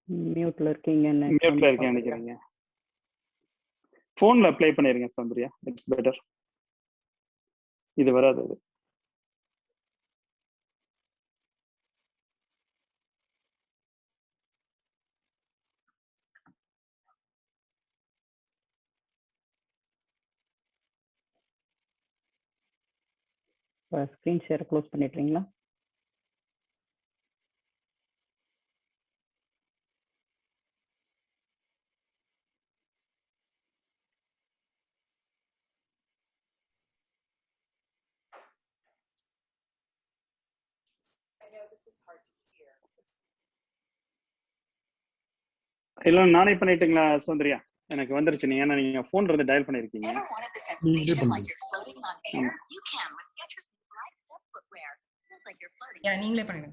மியூட்ல இருக்கீங்கன்னு மியூட்ல இருக்கேன் நினைக்கிறீங்க. போன்ல ப்ளே பண்ணிருங்க சௌந்தர்யா, இட்ஸ் பெட்டர். இது வராது. ஸ்கிரீன் ஷேர் க்ளோஸ் பண்ணிடுறீங்களா? இல்ல நானே பண்ணிட்டுங்களா சௌந்தர்யா? எனக்கு வந்துருச்சு. நீங்க ஏன்னா நீங்க போன்ல இருந்து டயல் பண்ணிருக்கீங்க. நீங்களே பண்ணுங்க.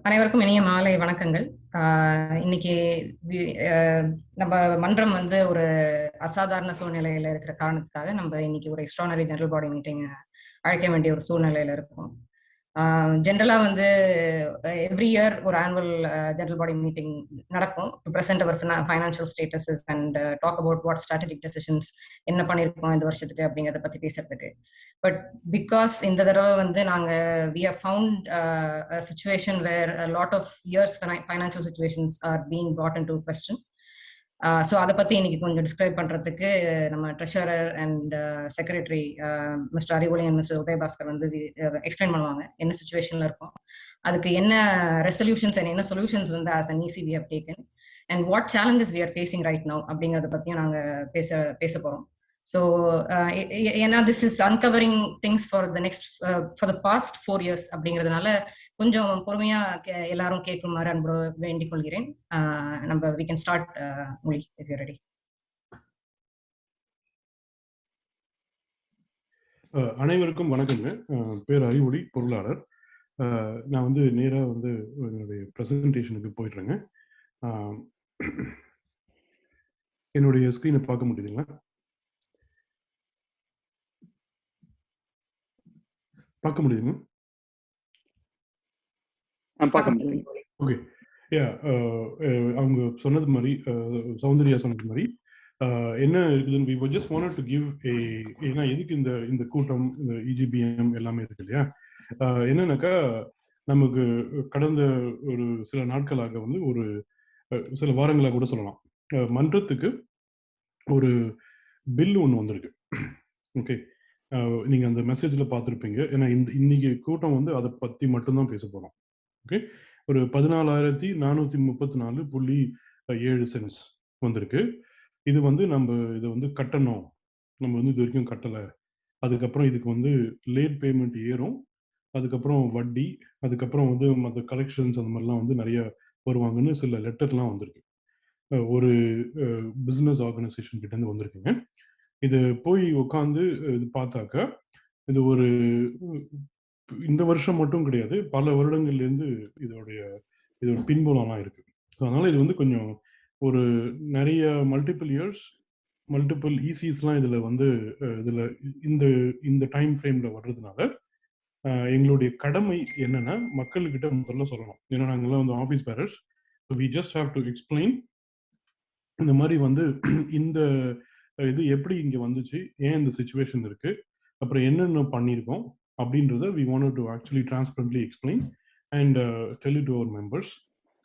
அனைவருக்கும் இனிய மாலை வணக்கங்கள். இன்னைக்கு நம்ம மன்றம் ஒரு அசாதாரண சூழ்நிலையில இருக்கிற காரணத்துக்காக நம்ம இன்னைக்கு ஒரு எக்ஸ்ட்ரானரி ஜெனரல் பாடி மீட்டிங் அழைக்க வேண்டிய ஒரு சூழ்நிலையில இருக்கும். ஜென்ரலா எவ்ரி இயர் ஒரு ஆனுவல் ஜெனரல் பாடி மீட்டிங் நடக்கும் to present our financial statuses and talk about what strategic decisions என்ன பண்ணியிருக்கோம் இந்த வருஷத்துக்கு அப்படிங்கிறத பத்தி பேசுறதுக்கு. பட் பிகாஸ் இந்த தடவை நாங்க we have found a situation where a lot of years financial situations are being brought into question. So அதை பற்றி இன்னைக்கு கொஞ்சம் டிஸ்கிரைப் பண்ணுறதுக்கு நம்ம ட்ரெஷரர் அண்ட் செக்ரட்டரி மிஸ்டர் அறிவொளி அண்ட் மிஸ்டர் உதயபாஸ்கர் எக்ஸ்பிளைன் பண்ணுவாங்க என்ன சுச்சுவேஷனில் இருக்கும், அதுக்கு என்ன ரெசல்யூஷன்ஸ் அண்ட் என்ன solutions as an EC we have taken and what challenges we are facing right now அப்படிங்கிறத பற்றியும் நாங்கள் பேச போகிறோம். So this is uncovering things for the past 4 years அப்படிங்கிறதுனால கொஞ்சம் பொறுமையா எல்லாரும் கேட்குமாறு அன்பு வேண்டிக் கொள்கிறேன். நம்ம we can start Muli if you're ready. அனைவருக்கும் வணக்கங்க. பேர் அறிவொளி, பொருளாளர். நான் நேரா என்னுடைய பிரசன்டேஷனுக்கு போயிடுறேங்க. என்னுடைய ஸ்கிரீனை பார்க்க முடியுதுங்களா? பார்க்க முடியுங்க? ஓகே. அவங்க சொன்னது மாதிரி, சௌந்தர்யா சொன்னது மாதிரி என்ன இருக்குதுன்னு we just wanted to give ஏன்னா எதுக்கு இந்த கூட்டம், இந்த EGBM எல்லாமே இருக்கு இல்லையா, என்னன்னாக்கா நமக்கு கடந்த ஒரு சில நாட்களாக ஒரு சில வாரங்களாக கூட சொல்லலாம், மன்றத்துக்கு ஒரு பில் ஒன்று வந்திருக்கு. ஓகே, நீங்க அந்த மெசேஜ்ல பார்த்துருப்பீங்க. ஏன்னா இன்னைக்கு கூட்டம் அதை பத்தி மட்டும்தான் பேச போறோம். ஓகே, ஒரு 14,434.7 சென்ட்ஸ் வந்திருக்கு. இது நம்ம இதை கட்டணும், நம்ம இது வரைக்கும் கட்டலை, அதுக்கப்புறம் இதுக்கு லேட் பேமெண்ட் ஏறும், அதுக்கப்புறம் வட்டி, அதுக்கப்புறம் மற்ற கலெக்ஷன்ஸ் அந்த மாதிரிலாம் நிறைய வருவாங்கன்னு சில லெட்டர்லாம் வந்திருக்கு. ஒரு பிஸ்னஸ் ஆர்கனைசேஷன் கிட்ட இருந்து வந்திருக்குங்க. இது போய் உட்காந்து இது பார்த்தாக்கா இது இந்த வருஷம் மட்டும் கிடையாது, பல வருடங்கள்லேருந்து இதோட பின்புலம்லாம் இருக்கு. அதனால இது கொஞ்சம் ஒரு நிறைய மல்டிபிள் இயர்ஸ் மல்டிபிள் இசிஸ்லாம் இதில் வந்து இதில் இந்த டைம் ஃப்ரேமில் வர்றதுனால எங்களுடைய கடமை என்னன்னா மக்கள்கிட்ட முதல்ல சொல்லணும். ஏன்னா நாங்கள்லாம் வந்து office bearers, we just have to explain இந்த மாதிரி வந்து இந்த இது எப்படி இங்கே வந்துச்சு, ஏன் இந்த சுச்சுவேஷன் இருக்கு, அப்புறம் என்னென்ன பண்ணியிருக்கோம் அப்படின்றத we want to actually transparently explain and tell it to our members.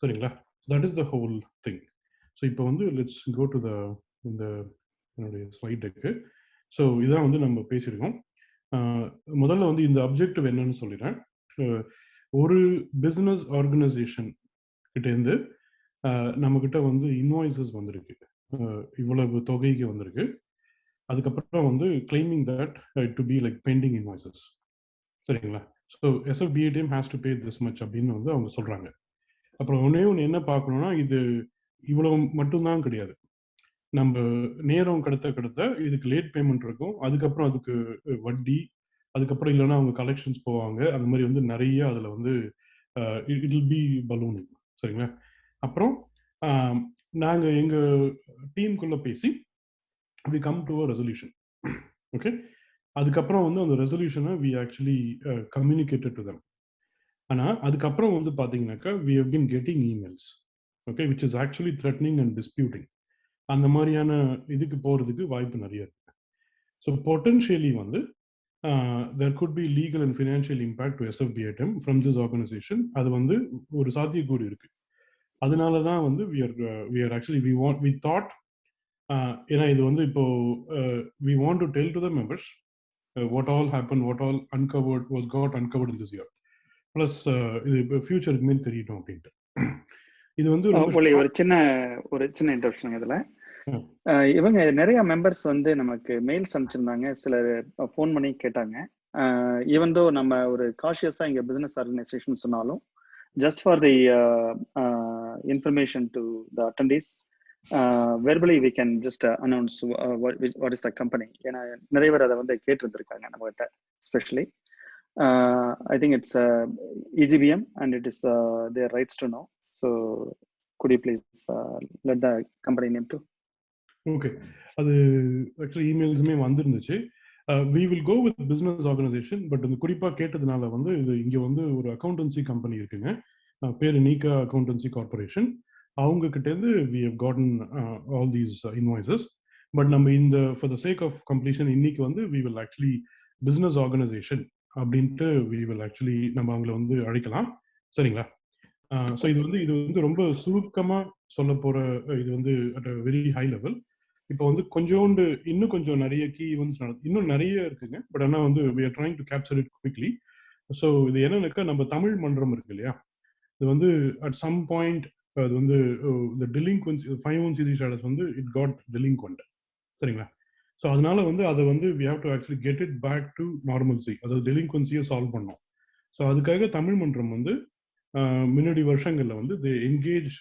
சரிங்களா? That is the whole thing. So இப்போ வந்து லெட்ஸ் கோ டு இந்த என்னுடைய ஸ்லைட் டெக்கு. ஸோ இதான் வந்து நம்ம பேசியிருக்கோம். முதல்ல வந்து இந்த அப்ஜெக்டிவ் என்னன்னு சொல்லிடுறேன். ஒரு பிஸ்னஸ் ஆர்கனைசேஷன் கிட்டேருந்து நம்மக்கிட்ட வந்து இன்வாய்ஸஸ் வந்திருக்கு, இவ்வளவு தொகைக்கு வந்திருக்கு. அதுக்கப்புறம் வந்து claiming that to be like pending invoices. சரிங்களா? So SFBATM has to pay this much அப்படின்னு வந்து அவங்க சொல்கிறாங்க. அப்புறம் ஒன்று என்ன பார்க்கணும்னா, இது இவ்வளவு மட்டும்தான் கிடையாது. நம்ம நேரம் கடத்த இதுக்கு லேட் பேமெண்ட் இருக்கும், அதுக்கப்புறம் அதுக்கு வட்டி, அதுக்கப்புறம் இல்லைன்னா அவங்க கலெக்ஷன்ஸ் போவாங்க. அந்த மாதிரி வந்து நிறைய அதில் வந்து இட் வில் பி பலூனிங். சரிங்களா? அப்புறம் நாங்கள் எங்கள் டீமுக்குள்ளே பேசி we come to a resolution. Okay, அதுக்கப்புறம் வந்து அந்த ரெசல்யூஷனை we actually communicated to them. ஆனால் அதுக்கப்புறம் வந்து பார்த்தீங்கன்னாக்கா we have been getting emails, okay, which is actually threatening and disputing. அந்த மாதிரியான இதுக்கு போகிறதுக்கு வாய்ப்பு நிறைய இருக்கு. ஸோ பொட்டன்ஷியலி வந்து there could be legal and financial impact to SFBATM from this organization. அது வந்து ஒரு சாத்தியக்கூறு இருக்கு. அதனால தான் வந்து we are actually we thought ஏன்னா இது வந்து இப்போ we want to tell to the members what all happened, what all got uncovered in this year. Plus இது இப்போ ஃபியூச்சருக்கு மேல் தெரியட்டும் அப்படின்ட்டு. இது வந்து ஒரு சின்ன இன்டரப்ஷன் இதுல. இவங்க நிறைய மெம்பர்ஸ் வந்து நமக்கு மெயில்ஸ் அனுப்பிச்சிருந்தாங்க, சிலர் ஃபோன் பண்ணி கேட்டாங்க. ஈவன் தோ நம்ம ஒரு காஷியஸா இங்க பிசினஸ் ஆர்கனைசேஷன் சொன்னாலும், just for the information to the attendees, verbally we can just announce what is the company. ஏன்னா நிறைய பேர் அதை வந்து கேட்டிருந்திருக்காங்க நம்ம கிட்ட. Specially I think it's EGBM and it is their rights to know. So could you please let the company name too? Okay, அது actually இமெயில்ஸுமே வந்துருந்துச்சு. We will go with business organisation. But இந்த குறிப்பாக கேட்டதுனால வந்து இது இங்கே வந்து ஒரு அக்கௌண்டன்சி கம்பெனி இருக்குங்க, பேர் NeeKa Accountancy Corporation. அவங்க கிட்டேருந்து we have gotten all these invoices. But நம்ம இந்த for the sake of completion இன்னைக்கு வந்து we will actually business organisation அப்படின்ட்டு வி வில் ஆக்சுவலி நம்ம அவங்கள வந்து அழைக்கலாம். சரிங்களா? ஸோ இது வந்து ரொம்ப சுருக்கமாக சொல்ல போகிற இது வந்து at a very high level. இப்போ வந்து இன்னும் கொஞ்சம் நிறைய கீ ஈவெண்ட்ஸ் இன்னும் நிறைய இருக்குங்க. பட் ஆனால் வந்து we are trying to capture it quickly. So இது என்னன்னாக்கா, நம்ம தமிழ் மன்றம் இருக்கு இல்லையா, இது வந்து அட் சம் பாயிண்ட் அது வந்து இந்த delinquency 5(1)(c) status வந்து it got delinquent. சரிங்களா? ஸோ அதனால வந்து அதை வந்து we have to actually get it back to normalcy, அதாவது delinquency-யை சால்வ் பண்ணோம். ஸோ அதுக்காக தமிழ் மன்றம் வந்து முன்னாடி வருஷங்களில் வந்து they engage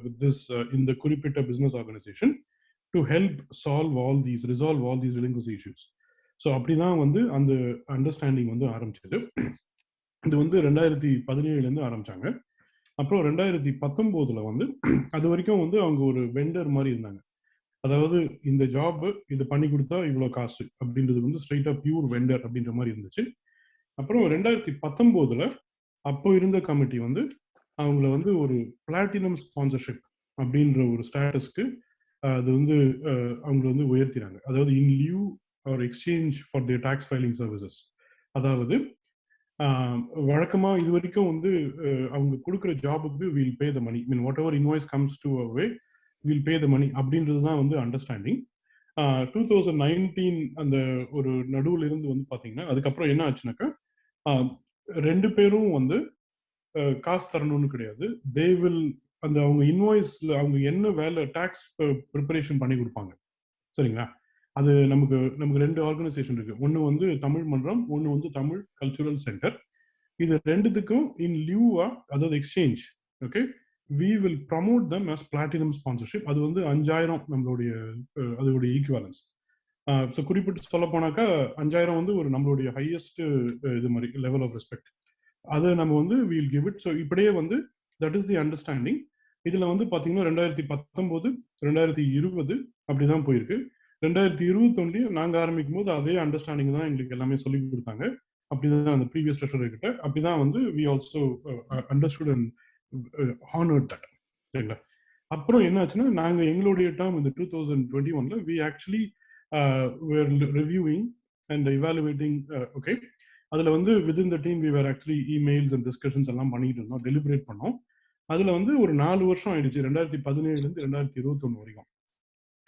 with this இந்த குறிப்பிட்ட business organisation to help resolve all these delinquency issues. So அப்படிதான் வந்து அந்த அண்டர்ஸ்டாண்டிங் வந்து ஆரம்பிச்சது. இது வந்து 2017 ஆரம்பிச்சாங்க. அப்புறம் 2019 வந்து அது வரைக்கும் வந்து அவங்க ஒரு வெண்டர் மாதிரி இருந்தாங்க. அதாவது இந்த ஜாப் இது பண்ணி கொடுத்தா இவ்வளோ காசு அப்படின்றது வந்து ஸ்ட்ரைட்டா பியூர் வெண்டர் அப்படின்ற மாதிரி இருந்துச்சு. அப்புறம் 2019 அப்போ இருந்த கமிட்டி வந்து அவங்கள வந்து ஒரு பிளாட்டினம் ஸ்பான்சர்ஷிப் அப்படின்ற ஒரு ஸ்டேட்டஸ்க்கு அது வந்து அவங்க வந்து உயர்த்தினாங்க. அதாவது in lieu or exchange for the tax filing services. அதாவது வழக்கமாக இது வரைக்கும் வந்து அவங்க கொடுக்குற ஜாபுக்கு will pay the money, mean whatever invoice comes to a way will pay the money அப்படின்றது தான் வந்து அண்டர்ஸ்டாண்டிங். 2019 அந்த ஒரு நடுவில் இருந்து வந்து பார்த்தீங்கன்னா அதுக்கப்புறம் என்ன ஆச்சுனாக்கா, 2 பேரும் வந்து காசு தரணும்னு கிடையாது. தே வில் அந்த அவங்க இன்வாய்ஸ்ல அவங்க என்ன வேலை டாக்ஸ் ப்ரிப்பரேஷன் பண்ணி கொடுப்பாங்க. சரிங்களா? அது நமக்கு 2 ஆர்கனைசேஷன் இருக்கு. ஒன்று வந்து தமிழ் மன்றம், ஒன்று வந்து தமிழ் கல்ச்சுரல் சென்டர். இது ரெண்டுத்துக்கும் இன் லியூவா, அதாவது exchange, okay, we will promote them as platinum sponsorship. அது வந்து 5000 நம்மளுடைய அதோடைய ஈக்குவலன்ஸ். ஸோ குறிப்பிட்டு சொல்ல போனாக்கா 5000 வந்து ஒரு நம்மளுடைய ஹையஸ்ட் இது மாதிரி லெவல் ஆஃப் ரெஸ்பெக்ட். அதை நம்ம வந்து வில் கிவ் இட். ஸோ இப்படியே வந்து தட் இஸ் தி அண்டர்ஸ்டாண்டிங். இதுல வந்து பாத்தீங்கன்னா 2019 2020 அப்படிதான் போயிருக்கு. 2021 நாங்க ஆரம்பிக்கும் போது அதே அண்டர்ஸ்டாண்டிங் தான் எங்களுக்கு எல்லாமே சொல்லி கொடுத்தாங்க. அப்படிதான் அந்த ப்ரீவியஸ் ட்ரெஷரர் கிட்ட அப்படிதான் வந்து we also understood and honoured that. சரிங்களா? அப்புறம் என்ன ஆச்சுன்னா நாங்க எங்களுடைய டேர்ம் இந்த 2021ல we actually were reviewing and evaluating. Okay, அதுல வந்து within the team we were actually emails and discussions எல்லாம் பண்ணிட்டு இருந்தோம், டெலிபரேட் பண்ணோம். அதுல வந்து ஒரு 4 வருஷம் ஆயிடுச்சு, 2017 2021 வரைக்கும்.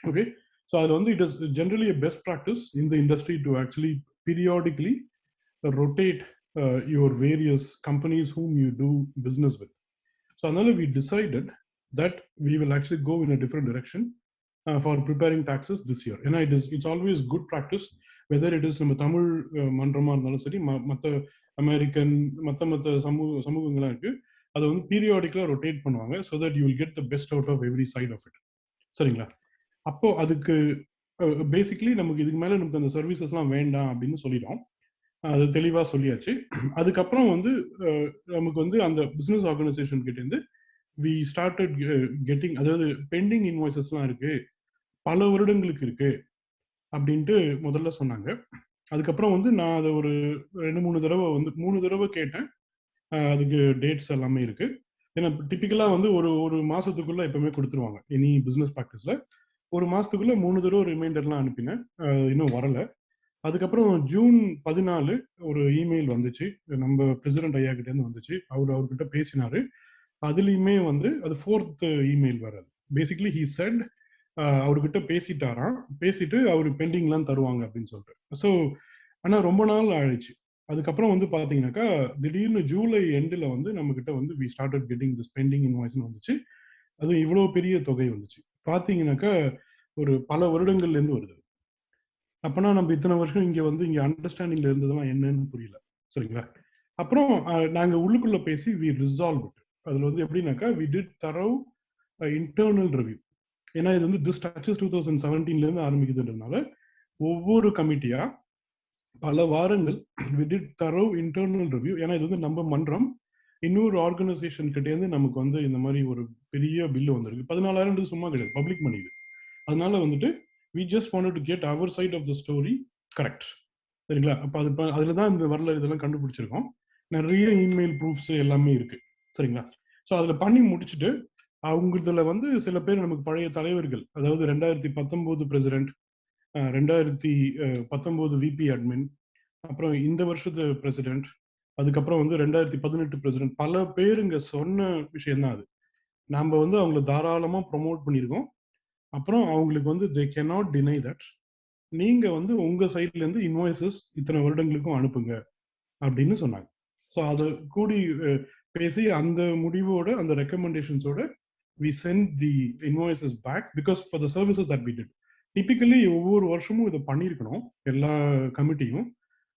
ஓகே, ஸோ அதுல வந்து it is generally a best practice in the industry to actually periodically rotate your various companies whom you do business with. So அதனால we decided that we will actually go in a different direction for preparing taxes this year. ஏன்னா it's always good practice, whether it is நம்ம தமிழ் மன்றமா இருந்தாலும் சரி, மற்ற American மற்ற சமூகங்களாக இருக்கு, அதை வந்து பீரியாடிக்கலா ரொட்டேட் பண்ணுவாங்க, so that you will get the best out of every side of it. சரிங்களா? அப்போ அதுக்கு பேசிக்கலி நமக்கு இதுக்கு மேல நமக்கு அந்த சர்வீசஸ்லாம் வேண்டாம் அப்படின்னு சொல்லிட்டோம். அது தெளிவா சொல்லியாச்சு. அதுக்கப்புறம் வந்து நமக்கு வந்து அந்த பிசினஸ் ஆர்கனைசேஷன் கிட்ட இருந்து வி ஸ்டார்டட் கெட்டிங், அதாவது பெண்டிங் இன்வாய்சஸ்லாம் இருக்கு, பல வருடங்களுக்கு இருக்கு அப்படின்ட்டு முதல்ல சொன்னாங்க. அதுக்கப்புறம் வந்து நான் அதை ஒரு 3 தடவை கேட்டேன். அதுக்கு டேட்ஸ் எல்லாமே இருக்கு. ஏன்னா டிபிக்கலா வந்து ஒரு மாசத்துக்குள்ள எப்பவுமே கொடுத்துருவாங்க எனி பிசினஸ் ப்ராக்டிஸ்ல. ஒரு மாசத்துக்குள்ள 3 தடவை ரிமைண்டர்லாம் அனுப்பினேன், இன்னும் வரல. அதுக்கப்புறம் ஜூன் 14 ஒரு இமெயில் வந்துச்சு, நம்ம பிரசிடென்ட் ஐயா கிட்ட இருந்து வந்துச்சு. அவர்கிட்ட பேசினாரு. அதுலயுமே வந்து அது 4th இமெயில் வராது. பேசிக்கலி ஹி செட் அவர்கிட்ட பேசிட்டாராம், பேசிட்டு அவரு பெண்டிங்லாம் தருவாங்க அப்படின்னு சொல்லிட்டு. ஸோ ஆனா ரொம்ப நாள் ஆயிடுச்சு. அதுக்கப்புறம் வந்து பாத்தீங்கன்னாக்கா திடீர்னு ஜூலை எண்டில் வந்து நம்ம கிட்ட வந்து we started getting this pending இன்வாய்ஸ்னு வந்துச்சு. அது இவ்வளவு பெரிய தொகை வந்துச்சு. பாத்தீங்கன்னாக்கா ஒரு பல வருடங்கள்ல இருந்து வருது. அப்பனா நம்ம இத்தனை வருஷம் இங்க அண்டர்ஸ்டாண்டிங்ல இருந்ததெல்லாம் என்னன்னு புரியல. சரிங்களா? அப்புறம் நாங்க உள்ளுக்குள்ள பேசி வி ரிசால்வ் இட். அதுல வந்து எப்படின்னாக்கா வி டிட் தரவ் இன்டர்னல் ரிவ்யூ. ஏன்னா இது வந்து திஸ் டச்சஸ் 2017ல இருந்து ஆரம்பிக்குதுன்றதுனால ஒவ்வொரு கமிட்டியா பல வாரங்கள் வி டிட் தரவ் இன்டர்னல் ரிவ்யூ. ஏன்னா இது வந்து நம்ம மன்றம் இன்னொரு ஆர்கனைசேஷன் கிட்டே இருந்து நமக்கு வந்து இந்த மாதிரி ஒரு பெரிய பில்லு வந்திருக்கு. 14,000 சும்மா கிடையாது, பப்ளிக் மணி இது. அதனால வந்துட்டு we just wanted to get our side of the story correct. சரிங்களா? அப்போ அதுல தான் இந்த வரலாறு இதெல்லாம் கண்டுபிடிச்சிருக்கோம். நிறைய இமெயில் ப்ரூஃப்ஸ் எல்லாமே இருக்கு. சரிங்களா? ஸோ அதுல பண்ணி முடிச்சுட்டு அவங்களதுல வந்து சில பேர் நமக்கு பழைய தலைவர்கள், அதாவது 2019 பிரசிடென்ட், 2019 விபி அட்மின், அப்புறம் இந்த வருஷத்து பிரசிடென்ட், அதுக்கப்புறம் வந்து 2018 பிரசிடென்ட், பல பேர் இங்க சொன்ன விஷயம் தான் அது. நாம வந்து அவங்களை தாராளமா ப்ரொமோட் பண்ணியிருக்கோம். அப்புறம் அவங்களுக்கு வந்து they cannot deny that நீங்க வந்து உங்க சைட்ல இருந்து இன்வாய்சஸ் இத்தனை வருடங்களுக்கும் அனுப்புங்க அப்படின்னு சொன்னாங்க. ஸோ அதை கூடி பேசி அந்த முடிவோட அந்த ரெக்கமெண்டேஷன்ஸோட we send the invoices back because for the services that we did. Typically ஒவ்வொரு வருஷமும் இதை பண்ணியிருக்கணும், எல்லா கமிட்டியும்.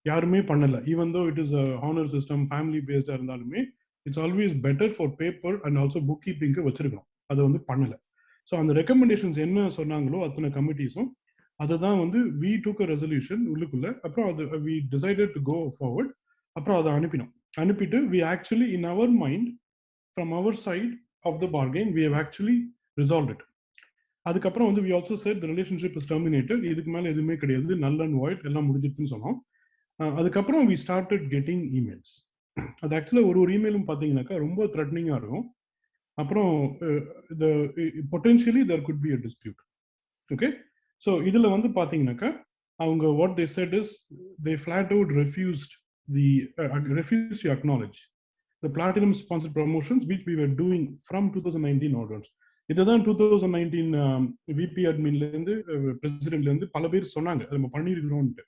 யாருமே பண்ணல. Even though it is honour system family பேஸ்டா இருந்தாலுமே it's always better for paper and also book கீப்பிங்க்கு வச்சிருக்கணும். அதை வந்து பண்ணல. ஸோ அந்த ரெக்கமெண்டேஷன்ஸ் என்ன சொன்னாங்களோ அத்தனை கமிட்டிஸும் அதை தான் வந்து வி டுக் அ ரெசல்யூஷன் உள்ளுக்குள்ள. அப்புறம் அது we decided to go forward. அப்புறம் அதை அனுப்பிட்டு we actually in our mind from our side of the bargain we have actually resolve it. அதுக்கப்புறம் வந்து we also set the relationship is terminated, இதுக்கு மேலே எதுவுமே கிடையாது, நல் அண்ட் வாய்ட், எல்லாம் முடிஞ்சிருச்சுன்னு சொன்னோம். அதுக்கப்புறம் வி ஸ்டார்டட் கெட்டிங் இமெயில்ஸ். அது ஆக்சுவலாக ஒரு இமெயிலும் பார்த்தீங்கன்னாக்கா ரொம்ப த்ரெட்னிங்காக இருக்கும். அப்புறம் potentially there could be a dispute. Okay, so இதில் வந்து பார்த்தீங்கன்னாக்கா அவங்க what they said is they flat out refused to acknowledge the platinum sponsored promotions which we were doing from 2019 onwards. இதுதான் 2019 விபி அட்மின்லேருந்து பிரசிடென்ட்லேருந்து பல பேர் சொன்னாங்க அது நம்ம பண்ணியிருக்கிறோம்ட்டு.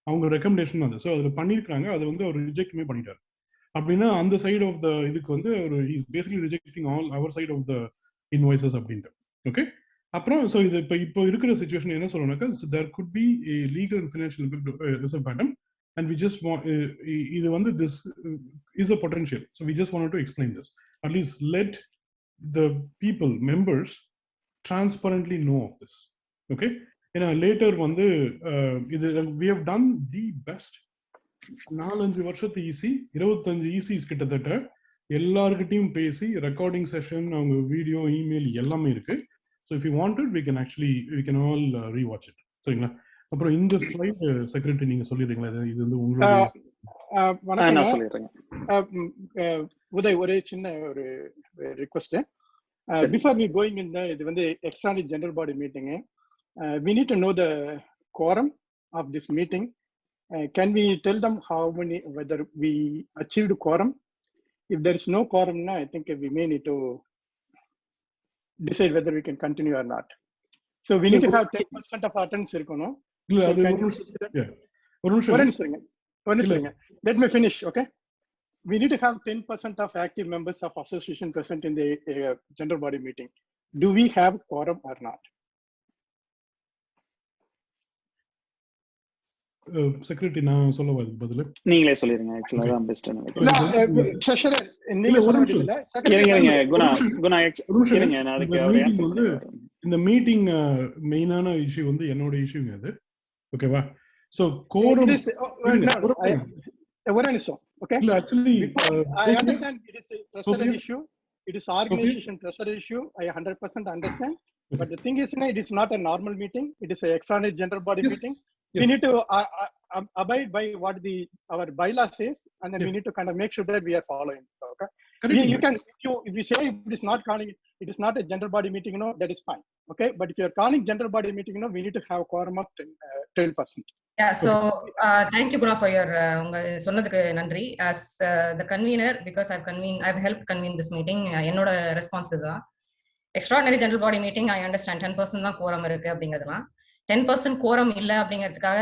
அவங்க ரெக்கமெண்டேஷன் அது. ஸோ அதில் பண்ணியிருக்காங்க, அதை வந்து அவர் ரிஜெக்ட்மே பண்ணிட்டார். அப்படின்னா அந்த சைடு ஆஃப் த இதுக்கு வந்து ஒரு is basically rejecting all our side of the invoices அப்படின்ட்டு. ஓகே, அப்புறம் ஸோ இது இப்போ இருக்கிற சுச்சுவேஷன் என்ன சொல்லணும்னாக்கா there could be a legal and financial SFBATM and we just want இது வந்து this is a potential, so we just wanted to explain this, at least let the people members transparently know of this. Okay, ஏன்னா later வந்து இது we have done the best. 4-5 வருஷத்து EC 25 ECs கிட்டத்தட்ட எல்லார்கிட்டையும் பேசி recording session, அவங்க video, email எல்லாமே இருக்கு. So if you wanted we can actually we can all rewatch it. சரிங்களா? அப்புறம் இந்த ஸ்லைடு செக்ரட்டரி நீங்க சொல்லிடுறீங்களா? இது வந்து உங்களுடைய நான் சொல்லிடுறேன். உதய், ஒரே சின்ன ஒரு request. Before we going in the இது வந்து extraordinary general body meeting, we need to know the quorum of this meeting. Can we tell them how many, whether we achieved quorum? If there is no quorum, I think we may need to decide whether we can continue or not. So we need to have 10% of attendance இருக்கணும். இல்ல அது ஒரு நிமிஷம். Let me finish, okay? We need to have 10% of active members of association present in the general body meeting. Do we have quorum or not? Secretary நான் சொல்லவா அதுக்கு பதில்? நீங்களே சொல்லிருங்க. ஆக்சுவலா அதான் பெஸ்ட் நினைக்கிறேன். இந்த மீட்டிங் மெயினான இஷ்யூ வந்து என்னோட இஷ்யூங்க அது. ஓகேவா? சோ கோரம் ஒரு நிமிஷம். Okay, actually I understand it is a pressure issue, it is organization pressure issue, I 100% understand. But the thing is, it is not a normal meeting, it is a extraordinary general body meeting. We need to abide by what our bylaw says, and then we need to kind of make sure that we are following. Okay, you can, if you say it is not calling, it is not a general body meeting, that is fine. Okay, but if you are calling general body meeting, we need to have quorum of 10%. Yeah, so thank you Guna for your சொன்னதுக்கு நன்றி. As the convener, because I've helped convene this meeting, என்னோட response இதுதான். Extraordinary general body meeting I understand 10% தான் கோரம் இருக்கு அப்படிங்கிறதுலாம். 10% கோரம் இல்லை அப்படிங்கிறதுக்காக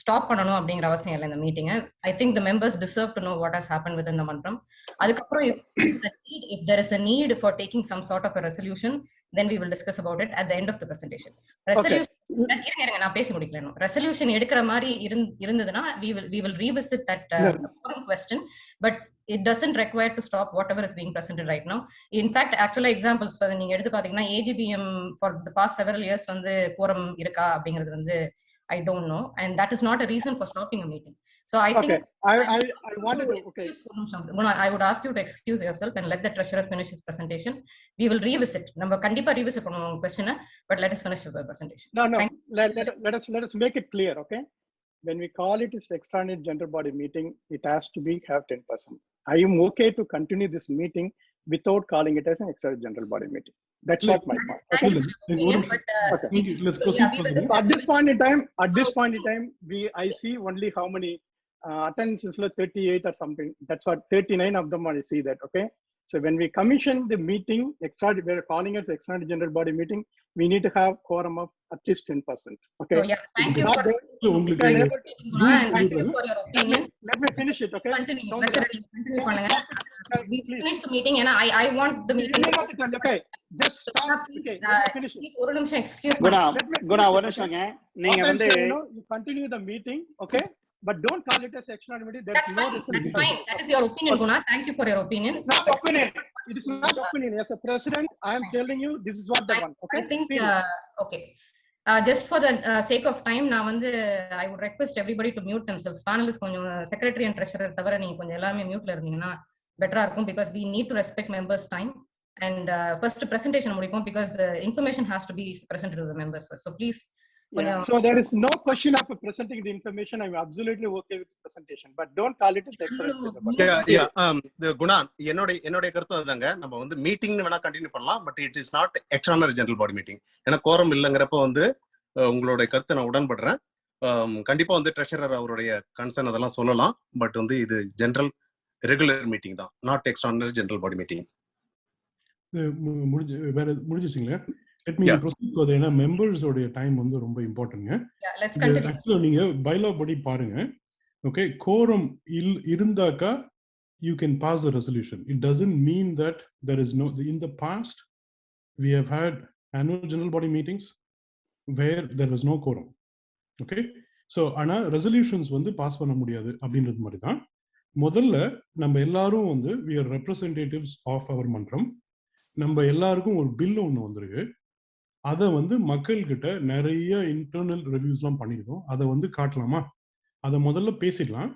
stop பண்ணணும் அப்படிங்கிற அவசியம் இல்லை இந்த மீட்டிங்கை. I think the members deserve to know what has happen with இந்த மன்றம். அதுக்கப்புறம் if there is a need for taking some sort of a resolution, then we will discuss about it at the end of the presentation. Resolution நான் பேசி முடிக்கணும். Resolution எடுக்கிற மாதிரி இருந்ததுன்னா we will revisit that question, but it doesn't require to stop whatever is being presented right now. In fact, actual examples நீங்க எடுத்து பாத்தீங்கன்னா EGBM for the past several years வந்து quorum இருக்கா அப்படிங்கிறது வந்து I don't know, and that is not a reason for stopping a meeting. So I think I wanted to, okay, I would ask you to excuse yourself and let the treasurer finish his presentation. We will revisit. நம்ம கண்டிப்பா revisit பண்ணுவோம் question, but let us finish the presentation. No, let us make it clear, okay? When we call it as extraordinary general body meeting, it has to be have 10%. I am okay to continue this meeting without calling it as an extraordinary general body meeting. That's not my point. Okay? Let's proceed. At this point in time, I see only how many attendance is 38 or something. That's what 39 of them I see that. Okay. So when we commission the meeting, we are calling it extraordinary general body meeting, we need to have quorum of at least 10%. Okay. So, yeah, thank you for your opinion. Let me finish it. Okay. Continue. We finish the meeting, and I want the meeting. Okay. Just stop. Okay. Let me finish it. Please, ஒரு நிமிஷம் excuse me. Guna ஒரு நிமிஷங்க. நீங்க வந்து you continue the meeting, okay? But don't call it as extraordinary. That's fine. That's fine. That is your opinion, Guna. Thank you for your opinion. It's not opinion. It is not opinion. As a president, I am telling you this is what the one. Okay. I think okay. Just for the sake of time, நான் வந்து I would request everybody to mute themselves. Panelists கொஞ்சம் secretary and treasurer தவிர நீங்க கொஞ்சம் எல்லாமே muteல இருந்தீங்கன்னா பெட்டரா இருக்கும், because we need to respect members' time. And first presentation முடிப்போம், because the information has to be presented to the members first. So please. Yeah. So there is no question of presenting the information. I'm absolutely okay with the presentation, but don't call it as extraordinary. Yeah. Guna, என்னோட கருத்து அதுதாங்க. நம்ம வந்து meeting வேணா continue பண்ணலாம், but it is not extraordinary general body meeting. ஏன்னா கோரம் இல்லைங்கிறப்ப வந்து உங்களுடைய கருத்தை நான் உடன்படுறேன். கண்டிப்பா வந்து ட்ரெஷரர் அவருடைய கன்சர்ன் அதெல்லாம் சொல்லலாம், பட் வந்து இது ஜெனரல் ரெகுலர் மீட்டிங் தான், not extraordinary general body meeting. முடிஞ்சிச்சுங்களா? Let me proceed further. ஏன்னா members உடைய டைம் வந்து ரொம்ப இம்பார்ட்டன்ட்ங்க. Let's continue. Actually நீங்க bylaw படி பாருங்க. Okay, quorum இருந்தாக்கா you can pass the resolution. It doesn't mean that there is no. In the past, we have had annual general body meetings where there was no quorum. Okay, so ஆனா resolutions வந்து pass பண்ண முடியாது அப்படின்றது மாதிரி தான். முதல்ல நம்ம எல்லாரும் வந்து we are representatives of our மன்றம். நம்ம எல்லாருக்கும் ஒரு பில் ஒன்று வந்திருக்கு. அதை வந்து மக்கள்கிட்ட நிறைய இன்டர்னல் ரிவ்யூஸ்லாம் பண்ணியிருக்கோம். அதை வந்து காட்டலாமா? அதை முதல்ல பேசிடலாம்.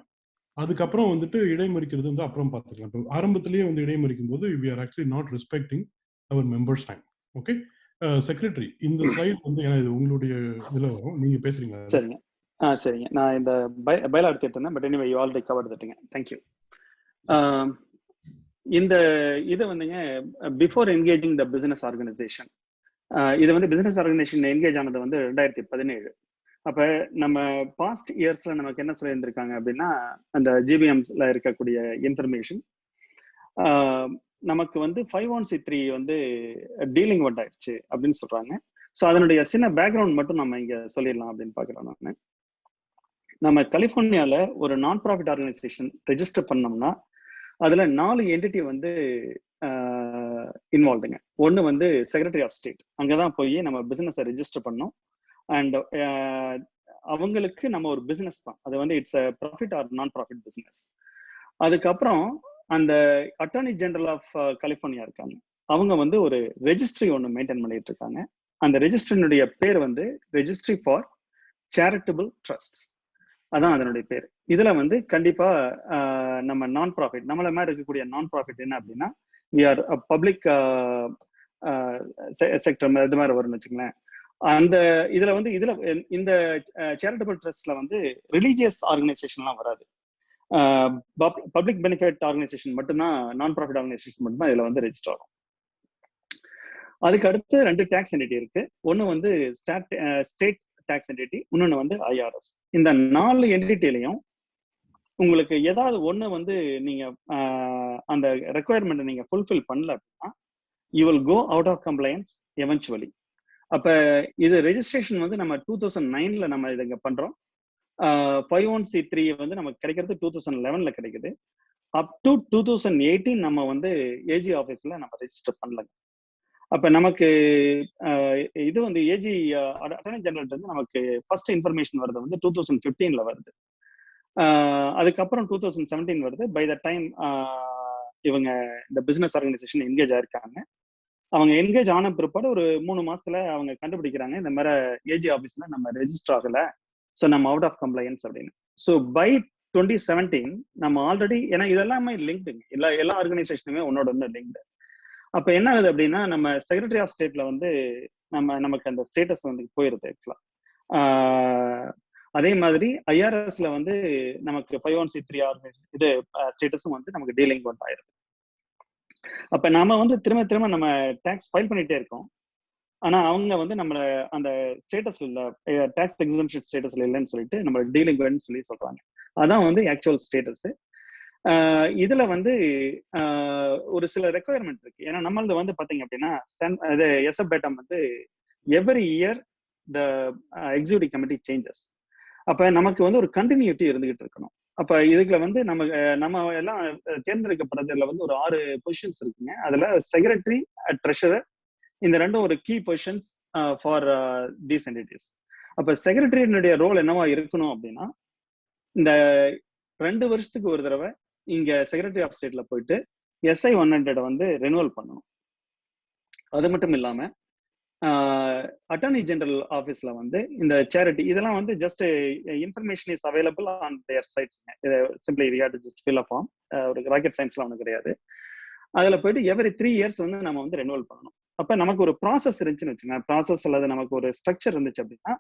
அதுக்கப்புறம் வந்துட்டு இடைமறிக்கிறது வந்து அப்புறம் பார்த்துக்கலாம். இப்போ ஆரம்பத்திலேயே வந்து இடைமறிக்கும் போது we are actually not respecting our members time. Okay secretary, இந்த ஸ்லைட் வந்து ஏன்னா இது உங்களுடைய இதில் வரும், நீங்க பேசுறீங்களா? சரிங்க. சரிங்க, நான் இந்த பைலா எடுத்துட்டு இருந்தேன், but anyway you already cover தட்டுங்க. தேங்க்யூ. இந்த இது வந்துங்க பிஃபோர் என்கேஜிங் த பிசினஸ் ஆர்கனைசேஷன், இது வந்து பிசினஸ் ஆர்கனைசேஷன் என்கேஜ் ஆனது வந்து 2017. அப்ப நம்ம பாஸ்ட் இயர்ஸ்ல நமக்கு என்ன சொல்லியிருந்திருக்காங்க அப்படின்னா, அந்த ஜிபிஎம்ஸ்ல இருக்கக்கூடிய இன்ஃபர்மேஷன் நமக்கு வந்து 5(1)(c)(3) வந்து டீலிங் ஒட் ஆயிடுச்சு அப்படின்னு சொல்றாங்க. ஸோ அதனுடைய சின்ன பேக்ரவுண்ட் மட்டும் நம்ம இங்க சொல்லிடலாம் அப்படின்னு பாக்குறோம். நம்ம கலிபோர்னியால ஒரு நான் ப்ராஃபிட் ஆர்கனைசேஷன் ரெஜிஸ்டர் பண்ணோம்னா அதுல 4 என்டிட்டி வந்து இன்வால்வ்டுங்க. ஒன்று வந்து செக்ரட்டரி ஆஃப் ஸ்டேட், அங்கதான் போய் நம்ம பிசினஸை ரெஜிஸ்டர் பண்ணோம். அண்ட் அவங்களுக்கு நம்ம ஒரு பிசினஸ் தான், அது வந்து it's a profit R non profit business. அதுக்கப்புறம் அந்த அட்டார்னி ஜெனரல் ஆஃப் கலிபோர்னியா இருக்காங்க, அவங்க வந்து ஒரு ரெஜிஸ்ட்ரி ஒன்று மெயின்டைன் பண்ணிட்டு இருக்காங்க. அந்த ரெஜிஸ்ட்ரியினுடைய பேர் வந்து ரெஜிஸ்ட்ரி ஃபார் சேரிட்டபிள் ட்ரஸ்ட், அதான் அதனுடைய பேர். இதுல வந்து கண்டிப்பா நம்ம நான் ப்ராஃபிட், நம்மள மாதிரி இருக்கக்கூடிய நான் ப்ராஃபிட் என்ன அப்படின்னா வி ஆர் பப்ளிக் செக்டர் இது மாதிரி வரும்னு வச்சுங்களேன். அந்த இதுல வந்து இந்த சேரிட்டபிள் ட்ரஸ்ட்ல வந்து ரிலீஜியஸ் ஆர்கனைசேஷன்லாம் வராது, பப்ளிக் பெனிஃபிட் ஆர்கனைசேஷன் மட்டும்தான், நான் ப்ராஃபிட் ஆர்கனைசேஷன் மட்டும்தான் இதுல வந்து ரெஜிஸ்டர் ஆகும். அதுக்கு அடுத்து 2 டேக்ஸ் என்டிட்டி இருக்கு. ஒன்னு வந்து ஸ்டேட் டேக்ஸ் என்டிட்டி, இன்னொன்னு வந்து ஐஆர்எஸ். இந்த 4 என்டிட்டிலையும் உங்களுக்கு ஏதாவது ஒண்ணு வந்து நீங்க அந்த ரெக்குயர்மெண்ட் நீங்க ஃபுல்ஃபில் பண்ணல அப்படின்னா you will go out of compliance eventually. அப்ப இது ரெஜிஸ்ட்ரேஷன் வந்து நம்ம 2009ல நம்ம இதை பண்றோம். 5(1)(c)(3) வந்து நமக்கு கிடைக்கிறது 2011ல கிடைக்குது. அப் டு 2018 நம்ம வந்து ஏஜி ஆஃபீஸ்ல நம்ம ரெஜிஸ்டர் பண்ணலங்க. அப்ப நமக்கு இது வந்து ஏஜி அட்டார்னி ஜெனரல் வந்து நமக்கு ஃபர்ஸ்ட் இன்ஃபர்மேஷன் வருது வந்து 2015ல வருது. அதுக்கப்புறம் 2017 வருது. பை த டைம் இவங்க இந்த பிசினஸ் ஆர்கனைசேஷன் என்கேஜ் ஆயிருக்காங்க. அவங்க என்கேஜ் ஆன பிற்பாடு ஒரு 3 மாசத்துல அவங்க கண்டுபிடிக்கிறாங்க, இந்த மாதிரி ஏஜி ஆஃபீஸ்ல நம்ம ரெஜிஸ்டர் ஆகல, ஸோ நம்ம அவுட் ஆஃப் கம்ப்ளைன்ஸ் அப்படின்னு. ஸோ பை 2017 நம்ம ஆல்ரெடி, ஏன்னா இதெல்லாமே லிங்க்டுங்க, எல்லா ஆர்கனைசேஷனுமே ஒன்னோட ஒன்று லிங்க்டு. அப்ப என்ன ஆகுது அப்படின்னா நம்ம செக்ரட்டரி ஆஃப் ஸ்டேட்ல வந்து நமக்கு அந்த ஸ்டேட்டஸ் வந்து போயிருது ஆக்சுவலா. அதே மாதிரி ஐஆர்எஸ்ல வந்து நமக்கு 5(1)(c)(3) ஆர்கனைசேஷன் இது ஸ்டேட்டஸும் வந்து நமக்கு டீலிங் ஒட் ஆயிருது. அப்ப நாம வந்து திரும்ப நம்ம டாக்ஸ் ஃபைல் பண்ணிட்டே இருக்கோம். ஆனா அவங்க வந்து நம்ம அந்த ஸ்டேட்டஸ் இல்ல, டாக்ஸ் எக்ஸம்ஷன் ஸ்டேட்டஸ்ல இல்லைன்னு சொல்லிட்டு நம்ம டீலிங் சொல்லி சொல்றாங்க. அதான் வந்து ஆக்சுவல் ஸ்டேட்டஸ். இதுல வந்து ஒரு சில ரெக்குயர்மெண்ட் இருக்கு. ஏன்னா நம்மளது வந்து பாத்தீங்க அப்படின்னா SFBATM வந்து every year the executive committee changes. அப்ப நமக்கு வந்து ஒரு கண்டினியூட்டி இருந்துகிட்டு இருக்கணும். அப்ப இதுல வந்து நம்ம எல்லாம் தேர்ந்தெடுக்கப்படுறதுல வந்து ஒரு 6 பொசிஷன்ஸ் இருக்குங்க. அதுல செக்ரட்டரி, ட்ரெஷரர், இந்த ரெண்டும் ஒரு key positions for these entities. அப்ப செக்ரட்டரியினுடைய ரோல் என்னவா இருக்கணும் அப்படின்னா, இந்த 2 வருஷத்துக்கு ஒரு தடவை இங்க செக்ரட்டரி ஆஃப் ஸ்டேட்ல போயிட்டு SI 100 வந்து ரெனுவல் பண்ணணும். அது மட்டும் இல்லாம அட்டார்னி ஜெனரல் ஆஃபீஸ்ல வந்து இந்த சேரிட்டி இதெல்லாம் வந்து just information is available on their sites. Simply we have to just fill a form. ஒரு ராக்கெட் சயின்ஸ்லாம் ஒன்றும் கிடையாது. அதுல போயிட்டு எவ்ரி 3 இயர்ஸ் வந்து நம்ம வந்து ரெனுவல் பண்ணணும். அப்ப நமக்கு ஒரு ப்ராசஸ் இருந்துச்சுன்னு வச்சுக்கோங்க, ப்ராசஸ் அல்லது நமக்கு ஒரு ஸ்ட்ரக்சர் இருந்துச்சு அப்படின்னா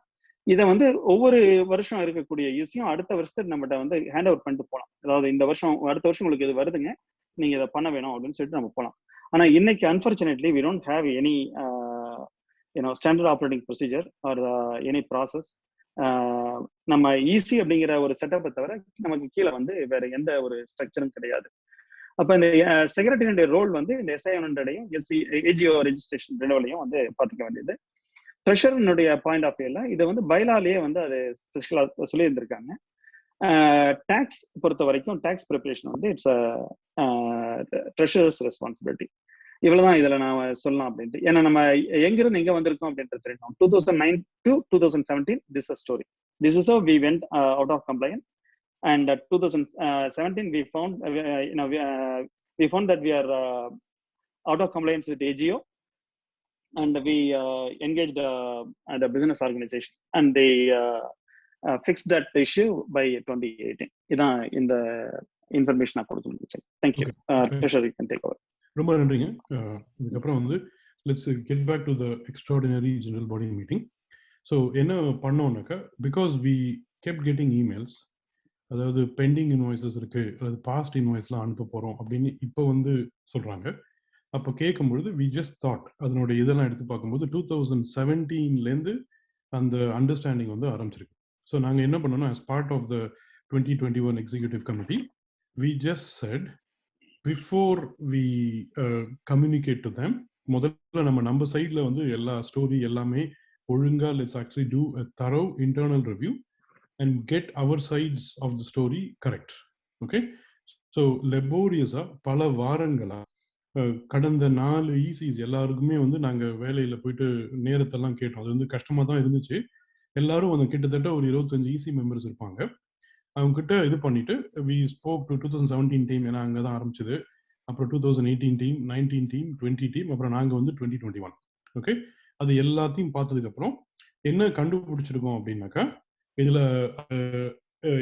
இதை வந்து ஒவ்வொரு வருஷம் இருக்கக்கூடிய ஈஸியும் அடுத்த வருஷத்துக்கு நம்மகிட்ட வந்து ஹேண்ட் ஓவர் பண்ணிட்டு போகலாம். அதாவது இந்த வருஷம் அடுத்த வருஷம் உங்களுக்கு இது வருதுங்க, நீங்க இதை பண்ண வேணும் அப்படின்னு சொல்லிட்டு நம்ம போகலாம். ஆனா இன்னைக்கு unfortunately we don't have any standard operating procedure or any process. நம்ம ஈஸி அப்படிங்கிற ஒரு செட்டப்பை தவிர நமக்கு கீழே வந்து வேற எந்த ஒரு ஸ்ட்ரக்சரும் கிடையாது. அப்ப இந்த செக்ரட்டரியுடைய ரோல் வந்து இந்த SI 100ஐயும் ஏஜிஓ ரெஜிஸ்ட்ரேஷன் ரெனுவலையும் வந்து பார்த்துக்க வேண்டியது. ட்ரெஷரனுடைய பாயிண்ட் ஆஃப் வியூல இதை வந்து பைலாலேயே வந்து அது ஸ்பெஷலா சொல்லி இருந்திருக்காங்க. டாக்ஸ் பொறுத்த வரைக்கும் டாக்ஸ் ப்ரிப்பரேஷன் வந்து இட்ஸ் ட்ரெஷரர்ஸ் ரெஸ்பான்சிபிலிட்டி. இவ்வளவுதான் இதுல நான் சொல்லலாம் அப்படின்ட்டு. ஏன்னா நம்ம எங்கிருந்து எங்க வந்திருக்கோம் அப்படின்றது தெரியும். 2009 to 2017 this is a story. This is how we went out of compliance. And 2017 we found we found that we are out of compliance with AGO, and we engaged the business organization, and they fix that issue by 2018. இதான் இந்த information நான் கொடுத்து முடிச்சேன். Thank you. Treasury can take over. ரொம்ப நன்றிங்க. இதுக்கப்புறம் வந்து let's get back to the extraordinary general body meeting. So என்ன பண்ணோம்னாக்கா, because we kept getting emails, அதாவது பெண்டிங் இன்வாய்ஸஸ் இருக்கு, அதாவது பாஸ்ட் இன்வாய்ஸ்லாம் அனுப்ப போறோம் அப்படின்னு இப்போ வந்து சொல்றாங்க. அப்போ கேட்கும்பொழுது வி ஜஸ்ட் தாட், அதனுடைய இதெல்லாம் எடுத்து பார்க்கும்போது 2017லேருந்து அந்த அண்டர்ஸ்டாண்டிங் வந்து ஆரம்பிச்சிருக்கு. ஸோ நாங்கள் என்ன பண்ணோம்னா, as part of the 2021 executive committee, we just said before we communicate to them, முதல்ல நம்ம சைட்ல வந்து எல்லா ஸ்டோரி எல்லாமே ஒழுங்கா let's actually do a thorough internal review and get our sides of the story correct. Okay, so laborious-ஆ பல வாரங்களா கடந்த 4 ECs எல்லாருக்குமே வந்து நாங்கள் வேலையில் போயிட்டு நேரத்தெல்லாம் கேட்டோம். அது வந்து கஷ்டமாக தான் இருந்துச்சு. எல்லாரும் வந்து கிட்டத்தட்ட ஒரு 25 EC மெம்பர்ஸ் இருப்பாங்க. அவங்க கிட்ட இது பண்ணிட்டு வி ஸ்போக் டு 2017 டீம், ஏன்னா அங்கே தான் ஆரம்பிச்சது. அப்புறம் 2018 டீம், 19 டீம், 20 டீம், அப்புறம் நாங்கள் வந்து 2021. ஓகே, அது எல்லாத்தையும் பார்த்ததுக்கப்புறம் என்ன கண்டுபிடிச்சிருக்கோம் அப்படின்னாக்கா, இதில்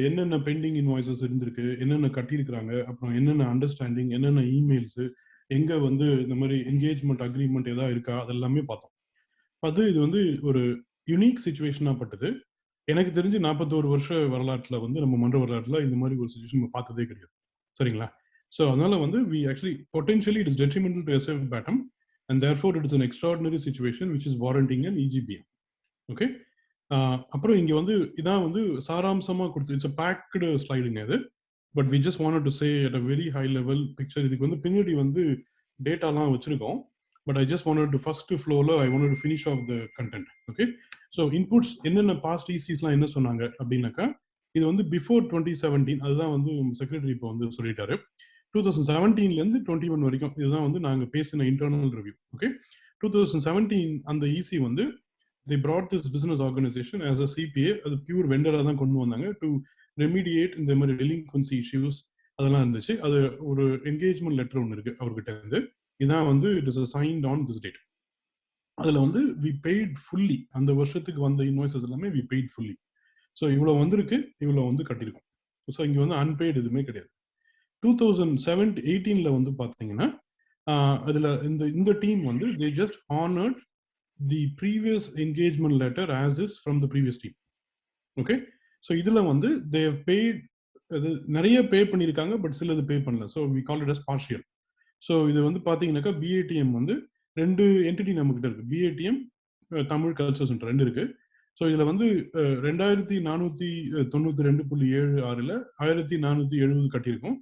என்னென்ன பெண்டிங் இன்வாய்ஸஸ் இருந்திருக்கு, என்னென்ன கட்டியிருக்கிறாங்க, அப்புறம் என்னென்ன அண்டர்ஸ்டாண்டிங், என்னென்ன இமெயில்ஸு, எங்கே வந்து இந்த மாதிரி என்கேஜ்மெண்ட் அக்ரிமெண்ட் ஏதாவது இருக்கா, அதெல்லாமே பார்த்தோம். அது இது வந்து ஒரு யுனிக் சுச்சுவேஷனாக பட்டது. எனக்கு தெரிஞ்சு 41 வருஷ வரலாற்றில் வந்து நம்ம மன்ற வரலாற்றில் இந்த மாதிரி ஒரு சுச்சுவேஷன் நம்ம பார்த்ததே கிடையாது. சரிங்களா? ஸோ அதனால வந்து we actually potentially it is detrimental to SFBATM and therefore it is an extraordinary situation which is warranting an EGBM. Okay, அப்புறம் இங்கே வந்து இதான் வந்து சாராம்சமாக கொடுத்து, இட்ஸ் அ பேக்டு ஸ்லைடுங்க இது. But we just wanted to say at a very high level picture. இதுக்கு வந்து பின்னாடி வந்து டேட்டாலாம் வச்சுருக்கோம். But I just wanted to first flow, I wanted to finish off the content. Okay, so inputs என்னென்ன past ECsலாம் என்ன சொன்னாங்க அப்படின்னாக்கா, இது வந்து பிஃபோர் 2017, அதுதான் வந்து செக்ரட்டரி இப்போ வந்து சொல்லிட்டாரு. 2017லேருந்து 21 வரைக்கும் இதுதான் வந்து நாங்கள் பேசின இன்டர்னல் ரிவ்யூ. ஓகே, 2017 அந்த EC வந்து they brought this business organization as a CPA, அது பியூர் வெண்டராக தான் கொண்டு வந்தாங்க டு ரெமிடியேட் இந்த மாதிரி டெலின்குவன்சி இஷ்யூஸ் அதெல்லாம் இருந்துச்சு. அது ஒரு என்கேஜ்மெண்ட் லெட்டர் ஒன்று இருக்கு அவர்கிட்ட இருந்து. இதான் வந்து it is signed on this date. அதில் வந்து வி பெய்ட் ஃபுல்லி, அந்த வருஷத்துக்கு வந்த இன்வாய்ஸஸ் எல்லாமே வி பெய்ட் ஃபுல்லி. ஸோ இவ்வளோ வந்திருக்கு, இவ்வளோ வந்து கட்டியிருக்கோம். ஸோ இங்கே வந்து அன்பெய்டு எதுவுமே கிடையாது. 2018 வந்து பார்த்தீங்கன்னா அதில் இந்த டீம் வந்து they just honored the previous engagement letter as is from the previous team. Okay, so இதில் வந்து they have paid, அது நிறைய பே பண்ணியிருக்காங்க, பட் சிலது பே பண்ணல. So we call it as partial. So இது வந்து பார்த்தீங்கன்னாக்கா BATM வந்து 2 என்டிட்டி நம்மகிட்ட இருக்கு. BATM தமிழ் கல்ச்சர் சென்டர் 2 இருக்கு. ஸோ இதில் வந்து 2492.76 1470 கட்டியிருக்கோம்.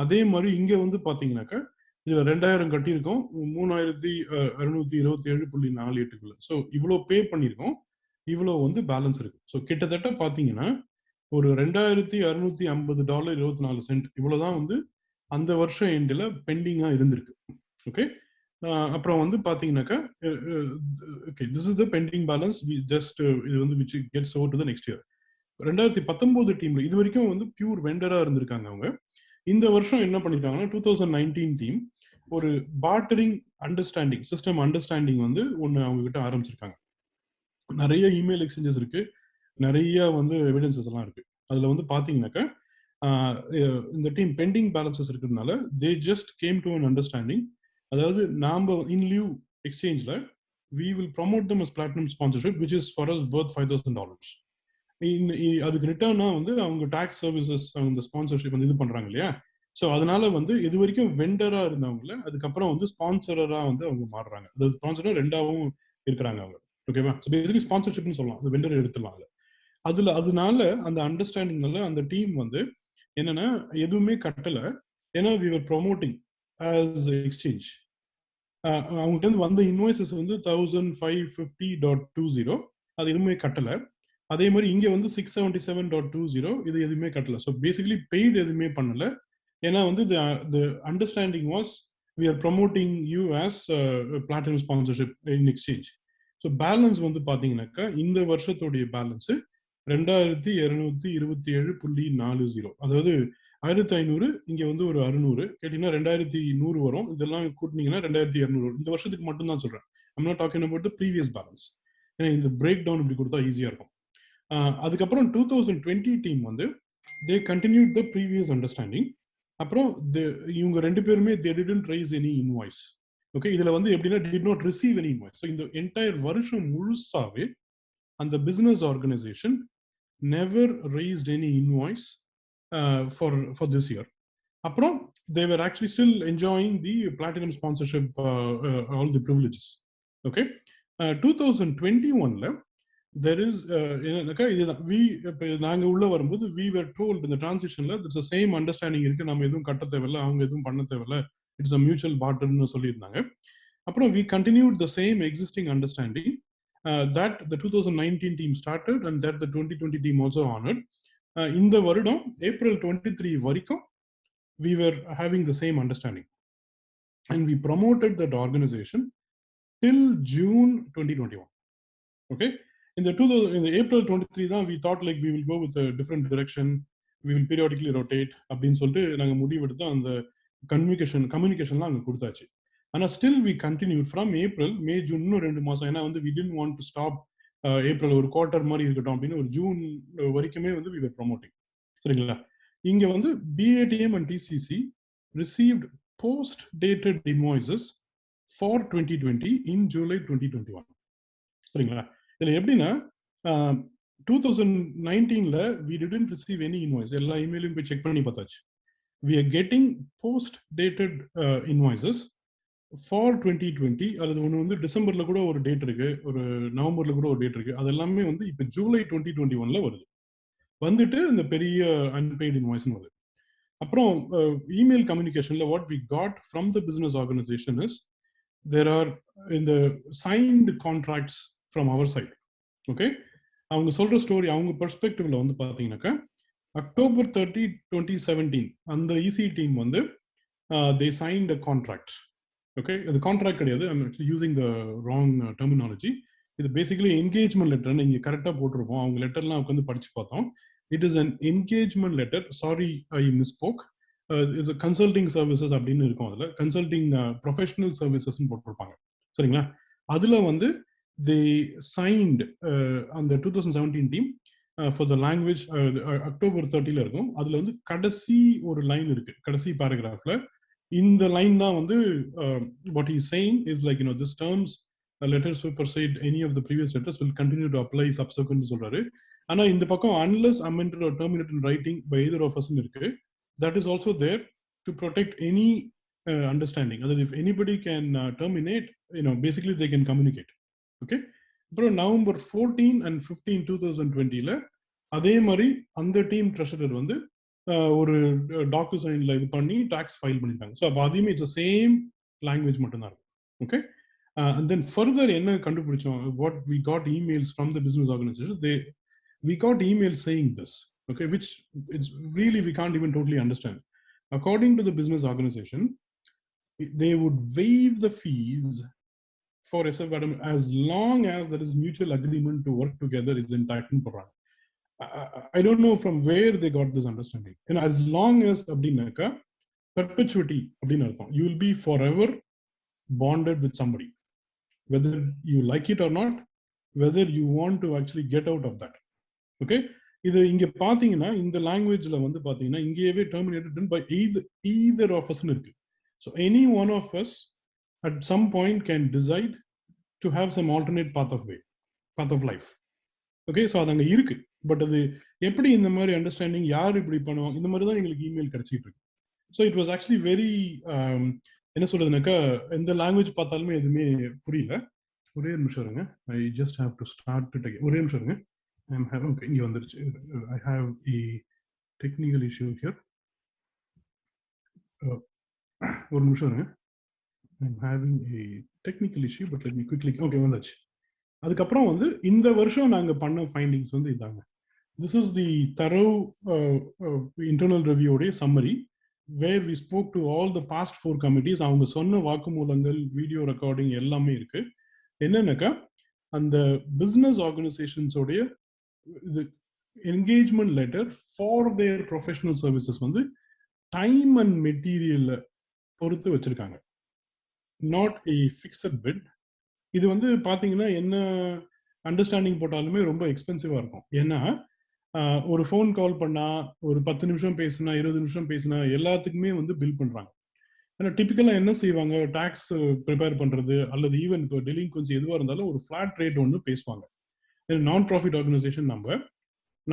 அதே மாதிரி இங்கே வந்து பார்த்தீங்கன்னாக்கா இதில் 2000 கட்டியிருக்கோம், 3627.48. ஸோ இவ்வளோ பே பண்ணியிருக்கோம், இவ்வளோ வந்து பேலன்ஸ் இருக்கு. ஸோ கிட்டத்தட்ட பார்த்தீங்கன்னா ஒரு $2650.24 இவ்வளோதான் வந்து அந்த வருஷம் எண்டில் பெண்டிங்காக இருந்திருக்கு. ஓகே, அப்புறம் வந்து பார்த்தீங்கன்னாக்கா okay, this is the pending balance. We just இது வந்து which gets over to the next year. 2019 டீம்ல இது வரைக்கும் வந்து பியூர் வெண்டரா இருந்திருக்காங்க அவங்க. இந்த வருஷம் என்ன பண்ணிருக்காங்கன்னா 2019 டீம் ஒரு பார்ட்டரிங் அண்டர்ஸ்டாண்டிங், சிஸ்டம் அண்டர்ஸ்டாண்டிங் வந்து ஒன்று அவங்க கிட்ட ஆரம்பிச்சிருக்காங்க. நிறைய இமெயில் எக்ஸ்சேஞ்சஸ் இருக்கு, நிறைய வந்து எவிடன்சஸ் எல்லாம் இருக்கு. அதுல வந்து பாத்தீங்கன்னாக்கா இந்த டீம் பெண்டிங் பேலன்சஸ் இருக்கிறதுனால they just came to an understanding. அதாவது நாம இன் Liu எக்ஸ்சேஞ்ச்ல we will promote them as platinum sponsorship, which is for us worth $5,000. அதுக்கு ரிட்டர்னா வந்து அவங்க டாக்ஸ் சர்வீசஸ், அவங்க ஸ்பான்சர்ஷிப் வந்து இது பண்றாங்க இல்லையா. ஸோ அதனால வந்து இது வரைக்கும் வெண்டரா இருந்தவங்கள அதுக்கப்புறம் வந்து ஸ்பான்சரா வந்து அவங்க மாறுறாங்க. அதாவது ஸ்பான்சரா 2ஆவும் இருக்கிறாங்க அவங்க. ஓகேவா, ஸோ பேசிக்கலி ஸ்பான்சர்ஷிப்னு சொல்லலாம், அது வெண்டர் எடுத்துடலாம். அதுல அதனால அந்த அண்டர்ஸ்டாண்டிங்னால அந்த டீம் வந்து என்னன்னா எதுவுமே கட்டல. ஏன்னா we were promoting as exchange. அவங்ககிட்ட இருந்து வந்த இன்வாய்சஸ் வந்து 1550.20 அது எதுவுமே கட்டல. அதே மாதிரி இங்க வந்து 677.20 இது எதுவுமே கட்டல. ஸோ பேசிக்கலி பெய்டு எதுவுமே பண்ணல. ஏன்னா வந்து the understanding was we are promoting you as platinum sponsorship in exchange. So balance வந்து பாத்தீங்கன்னாக்கா இந்த வருஷத்துடைய பேலன்ஸ் 2227.40, அதாவது 1500, இங்க வந்து ஒரு 600 கேட்டீங்கன்னா 2100 வரும். இதெல்லாம் கூட்டினீங்கன்னா 2200. இந்த வருஷத்துக்கு மட்டும் தான் சொல்றேன். I'm not talking about the previous balance. ஏன்னா இந்த பிரேக் டவுன் இப்படி கொடுத்தா ஈஸியா இருக்கும். அதுக்கப்புறம் 2020 டீம் வந்து தே கண்டினியூட் த ப்ரீவியஸ் அண்டர்ஸ்டாண்டிங். அப்புறம் இவங்க ரெண்டு பேருமே தே didn't rice any invoice. Okay, இதுல வந்து எப்படின்னா did not receive any invoice. So இந்த என்டையர் வருஷம் முழுசாவே அந்த business organisation never raised any invoice for this year. அப்புறம் they were actually still enjoying the platinum sponsorship, all the privileges. Okay, 2021 there is நாங்க உள்ள வரும்போது we were told in the transitionல there's the same understanding இருக்கு, நம்ம எதுவும் கட்ட தேவையில்லை, அவங்க எதுவும் பண்ண தேவையில்லை, it's a mutual barterன்னு சொல்லியிருந்தாங்க. அப்புறம் we continued the same existing understanding that the 2019 team started and that the 2020 team also honored. இந்த வருடம் ஏப்ரல் 23 வரைக்கும் we were having the same understanding and we promoted that organization till June 2021. Okay, in the April 23 தான் we thought like we will go with a different direction, we will periodically rotate அப்படின்னு சொல்லிட்டு நாங்க முடிவெடுத்து அந்த கம்யூனிகேஷன்லாம் அங்க கொடுத்தாச்சு. ஆனா still we continued from April, May, June, இன்னும் 2 மாசம். ஏன்னா வந்து we didn't want to stop April ஒரு குவார்டர் மாதிரி இருக்கட்டும் அப்படின்னு ஒரு ஜூன் வரைக்குமே வந்து we were promoting. சரிங்களா? இங்க வந்து BATM and TCC received post-dated invoices for 2020 in July 2021. சரிங்களா? இதுல எப்படின்னா 2019ல we didn't receive any invoice. எல்லா இமெயிலையும் போய் செக் பண்ணி பார்த்தாச்சு. We are getting post-dated invoices for 2020. அது ஒன்று வந்து டிசம்பர்ல கூட ஒரு டேட் இருக்கு, ஒரு நவம்பர்ல கூட ஒரு டேட் இருக்கு. அது எல்லாமே வந்து இப்போ ஜூலை 2021ல வருது. வந்துட்டு இந்த பெரிய அன்பெய்டு இன்வாய்ஸ் வருது. அப்புறம் இமெயில் கம்யூனிகேஷன்ல what we got from the business organisation is there are இந்த signed contracts from our side. Okay, அவங்க சொல்ற ஸ்டோரி அவங்க பெர்ஸ்பெக்டிவ்ல வந்து பார்த்தீங்கன்னாக்கா அக்டோபர் 30, 2017 அந்த இசி டீம் வந்து they signed a contract. Okay, அது கான்ட்ராக்ட் கிடையாது, I'm actually using the wrong terminology. இது பேசிக்கலி என்கேஜ்மெண்ட் லெட்டர்னு இங்கே கரெக்டாக போட்டிருப்போம். அவங்க லெட்டர்லாம் உட்காந்து படிச்சு பார்த்தோம். It is an engagement letter. Sorry, I misspoke. இது கன்சல்டிங் சர்வீசஸ் அப்படின்னு இருக்கும். அதில் கன்சல்டிங் ப்ரொஃபஷனல் சர்வீசஸ்ன்னு போட்டிருப்பாங்க. சரிங்களா? அதில் வந்து தே சைன்ட் அந்த 2017 team for the language October 30ல இருக்கும். அதில் வந்து கடைசி ஒரு லைன் இருக்கு, கடைசி பேராகிராஃப்ல இந்த லைன் தான் வந்து what is saying is like this terms letters supersede any of the previous letters will continue to apply subsequent சொல்றாரு. ஆனா இந்த பக்கம் unless amended or terminated in writing by either of us இருக்கு. That is also there to protect any understanding. That if anybody can terminate, basically they can communicate. Okay, அப்புறம் November 14 and 15, 2020ல அதே மாதிரி அந்த team treasurer வந்து ஒரு டாக்குசைன்ல இது பண்ணி tax file பண்ணிட்டாங்க. ஸோ அப்போ அதையுமே இட்ஸ் சேம் லாங்குவேஜ் மட்டும்தான் இருக்கும். ஓகே, and then further என்ன கண்டுபிடிச்சோம், what we got emails from the business organization, we got emails saying this, okay, which it's really we can't even totally understand. According to the business organization, they would waive the fees for SFBATM as long as there is mutual agreement to work together is intact in program. I don't know from where they got this understanding. And as long as அப்படின்னாக்கா perpetuity அப்படின்னு அர்த்தம். You will be forever bonded with somebody, whether you like it or not, whether you want to actually get out of that. Okay, இது இங்க பாத்தீங்கன்னா இந்த லாங்குவேஜ்ல வந்து பாத்தீங்கன்னா இங்கேயே terminated by either of us இருக்கு. So any one of us at some point can decide to have some alternate path of life. Okay, so அது அங்க இருக்கு. பட் அது எப்படி இந்த மாதிரி அண்டர்ஸ்டாண்டிங் யார் இப்படி பண்ணுவோம், இந்த மாதிரி தான் எங்களுக்கு இமெயில் கிடைச்சிட்டு இருக்கு. So it was actually very என்ன சொல்றதுனாக்கா எந்த லாங்குவேஜ் பார்த்தாலுமே எதுவுமே புரியல. ஒரே நிமிஷம் இருங்க, I just have to start it again. ஒரே நிமிஷம் இருங்க, ஓகே இங்கே வந்துருச்சு. I have a technical issue here. ஒரு நிமிஷம் இருங்க, I'm having A technical issue but let me quickly. Okay, வந்தாச்சு. அதுக்கப்புறம் வந்து இந்த வருஷம் நாங்கள் பண்ண ஃபைண்டிங்ஸ் வந்து இதாங்க. This is the thorough internal review summary where we spoke to all the past 4 committees. அவங்க சொன்ன வாக்குமூலங்கள், வீடியோ ரெக்கார்டிங் எல்லாமே இருக்கு. என்னன்னாக்கா அந்த பிசினஸ் ஆர்கனைசேஷன்ஸோடைய இது engagement letter for their professional services வந்து டைம் அண்ட் மெட்டீரியல் பொறுத்து வச்சிருக்காங்க, நாட் ஏ ஃபிக்ஸட் பிட். இது வந்து பாத்தீங்கன்னா என்ன அண்டர்ஸ்டாண்டிங் போட்டாலுமே ரொம்ப எக்ஸ்பென்சிவா இருக்கும். ஏன்னா ஒரு ஃபோன் கால் பண்ணா, ஒரு 10 நிமிஷம் பேசினா, 20 நிமிஷம் பேசினா எல்லாத்துக்குமே வந்து பில் பண்றாங்க. ஏன்னா டிபிக்கலா என்ன செய்வாங்க, டாக்ஸ் ப்ரிப்பேர் பண்றது அல்லது ஈவன் இப்போ டெலிங்குவன்சி எதுவாக இருந்தாலும் ஒரு ஃபிளாட் ரேட் ஒன்று பேசுவாங்க. நான் ப்ராஃபிட் ஆர்கனைசேஷன்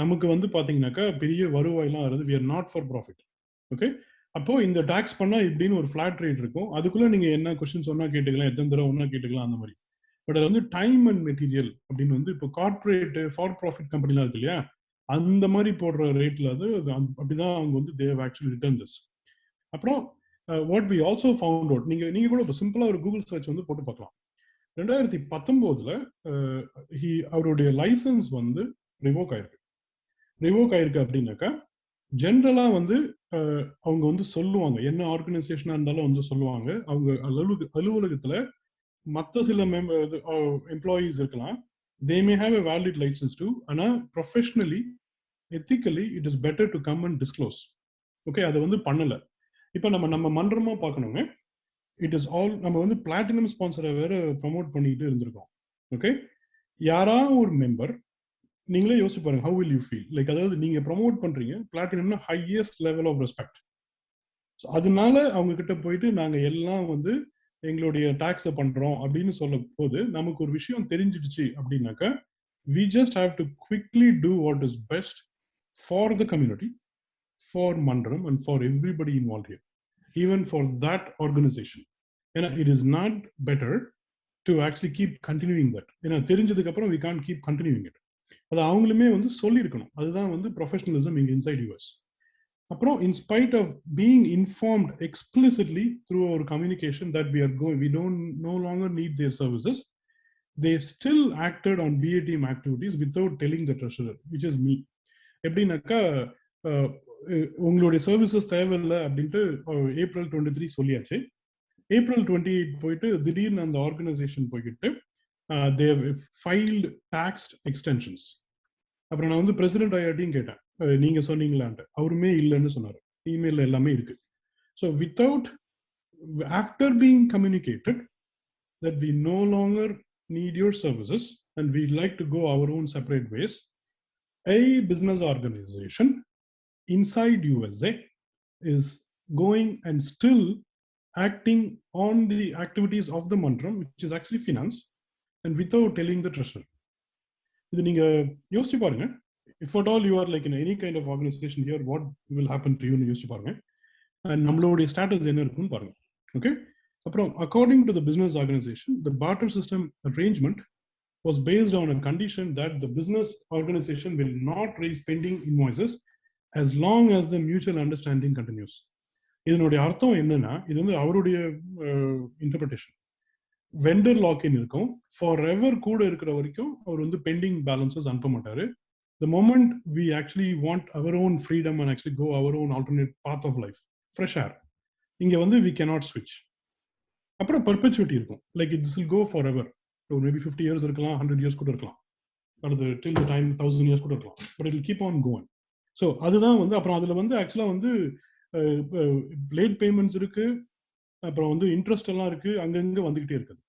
நமக்கு வந்து பாத்தீங்கன்னாக்கா பெரிய வருவாயெல்லாம் வருது, we are not for profit. Okay, அப்போ இந்த டாக்ஸ் பண்ணா இப்படின்னு ஒரு ஃபிளாட் ரேட் இருக்கும். அதுக்குள்ள நீங்க என்ன கொஸ்டின்ஸ் ஒன்னா கேட்டுக்கலாம், எத்தனை தடவை ஒன்னா கேட்டுக்கலாம், அந்த மாதிரி. பட் அது வந்து டைம் அண்ட் மெட்டீரியல் அப்படின்னு வந்து இப்போ கார்பரேட் ஃபார் ப்ராஃபிட் கம்பெனிலாம் இருக்கு இல்லையா, அந்த மாதிரி போடுற ரேட்ல அது அப்படிதான் அவங்க வந்து they have actually return this. அப்புறம் what we also found out, நீங்க கூட இப்போ சிம்பிளா ஒரு கூகுள் சர்ச் வந்து போட்டு பார்க்கலாம். 2019 அவருடைய லைசன்ஸ் வந்து ரிவோக் ஆயிருக்கு அப்படின்னாக்கா ஜென்ரலா வந்து அவங்க வந்து சொல்லுவாங்க, என்ன ஆர்கனைசேஷனா இருந்தாலும் வந்து சொல்லுவாங்க, அவங்க அலுவலகத்துல மற்ற சில எம்ப்ளாயீஸ் இருக்கலாம், they may have a valid license too, ஆனா professionally ethically it is better to come and disclose. Okay, அதை வந்து பண்ணல. இப்போ நம்ம மன்றமா பார்க்கணுங்க, இட் இஸ் ஆல் நம்ம வந்து பிளாட்டினம் ஸ்பான்சரை வேற ப்ரமோட் பண்ணிட்டு இருந்திருக்கோம். ஓகே, யாரா ஒரு மெம்பர் நீங்களே யோசிச்சு பாருங்க, how will you feel, like அதாவது நீங்க ப்ரமோட் பண்றீங்க பிளாட்டினம்னா highest level of respect. So அதனால அவங்க கிட்ட போயிட்டு நாங்க எல்லாம் வந்து எங்களுடைய டாக்ஸை பண்றோம் அப்படின்னு சொல்லும் போது நமக்கு ஒரு விஷயம் தெரிஞ்சிடுச்சு அப்படின்னாக்கா, we just have to quickly do what is best for the community, for Manram and for everybody involved here, even for that organization. And it is not better to actually keep continuing that. ஏன்னா தெரிஞ்சதுக்கு அப்புறம் we can't keep continuing it. அது அவங்களுமே வந்து சொல்லியிருக்கணும், அதுதான் வந்து professionalism இங்க இன்சைட் யூஎஸ். அப்புறம் in spite of being informed explicitly through our communication that we don't no longer need their services, they still acted on BA team activities without telling the treasurer, which is me. எப்படின்னாக்கா உங்களுடைய services தேவையில்லை அப்படின்ட்டு April 23 சொல்லியாச்சு. April 28 போயிட்டு திடீர்னு அந்த organisation போய்கிட்டு they have filed tax extensions. அப்புறம் நான் வந்து பிரசிடென்ட் ஐஆர்டியும் கேட்டேன், நீங்க சொன்னீங்களான்ட்டு. அவருமே இல்லைன்னு சொன்னார், இமெயில எல்லாமே இருக்கு. So after being communicated that we no longer need your services and we'd like to go our own separate ways, a business organization inside USA is going and still acting on the activities of the Manram, which is actually finance, and without telling the treasurer. இது நீங்க யோசிச்சு பாருங்க, if at all you are like in any kind of organization here, what will happen to you னு யோசிச்சு பாருங்க, and நம்மளுடைய status என்ன இருக்குன்னு பாருங்க. ஓகே, அப்புறம் according to the business organization, the barter system arrangement was based on a condition that the business organization will not raise pending invoices as long as the mutual understanding continues. இதனுடைய அர்த்தம் என்னன்னா, இது வந்து அவருடைய interpretation. Vendor login இருக்கும், for ever கூட இருக்கிற வரைக்கும் அவர் வந்து பெண்டிங் பேலன்சஸ் அனுப்ப மாட்டாரு. The moment we actually want our own freedom and actually go our own alternate path of life, fresh air, இங்க வந்து we cannot switch. அப்புறம் perpetuity இருக்கும், like it will go forever. So maybe 50 years இருக்கலாம், 100 years கூட இருக்கலாம், அல்லது till the time 1000 years கூட இருக்கலாம், but it will keep on going. So அதுதான் வந்து அப்புறம் அதில் வந்து ஆக்சுவலாக வந்து லேட் பேமெண்ட்ஸ் இருக்கு, அப்புறம் வந்து இன்ட்ரெஸ்ட் எல்லாம் இருக்கு, அங்கங்கே வந்துகிட்டே இருக்குது.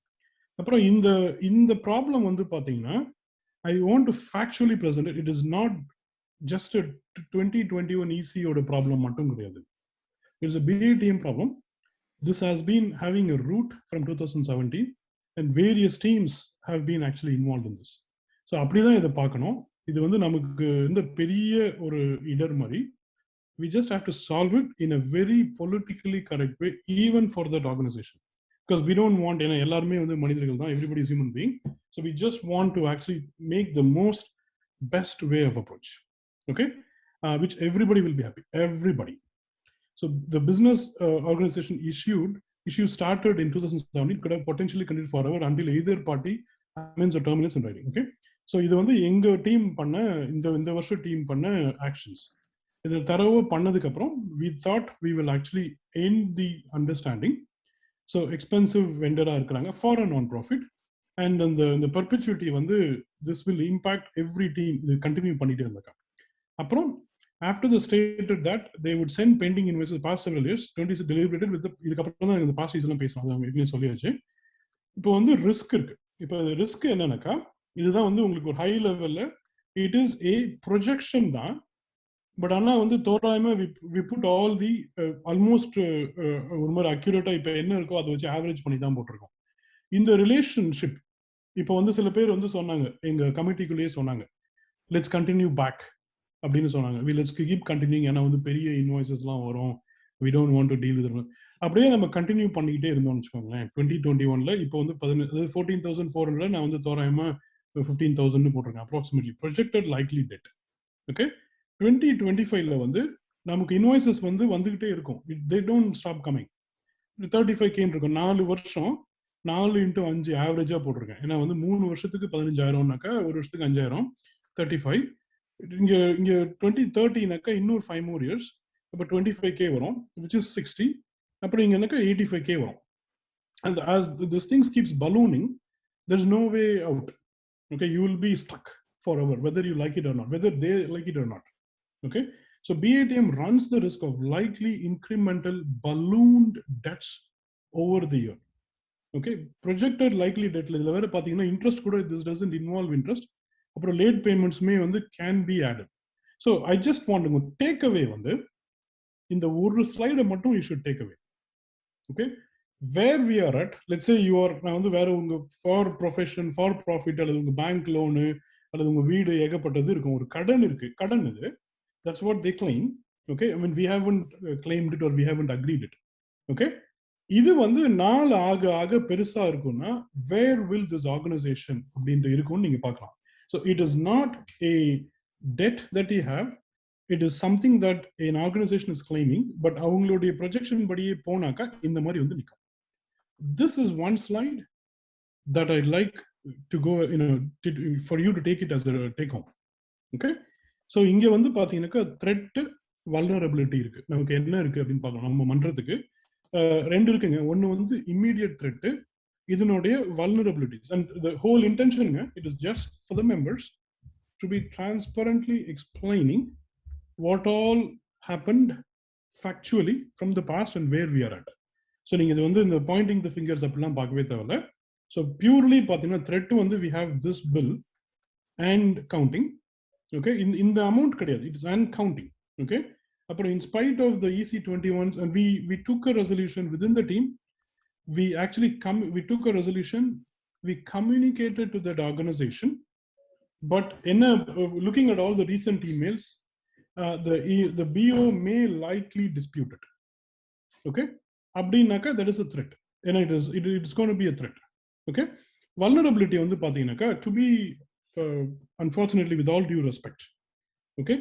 அப்புறம் இந்த ப்ராப்ளம் வந்து பார்த்தீங்கன்னா, I want to factually present it. It is not just a 2021 EC ஓட ப்ராப்ளம் மட்டும் கிடையாது. It's a BATM problem. This has been having a root from 2017 and various teams have been actually involved in this. So அப்படிதான் இதை பார்க்கணும். இது வந்து நமக்கு இந்த பெரிய ஒரு இடர் மாதிரி. We just have to solve it in a very politically correct way, even for that organization. Because we don't want, ஏன்னா எல்லாருமே வந்து மனிதர்கள் தான், everybody is human being. So we just want to actually make the most best way of approach, okay, which everybody will be happy, everybody. So the business organization issue started in 2017, could have potentially continued forever until either party amends or terminates in writing, okay. So இது வந்து எங்க team பண்ண இந்த வருஷம் team பண்ண actions. இது தரவு பண்ணதுக்கு அப்புறம் we thought we will actually end the understanding. So expensive vendor இருக்கிறாங்க for a non-profit, and the perpetuity வந்து this will impact every team. இது கண்டினியூ பண்ணிட்டே இருந்தாங்க. அப்புறம் after the stated that they would send pending invoices past several years, 26 deliberated with இதுக்கப்புறம் தான் இந்த past எல்லாம் பேசணும், அது சொல்லியாச்சு. இப்போ வந்து ரிஸ்க் இருக்கு. இப்போ ரிஸ்க் என்னன்னாக்கா, இதுதான் வந்து உங்களுக்கு ஒரு ஹை லெவல்ல இட் இஸ் ஏ ப்ரொஜெக்ஷன் தான். பட் ஆனால் வந்து தோராயமா we put all the almost ஒரு மாதிரி அக்யூரேட்டா இப்போ என்ன இருக்கோ அதை வச்சு ஆவரேஜ் பண்ணி தான் போட்டிருக்கோம். இந்த ரிலேஷன்ஷிப் இப்போ வந்து சில பேர் வந்து சொன்னாங்க, எங்க கமிட்டிக்குள்ளேயே சொன்னாங்க, லெட்ஸ் கண்டினியூ பேக் அப்படின்னு சொன்னாங்க. லெட்ஸ் கீப் கண்டினியூங், ஏன்னா வந்து பெரிய இன்வாய்சஸ்லாம் வரும், we don't want to deal with. அப்படியே நம்ம கண்டினியூ பண்ணிக்கிட்டே இருந்தோம்னு வச்சுக்கோங்களேன். 2021 இப்போ வந்து 14,400 நான் வந்து தோராயமா 15,000 போட்டிருக்கேன் approximately projected likely debt. Okay, 2025 வந்து நமக்கு இன்வாய்சஸ் வந்து வந்துகிட்டே இருக்கும். They don't stop coming. 35K இருக்கும். 4 வருஷம் 4 × 5 ஆவரேஜா போட்டிருக்கேன். ஏன்னா வந்து 3 வருஷத்துக்கு 15,000னாக்கா ஒரு வருஷத்துக்கு 5,000, 35. இங்க 2030னாக்கா இன்னொரு 5 more years, அப்போ 25K வரும், which is 60. அப்புறம் இங்கனாக்கா 85K வரும். And as this things keeps ballooning, there's no way out. Okay, you will be stuck forever, whether you like it or not, whether they like it or not. Okay, so BATM runs the risk of likely incremental ballooned debts over the year. Okay, projected likely debt la vera pathina interest kuda this doesn't involve interest, appo late payments may vandu can be added. So I just want to take away vandu in the oru slide mattum you should take away. Okay, where we are at, let's say you are na vandu vera unga for profession for profit alladhu unga bank loan alladhu unga veedu egapattadu irukum, oru kadan irukku, kadan idu, that's what they claim. Okay, I mean we haven't claimed it or we haven't agreed it. Okay, இது வந்து நாள் ஆக ஆக பெருசா இருக்கும்னா where will this organization அப்படின்ற இருக்கும்னு நீங்க பார்க்கலாம். So it is not a debt that you have, it is something that an organization is claiming, but அவங்களுடைய projection படியே போனாக்கா இந்த மாதிரி வந்து நிக்கும். This is one slide that I'd like to go, for you to take it as a take home. Okay, so இங்க வந்து பாத்தீங்கன்னாக்கா threat vulnerability இருக்கு. நமக்கு என்ன இருக்கு அப்படின்னு பார்க்கலாம். நம்ம மன்றத்துக்கு ரெண்டு இருக்குங்க. ஒன்னு வந்து immediate threat, இதனுடைய vulnerabilities, and the whole intention it is just for the members to be transparently explaining what all happened factually from the past and where we are at. So நீங்க இது வந்து இந்த pointing the fingers அப்படிலாம் பார்க்கவே தேவையில்ல. So purely பாத்தீங்கன்னா threat வந்து we have this bill and counting. Okay, இந்த amount கிடையாது, it is and counting. Okay, in spite of the EC21s, and we took a resolution within the team, we took a resolution, we communicated to that organization, but looking at all the recent emails, the BO may likely dispute it. Okay, abdinaka that is a threat, and it's going to be a threat. Okay, vulnerability on the pathinaka to be unfortunately, with all due respect, okay,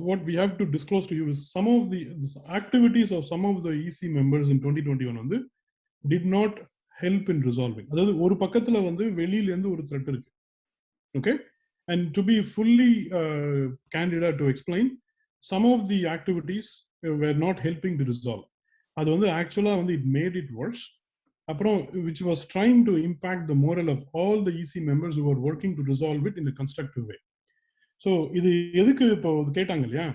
what we have to disclose to you is some of the activities of some of the EC members in 2021 did not help in resolving. அதாவது ஒரு பக்கத்துல வந்து வெளியில இருந்து ஒரு threat இருக்கு. Okay, and to be fully candid to explain, some of the activities were not helping to resolve. அது வந்து actually வந்து it made it worse. அப்புறம் which was trying to impact the moral of all the EC members who were working to resolve it in a constructive way. So இது எதுக்கு இப்போ கேட்டாங்க இல்லையா,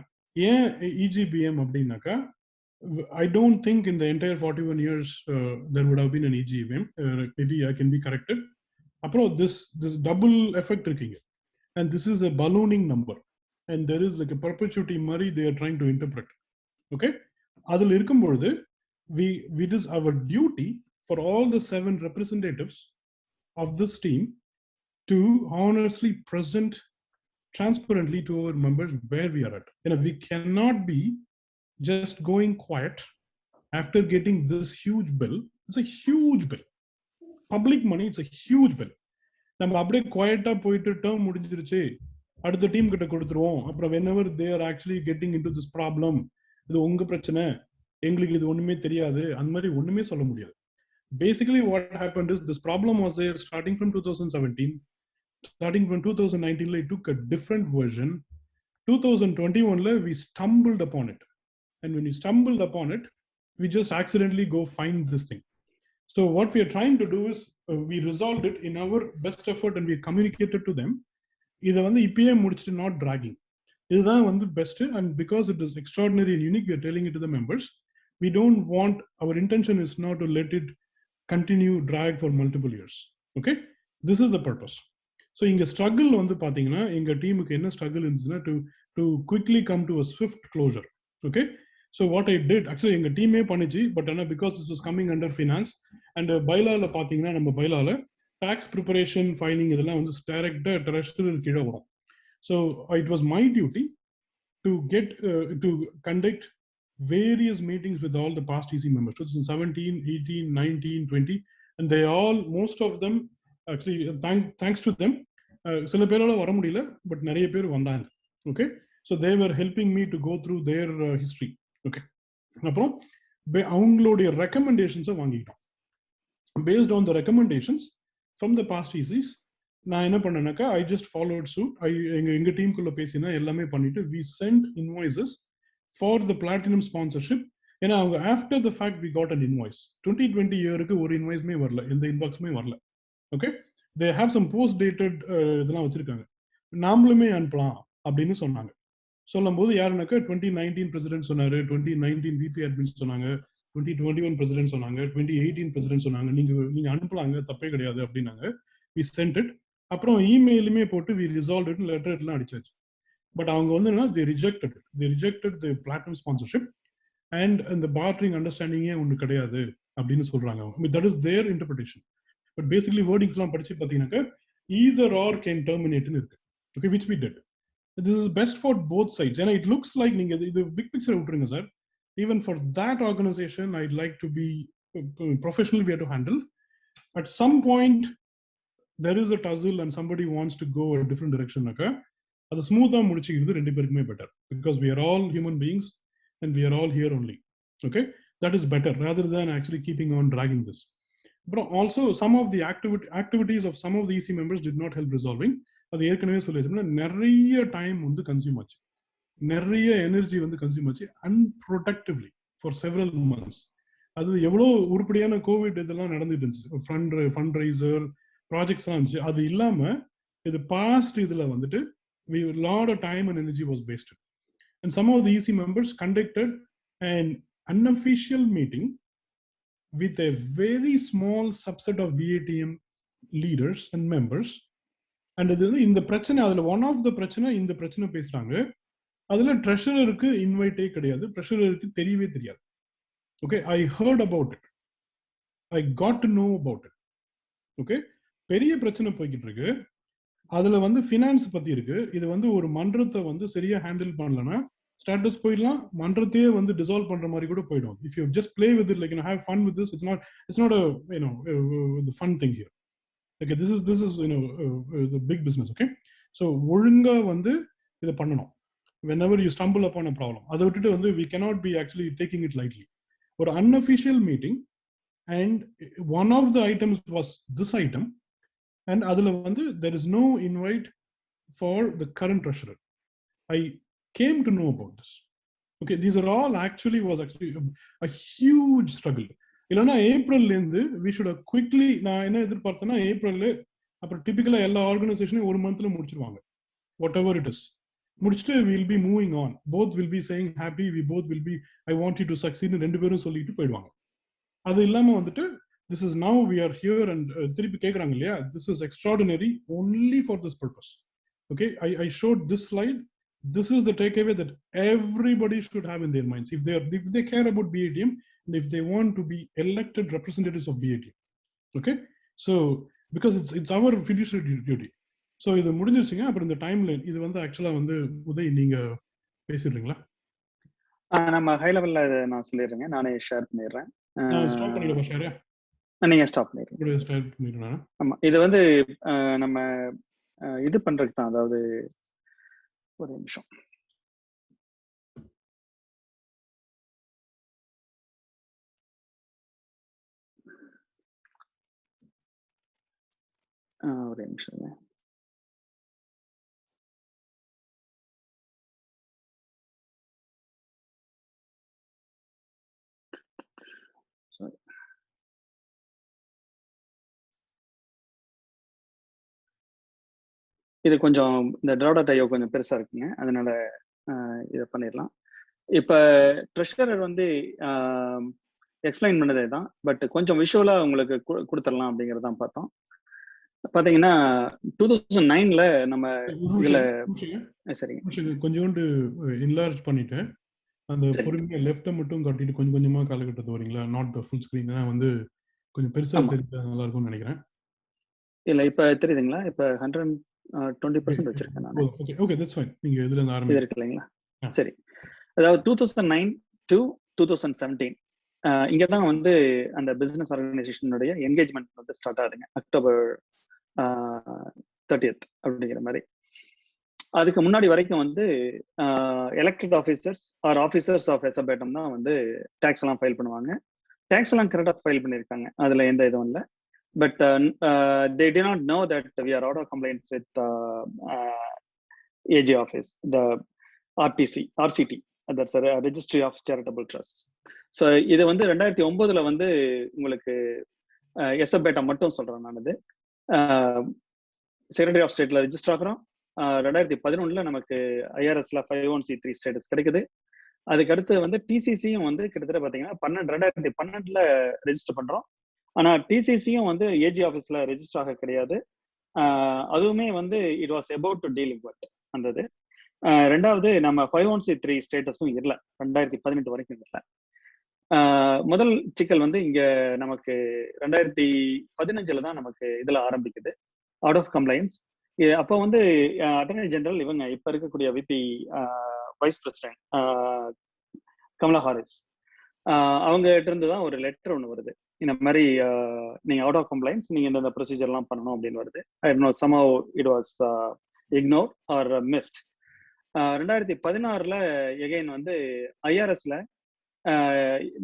ஏன் EGBM அப்படின்னாக்கா, I don't think in the entire 41 years there would have been an EGBM. Maybe I can be corrected. அப்புறம் this double effect இருக்குங்க, and this is a ballooning number, and there is like a perpetuity மாதிரி they are trying to interpret. Okay, அதில் இருக்கும்பொழுது it is our duty for all the 7 representatives of this team to honestly present transparently to our members where we are at. We cannot be just going quiet after getting this huge bill. It's a huge bill, public money, it's a huge bill. நம்ம அப்படியே குவைட்டா போயிட்டு term முடிஞ்சிருச்சு அடுத்த team கிட்ட கொடுத்துருவோம், அப்புறம் whenever they are actually getting into this problem, இது உங்க பிரச்சனை, எங்களுக்கு இது ஒண்ணுமே தெரியாது, அந்த மாதிரி ஒண்ணுமே சொல்ல முடியாது. Basically what happened is this problem was there starting from 2017. Starting from 2019, it took a different version. 2021, we stumbled upon it. And when we stumbled upon it, we just accidentally go find this thing. So what we are trying to do is, we resolved it in our best effort and we communicated to them. This is EPM not dragging. This is best, and because it is extraordinary and unique, we are telling it to the members. We don't want, our intention is not to let it continue drag for multiple years. Okay, this is the purpose. So இங்கே struggle வந்து பார்த்தீங்கன்னா எங்கள் டீமுக்கு என்ன struggle இருந்துச்சுன்னா to quickly come to a swift closure. Okay, so what I did actually எங்கள் டீமே பண்ணிச்சு. பட் ஆனால் because this was coming under finance and பைலாவில் பார்த்தீங்கன்னா நம்ம பைலாவில் டேக்ஸ் ப்ரிப்பரேஷன் ஃபைலிங் இதெல்லாம் வந்து டைரக்டாக ட்ரெஷரர் கீழே வரும். So it was my duty to conduct various meetings with all the past EC members, 2017, 18, 19, 20, and they all, most of them, actually, thanks to them, சில பேரால வர முடியல, பட் நிறைய பேர் வந்தாங்க. Okay, so they were helping me to go through their history. Okay, அப்புறம் அவங்களுடைய ரெக்கமெண்டேஷன்ஸை வாங்கிக்கிட்டோம். Based on the recommendations from the past ECs, நான் என்ன பண்ணேன்னாக்கா ஐ ஜஸ்ட் ஃபாலோட் சூட். எங்க டீமுக்குள்ள பேசினா எல்லாமே பண்ணிட்டு we sent invoices for the platinum sponsorship. ஏன்னா அவங்க after the fact we got an invoice. 2020 இயருக்கு ஒரு இன்வாய்ஸுமே வரல, எந்த இன்பாக்ஸுமே வரல. Okay, they have some post dated இதெல்லாம் வச்சிருக்காங்க, நாமளுமே அனுப்பலாம் அப்படின்னு சொன்னாங்க. சொல்லும் போது யாருனாக்கா 2019 பிரசிடென்ட் சொன்னாரு, 2019 VP அட்மின் சொன்னாங்க, 2021 பிரசிடென்ட் சொன்னாங்க, 2018 பிரசிடென்ட் சொன்னாங்க, நீங்க அனுப்பலாங்க, தப்பே கிடையாது அப்படின்னாங்க. We sent it. அப்புறம் இமெயிலுமே போட்டு வி ரிசால்வ் இட், லெட்டர் எல்லாம் அடிச்சாச்சு. பட் அவங்க வந்து they rejected the platinum sponsorship and அந்த பார்ட்டரிங் அண்டர்ஸ்டாண்டிங்கே ஒன்று கிடையாது அப்படின்னு சொல்றாங்க. That is their interpretation. But basically வேர்டிங்ஸ்லாம் படிச்சு பார்த்தீங்கன்னாக்கா ஈதர் ஆர் கேன் டெர்மினேட்னு இருக்கு. Okay, which we did. This is best for both sides. ஏன்னா இட் லுக்ஸ் லைக் நீங்க இது பிக் பிக்சர் விட்டுருங்க sir. Even for that organisation I'd like to be professional way to handle. At some point there is a tussle and somebody wants to go a different direction, அது ஸ்மூத்தா முடிச்சிக்கிறது ரெண்டு பேருக்குமே better. Because we are all human beings and we are all here only. Okay, that is better rather than actually keeping on dragging this. But also some of the activities of some of the EC members did not help resolving. அது ஏற்கனவே சொல்லியிருந்தோம்னா நிறைய time வந்து consume ஆச்சு, நிறைய energy வந்து consume ஆச்சு unproductively for several months. அது எவ்வளோ உருப்படியான கோவிட் இதெல்லாம் நடந்துட்டு இருந்துச்சு, ஃபண்ட் ரைசர் ப்ராஜெக்ட்ஸ் எல்லாம் இருந்துச்சு. அது இல்லாம இது பாஸ்ட் இதுல வந்துட்டு lot of time and energy was wasted. And some of the EC members conducted an unofficial meeting with a very small subset of BATM leaders and members. And இந்த பிரச்சனை அதுல ஒன் ஆஃப் த பிரச்சனை இந்த பிரச்சனை பேசுறாங்க. அதுல ட்ரெஷரருக்கு இன்வைட்டே கிடையாது, ட்ரெஷரருக்கு தெரியவே தெரியாது. Okay, I heard about it, I got to know about it. Okay, பெரிய பிரச்சனை போய்கிட்டு இருக்கு. அதுல வந்து ஃபினான்ஸ் பத்தி இருக்கு. இது வந்து ஒரு மன்றத்தை வந்து சரியா ஹேண்டில் பண்ணலன்னா ஸ்டேட்டஸ் போயிடலாம், மன்றத்தையே வந்து டிசால்வ் பண்ற மாதிரி கூட போயிடும். If you just play with it, like have fun with this, it's not a the fun thing here. Okay, this is the big business. Okay, so ஒழுங்கா வந்து இதை பண்ணணும். whenever you stumble upon a problem, அதை விட்டுட்டு வந்து we cannot be actually taking it lightly. ஒரு unofficial meeting and one of the items was this item. And adula vandu there is no invite for the current treasurer. I came to know about this. Okay, these are all actually a huge struggle. Illana April lende we should have quickly, na enna edirparthana April le appo typically ella organization one month la mudichiruvanga, whatever it is mudichittu we will be moving on, both will be saying happy, we both will be I want you to succeed rendu perum sollitu poiduvanga. அது இல்லாம வந்துட்டு this is now we are here and திருப்பி கேக்குறாங்க இல்லையா, this is extraordinary only for this purpose. Okay, I showed this slide. This is the takeaway that everybody should have in their minds if they care about BATM and if they want to be elected representatives of BATM. Okay, so because it's our fiduciary duty. So இது முடிஞ்சிருச்சுங்க. அப்புறம் இந்த timeline இது வந்து ஆக்சுவலா வந்து உதய் நீங்க பேசிடுறீங்களா? நம்ம high லெவல்ல நான் சொல்லிடுறேங்க, நானே ஷேர் பண்ணிடுறேன். ஸ்டாப் பண்ணிடுவா ஷேர், நீங்க ஸ்டாப் பண்ணிடுங்க. ஆமா, இது வந்து நம்ம இது பண்றதுக்கு தான், அதாவது ஒரு நிமிஷம். ஒரு நிமிஷம். இது கொஞ்சம் இந்த ட்ராடாட் ஐயோ கொஞ்சம் பெருசா இருக்குங்க, அதனால இதை பண்ணிடலாம். இப்ப ட்ரெஷரர் வந்து எக்ஸ்பிளைன் பண்ணதே தான், பட் கொஞ்சம் விஷுவலா உங்களுக்கு கொடுத்துடலாம் அப்படிங்கறதான் பார்த்தோம். பாத்தீங்கன்னா 2009ல நம்ம இதுல சரிங்க கொஞ்சோண்டு என்லார்ஜ் பண்ணிட்டேன். அந்த பொறுமையா லெஃப்ட்டை மட்டும் காட்டிட்டு கொஞ்சம் கொஞ்சமா காலகட்டத்தை வரீங்களா? Not the full screen. வந்து கொஞ்சம் பெருசா தெரிஞ்சா நல்லா இருக்கும்னு நினைக்கிறேன். இல்ல இப்ப தெரியுதுங்களா? இப்ப 120% வச்சிருக்கேன் நான். Okay okay that's fine. நீங்க எதுல இருந்து ஆரம்பிங்க. இருக்கு இல்லைங்களா? சரி. அதாவது 2009 to 2017 இங்க தான் வந்து அந்த பிசினஸ் ஆர்கனைசேஷனுடைய என்கேஜ்மெண்ட் வந்து ஸ்டார்ட் ஆகுதுங்க. அக்டோபர் 30th அப்படிங்கிற மாதிரி. அதுக்கு முன்னாடி வரைக்கும் வந்து elected officers or officers of SFBATM தான் வந்து டேக்ஸ் எல்லாம் ஃபைல் பண்ணுவாங்க. டேக்ஸ் எல்லாம் கரெக்டாக ஃபைல் பண்ணியிருக்காங்க, அதுல எந்த இதுவும் இல்லை. But they do not know that we are out of compliance with AG office, the RCT, that's a Registry of Charitable Trusts. So இது வந்து 2009ல வந்து உங்களுக்கு SFBATM மட்டும் சொல்றேன் நான். இது செக்ரட்டரி ஆஃப் ஸ்டேட்ல ரெஜிஸ்டர் ஆகிறோம். 2011ல நமக்கு IRSல 501(c)(3) ஸ்டேட்டஸ் கிடைக்குது. அதுக்கு அடுத்து வந்து டிசிசியும் வந்து கிட்டத்தட்ட பாத்தீங்கன்னா 2012ல ரெஜிஸ்டர் பண்றோம். ஆனா டிசிசியும் வந்து ஏஜி ஆஃபீஸ்ல ரெஜிஸ்டர் ஆக கிடையாது. அதுவுமே வந்து it was about to dealing with அந்த இது. ரெண்டாவது நம்ம 501(c)(3) ஸ்டேட்டஸும் இல்லை, 2018 வரைக்கும் இல்லை. முதல் சிக்கல் வந்து இங்க நமக்கு 2015ல தான் நமக்கு இதுல ஆரம்பிக்குது, அவுட் ஆஃப் கம்ப்ளைன்ஸ். அப்போ வந்து அட்டர்னி ஜெனரல் இவங்க இப்ப இருக்கக்கூடிய VP vice president Kamala Harris அவங்க கிட்ட இருந்து தான் ஒரு லெட்டர் ஒன்று வருது. இந்த மாதிரி நீங்க அவுட் ஆஃப் கம்ப்ளைன்ஸ், நீங்க இந்த ப்ரொசீஜர் எல்லாம் பண்ணணும் அப்படின்னு வருது. somehow it was ignored or missed. 2016ல எகைன் வந்து ஐஆர்எஸ்ல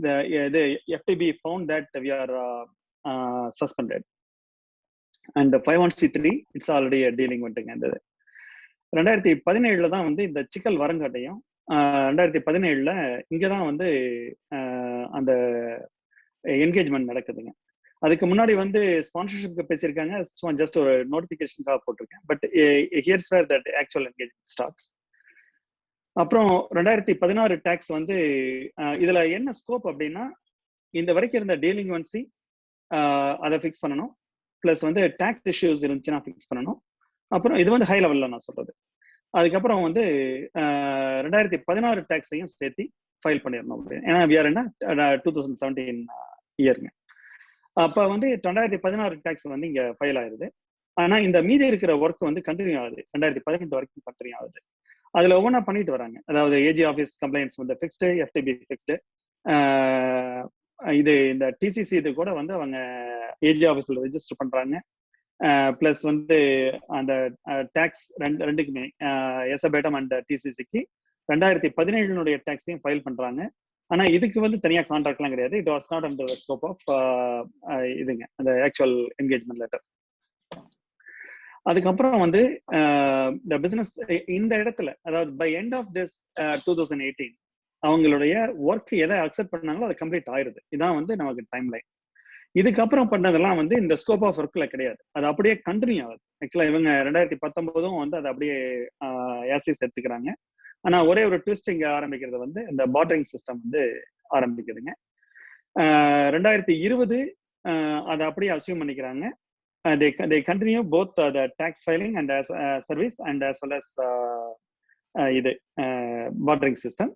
the FTB found that we are suspended and 501(c)(3) it's already a dealing வந்துங்க. இந்த 2017ல தான் வந்து இந்த சிக்கல் வரங்காட்டையும் 2017ல இங்கதான் வந்து அந்த என்கேஜ்மெண்ட் நடக்குதுங்க. அதுக்கு முன்னாடி வந்து ஸ்பான்சர்ஷிப்க்கு பேசியிருக்காங்க, ஜஸ்ட் ஒரு நோட்டிபிகேஷனுக்காக போட்டிருக்கேன். But here's where that actual engagement starts. அப்புறம் 2016 டேக்ஸ் வந்து இதுல என்ன ஸ்கோப் அப்படின்னா, இந்த வரைக்கும் இருந்த டீலிங்வன்சி அதை ஃபிக்ஸ் பண்ணணும், பிளஸ் வந்து டேக்ஸ் இஷ்யூஸ் இருந்துச்சுன்னா ஃபிக்ஸ் பண்ணணும். அப்புறம் இது வந்து ஹை லெவல்ல நான் சொல்றது. அதுக்கப்புறம் வந்து 2016 டேக்ஸையும் சேர்த்து ஃபைல் பண்ணிடணும். ஏன்னா we are in 2017 இயருங்க. அப்ப வந்து 2016 டேக்ஸ் வந்து இங்க ஃபைல் ஆயிருது. ஆனா இந்த மீதி இருக்கிற ஒர்க் வந்து கண்டினியூ ஆகுது, 2018 வரைக்கும் கண்டினியூ ஆகுது. அதுல ஒவ்வொன்றா பண்ணிட்டு வராங்க. அதாவது ஏஜி ஆஃபீஸ் கம்ப்ளைண்ட்ஸ் வந்து ஃபிக்ஸ்டு, எஃப்டிபி ஃபிக்ஸ்டு. இது இந்த டிசிசி இது கூட வந்து அவங்க ஏஜி ஆஃபீஸ்ல ரெஜிஸ்டர் பண்றாங்க. பிளஸ் வந்து அந்த டேக்ஸ் ரெண்டுக்குமே SFBATM அண்ட் டிசிசிக்கு 2017 டேக்ஸையும் ஃபைல் பண்றாங்க. ஆனா இதுக்கு வந்து தனியா கான்ட்ராக்ட்லாம் கிடையாது. It was not under scope of இதுங்க அந்த ஆக்சுவல் என்கேஜ்மெண்ட் லெட்டர். அதுக்கப்புறம் வந்து இந்த பிசினஸ் இந்த இடத்துல, அதாவது பை எண்ட் ஆஃப் திஸ் 2018 அவங்களுடைய ஒர்க் எதை அக்செப்ட் பண்ணாங்களோ அது கம்ப்ளீட் ஆயிருது. இதான் வந்து நமக்கு டைம் லைன். இதுக்கப்புறம் பண்ணதெல்லாம் வந்து இந்த ஸ்கோப் ஆஃப் ஒர்க்ல கிடையாது, அது அப்படியே கண்டினியூ ஆகுது. ஆக்சுவலா இவங்க 2019 வந்து அதை அப்படியே ஆசிஸ் எடுத்துக்கிறாங்க. ஆனா ஒரே ஒரு ட்விஸ்ட் இங்க ஆரம்பிக்கிறது வந்து இந்த பார்ட்டரிங் சிஸ்டம் வந்து ஆரம்பிக்குதுங்க. 2020 அதை அப்படியே அசியூம் பண்ணிக்கிறாங்க. they continue both the tax filing and as service and as well as இது பார்ட்டரிங் சிஸ்டம்.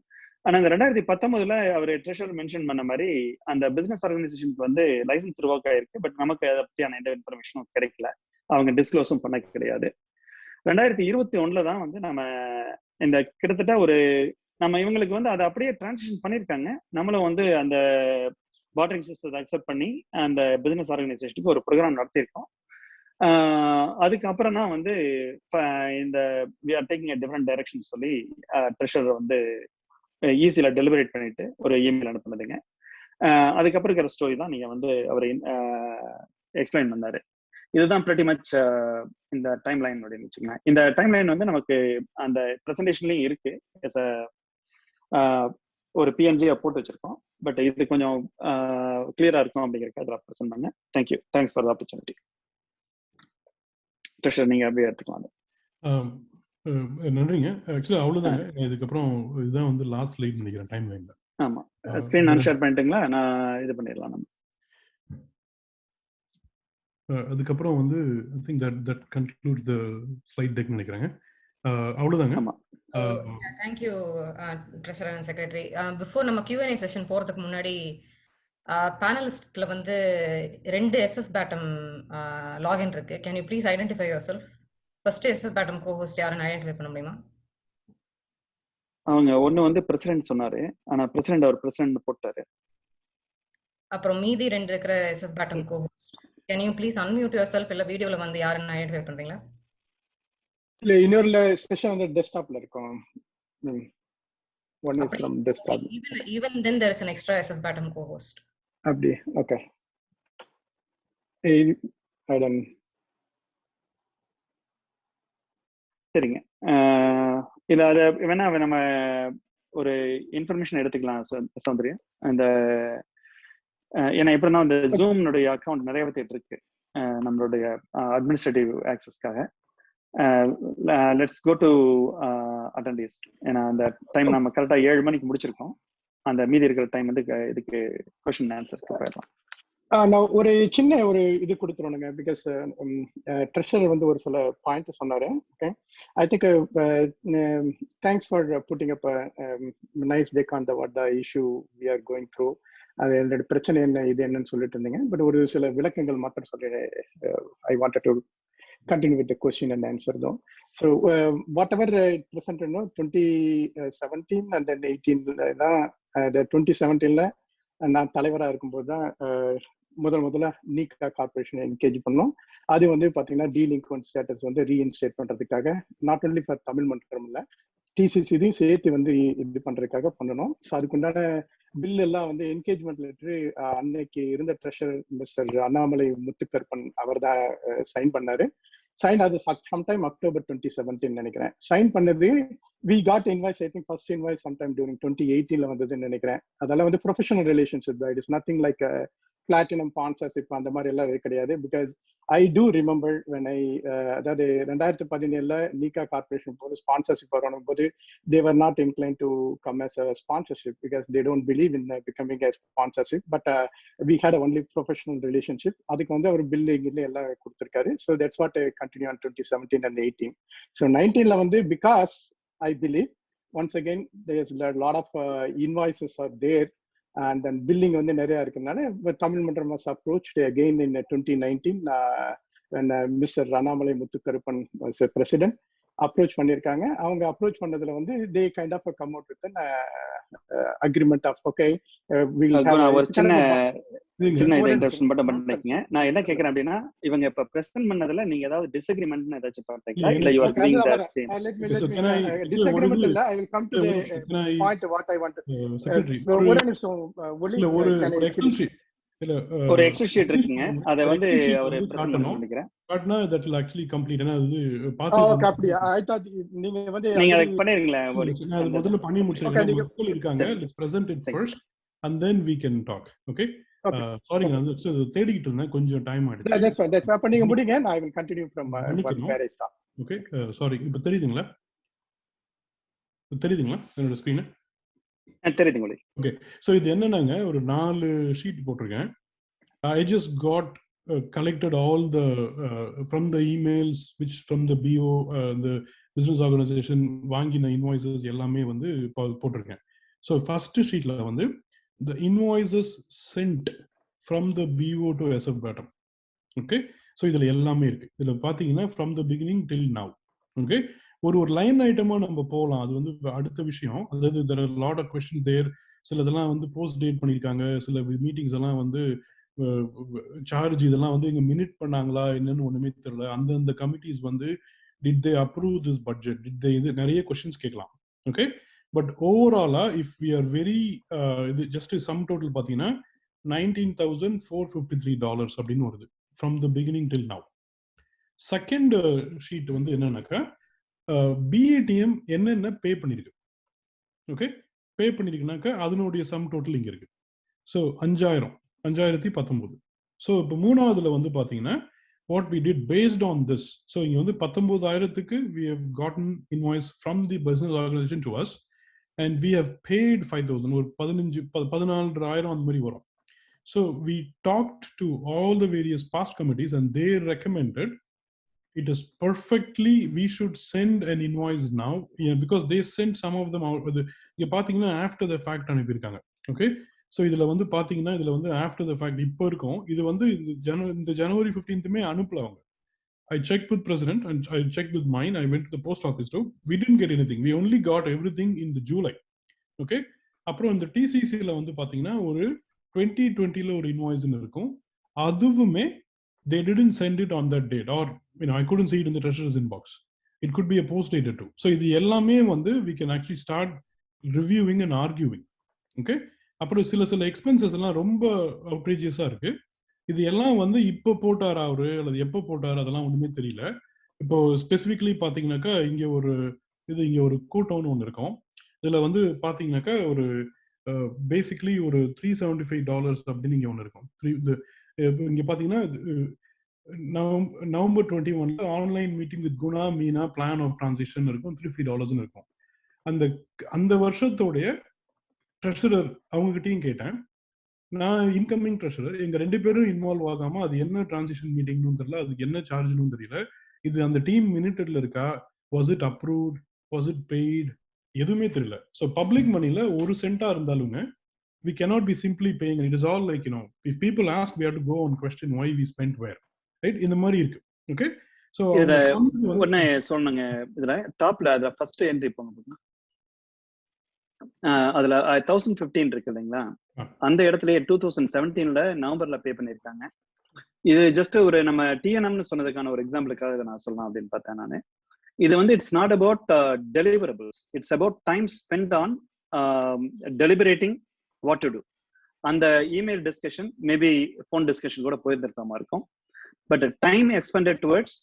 ஆனா இந்த 2019ல அவர் ட்ரெஷரர் மென்ஷன் பண்ண மாதிரி அந்த பிசினஸ் ஆர்கனைசேஷனுக்கு வந்து லைசன்ஸ் ரிவோக் ஆயிருக்கு. பட் நமக்கு அதை பற்றியான எந்த இன்ஃபர்மேஷனும் கிடைக்கல, அவங்க டிஸ்க்ளோஸும் பண்ண கிடையாது. 2021ல தான் வந்து நம்ம இந்த கிட்டத்தட்ட ஒரு நம்ம இவங்களுக்கு வந்து அதை அப்படியே டிரான்சிஷன் பண்ணியிருக்காங்க. நம்மளும் வந்து அந்த பார்ட்டரிங் சிஸ்டத்தை அக்செப்ட் பண்ணி அந்த பிசினஸ் ஆர்கனைசேஷனுக்கு ஒரு ப்ரோக்ராம் நடத்தியிருக்கோம். அதுக்கப்புறம் தான் வந்து இந்த we are taking a different direction சொல்லி ட்ரெஷரர் வந்து ஈஸியில டெலிவரேட் பண்ணிட்டு ஒரு இமெயில் அனுப்புனதுங்க. அதுக்கப்புறம் இருக்கிற ஸ்டோரி தான் நீங்க வந்து அவர் எக்ஸ்பிளைன் பண்ணாரு. இதுதான் pretty much இந்த டைம் லைன் அப்படின்னு வச்சுக்கோங்க. இந்த டைம் லைன் வந்து நமக்கு அந்த ப்ரெசன்டேஷன்லயும் இருக்கு, ஒரு PNG போட்டு வச்சிருக்கோம். பட் இது கொஞ்சம் கிளியரா இருக்கும் அப்படிங்கிறதுக்கு அதில் ப்ரெசென்ட் பண்ணேன். Thank you, thanks for the opportunity. Treasure நீங்க அப்படியே எடுத்துக்கலாம். நன்றிங்க. ஆக்சுவலா அவ்வளவுதாங்க. இதுக்கப்புறம் இதுதான் வந்து லாஸ்ட் லைன் நினைக்கிறேன் டைம் லைன்ல. ஆமா, ஸ்கிரீன் அன்ஷேர் பண்ணிட்டீங்களா? நான் இது பண்ணிடலாம். நம்ம அதுக்கப்புறம் வந்து I think that concludes the slide deck நினைக்கிறேங்க. அவ்வளோதாங்க. Thank you treasurer and secretary. Before நம்ம Q&A செஷன் போகிறதுக்கு முன்னாடி பேனலிஸ்ட்ல வந்து 2 SFBATM லாகின் இருக்கு. Can you please identify yourself? First SFBATM cohost யாருன்னு ஐடென்டிஃபை பண்ண முடியுமா? அவங்க ஒன்று வந்து பிரசிடென்ட் சொன்னாரு, ஆனால் பிரசிடென்ட் அவர் பிரசிடென்ட் போட்டாரு. அப்புறம் மீதி 2 இருக்கிற SFBATM co-host can you please unmute your self? இல்லை வீடியோவில் வந்து யாருன்னு ஐடென்டிஃபை பண்ணுறீங்களா? இல்லை, இன்னொரு செஷன் வந்து டெஸ்க்டாப்ல இருக்கும். One is from desktop. Even then there is an extra SFBATM co-host. Abdi, okay. I don't. சரிங்க, இல்லை அதை வேணா நம்ம ஒரு இன்ஃபர்மேஷன் எடுத்துக்கலாம் சௌந்தர்யா. அந்த ஏன்னா எப்படின்னா அந்த ஜூம்னுடைய அக்கௌண்ட் நிறைய பேர்த்திட்டு இருக்கு நம்மளுடைய அட்மினிஸ்ட்ரேட்டிவ் ஆக்சஸ்க்காக. Let's go to attendees. ஏன்னா அந்த டைம் நம்ம கரெக்டாக 7 மணிக்கு முடிச்சிருக்கோம். அந்த மீதி இருக்கிற டைம் வந்து இதுக்கு கொஸ்டின் ஆன்சர்ஸ்க்கு போயிடலாம். நான் ஒரு சின்ன இது கொடுத்துருவேனுங்க. பிகாஸ் ட்ரெஷரர் வந்து ஒரு சில பாயிண்ட் சொன்னாரு. Okay, I think thanks for putting up nice take on what the issue we are going through. அது என்னோட பிரச்சனை என்ன, இது என்னன்னு சொல்லிட்டு இருந்தீங்க. பட் ஒரு சில விளக்கங்கள் மட்டும் சொல்லி I wanted to continue with the question and answer though. So whatever presented no 2017 and then 18 the 2017 நான் தலைவராக இருக்கும்போது தான் முதல்ல NeeKa Corporation என்கேஜ் பண்ணோம். அது வந்து பார்த்தீங்கன்னா டீலிங்க்வென்ட் ஸ்டேட்டஸ் வந்து ரீஇன்ஸ்டேட் பண்ணுறதுக்காக, நாட் ஒன்லி ஃபார் தமிழ் மட்டும் இல்லை, TCC-யும் சேர்த்து வந்து இது பண்ணுறதுக்காக பண்ணணும். ஸோ அதுக்குண்டான பில் எல்லாம் வந்து என்கேஜ்மெண்ட் லெட்டரு அன்னைக்கு இருந்த ட்ரெஷரர் மிஸ்டர் அண்ணாமலை முத்துக்கருப்பன் அவர் தான் சைன் பண்ணாரு. சைன் அது சம்டைம் அக்டோபர் 2017 நினைக்கிறேன். சைன் பண்ணது we got invoice, I think first invoice sometime during 2018 வந்ததுன்னு நினைக்கிறேன். அதெல்லாம் வந்து professional relationship, it is nothing like platinum sponsorship அந்த மாதிரி எல்லாம் கிடையாது. Because I do remember when அதாவது 2017 NeeKa கார்பரேஷன் போது ஸ்பான்சர்ஷிப் வரணும் போது they were not inclined to come as a sponsorship because they don't believe in becoming a sponsorship, but we had only professional relationship. அதுக்கு வந்து அவர் billing எல்லாம் கொடுத்திருக்காரு. So that's what I continue on 2017 and 18. So 19 வந்து because I believe once again there's a lot of invoices are there and then billing வந்து நிறைய இருக்குனால தமிழ் மன்றம் was approached again in 2019 when Mr. Annamalai Muthukaruppan was a president. Approach பண்ணியிருக்காங்க. அவங்க approach பண்ணதுல வந்து they kind of come out with an agreement of okay we'll have ஒரு சின்ன interruption மட்டும் பண்ணிக்கங்க. நான் என்ன கேக்குறேன் அப்படின்னா, இவங்க இப்ப பிரசன்ட் பண்ணதுல நீங்க ஏதாவது டிஸ்அக்ரிமெண்ட் ஏதாச்சும் பார்த்தீங்களா? இல்ல you are doing that same? disagreement இல்ல, I will come to the point what I want to secretary ஒரு எக்ஸல் ஷீட் இருக்குங்க, அத வந்து அவர் பிரசன்ட் பண்ண நினைக்கிறேன். Patna that will actually complete. ஏனா அது பாத்து அப்படியே I thought நீங்க வந்து நீங்க அத பண்ணிரீங்களா? நான் அது முதல்ல பண்ணி முடிச்சிருக்கேன். மக்கள் இருக்காங்க, let's present it first and then we can talk. Okay, sorry நான் வந்து தேடிட்டு இருந்தேன், கொஞ்சம் டைம் ஆயிடுச்சு. That's fine, that's fine. நீங்க முடிங்க, I will continue from where I stop. Okay, sorry. இப்ப தெரியுதுங்களா என்னோட ஸ்கிரீன்? தெரியுதுங்க. ஓகே, ஸோ இது என்னன்னாங்க, ஒரு 4 ஷீட் போட்டிருக்கேன். I just got collected all the from the emails which from the BO the business organization வாங்கின invoices எல்லாமே வந்து போட்டிருக்கேன். ஸோ ஃபர்ஸ்ட் ஷீட்ல வந்து the invoices sent from the BO to SFBATM. Okay, so இதுல எல்லாமே இருக்கு. இதுல பாத்தீங்கன்னா from the beginning till now. Okay, ஒரு லைன் ஐட்டமா நம்ம போகலாம், அது வந்து அடுத்த விஷயம். அதாவது there are a lot of questions there. சில இதெல்லாம் வந்து போஸ்ட் டேட் பண்ணியிருக்காங்க, சில மீட்டிங்ஸ் எல்லாம் வந்து சார்ஜ் இதெல்லாம் வந்து இங்க மினிட் பண்ணாங்களா என்னன்னு ஒண்ணுமே தெரியல. அந்த கமிட்டிஸ் வந்து did they approve this budget, did they இது நிறைய questions கேட்கலாம். ஓகே, பட் ஓவராலா இஃப் we are very இது ஜஸ்ட் சம் டோட்டல் பாத்தீங்கன்னா $19,453 அப்படின்னு வருது from the beginning till now. Second sheet வந்து என்னன்னாக்கா BATM என்னென்ன பே பண்ணிருக்கு. ஓகே, பே பண்ணிருக்குனாக்கா அதனுடைய சம் டோட்டல் இங்க இருக்கு. ஸோ 5,019. ஸோ இப்போ மூணாவதுல வந்து பாத்தீங்கன்னா what we did based on this. So இங்க வந்து 19,000க்கு we have gotten invoice from the business organization to us and we have paid 5,000. ஒரு 14,000 அந்த மாதிரி வரும். So we talked to all the various past committees and they recommended it is perfectly, we should send an invoice now, because they sent some of them out. இங்க பாத்தீங்கன்னா after the fact அனுப்பியிருக்காங்க. Okay, so இதுல வந்து பாத்தீங்கன்னா இதுல வந்து after the fact இப்போ இருக்கும். இது வந்து இந்த ஜனவரி 15th அனுப்பல அவங்க. I checked with president and I checked with mine. I went to the post office too. We didn't get anything. We only got everything in the July. Okay, அப்புறம் இந்த TCCல வந்து பாத்தீங்கன்னா ஒரு 2020ல ஒரு இன்வாய்ஸ் இருக்கும். அதுவுமே they didn't send it on that date, or I couldn't see it in the treasurer's inbox. It could be a post dated too. So இது எல்லாமே வந்து we can actually start reviewing and arguing. Okay, அப்புறம் சில expenses எல்லாம் ரொம்ப அவுட்ரேஜியஸா இருக்கு. இது எல்லாம் வந்து இப்போ போட்டாரா அவரு அல்லது எப்போ போட்டாரு அதெல்லாம் ஒண்ணுமே தெரியல. இப்போ ஸ்பெசிஃபிக்லி பாத்தீங்கன்னாக்கா இங்க ஒரு கூட்டம்னு ஒன்று இருக்கும். இதுல வந்து பாத்தீங்கன்னாக்கா ஒரு பேசிக்லி ஒரு $375 அப்படின்னு இங்க ஒன்று இருக்கும். இங்க பாத்தீங்கன்னா November 21 online meeting with Guna Meena plan of transition இருக்கும். $350 இருக்கும். அந்த வருஷத்தோடைய ட்ரெஷரர் அவங்ககிட்டயும் கேட்டேன். நான் இன்கமிங் ட்ரெஷரர், எங்க 2 பேரும் இன்வால்வ் ஆகாம அது என்ன டிரான்சிஷன் மீட்டிங்னு தெரியல, அதுக்கு என்ன சார்ஜ்னு தெரியல. இது அந்த டீம் மினிட்ல இருக்கா, was it approved, was it paid, எதுவுமே தெரியல. ஸோ பப்ளிக் மணில ஒரு சென்டா இருந்தாலுங்க we cannot be simply paying. It is all like, if people ask, we have to go and question why we spent where, right? இந்த மாதிரி இருக்கு. Okay, so இதுல ஒண்ணே சொன்னங்க, இதுல டாப்ல அதுல ஃபர்ஸ்ட் என்ட்ரி போங்க, அதுல 1015 இருக்கு இல்லைங்களா, அந்த இடத்துல 2017ல நவம்பர்ல பே பண்ணிருக்காங்க. இது ஜஸ்ட் ஒரு நம்ம டிஎன்எம்னு சொன்னதுக்கான ஒரு எக்ஸாம்பிளுக்காக இதை நான் சொல்லலாம் அப்படின்னு பார்த்தேன் நான். இது வந்து it's not about deliverables, it's about time spend on deliberating what to do. அந்த email discussion maybe phone discussion கூட போயிருந்திருக்காம இருக்கும். But time expended towards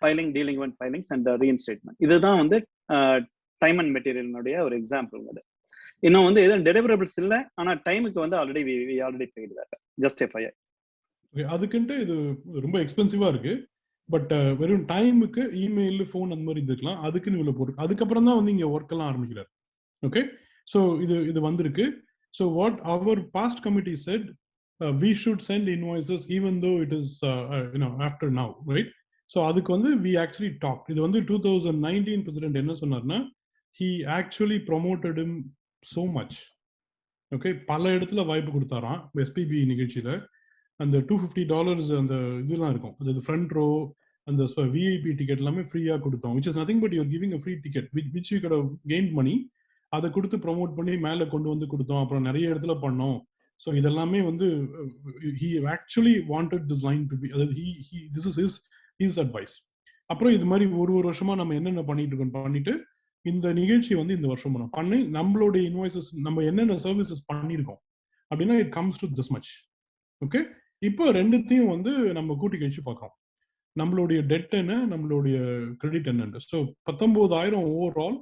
filing, dealing with filings and ரீஇன்ஸ்டேட்மெண்ட், இதுதான் வந்து டைம் அண்ட் மெட்டீரியலினுடைய ஒரு எக்ஸாம்பிள். அது இன்னும் வந்து எதுவும் டெலிவரபிள்ஸ் இல்லை, ஆனால் டைமுக்கு வந்து already paid that, just FYI. அதுக்குன்ட்டு இது ரொம்ப எக்ஸ்பென்சிவா இருக்கு. பட் வெறும் டைமுக்கு இமெயில், ஃபோன் அந்த மாதிரி இருந்துக்கலாம். அதுக்குன்னு இவ்வளவு போட்டு அதுக்கப்புறம் தான் வந்து இங்க ஒர்க் எல்லாம் ஆரம்பிக்கிறார். ஓகே, ஸோ இது வந்திருக்கு. So what our past committee said, we should send invoices even though it is after now, right? So அதுக்கு வந்து we actually talked. இது வந்து 2019 president என்ன சொன்னார்னா, he actually promoted him so much. Okay, பல இடத்துல வாய்ப்பு கொடுத்தாராம் SPB நிகழ்ச்சியில. அந்த $250 அந்த இதெல்லாம் இருக்கும், அதாவது ஃப்ரண்ட் ரோ, அந்த VIP டிக்கெட் எல்லாமே ஃப்ரீயா கொடுத்தோம். which is nothing but you're giving a free ticket which you could have gained money. அதை கொடுத்து ப்ரொமோட் பண்ணி மேலே கொண்டு வந்து கொடுத்தோம். அப்புறம் நிறைய இடத்துல பண்ணோம். ஸோ இதெல்லாமே வந்து he actually wanted this line to be, அதாவது this is his advice. அப்புறம் இது மாதிரி ஒரு வருஷமா நம்ம என்னென்ன பண்ணிட்டு இந்த நிகழ்ச்சி வந்து இந்த வருஷம் பண்ணி நம்மளுடைய இன்வாய்சஸ் நம்ம என்னென்ன சர்வீசஸ் பண்ணியிருக்கோம் அப்படின்னா it comes to this much. Okay, இப்போ ரெண்டுத்தையும் வந்து நம்ம கூட்டி கழிச்சு பார்க்கலாம். நம்மளுடைய டெட் என்ன, நம்மளுடைய கிரெடிட் என்னன்னு. ஸோ 19,000 ஓவரால்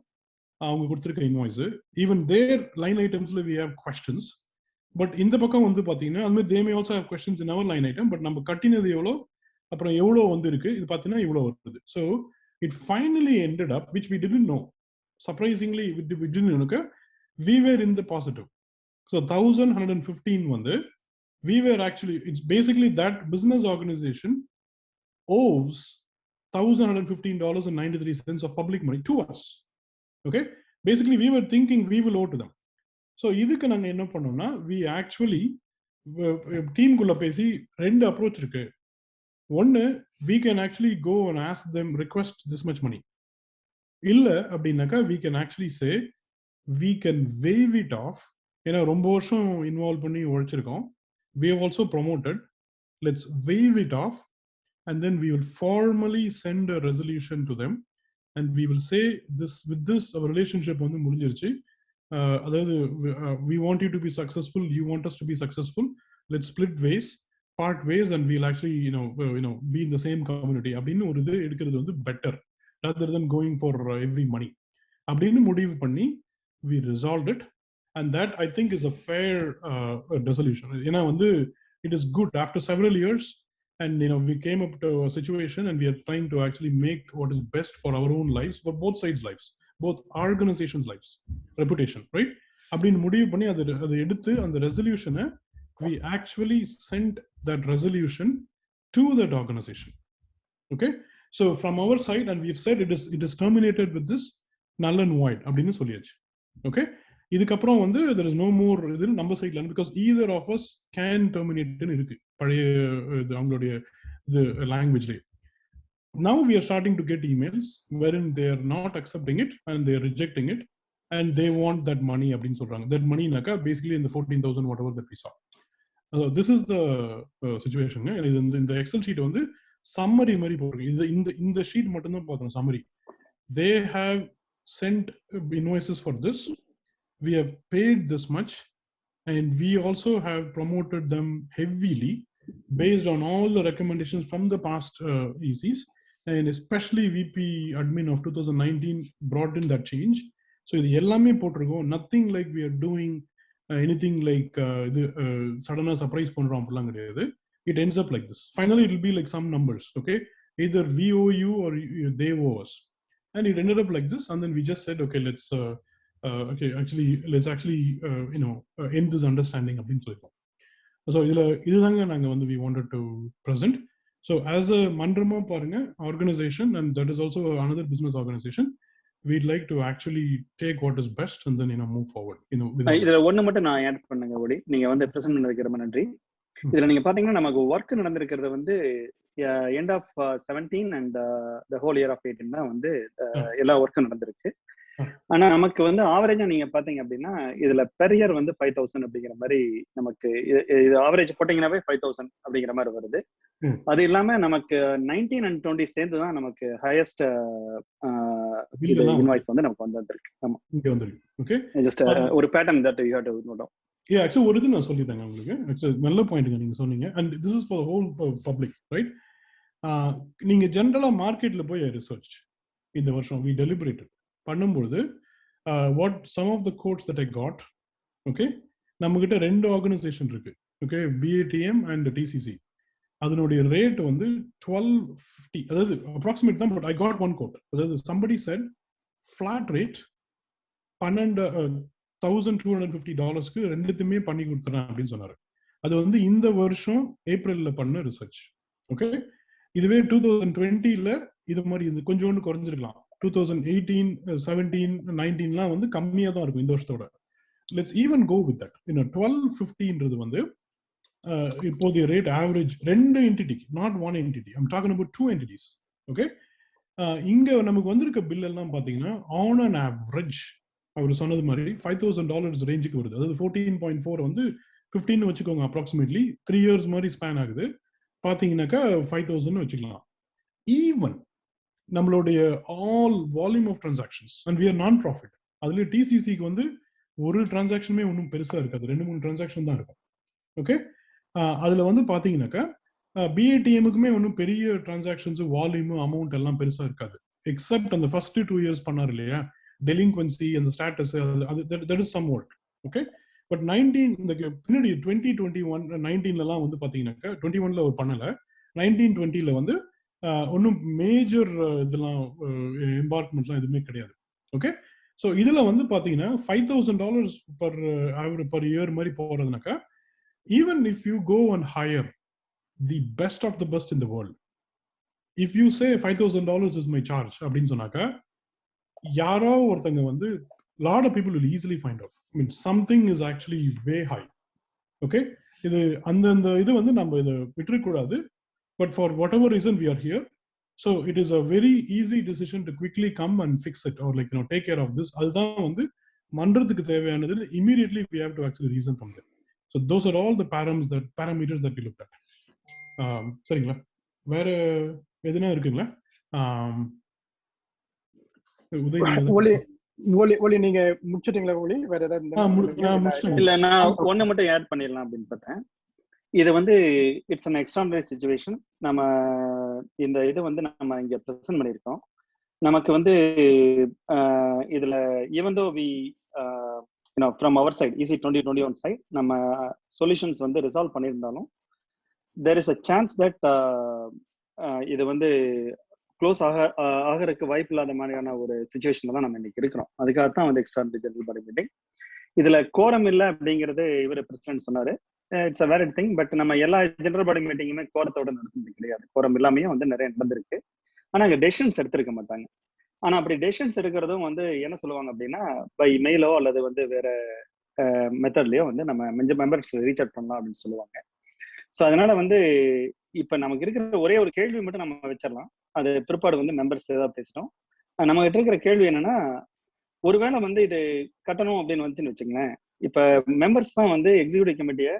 அவங்க கொடுத்துருக்க இன்வாய்ஸ். ஈவன் தேர் லைன் ஐட்டம்ஸ்ல we have questions. பட் இந்த பக்கம் வந்து பாத்தீங்கன்னா அது மாதிரி they may also have questions in our line item. But நம்ம கட்டினது எவ்வளோ, அப்புறம் எவ்வளோ வந்து இருக்கு, இது பார்த்தீங்கன்னா இவ்வளோ வருது. So it finally ended up, which we didn't know, surprisingly we didn't know, we were in the positive. So 1,115 வந்து we were actually, it's basically that business organization owes $1,115.93 of public money to us. Okay, basically we were thinking we will owe to them. So இதுக்கு நாங்க என்ன பண்ணோம்னா, we actually team குள்ள பேசி ரெண்டு approach இருக்கு. ஒன்னு, we can actually go and ask them, request this much money. இல்ல அப்படின்னாக்கா we can actually say we can waive it off. ஏன்னா ரொம்ப வருஷம் இன்வால்வ் பண்ணி உழைச்சிருக்கோம். We have also promoted, let's waive it off and then we will formally send a resolution to them and we will say this, with this our relationship வந்து முடிஞ்சிருச்சு. அதாவது we want you to be successful, you want us to be successful, let's split ways, part ways, and we'll actually be in the same community அப்படின்னு ஒரு இது எடுக்கிறது வந்து better rather than going for every money அப்படின்னு முடிவு பண்ணி we resolved it. And that I think is a fair resolution. ஏன்னா வந்து it is good after several years and we came up to a situation and we are trying to actually make what is best for our own lives, for both sides lives, both organizations lives, reputation, right? அப்படின்னு முடிவு பண்ணி அதை எடுத்து அந்த ரெசல்யூஷனை we actually sent that resolution to that organization. Okay, so from our side, and we've said it is terminated with this null and void அப்படினு சொல்லியாச்சு. Okay, இதுக்கப்புறம் வந்து there is no more இது நம்ம சைடுல, because either of us can terminate னு இருக்கு பழைய அவங்களுடைய the language. Now we are starting to get emails wherein they are not accepting it and they are rejecting it and they want that money அப்படினு சொல்றாங்க. That money naka basically in the 14,000 whatever that we saw. This is the situation. இந்த Excel sheet வந்து summary மாதிரி போடுறோம். இந்த sheet மட்டும் தான் பார்க்கணும் summary. They have sent invoices for this. We have paid this much and we also have promoted them heavily based on all the recommendations from the past ECs, and especially VP admin of 2019 brought in that change. So இது எல்லாமே போட்டிருக்கோம். Nothing like we are doing anything like இது சடனா surprise பண்றோம் அப்படிலாம் கிடையாது. It ends up like this. Finally it will be like some numbers, okay, either we owe you or they owe us, and it ended up like this. And then we just said, okay, let's actually end this understanding அப்படின்னு சொல்லிட்டோம். So இதுதாங்க நாங்க வந்து we wanted to present. So as a Manram பாருங்க organization, and that is also another business organization, we'd like to actually take what is best and then move forward. இதுல ஒண்ணு மட்டும் நான் ஆட் பண்ணுங்க ஓடி, நீங்க வந்து பிரசன்ட் பண்ணதுக்கு ரொம்ப நன்றி. இதுல நீங்க பாத்தீங்கன்னா நமக்கு ஒர்க் நடந்திருக்கிறது வந்து end of 17 and the whole year of 18 தான் வந்து எல்லா ஒர்க்கும் நடந்திருக்கு. ஆனா நமக்கு வந்து ஆவரேஜா நீங்க பாத்தீங்க அப்படின்னா இதுல பெர் இயர் வந்து 5,000 அப்படிங்கிற மாதிரி நமக்கு இது ஆவரேஜ் போட்டீங்கன்னாவே 5,000 அப்படிங்கிற மாதிரி வருது. அது இல்லாம நமக்கு 19 and 20 சேர்ந்து தான் நமக்கு ஹையஸ்ட் இன்வாய்ஸ் வந்து நமக்கு வந்திருக்கு. ஆமா, இங்க வந்திருக்கு. ஓகே, ஜஸ்ட் ஒரு pattern that you have to note down. Actually ஒரு இது நான் சொல்லிட்டேங்க உங்களுக்கு. ஆக்சுவலி நல்ல பாயிண்ட்ங்க நீங்க சொன்னீங்க. And this is for whole public, right? நீங்க ஜென்ரலா மார்க்கெட்ல போய் ரிசர்ச் இந்த வருஷம் we deliberated பண்ணும்போது what some of the quotes that I got, okay, நம்ம கிட்ட ரெண்டு ஆர்கனைசேஷன் இருக்கு, okay, BATM and TCC. அதனுடைய ரேட் வந்து 1250, அதாவது அப்ராக்சிமேட் தான், but I got one quote. அதாவது somebody said flat rate $1250 ரெண்டுத்துமே பண்ணி கொடுத்துறேன் அப்படின்னு சொன்னாரு. அது வந்து இந்த வருஷம் ஏப்ரல்ல பண்ண ரிசர்ச். ஓகே, இதுவே 2020ல இது மாதிரி இது கொஞ்சோண்டு குறைஞ்சிருக்கலாம். 2018, 17, 19லாம் வந்து கம்மியா தான் இருக்கும் இந்த வருஷத்தோட. Let's even go with that. 1250ன்றது வந்து இப்போதைய ரேட் ஆவரேஜ் ரெண்டு என்டிட்டிக்கு, not one entity, I'm talking about 2 entities. Okay, இங்க நமக்கு வந்திருக்க பில் எல்லாம் பாத்தீங்கன்னா ஆன் அன் ஆவரேஜ் அவர் சொன்னது மாதிரி $5,000 ரேஞ்சுக்கு வருது. அதாவது 14.4 வந்து 15 வச்சுக்கோங்க, அப்ராக்சிமேட்லி 3 years மாதிரி ஸ்பேன் ஆகுது. பாத்தீங்கன்னாக்கா 5,000 வச்சுக்கலாம். ஈவன் நம்மளுடைய all volume of transactions and we are non profit, அதுல டிசிசிக்கு வந்து ஒரு டிரான்சாக்ஷனுமே ஒன்றும் பெருசா இருக்காது, 2-3 டிரான்சாக்ஷன் தான் இருக்கும். ஓகே, அதுல வந்து பாத்தீங்கன்னாக்கா பிஏடிஎம்முக்குமே ஒன்றும் பெரிய டிரான்சாக்ஷன்ஸ் வால்யூம் அமௌண்ட் எல்லாம் பெருசா இருக்காது, எக்ஸப்ட் அந்த ஃபர்ஸ்ட் 2 years பண்ணார் இல்லையா, டெலிங்க்வன்சி அந்த ஸ்டேட்டஸ், அது that is some work. Okay, but 19 இந்த பின்னாடி 2021 19லலாம் வந்து பாத்தீங்கன்னாக்கா 21ல ஒரு பண்ணல, 19-20ல வந்து ஒன்றும் மேஜர் இதெல்லாம் எம்பார்க்மெண்ட்லாம் எதுவுமே கிடையாது. ஓகே, ஸோ இதுல வந்து பாத்தீங்கன்னா $5,000 per year மாதிரி போறதுனாக்கா, even if you go and hire the best of the best in the world, if you say $5,000 is my charge அப்படின்னு சொன்னாக்கா, யாரோ ஒருத்தங்க வந்து lot of people will easily find out. I mean, something is actually way high. Okay, இது அந்த இது வந்து நம்ம இதை விட்டுறக்கூடாது. But for whatever reason we are here, so it is a very easy decision to quickly come and fix it, or like take care of this. அதுதான் வந்து மன்றத்துக்கு தேவையானது. Immediately we have to actually reason from there. So those are all the parameters that we looked at. சரிங்களா, வேற எதுனா இருக்குங்களா? ஒலி நீங்க முடிச்சிட்டீங்களா? ஒலி வேற ஏதாவது? இல்ல, நான் ஒண்ணு மட்டும் ஆட் பண்ணிடலாம் அப்படின்னு பார்த்தேன். இது வந்து இட்ஸ் அன் எக்ஸ்ட்ராடினரி சிச்சுவேஷன். நம்ம இந்த இது வந்து நம்ம இங்க பிரசன்ட் பண்ணியிருக்கோம். நமக்கு வந்து இதுல even though we from our side EC 2021 side நம்ம சொல்யூஷன்ஸ் வந்து ரிசால்வ் பண்ணியிருந்தாலும், there is a chance that இது வந்து க்ளோஸ் ஆகிறதுக்கு வாய்ப்பு இல்லாத மாதிரியான ஒரு சிச்சுவேஷன்ல தான் நம்ம இன்னைக்கு இருக்கிறோம். அதுக்காகத்தான் வந்து எக்ஸ்ட்ராடினரி ஜெனரல் பாடி மீட்டிங். இதுல கோரம் இல்லை அப்படிங்கிறது இவர் பிரசிடென்ட் சொன்னாரு. It's a valid thing. But நம்ம எல்லா ஜெனரல் பாடி மீட்டிங்குமே கோரத்தோட நடத்துறது கிடையாது. கோரம் எல்லாமே வந்து நிறைய நடந்திருக்கு. ஆனா அங்க டெசிஷன்ஸ் எடுத்திருக்க மாட்டாங்க. ஆனா அப்படி டெசிஷன்ஸ் எடுக்கிறதும் வந்து என்ன சொல்லுவாங்க அப்படின்னா, பை மெயிலோ அல்லது வந்து வேற மெத்தட்லயோ வந்து நம்ம மெம்பர்ஸ் ரீச் அவுட் பண்ணலாம் அப்படின்னு சொல்லுவாங்க. ஸோ அதனால வந்து இப்ப நமக்கு இருக்கிற ஒரே ஒரு கேள்வி மட்டும் நம்ம வச்சிடலாம். அது பிற்பாடு வந்து மெம்பர்ஸ் ஏதாவது பேசிட்டோம். நம்ம கிட்ட இருக்கிற கேள்வி என்னன்னா, ஒருவேளை வந்து இது கட்டணும் அப்படின்னு வந்துச்சுன்னு வச்சுங்களேன், இப்ப மெம்பர்ஸ் தான் வந்து எக்ஸிக்யூட்டிவ் கமிட்டியை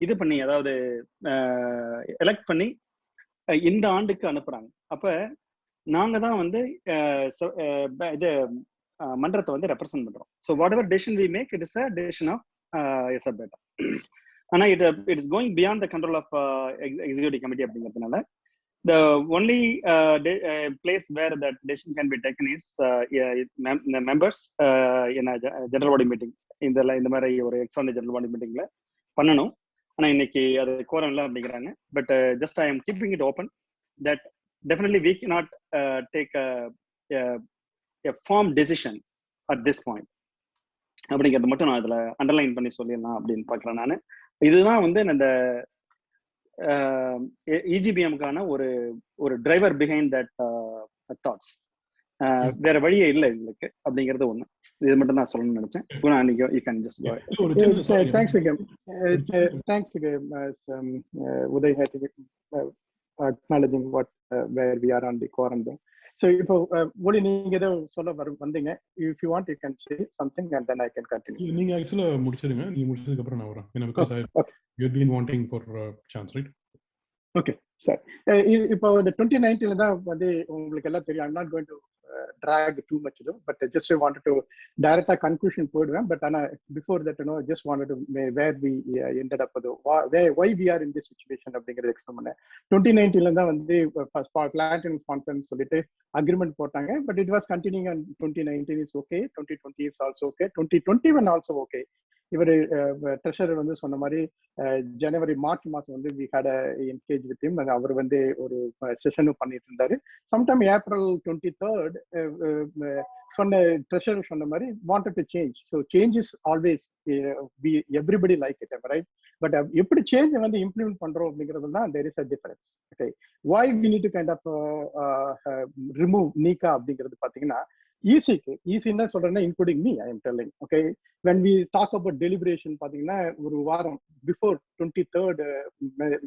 இது பண்ணி, அதாவது எலெக்ட் பண்ணி இந்த ஆண்டுக்கு அனுப்புறாங்க. அப்ப நாங்க தான் வந்து இது மன்றத்தை வந்து ரெப்ரசென்ட் பண்றோம். So whatever decision we make, it is a decision of SFBATM. ஆனா it is going beyond the control of executive committee அப்படிங்கிறதுனால the only place where that decision can be taken is the members in a general body meeting. இந்த மாதிரி ஒரு extraordinary general body மீட்டிங்ல பண்ணணும். ஆனா இன்னைக்கு அது கோரம் இல்லை அப்படிங்கிறாங்க. But just I am keeping it open that definitely we cannot take a firm decision at this point அப்படிங்கிறது மட்டும் நான் இதுல அண்டர்லைன் பண்ணி சொல்லிடலாம் அப்படின்னு பார்க்குறேன். நான் இதுதான் வந்து இந்த EGBM-க்கான ஒரு டிரைவர் பிஹைண்ட் தட் தாட்ஸ். வேற வழியே இல்லை எங்களுக்கு அப்படிங்கிறது ஒண்ணு. இது மட்டும் தான் சொல்லணும்னு நினைச்சேன். you can just go ahead. Thanks again. Uday had acknowledging where we are on the quorum there. So இப்போ ஒளி நீங்க ஏதோ சொல்ல வந்தீங்க. If you want you can say something and then I can continue. நீங்க ஆக்சுவலா முடிச்சிருங்க. நீங்க முடிச்சதுக்கு அப்புறம் நான் வரேன். ஏன்னா because you've been wanting for chance, right? Okay, sir. இப்போ இந்த 2019 தான் வந்து உங்களுக்கு எல்லாம் தெரியும். I'm not going to drag too much though, but I just wanted to direct a conclusion போடுவேன். But before that, just wanted to where we ended up, why we are in this situation அப்படிங்கறது explain பண்ணேன். 2019 தான் வந்து platinum ஸ்பான்சர்னு சொல்லிட்டு agreement போட்டாங்க. But it was continuing on 2019 is okay, 2020 is also okay, 2021 also okay. இவர் treasurer வந்து சொன்ன மாதிரி மார்ச் மாசம் வந்து we had a engage with him. அவர் வந்து ஒரு செஷனும் பண்ணிட்டு இருந்தாரு. சம்டைம் ஏப்ரல் 23rd சொன்ன ட்ரெஷரர் சொன்ன மாதிரி wanted to change. So change is always everybody like it, right? But எப்படி சேஞ்ச் வந்து இம்ப்ளிமெண்ட் பண்றோம் அப்படிங்கிறது தான் there is a difference. Okay, why we need to kind of remove NeeKa அப்படிங்கிறது பாத்தீங்கன்னா, ஈஸின்னு சொல்றேன்னா including me, I am telling. Okay, when we talk about deliberation பாத்தீங்கன்னா ஒரு வாரம் பிஃபோர் 23rd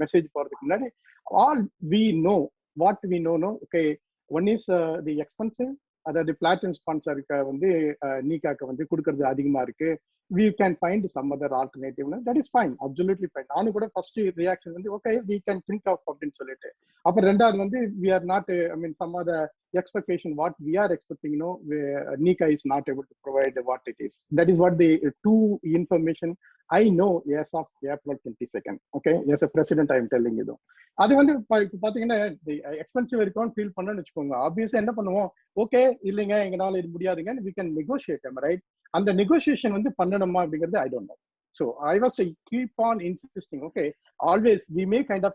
மெசேஜ் போறதுக்கு முன்னாடி all we know what we know. Okay, one is the expensive, அதாவது platinum ஸ்பான்சருக்கு வந்து NeeKaக்கு வந்து கொடுக்கறது அதிகமா இருக்கு. we can find some other alternative. That is fine, absolutely fine. நானும் கூட ஃபர்ஸ்ட் ரியாக்ஷன் வந்து okay we can think of அப்படின்னு சொல்லிட்டு, அப்புறம் ரெண்டாவது வந்து we are not, I mean some other expectation what we are expecting, NeeKa is not able to provide what it is. That is what the two information I know as of April 22nd. Okay, as a president I am telling you. அது வந்து பாத்தீங்கன்னா expensive இருக்கும்னு feel பண்ணணும்னு வச்சுக்கோங்க. ஆப்வியஸா என்ன பண்ணுவோம், okay இல்லைங்க எங்களால இது முடியாதுங்க, we can negotiate, right? அந்த நெகோசியேஷன் வந்து பண்ணணுமா அப்படிங்கிறது I don't know. So I was keep on insisting, okay, always we may kind of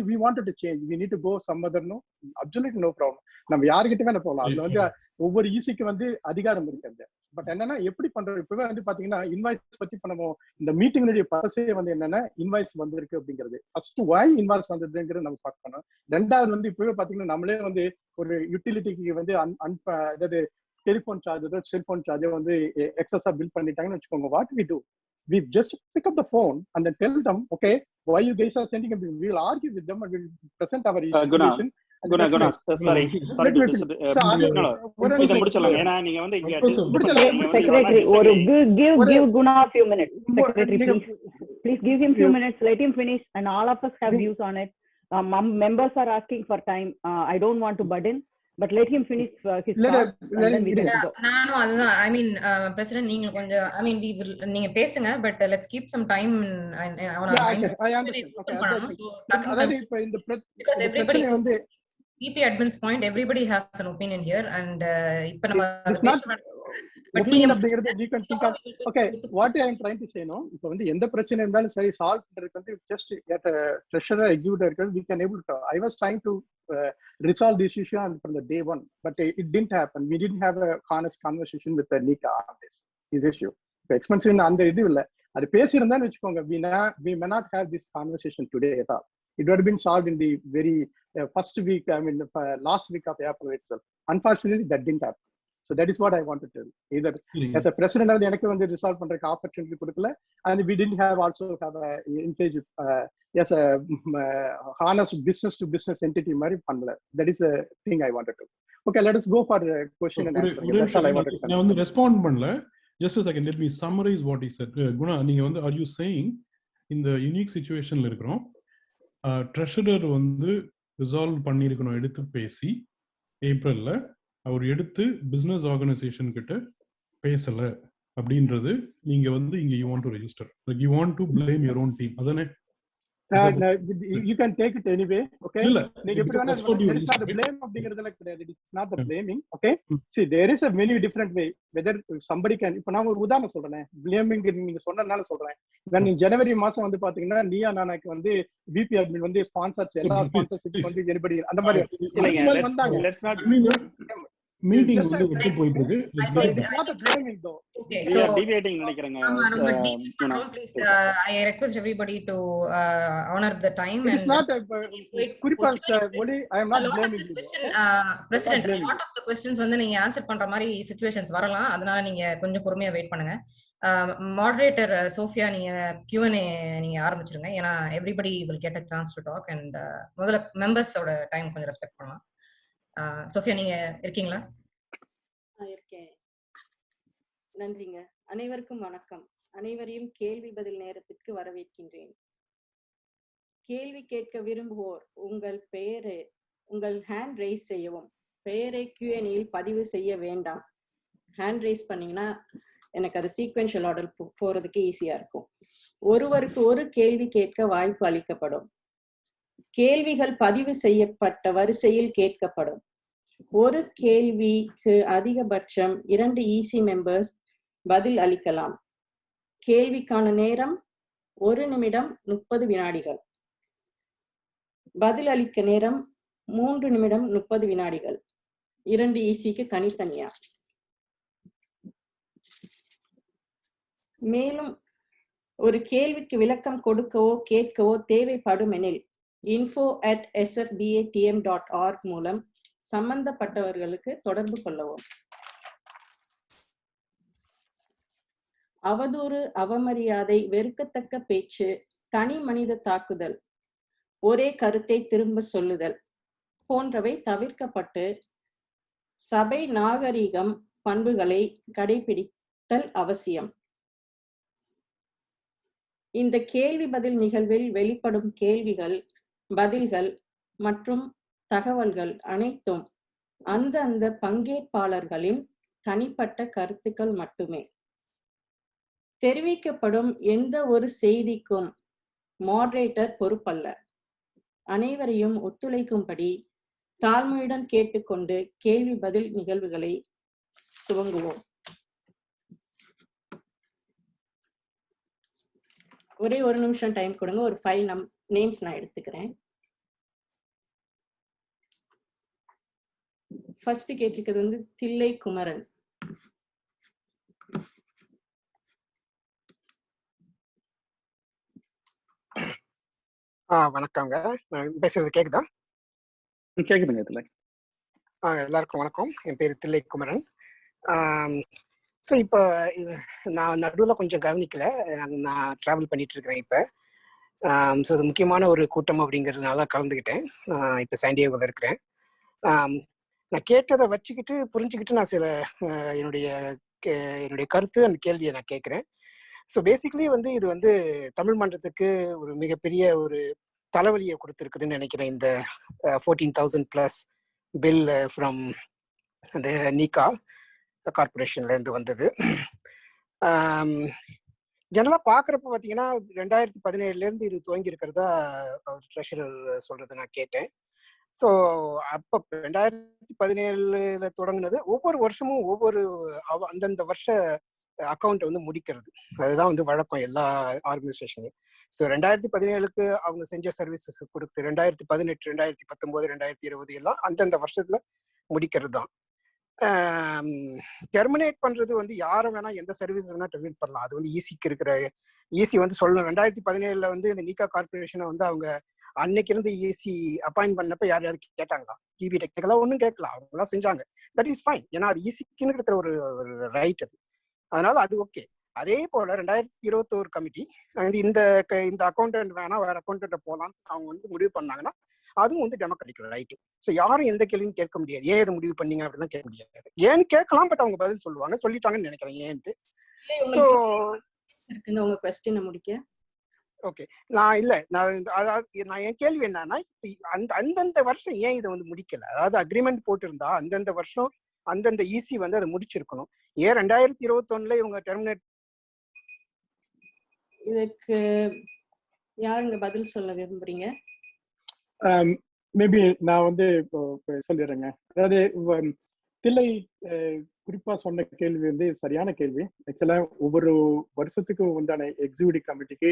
we wanted to change, we need to go some other, no, absolutely no problem. நம்ம யார்கிட்ட வேணா போகலாம். அதுல வந்து ஒவ்வொரு ஈசிக்கு வந்து அதிகாரம் இருக்கிறது. பட் என்னன்னா எப்படி பண்றோம், இப்பவே வந்து பாத்தீங்கன்னா இன்வாய்ஸ் பத்தி பண்ணுவோம். இந்த மீட்டிங்குடைய பர்பஸே வந்து என்னன்னா இன்வாய்ஸ் வந்திருக்கு அப்படிங்கிறது. ஃபர்ஸ்ட் why இன்வாய்ஸ் வந்ததுங்கிறது நம்ம பார்க்கணும். ரெண்டாவது வந்து இப்பவே பாத்தீங்கன்னா நம்மளே வந்து ஒரு யூட்டிலிட்டிக்கு வந்து அதாவது டெலிஃபோன் சார்ஜோ செல்போன் சார்ஜோ வந்து எக்ஸஸா பில் பண்ணிட்டாங்கன்னு வச்சுக்கோங்க. What we do, we just pick up the phone and then tell them, okay, why you guys are sending a bill? We will argue with them and we will present our situation. Guna, sorry to இத முடிச்சலாம். ஏனா நீங்க வந்து இங்க secretary ஒரு give Guna a few minutes. Secretary, please give him few minutes, let him finish and all of us have views on it. Members are asking for time. I don't want to burden, but let him finish his thought. நானும் அதுதான், I mean president நீங்க கொஞ்சம், I mean நீங்க பேசுங்க, but let's keep some time and I understand. அதாவது இப்ப இந்த because everybody வந்து EP admin's point, everybody has an opinion here and இப்ப நம்ம but நீங்க அப்படிங்கிறது you can think of, okay, what I am trying to say, no, இப்போ வந்து எந்த பிரச்சனை இருந்தாலும் சரி சால்வ் பண்றதுக்கு வந்து just at a treasurer executive we can able to, I was trying to resolve this issue from the day one, but it didn't happen. We didn't have a honest conversation with NeeKa on this issue. இப்போ expensive அந்த இது இல்லை. அது பேசியிருந்தான்னு வச்சுக்கோங்க, we may not have this conversation today at all. It would have been solved in the very first week, last week of April itself. Unfortunately, that didn't happen. So that is what I wanted to tell. Either as a president, எனக்கு வந்து resolve பண்றதுக்கு opportunity கொடுக்கல, and we didn't have a engage as a honest business to business entity மாதிரி பண்ணல. That is the thing I wanted to. Okay, let us go for question and answer. That's all I wanted to. நான் வந்து respond பண்ணல. Just a second, let me summarize what he said. Guna, நீங்க வந்து are you saying இந்த unique சிச்சுவேஷன்ல இருக்கிறோம், treasurer வந்து resolve பண்ணியிருக்கணும் எடுத்து பேசி ஏப்ரல்ல, அவர் எடுத்து பிசினஸ் ஆர்கனைசேஷன் கிட்ட பேசல அப்படின்றது நீங்க வந்து இங்க you want to register, like you want to blame your own team. அதானே? You can take it anyway. Okay, நீங்க எப்படி வேணா blame அப்படிங்கிறதுல கிடையாது. It is not the blaming. Okay, see there is a many different way whether somebody can. இப்ப நான் ஒரு உதாரணம் சொல்றேன், blaming நீங்க சொன்னனால சொல்றேன். when in ஜனவரி மாசம் வந்து பாத்தீங்கன்னா நீயா நானாக்கு வந்து விபி அட்மின் வந்து ஸ்பான்சர்ஸ் எல்லா ஸ்பான்சர்ஷிப் வந்து anybody அந்த மாதிரி வந்தாங்க. Let's not மீட்டிங் வந்து எப்படி போயிட்டு இருக்கு? not a blaming though. Okay, we so are debating நினைக்கிறேங்க. Please, I request everybody to honor the time. It is not குறிப்பா only I am not blaming this question. President, a lot of the questions வந்து நீங்க answer பண்ற மாதிரி situations வரலாம், அதனால நீங்க கொஞ்சம் பொறுமையா வெயிட் பண்ணுங்க. மாடரேட்டர் சோஃபியா, நீங்க Q&A நீங்க ஆரம்பிச்சிருங்க, ஏன்னா everybody will get a chance to talk and முதல்ல மெம்பர்ஸோட டைம் கொஞ்சம் ரெஸ்பெக்ட் பண்ணலாம். சோஃபியா, நீங்க இருக்கீங்களா? இருக்கேன். நன்றிங்க. அனைவருக்கும் வணக்கம். அனைவரையும் கேள்வி பதில் நேரத்திற்கு வரவேற்கின்றேன். கேள்வி கேட்க விரும்புவோர் உங்கள் பெயரை உங்கள் ஹேண்ட் ரைஸ் செய்யவும். பெயரை Q&A பதிவு செய்ய வேண்டாம். ஹேண்ட் ரைஸ் பண்ணீங்கன்னா எனக்கு அது சீக்வென்ஷியல் ஆர்டர் போறதுக்கு ஈஸியா இருக்கும். ஒருவருக்கு ஒரு கேள்வி கேட்க வாய்ப்பு அளிக்கப்படும். கேள்விகள் பதிவு செய்யப்பட்ட வரிசையில் கேட்கப்படும். ஒரு கேள்விக்கு அதிகபட்சம் 2 EC மெம்பர்ஸ் பதில் அளிக்கலாம். கேள்விக்கான நேரம் 1 நிமிடம் 30 வினாடிகள். பதில் அளிக்க நேரம் 3 நிமிடம் 30 வினாடிகள். 2 ECக்கு தனித்தனியா. மேலும் ஒரு கேள்விக்கு விளக்கம் கொடுக்கவோ கேட்கவோ தேவைப்படும் எனில் info@sfbatm.org மூலம் சம்பந்தப்பட்டவர்களுக்கு தொடர்பு கொள்ளவும். அவதூறு, அவமரியாதை, வெறுக்கத்தக்க பேச்சு, தனி மனித தாக்குதல், ஒரே கருத்தை திரும்ப சொல்லுதல் போன்றவை தவிர்க்கப்பட்டு சபை நாகரிகம் பண்புகளை கடைபிடித்தல் அவசியம். இந்த கேள்வி பதில் நிகழ்வில் வெளிப்படும் கேள்விகள், பதில்கள் மற்றும் தகவல்கள் அனைத்தும் அந்த பங்கேற்பாளர்களின் தனிப்பட்ட கருத்துக்கள் மட்டுமே. தெரிவிக்கப்படும் எந்த ஒரு செய்திக்கும் மாடரேட்டர் பொறுப்பல்ல. அனைவரையும் ஒத்துழைக்கும்படி தாழ்மையுடன் கேட்டுக்கொண்டு கேள்வி பதில் நிகழ்வுகளை துவங்குவோம். ஒரே 1 நிமிஷம் டைம் கொடுங்க. ஒரு 5 நேம்ஸ் நான் எடுத்துக்கிறேன். ஃபர்ஸ்ட் கேட்டிருக்கிறது வந்து தில்லை குமரன். வணக்கங்க. பேசுறது கேக்குதா? கேக்குதுங்க. இதுல எல்லாருக்கும் வணக்கம். என் பேரு தில்லை குமரன். ஸோ இப்போ நான் நடுவில் கொஞ்சம் கவனிக்கல, நான் ட்ராவல் பண்ணிட்டு இருக்கிறேன் இப்போ. ஸோ இது முக்கியமான ஒரு கூட்டம் அப்படிங்கிறதுனால கலந்துக்கிட்டேன். இப்போ சாண்டியாகோவில் இருக்கிறேன். நான் கேட்டதை வச்சுக்கிட்டு புரிஞ்சுக்கிட்டு நான் சில என்னுடைய கருத்து அந்த கேள்வியை நான் கேட்குறேன். ஸோ பேசிக்கலி வந்து இது வந்து தமிழ் மன்றத்துக்கு ஒரு மிகப்பெரிய ஒரு தலைவலியை கொடுத்துருக்குதுன்னு நினைக்கிறேன். இந்த 14,000+ பில் ஃப்ரம் அந்த NeeKa கார்பரேஷன்ல இருந்து வந்தது. ஜெனரலா பாக்குறப்ப பாத்தீங்கன்னா 2017 இருந்து இது துவங்கி இருக்கிறதா ட்ரெஷரர் சொல்றது நான் கேட்டேன். ஸோ அப்ப 2017 தொடங்கினது. ஒவ்வொரு வருஷமும் ஒவ்வொரு அந்தந்த வருஷ அக்கௌண்ட் வந்து முடிக்கிறது, அதுதான் வந்து வழக்கம் எல்லா ஆர்கனைசேஷனையும். ஸோ 2017க்கு அவங்க செஞ்ச சர்வீசஸ் கொடுத்து 2018, 2019, 2020 எல்லாம் அந்தந்த வருஷத்துல முடிக்கிறது தான். டெர்மினேட் பண்றது வந்து யாரை வேணா எந்த சர்வீஸ் வேணா டெர்மினேட் பண்ணலாம். அது வந்து ஈசிக்கு இருக்கிற ஈசி வந்து சொல்லணும். 2017 வந்து இந்த நீகா கார்பரேஷனை வந்து அவங்க அன்னைக்கு இருந்து ஈசி அப்பாயின்ட் பண்ணப்ப யாரையாவது கேட்டாங்களா? ஜிபி டெக்னிக்கலா ஒன்றும் கேட்கலாம், அவங்களாம் செஞ்சாங்க. That is fine. ஏன்னா அது ஈசிக்குன்னு இருக்கிற ஒரு ரைட் அது. அதனால அது ஓகே. அதே போல 2021 கமிட்டி இந்த அக்கௌண்டன்ட் வேணா வேற அக்கௌண்டன்ட் போகலான்னு அவங்க வந்து முடிவு பண்ணாங்கன்னா அதுவும் வந்து டெமோக்ராட்டிக் ரைட்டு. ஸோ யாரும் எந்த கேள்வியும் கேட்க முடியாது. ஏன் இதை முடிவு பண்ணீங்க அப்படின்னா கேட்க முடியாது. ஏன்னு கேட்கலாம், பட் அவங்க பதில் சொல்லுவாங்க, சொல்லிட்டாங்கன்னு நினைக்கிறேன் ஏன்ட்டு. ஸோ உங்க கொஸ்டினை முடிக்க ஓகே. நான் என் கேள்வி என்னன்னா, அந்தந்த வருஷம் ஏன் இதை வந்து முடிக்கல? அதாவது அக்ரிமெண்ட் போட்டிருந்தா அந்தந்த வருஷம் அந்தந்த ஈசி வந்து அதை முடிச்சிருக்கணும். ஏன் 2021 இவங்க டெர்மினேட்? இதுக்கு யாருங்க பதில் சொல்ல விரும்புறீங்க? மேபி நான் வந்து சொல்லிடுறேங்க. அதாவது தில்லை குறிப்பா சொன்ன கேள்வி வந்து சரியான கேள்வி. ஆக்சுவலா ஒவ்வொரு வருஷத்துக்கும் உண்டான எக்ஸிக்யூட்டிவ் கமிட்டிக்கு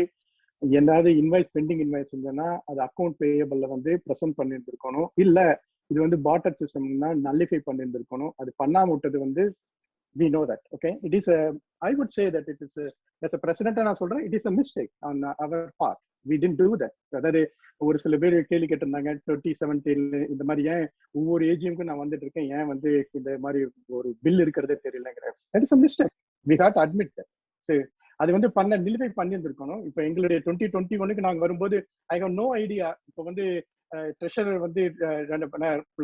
ஏதாவது இன்வாய்ஸ் பெண்டிங் இன்வாய்ஸ் இருந்ததுன்னா அது அக்கௌண்ட் பேயபிள்ல வந்து ப்ரெசென்ட் பண்ணியிருந்திருக்கணும். இல்ல இது வந்து பார்ட்டர் சிஸ்டம்னா நல்லிஃபை பண்ணியிருந்திருக்கணும். அது பண்ணாம விட்டது வந்து we know that. Okay, it is I would say that it is as a president நான் சொல்றேன், it is a mistake on our part. We didn't do that. அதாவது ஒரு சில பேர் கேள்வி கேட்டிருந்தாங்க 2017 இந்த மாதிரி ஏன் ஒவ்வொரு ஏஜிஎம்க்கு நான் வந்துட்டு இருக்கேன், ஏன் வந்து இந்த மாதிரி ஒரு பில் இருக்கிறதே தெரியலங்கிற. that is a mistake. We have to admit that. So அது வந்து நிலுவை பண்ணியிருந்திருக்கணும். இப்போ எங்களுடைய 2021க்கு நாங்கள் வரும்போது ஐ ஹவ் நோ ஐடியா. இப்போ வந்து ட்ரெஷரர் வந்து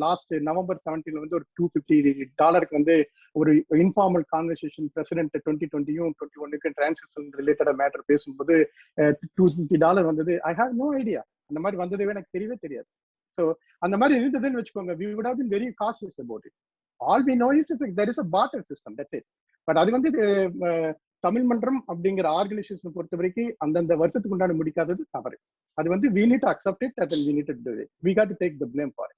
லாஸ்ட் நவம்பர் 17 வந்து ஒரு $250 வந்து ஒரு இன்ஃபார்மல் கான்வர்சேஷன் பிரசிடென்ட் 2020யும் 2021க்கு டிரான்சாக்ஷன் ரிலேட்டட் மேட்டர் பேசும்போது $250 வந்தது. I have no idea. அந்த மாதிரி வந்ததுவே எனக்கு தெரியவே தெரியாது. ஸோ அந்த மாதிரி இருந்ததுன்னு வச்சுக்கோங்க, we would have been very cautious about it. All we know is there is a barter system, that's it. But அது வந்து தமிழ் மன்றம் அப்படிங்கிற ஆர்கனைசேஷன் பொறுத்த வரைக்கும் அந்தந்த வருஷத்துக்கு உண்டான முடிக்காதது தவறு. அது வந்து we need to accept it and we need to do it. We got to take the blame for it.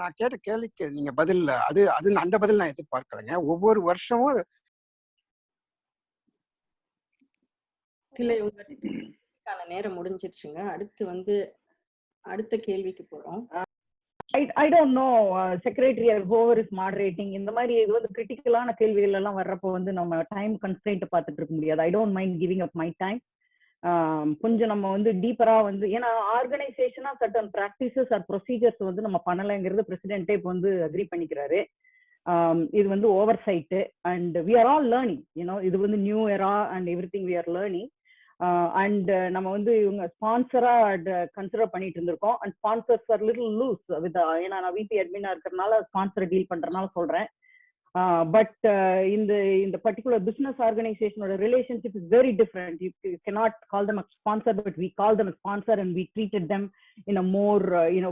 நான் கேட்ட கேள்விக்கு நீங்க பதில் அது அந்த பதில் நான் எதிர்பார்க்கலைங்க. ஒவ்வொரு வருஷமும் நேரம் முடிஞ்சிருச்சுங்க. அடுத்து வந்து அடுத்த கேள்விக்கு போறோம். I don't know, secretary or whoever is moderating, இந்த மாதிரி இது வந்து கிரிட்டிக்கலான கேள்விகள் எல்லாம் வர்றப்போ வந்து நம்ம டைம் கன்ஸ்ட்ரெயின்ட் பார்த்துட்டு இருக்க முடியாது. I don't mind giving up my time. கொஞ்சம் நம்ம வந்து டீப்பரா வந்து ஏன்னா ஆர்கனைசேஷனா சர்டன் பிராக்டிசஸ் ஆர் ப்ரொசீஜர்ஸ் வந்து நம்ம பண்ணலைங்கிறது பிரசிடென்ட்டே இப்போ வந்து அக்ரி பண்ணிக்கிறாரு. இது வந்து over side and we are all learning. You know இது வந்து new era and everything we are learning. And நம்ம வந்து இவங்க ஸ்பான்சரா கன்சிடர் பண்ணிட்டு இருந்திருக்கோம். And sponsors are little loose with, ஏன்னா நான் விபி அட்மினா இருக்கிறதுனால ஸ்பான்சரை டீல் பண்றதுனால சொல்றேன். பட் இந்த பர்டிகுலர் பிசினஸ் ஆர்கனைசேஷனோட relationship is very different. You cannot call them a sponsor, but we call them a sponsor and we treated them in a more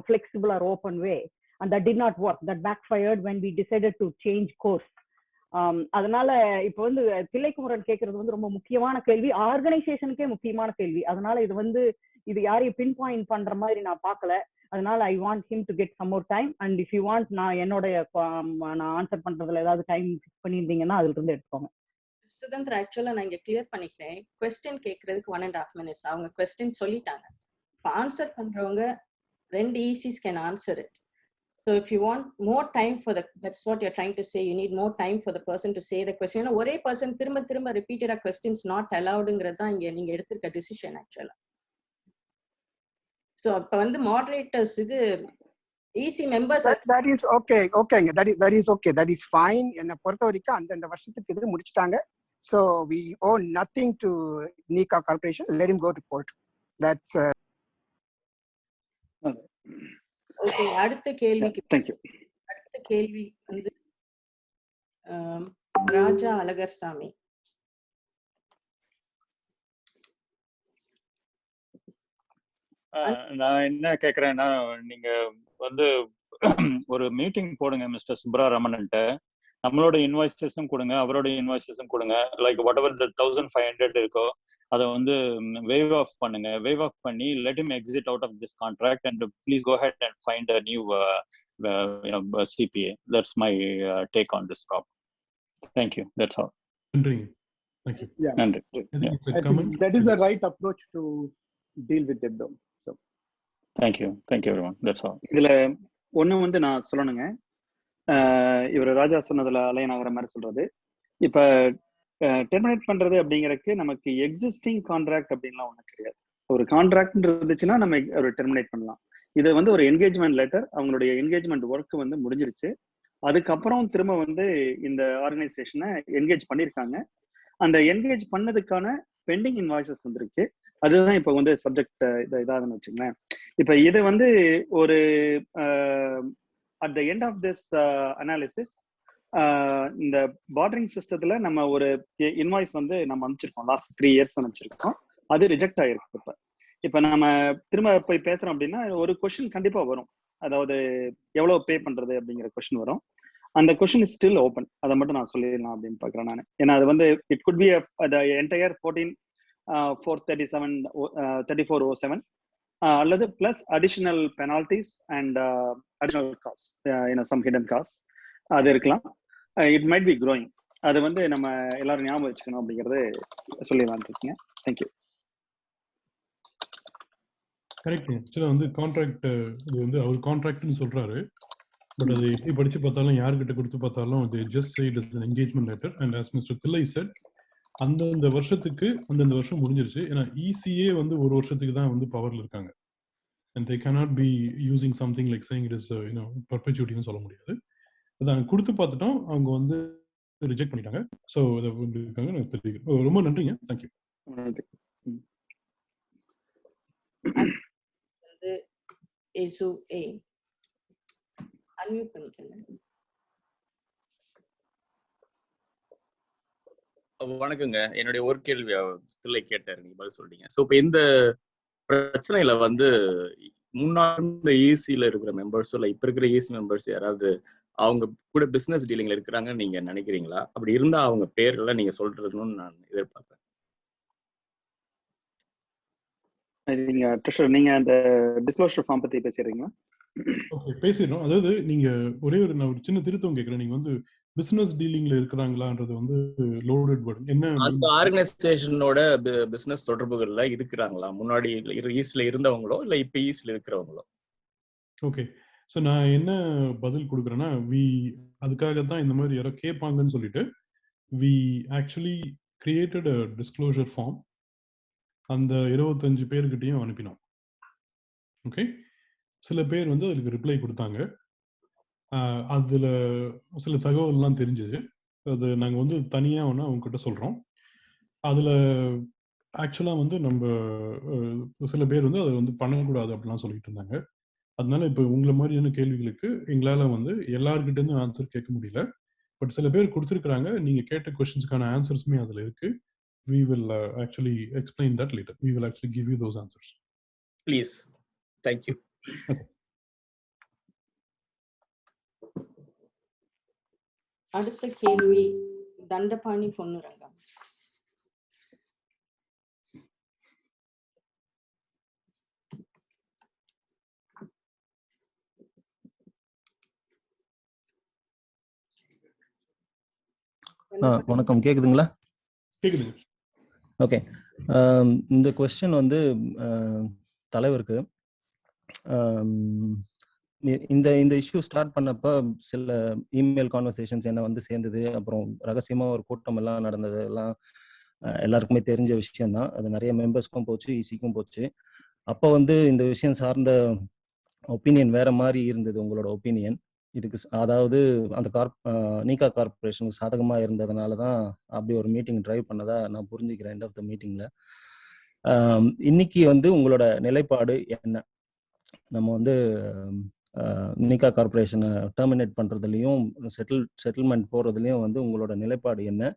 flexible or open way, and that did not work. That backfired when we decided to change course. அதனால இப்போ வந்து தில்லைக்குமரன் கேட்கறது வந்து ரொம்ப முக்கியமான கேள்வி, ஆர்கனைசேஷனுக்கே முக்கியமான கேள்வி. அதனால இது யாரையும் பின் பாயிண்ட் பண்ற மாதிரி நான் பார்க்கல. அதனால I want him to get some more time. And if you want நான் நான் ஆன்சர் பண்றதுல ஏதாவது டைம் ஃபிக்ஸ் பண்ணியிருந்தீங்கன்னா அதுல இருந்து எடுத்துக்கோங்க. சுதந்திரா, ஆக்சுவலா நான் இங்க கிளியர் பண்ணிக்கிறேன். கொஸ்டின் கேட்கறதுக்கு 1.5 minutes. அவங்க கொஸ்டின் சொல்லிட்டாங்க. ஆன்சர் பண்றவங்க 2 ECs can answer it. So if you want more time for that's what you're trying to say, you need more time for the person to say the question. ஒரே person திரும்ப repeated a questions not allowedங்கிறது தான் இங்க நீங்க எடுத்திருக்க decision actually. So அப்ப வந்து moderators இது EC members that is okay. That is okay, that is fine. என்ன பொறுத்த வரைக்கும் அந்த வருஷத்துக்கு இது முடிச்சிட்டாங்க. So we owe nothing to NeeKa Corporation. Let him go to court. That's okay. அடுத்த கேள்விக்கு Thank you. அடுத்த கேள்வி வந்து ராஜா அழகர்சாமி. நான் என்ன கேக்குறேன்னா, நீங்க வந்து ஒரு மீட்டிங் போடுங்க மிஸ்டர் சுப்ரமணியன்ட்ட. நம்மளோட இன்வாய்ஸஸும் கொடுங்க, அவரோட இன்வாய்ஸஸும் கொடுங்க. லைக் வாட் எவர் 1500 இருக்கோ அதை வந்து வேவ் ஆஃப் பண்ணுங்க. வேவ் ஆஃப் பண்ணி let him exit out of this contract and please go ahead and find a new CPA. That's my take on this problem. Thank you. That's all. Thank you. Yeah. I think that is the right approach to deal with it though. So thank you everyone. That's all. இதுல ஒண்ணு வந்து நான் சொல்லணுங்க, இவர் ராஜா சொன்னதுல align ஆகிற மாதிரி சொல்றது. இப்ப டெர்மினேட் பண்றது அப்படிங்கிறதுக்கு நமக்கு எக்ஸிஸ்டிங் கான்ட்ராக்ட் அப்படின்லாம் ஒன்றும் கிடையாது. ஒரு கான்ட்ராக்ட் இருந்துச்சுன்னா நம்ம ஒரு டெர்மினேட் பண்ணலாம். இது வந்து ஒரு என்கேஜ்மெண்ட் லெட்டர், அவங்களுடைய என்கேஜ்மெண்ட் ஒர்க் வந்து முடிஞ்சிருச்சு. அதுக்கப்புறம் திரும்ப வந்து இந்த ஆர்கனைசேஷனை என்கேஜ் பண்ணியிருக்காங்க. அந்த என்கேஜ் பண்ணதுக்கான பெண்டிங் இன்வாய்சஸ் வந்திருக்கு. அதுதான் இப்போ வந்து சப்ஜெக்ட் இதாகுதுன்னு வச்சுங்களேன். இப்போ இது வந்து ஒரு at the end of this analysis இந்த பார்டரிங் சிஸ்டத்துல நம்ம ஒரு இன்வாய்ஸ் வந்து நம்ம அனுப்பிச்சிருக்கோம். Last 3 years அனுப்பிச்சிருக்கோம். அது ரிஜெக்ட் ஆயிருக்கு. இப்ப நம்ம திரும்ப போய் பேசுறோம் அப்படின்னா ஒரு கொஸ்டின் கண்டிப்பா வரும். அதாவது எவ்வளவு பே பண்றது அப்படிங்கிற கொஸ்டின் வரும். அந்த கொஸ்டின் இஸ் ஸ்டில் ஓப்பன். அதை மட்டும் நான் சொல்லிடலாம் அப்படின்னு பாக்குறேன் நான். ஏன்னா அது வந்து இட் குட் பி என்டையர் 14,437 அல்லது plus additional penalties and additional cost, some hidden cost அது இருக்கலாம். It might be growing. அது வந்து நம்ம எல்லாரும் ஞாபகம் வச்சுக்கணும் அப்படிங்கறது சொல்லிடலாம் இருக்கீங்க. தேங்க்யூ. கரெக்ட். ஆக்சுவலா வந்து கான்ட்ராக்ட் இது வந்து அவர் கான்ட்ராக்ட்னு சொல்றாரு. பட் அது எப்படி படிச்சு பார்த்தாலும் யார்கிட்ட கொடுத்து பார்த்தாலும் they just say it is an engagement letter. And as Mr. Thillai said, அந்தந்த வருஷத்துக்கு அந்தந்த வருஷம் முடிஞ்சிருச்சு. ஏன்னா ECA வந்து ஒரு வருஷத்துக்கு தான் வந்து பவர்ல இருக்காங்க. And they cannot be using something like saying it is perpetuity சொல்ல முடியாது. அதான் கொடுத்து பார்த்துட்டோம், அவங்க வந்து ரிஜெக்ட் பண்ணிட்டாங்க. ஸோ அதை இருக்காங்க. எனக்கு தெரியும். ரொம்ப நன்றிங்க. தேங்க்யூ. வணக்கங்க. என்னுடைய ஒரு கேள்வி தில்லை கேட்டாரு, நீங்க பதில் சொல்றீங்க. ஸோ இப்போ இந்த பிரச்சனையில வந்து முன்னாடி ECல இருக்கிற மெம்பர்ஸோ இல்லை இப்ப இருக்கிற EC மெம்பர்ஸ் யாராவது அவங்க கூட பிசினஸ் டீலிங்ல இருக்கிறாங்கன்னு நீங்க நினைக்கிறீங்களா? அப்படி இருந்தா அவங்க பேர்ல நீங்க சொல்றதுன்னு நான் எதிர்பார்க்கிறேன். நீங்க அந்த டிஸ்க்ளோஷர் ஃபார்ம் பத்தி பேசுறீங்களா? ஓகே, பேசிடுறோம். அதாவது நீங்க நான் ஒரு சின்ன திருத்தம் கேட்கிறேன். நீங்க வந்து பிசினஸ் டீலிங்ல இருக்கிறாங்களான்றது வந்து லோடட் வேர்ட். என்ன அந்த ஆர்கனைசேஷனோட பிசினஸ் தொடர்புகள்ல இருக்கிறாங்களா? முன்னாடி ECல இருந்தவங்களோ இல்ல இப்ப ECல இருக்கிறவங்களோ? ஓகே, ஸோ நான் என்ன பதில் கொடுக்குறேன்னா, அதுக்காக தான் இந்த மாதிரி யாரோ கேட்பாங்கன்னு சொல்லிட்டு we actually created a disclosure form. அந்த 25 பேர்கிட்டையும் அனுப்பினோம். ஓகே, சில பேர் வந்து அதுக்கு ரிப்ளை கொடுத்தாங்க. அதில் சில தகவல்லாம் தெரிஞ்சது. அது நாங்கள் வந்து தனியாக ஒன்று அவங்ககிட்ட சொல்கிறோம். அதில் ஆக்சுவலாக வந்து நம்ம சில பேர் வந்து அதை வந்து பண்ணக்கூடாது அப்படிலாம் சொல்லிட்டு இருந்தாங்க. அதனால இப்போ உங்களை மாதிரியான கேள்விகளுக்கு எங்களால் வந்து எல்லார்கிட்டேருந்து ஆன்சர் கேட்க முடியல. பட் சில பேர் கொடுத்துருக்குறாங்க. நீங்கள் கேட்ட கொஸ்டின்ஸ்க்கான ஆன்சர்ஸுமே அதில் இருக்குது. We will actually explain that later. We will actually give you those answers. Please. Thank you. Okay. அடுத்த கேள்வி தண்டபாணி பொன்னுரங்கம். வணக்கம், கேக்குதுங்களா? கேக்குதுங்க. ஓகே, இந்த கொஸ்டின் வந்து தலைவருக்கு. இந்த இஷ்யூ ஸ்டார்ட் பண்ணப்ப சில இமெயில் கான்வர்சேஷன்ஸ் என்ன வந்து சேர்ந்தது. அப்புறம் ரகசியமா ஒரு கூட்டம் எல்லாம் நடந்தது. எல்லாம் எல்லாருக்குமே தெரிஞ்ச விஷயம் தான். அது நிறைய மெம்பர்ஸ்க்கும் போச்சு, ECக்கும் போச்சு. அப்போ வந்து இந்த விஷயம் சார்ந்த ஒப்பீனியன் வேற மாதிரி இருந்தது. உங்களோட ஒப்பீனியன் இதுக்கு, அதாவது அந்த NeeKa கார்பரேஷனுக்கு சாதகமா இருந்ததுனால தான் அப்படி ஒரு மீட்டிங் டிரைவ் பண்ணதா நான் புரிஞ்சுக்கிறேன். எண்ட் ஆஃப் த மீட்டிங்ல இன்னைக்கு வந்து உங்களோட நிலைப்பாடு என்ன? நம்ம வந்து NeeKa கார்பரேஷனை டெர்மினேட் பண்றதுலயும் செட்டில்மெண்ட் போறதுலயும் வந்து உங்களோட நிலைப்பாடு என்ன?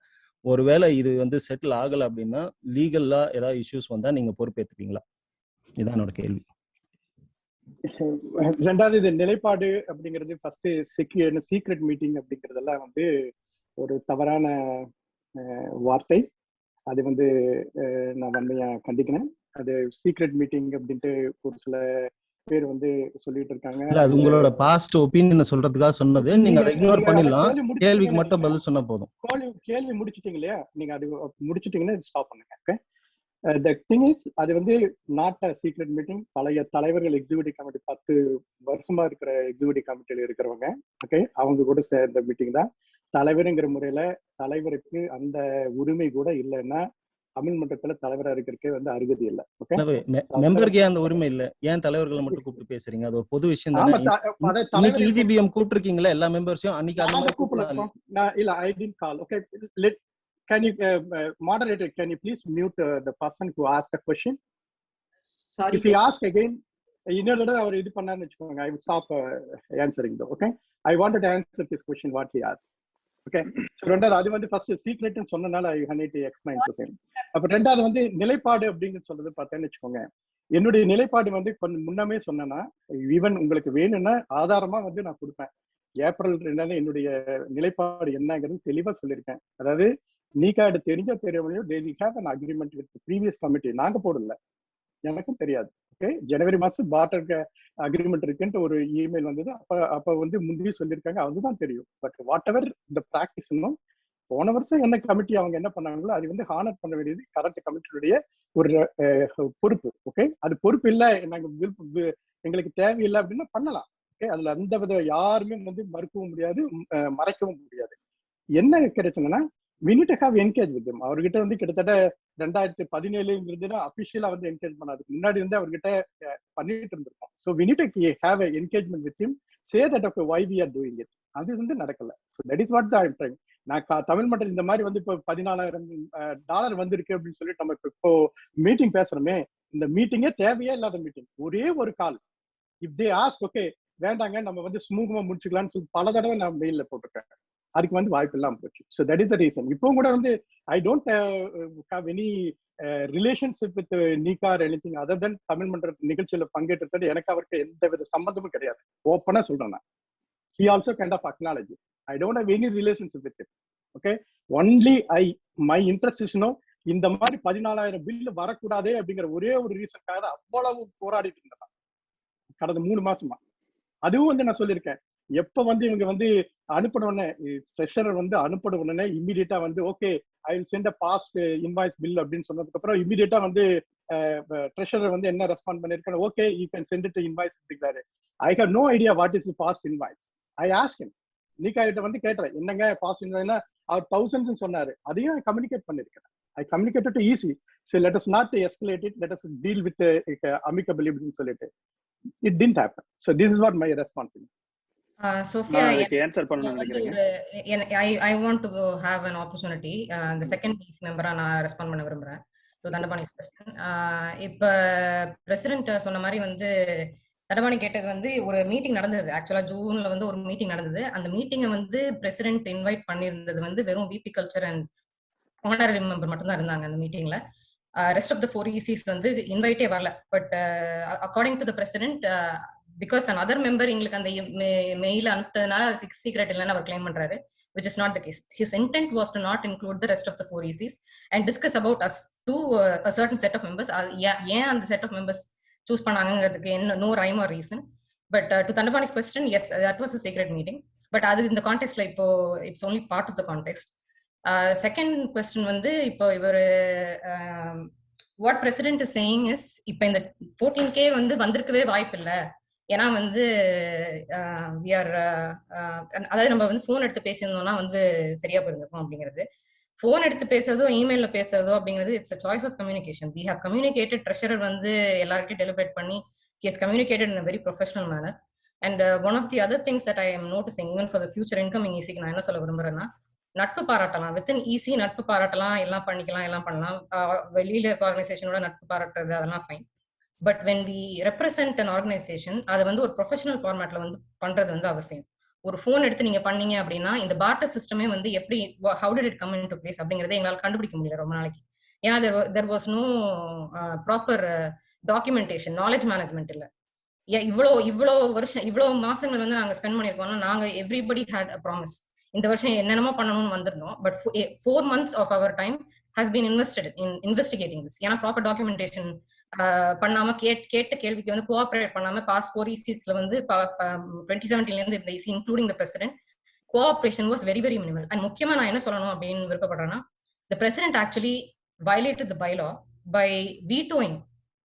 ஒருவேளை இது வந்து செட்டில் ஆகலை அப்படின்னா லீகல்லா ஏதாவது இஷ்யூஸ் வந்தா நீங்க பொறுப்பேற்றுப்பீங்களா? இதான் என்னோட கேள்வி. ரெண்டாவது, இது நிலைப்பாடு அப்படிங்கிறது ஃபர்ஸ்ட் சீக்ரெட் மீட்டிங் அப்படிங்கிறதெல்லாம் வந்து ஒரு தவறான வார்த்தை. அது வந்து நான் வன்மையா கண்டிக்கிறேன். அது சீக்ரெட் மீட்டிங் அப்படின்ட்டு ஒரு சில பேர் வந்து சொல்லிட்டு இருக்காங்க. அது உங்களோட பாஸ்ட் ஒபினியன் சொல்றதுக்காக சொன்னது. நீங்க அதை இக்னோர் பண்ணிடலாம். கேள்விக்கு மட்டும் பதில் சொன்னா போதும். கேள்வி முடிச்சிட்டீங்க இல்லையா? நீங்க அது முடிச்சிட்டீங்கன்னா ஸ்டாப் பண்ணுங்க. ஓகே, The thing is, அது வந்து நாட் அ சீக்ரெட் மீட்டிங். பழைய தலைவர்கள் எக்ஸிக்யூட்டிவ் கமிட்டி 10 வருஷமா இருக்கிற எக்ஸிக்யூட்டிவ் கமிட்டியில இருக்கிறவங்க, ஓகே, அவங்க கூட சேர்ந்த மீட்டிங் தான். தலைவருங்கிற முறையில தலைவருக்கு அந்த உரிமை கூட இல்லைன்னா தமிழ் மன்றத்துல தலைவரா இருக்கிறதுக்கே வந்து அருகதி இல்லை. ஓகே, மெம்பருக்கு அந்த உரிமை இல்ல, ஏன் தலைவர்களை மட்டும் கூப்பிட்டு பேசுறீங்க? அது ஒரு பொது விஷயம் தானே. இன்னைக்கு EGBM கூப்பிட்டுருக்கீங்களா எல்லா மெம்பர்ஸையும்? அன்னைக்கு அந்த மாதிரி கூப்பிடலாம் இல்ல. I didn't call. Okay, can you moderator, can you please mute the person who asked the question? Sorry, if he ask again, இன்னொரு தடவை அவர் இது பண்ணான்னு வச்சுக்கோங்க, I will stop answering though. Okay, I wanted to answer this question what he asked. Okay, so ரெண்டாவது அது வந்து first சீக்ரெட்னு சொன்னனால I need to explain to him. அப்ப ரெண்டாவது வந்து நிலைப்பாடு அப்படிங்கிறது சொல்றது பார்த்தேன்னு வச்சுக்கோங்க, என்னுடைய நிலைப்பாடு வந்து கொஞ்சம் முன்னமே சொன்னேன்னா, ஈவன் உங்களுக்கு வேணும்னா ஆதாரமா வந்து நான் கொடுப்பேன். ஏப்ரல் 2 என்னுடைய நிலைப்பாடு என்னங்கிறது தெளிவா சொல்லியிருக்கேன். அதாவது NeeKa தெரிஞ்ச தெரியவளையோ they have an agreement with the previous committee. நாங்க போடல, எனக்கும் தெரியாது. ஓகே, ஜனவரி மாசம் பார்ட்டர் அக்ரிமெண்ட் இருக்குன்ட்டு ஒரு இமெயில் வந்தது. அப்ப வந்து முந்தைய சொல்லியிருக்காங்க, அதுதான் தெரியும். பட் வாட் எவர் இந்த ப்ராக்டிஸ் இன்னும் போன வருஷம் என்ன கமிட்டி அவங்க என்ன பண்ணாங்களோ அது வந்து ஹானர் பண்ண வேண்டியது கரண்ட் கமிட்டியுடைய ஒரு பொறுப்பு. ஓகே, அது பொறுப்பு இல்லை, நாங்க எங்களுக்கு தேவையில்லை அப்படின்னா பண்ணலாம். ஓகே, அதுல அந்த வித யாருமே வந்து மறுக்கவும் முடியாது, மறைக்கவும் முடியாது. என்ன கிடைச்சுன்னா, we need to have engage with them. அவர்கிட்ட வந்து கிட்டத்தட்ட 2017 அபிஷியலா வந்து என்கேஜ் பண்ணாதுக்கு முன்னாடி வந்து அவர்கிட்ட பண்ணிட்டு இருந்திருக்கோம். So we need to have an engagement with him, say that okay why we are doing it. அது வந்து நடக்கல. So that is what I am trying. நான் தமிழ் மன்றம் இந்த மாதிரி வந்து இப்போ $14,000 வந்திருக்கு அப்படின்னு சொல்லிட்டு நம்ம இப்போ மீட்டிங் பேசுறோமே, இந்த மீட்டிங்கே தேவையே இல்லாத மீட்டிங். ஒரே ஒரு கால் இஃப் தே ஆஸ்க் ஓகே வேண்டாங்க நம்ம வந்து ஸ்மூகமா முடிச்சுக்கலாம்னு சொல்லி பல தடவை நான் மெயில்ல போட்டிருக்கேன். அதுக்கு வந்து வாய்ப்பு இல்லாம போச்சு. So that is the reason. இப்போ கூட வந்து I don't have any relationship with NeeKa or anything other than Tamil மன்ற நிகழ்ச்சியில பங்கேற்றது எனக்கு அவருக்கு எந்த வித சம்பந்தமும் கிடையாது. ஓப்பனா சொல்றேன் நான். He also kind of acknowledge it. I don't have any relationship with him. Okay, only my interest is இந்த மாதிரி 14,000 பில் வரக்கூடாதே அப்படிங்கிற ஒரே ஒரு ரீசனுக்காக அவ்வளவு போராடிட்டு இருந்தேன் கடந்த 3 மாசமா. அதுவும் வந்து நான் சொல்லியிருக்கேன், எப்ப வந்து இவங்க வந்து அனுப்பின உடனே ட்ரெஷரர் வந்து அனுப்பின உடனே இம்மிடியட்டா வந்து okay I will send a past invoice bill அப்படின்னு சொன்னதுக்கு அப்புறம் இம்மிடியட்டா வந்து ட்ரெஷரர் வந்து என்ன ரெஸ்பாண்ட் பண்ணிருக்காங்க, okay you can sent it invoice அப்படிங்கிறாரு. I have no idea what is past invoice. I ask him, NeeKa கிட்ட வந்து கேட்டேன் என்னங்க பாஸ்ட் இன்வாய்ஸ்னா, அவர் 1000s சொன்னாரு. அதையும் கம்யூனிகேட் பண்ணிருக்கேன். I communicated to EC. So let us not escalate it. Let us deal with amicably அப்படின்னு சொல்லிட்டு. It didn't happen. So this is what my response is. Sophia, I want to have an opportunity. The second piece member நான் respond பண்ண விரும்புறேன். To Dandapani's question. இப்ப president சொன்ன மாதிரி வந்து தண்டபாணி கேட்டது வந்து ஒரு மீட்டிங் நடந்தது. ஆக்சுவலா ஜூன்ல வந்து ஒரு மீட்டிங் நடந்தது. அந்த மீட்டிங்கை வந்து பிரசிடென்ட் இன்வைட் பண்ணியிருந்தது வந்து வெறும் VP culture and honorary member மட்டும் தான் இருந்தாங்க அந்த மீட்டிங்ல. ரெஸ்ட் ஆஃப் த 4 ECs வந்து இன்வைட்டே வரல. But according to the president because another member எங்களுக்கு அந்த மெயில் அனுப்பிட்டதுனால சீக்ரெட் இல்லைன்னு அவர் கிளைம் பண்றாரு, which is not the case. His intent was to not include the rest of the 4 ECs and discuss about us to a certain set of members. ஏன் அந்த set of members choose பண்ணாங்கிறதுக்கு no rhyme or reason. But to Tandapani's question, yes, that was a secret meeting. But அது இந்த கான்டெக்ட்ல இப்போ it's only part of the context. Second question வந்து இப்போ இவர் what president is saying is இப்போ இந்த 14K வந்து வந்திருக்கவே வாய்ப்பு இல்லை. ஏன்னா வந்து அதாவது நம்ம வந்து ஃபோன் எடுத்து பேசியிருந்தோம்னா வந்து சரியா போயிருந்திருக்கும் அப்படிங்கிறது. ஃபோன் எடுத்து பேசுறதோ இமெயில பேசுறதோ அப்படிங்கிறது it's a choice of communication. We have communicated. Treasurer வந்து எல்லாருக்கும் டெலிபரேட் பண்ணி he has communicated in a very professional manner. And one of the other things that I am noticing even for the future incoming EC நான் என்ன சொல்ல விரும்புறேன்னா, நட்பு பாராட்டலாம். Within EC நட்பு பாராட்டலாம், எல்லாம் பண்ணிக்கலாம், எல்லாம் பண்ணலாம். வெளியில இருக்க ஆர்கனைசேஷனோட நட்பு பாராட்டுறது அதெல்லாம் fine. But when we represent an organisation அதை வந்து ஒரு ப்ரொஃபஷனல் ஃபார்மேட்ல வந்து பண்றது வந்து அவசியம். ஒரு ஃபோன் எடுத்து நீங்க பண்ணீங்க அப்படின்னா இந்த பார்ட்டர் சிஸ்டமே வந்து எப்படி how did it come into place அப்படிங்கறத எங்களால் கண்டுபிடிக்க முடியல ரொம்ப நாளைக்கு. ஏன்னா there was no proper documentation, knowledge management இல்ல. இவ்வளோ வருஷம் இவ்வளோ மாசங்கள் வந்து நாங்க ஸ்பெண்ட் பண்ணிருக்கோம்னா நாங்க everybody had a promise. இந்த வருஷம் என்னென்னமோ பண்ணணும்னு வந்திருந்தோம். But 4 months of our time has been invested in investigating this. ஏன்னா ப்ராப்பர் டாக்குமெண்டேஷன் பண்ணாம கேட்ட கேள்விக்கு வந்து கோஆபரேட் பண்ணாம பாஸ்ட் 4 ECsல வந்து 2017 இருந்து இந்த EC including the president cooperation was very very minimal. And முக்கியமா நான் என்ன சொல்லணும் அப்படின்னு விருப்பப்படுறேன்னா, the president actually violated the bylaw by vetoing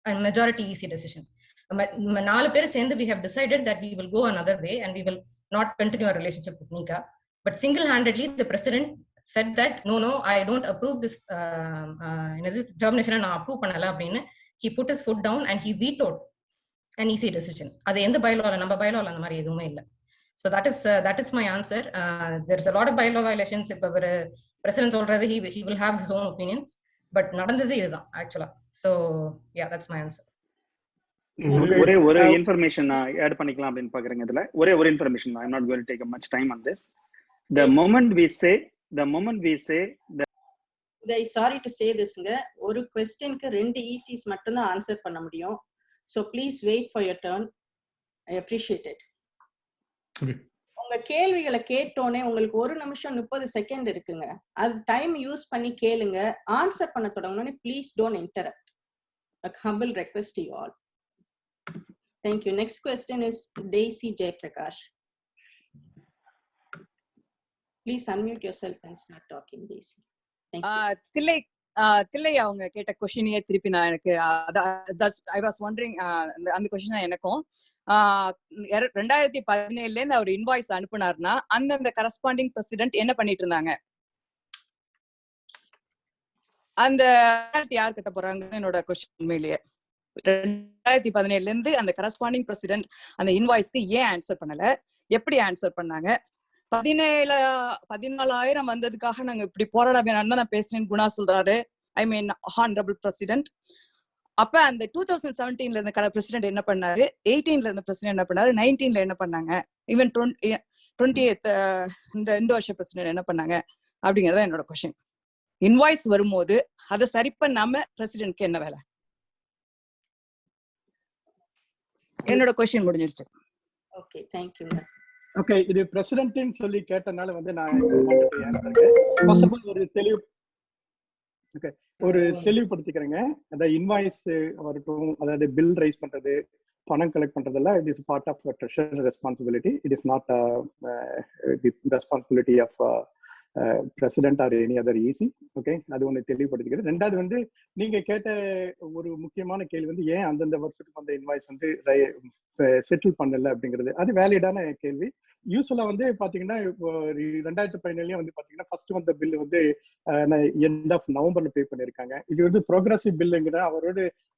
a majority EC decision. 4 பேர் சேர்ந்து we have decided that we will go another way and we will not continue our relationship with NeeKa. But single-handedly, the president said that no, I don't approve this termination. நான் approve பண்ணல அப்படின்னு he put his foot down and he vetoed an EC decision. அது எந்த bylaw நம்ம bylaw அந்த மாதிரி எதுவுமே இல்லை. So that is my answer. There's a lot of bylaw violations. இப்ப ஒரு president சொல்றது he will have his own opinions, but நடந்தது இதுதான் actually. So yeah, that's my answer. ஒரே இன்ஃபர்மேஷன் ஆட் பண்ணிக்கலாம் அப்படின்னு பாக்குறேங்க. இதுல ஒரே information. I'm not going to take much time on this. The moment we say sorry to say thisங்க, ஒரு क्वेश्चनக்கு 2 ECs மட்டும் தான் ஆன்சர் பண்ண முடியும். So please wait for your turn. I appreciate it. Okay. உங்க கேள்விகளை கேட்டோனே உங்களுக்கு 1 நிமிஷம் 30 செகண்ட் இருக்குங்க. அது டைம் யூஸ் பண்ணி கேளுங்க. ஆன்சர் பண்ண தொடங்கணும்னே please don't interrupt. A humble request to you all. Thank you. Next question is Daisy Jayprakash. Please unmute yourself and start talking, Daisy. Thank you. Thillai அவங்க கேட்ட கொஸ்டினையே திருப்பி நான் எனக்கு I was wondering அந்த question தான் எனக்கும் 2017 இருந்து அவர் இன்வாய்ஸ் அனுப்புனார்னா அந்தந்த கரஸ்பாண்டிங் பிரசிடென்ட் என்ன பண்ணிட்டு இருந்தாங்க? அந்த யார் கட்ட போறாங்கன்னு என்னோட கொஸ்டின். உண்மையிலேயே 2017 இருந்து அந்த கரஸ்பாண்டிங் பிரசிடென்ட் அந்த இன்வாய்ஸ்க்கு ஏன் ஆன்சர் பண்ணல, எப்படி ஆன்சர் பண்ணாங்க? 14,000 வந்ததுக்காக நாங்க இப்படி போராட வேணாம்னு தான் நான் பேசுறேன் குணா சொல்றாரு. ஐ மீன் ஹானரபிள் பிரசிடென்ட். அப்ப அந்த 2017 இருந்த பிரசிடென்ட் என்ன பண்ணாரு, 18 இருந்த பிரசிடென்ட் என்ன பண்ணாரு, 19 என்ன பண்ணாங்க, ஈவன் 28 இந்த வருஷ பிரசிடென்ட் என்ன பண்ணாங்க அப்படிங்கறத என்னோட கொஸ்டின். இன்வாய்ஸ் வரும்போது அதை சரி பண்ணாம பிரசிடென்ட்க்கு என்ன வேலை? என்னோட கொஸ்டின் முடிஞ்சிருச்சு. Okay, thank you. ஓகே, இது பிரசிடென்ட்னு சொல்லி கேட்டனால நான் ஒரு தெளிவுபடுத்திக்கிறேங்க. அதாவது இன்வாய்ஸ் வரட்டும், அதாவது பில் ரைஸ் பண்றது, பணம் கலெக்ட் பண்றதெல்லாம் it is part of treasurer responsibility. It is not the responsibility of president or any other EC. Okay, அது ஒன்று தெளிவுபடுத்திக்கிறேன். ரெண்டாவது நீங்க கேட்ட ஒரு முக்கியமான கேள்வி ஏன் அந்தந்த வருஷத்துக்கு அந்த இன்வாய்ஸ் செட்டில் பண்ணல அப்படிங்கிறது. அது வேலிடான கேள்வி. யூஸ்வலா பாத்தீங்கன்னா 2017 பாத்தீங்கன்னா ஃபர்ஸ்ட் வந்த பில் எண்ட் ஆஃப் நவம்பர்ல பே பண்ணிருக்காங்க. இது ப்ரோக்ரஸிவ் பில்லுங்கிற அவரோட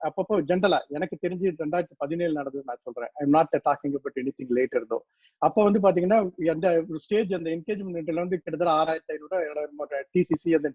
அப்பப்போ ஜென்ரலா எனக்கு தெரிஞ்சு 2017 நடந்தது நான் சொல்றேன். ஐ am not talking about anything later தோ. அப்ப பாத்தீங்கன்னா அந்த ஸ்டேஜ் அந்த என்கேஜ்மெண்ட்ல கிட்டத்தட்ட 6,500 TCC அந்த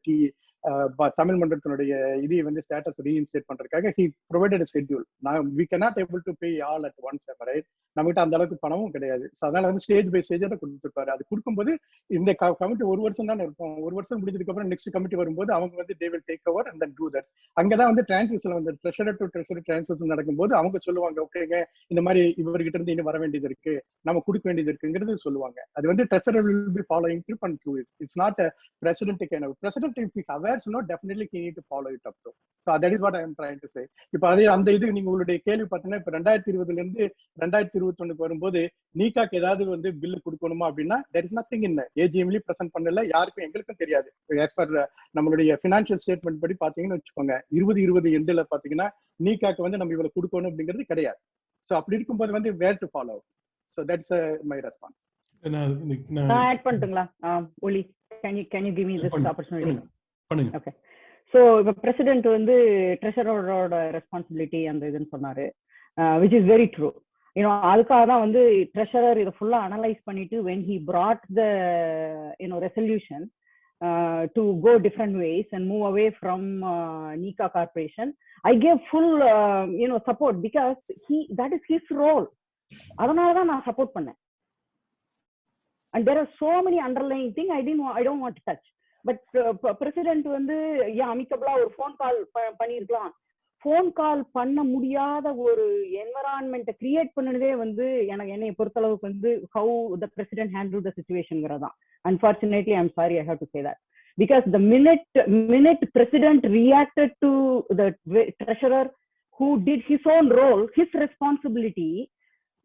தமிழ் மன்றத்தினுடைய இது ஸ்டேட்டஸ் ரீஇன்ஸ்டேட் பண்றதுக்காக he provided a schedule. Now we cannot able to pay all at once, right? நம்மகிட்ட அந்த அளவுக்கு பணமும் கிடையாது. ஸோ அதனால ஸ்டேஜ் பை ஸ்டேஜா கொடுத்துருப்பாரு. அது கொடுக்கும்போது இந்த கமிட்டி 1 வருஷம் தானே இருக்கும். 1 வருஷம் முடிஞ்சதுக்கு அப்புறம் நெக்ஸ்ட் கமிட்டி வரும்போது அவங்க they will take over and then do that. அங்கதான் transition treasurer to treasurer transition நடக்கும்போது அவங்க சொல்லுவாங்க, ஓகேங்க இந்த மாதிரி இவர்கிட்ட இருந்து இன்னும் வர வேண்டியது இருக்கு, நம்ம கொடுக்க வேண்டியது இருக்குங்கிறது சொல்லுவாங்க. அது treasurer will be following through and through it. It's not a president kind of president. If he awares, no, definitely he need to follow it up to. So that is what I am trying to say. இப்போ அதே அந்த இது நீங்க உங்களுடைய கேள்வி பார்த்தீங்கன்னா இப்போ 2020 இருந்து 2021 வரும்போது நீகாக்கு ஏதாவது பில்லு கொடுக்கணுமா அப்படின்னா there is nothing in AGM-லயும் பிரசன்ட் பண்ணல, யாருக்கும் எங்களுக்கும் தெரியாது. as per நம்மளுடைய ஃபினான்ஷியல் ஸ்டேட்மெண்ட் படி பாத்தீங்கன்னு வச்சுக்கோங்க 2020 எண்டுல பாத்தீங்கன்னா நீகாக்கு நம்ம இவ்வளவு கொடுக்கணும் அப்படிங்கிறது கிடையாது. ஸோ அப்படி இருக்கும்போது where to follow. So that's my response. நான் ஆட் பண்ணட்டுங்களா ஒலி? can you give me this opportunity? Okay. So the president treasurer responsibility and இதுன்னு சொன்னாரு, which is very true. அதுக்காக தான் treasurer இதை ஃபுல்லா அனலைஸ் பண்ணிட்டு when he brought the resolution to go different ways and move away from NeeKa Corporation, I gave full support because that is his role. அதனால தான் நான் சப்போர்ட் பண்ணேன். And there are so many underlying things I don't want to touch. But president amicably ஒரு phone call பண்ணிருக்கலாம். phone call பண்ண முடியாத ஒரு environment create பண்ணனதே என்னை பொறுத்தளவுக்கு how the president handled the situation ங்கறதான். Unfortunately, I'm sorry, I have to say that. Because the minute president reacted to the treasurer who did his own role, his responsibility,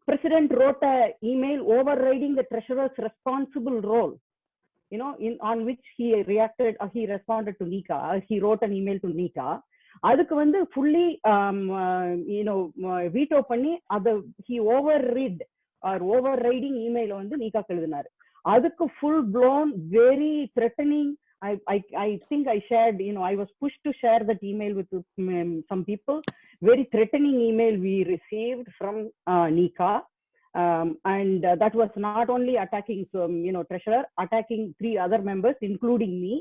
president wrote an email overriding the treasurer's responsible role, on which he reacted, he responded to NeeKa. He wrote an email to NeeKa அதுக்கு வந்து fully veto பண்ணி அதை he overread or overriding email வந்து நீக்காக்கு எழுதினாரு. அதுக்கு full blown very threatening. I think I shared, I was pushed to share that email with some people. Very threatening email we received from NeeKa. And that was not only attacking treasurer, attacking 3 other members including me,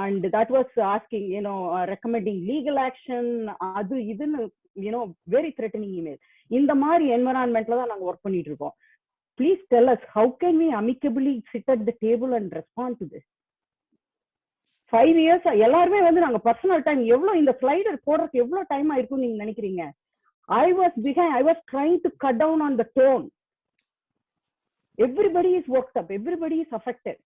and that was asking recommending legal action, adu idunu very threatening email. இந்த மாதிரி என்விரான்மெண்ட்ல தான் நாங்க work பண்ணிட்டு இருக்கோம். Please tell us, how can we amicably sit at the table and respond to this? 5 years எல்லாருமே வந்து நாங்க personal time எவ்வளவு இந்த ஸ்லைடர் போடுறதுக்கு எவ்வளவு டைம் ஆயிருக்கும் நீங்க நினைக்கிறீங்க? I was trying to cut down on the tone. Everybody is worked up, everybody is affected.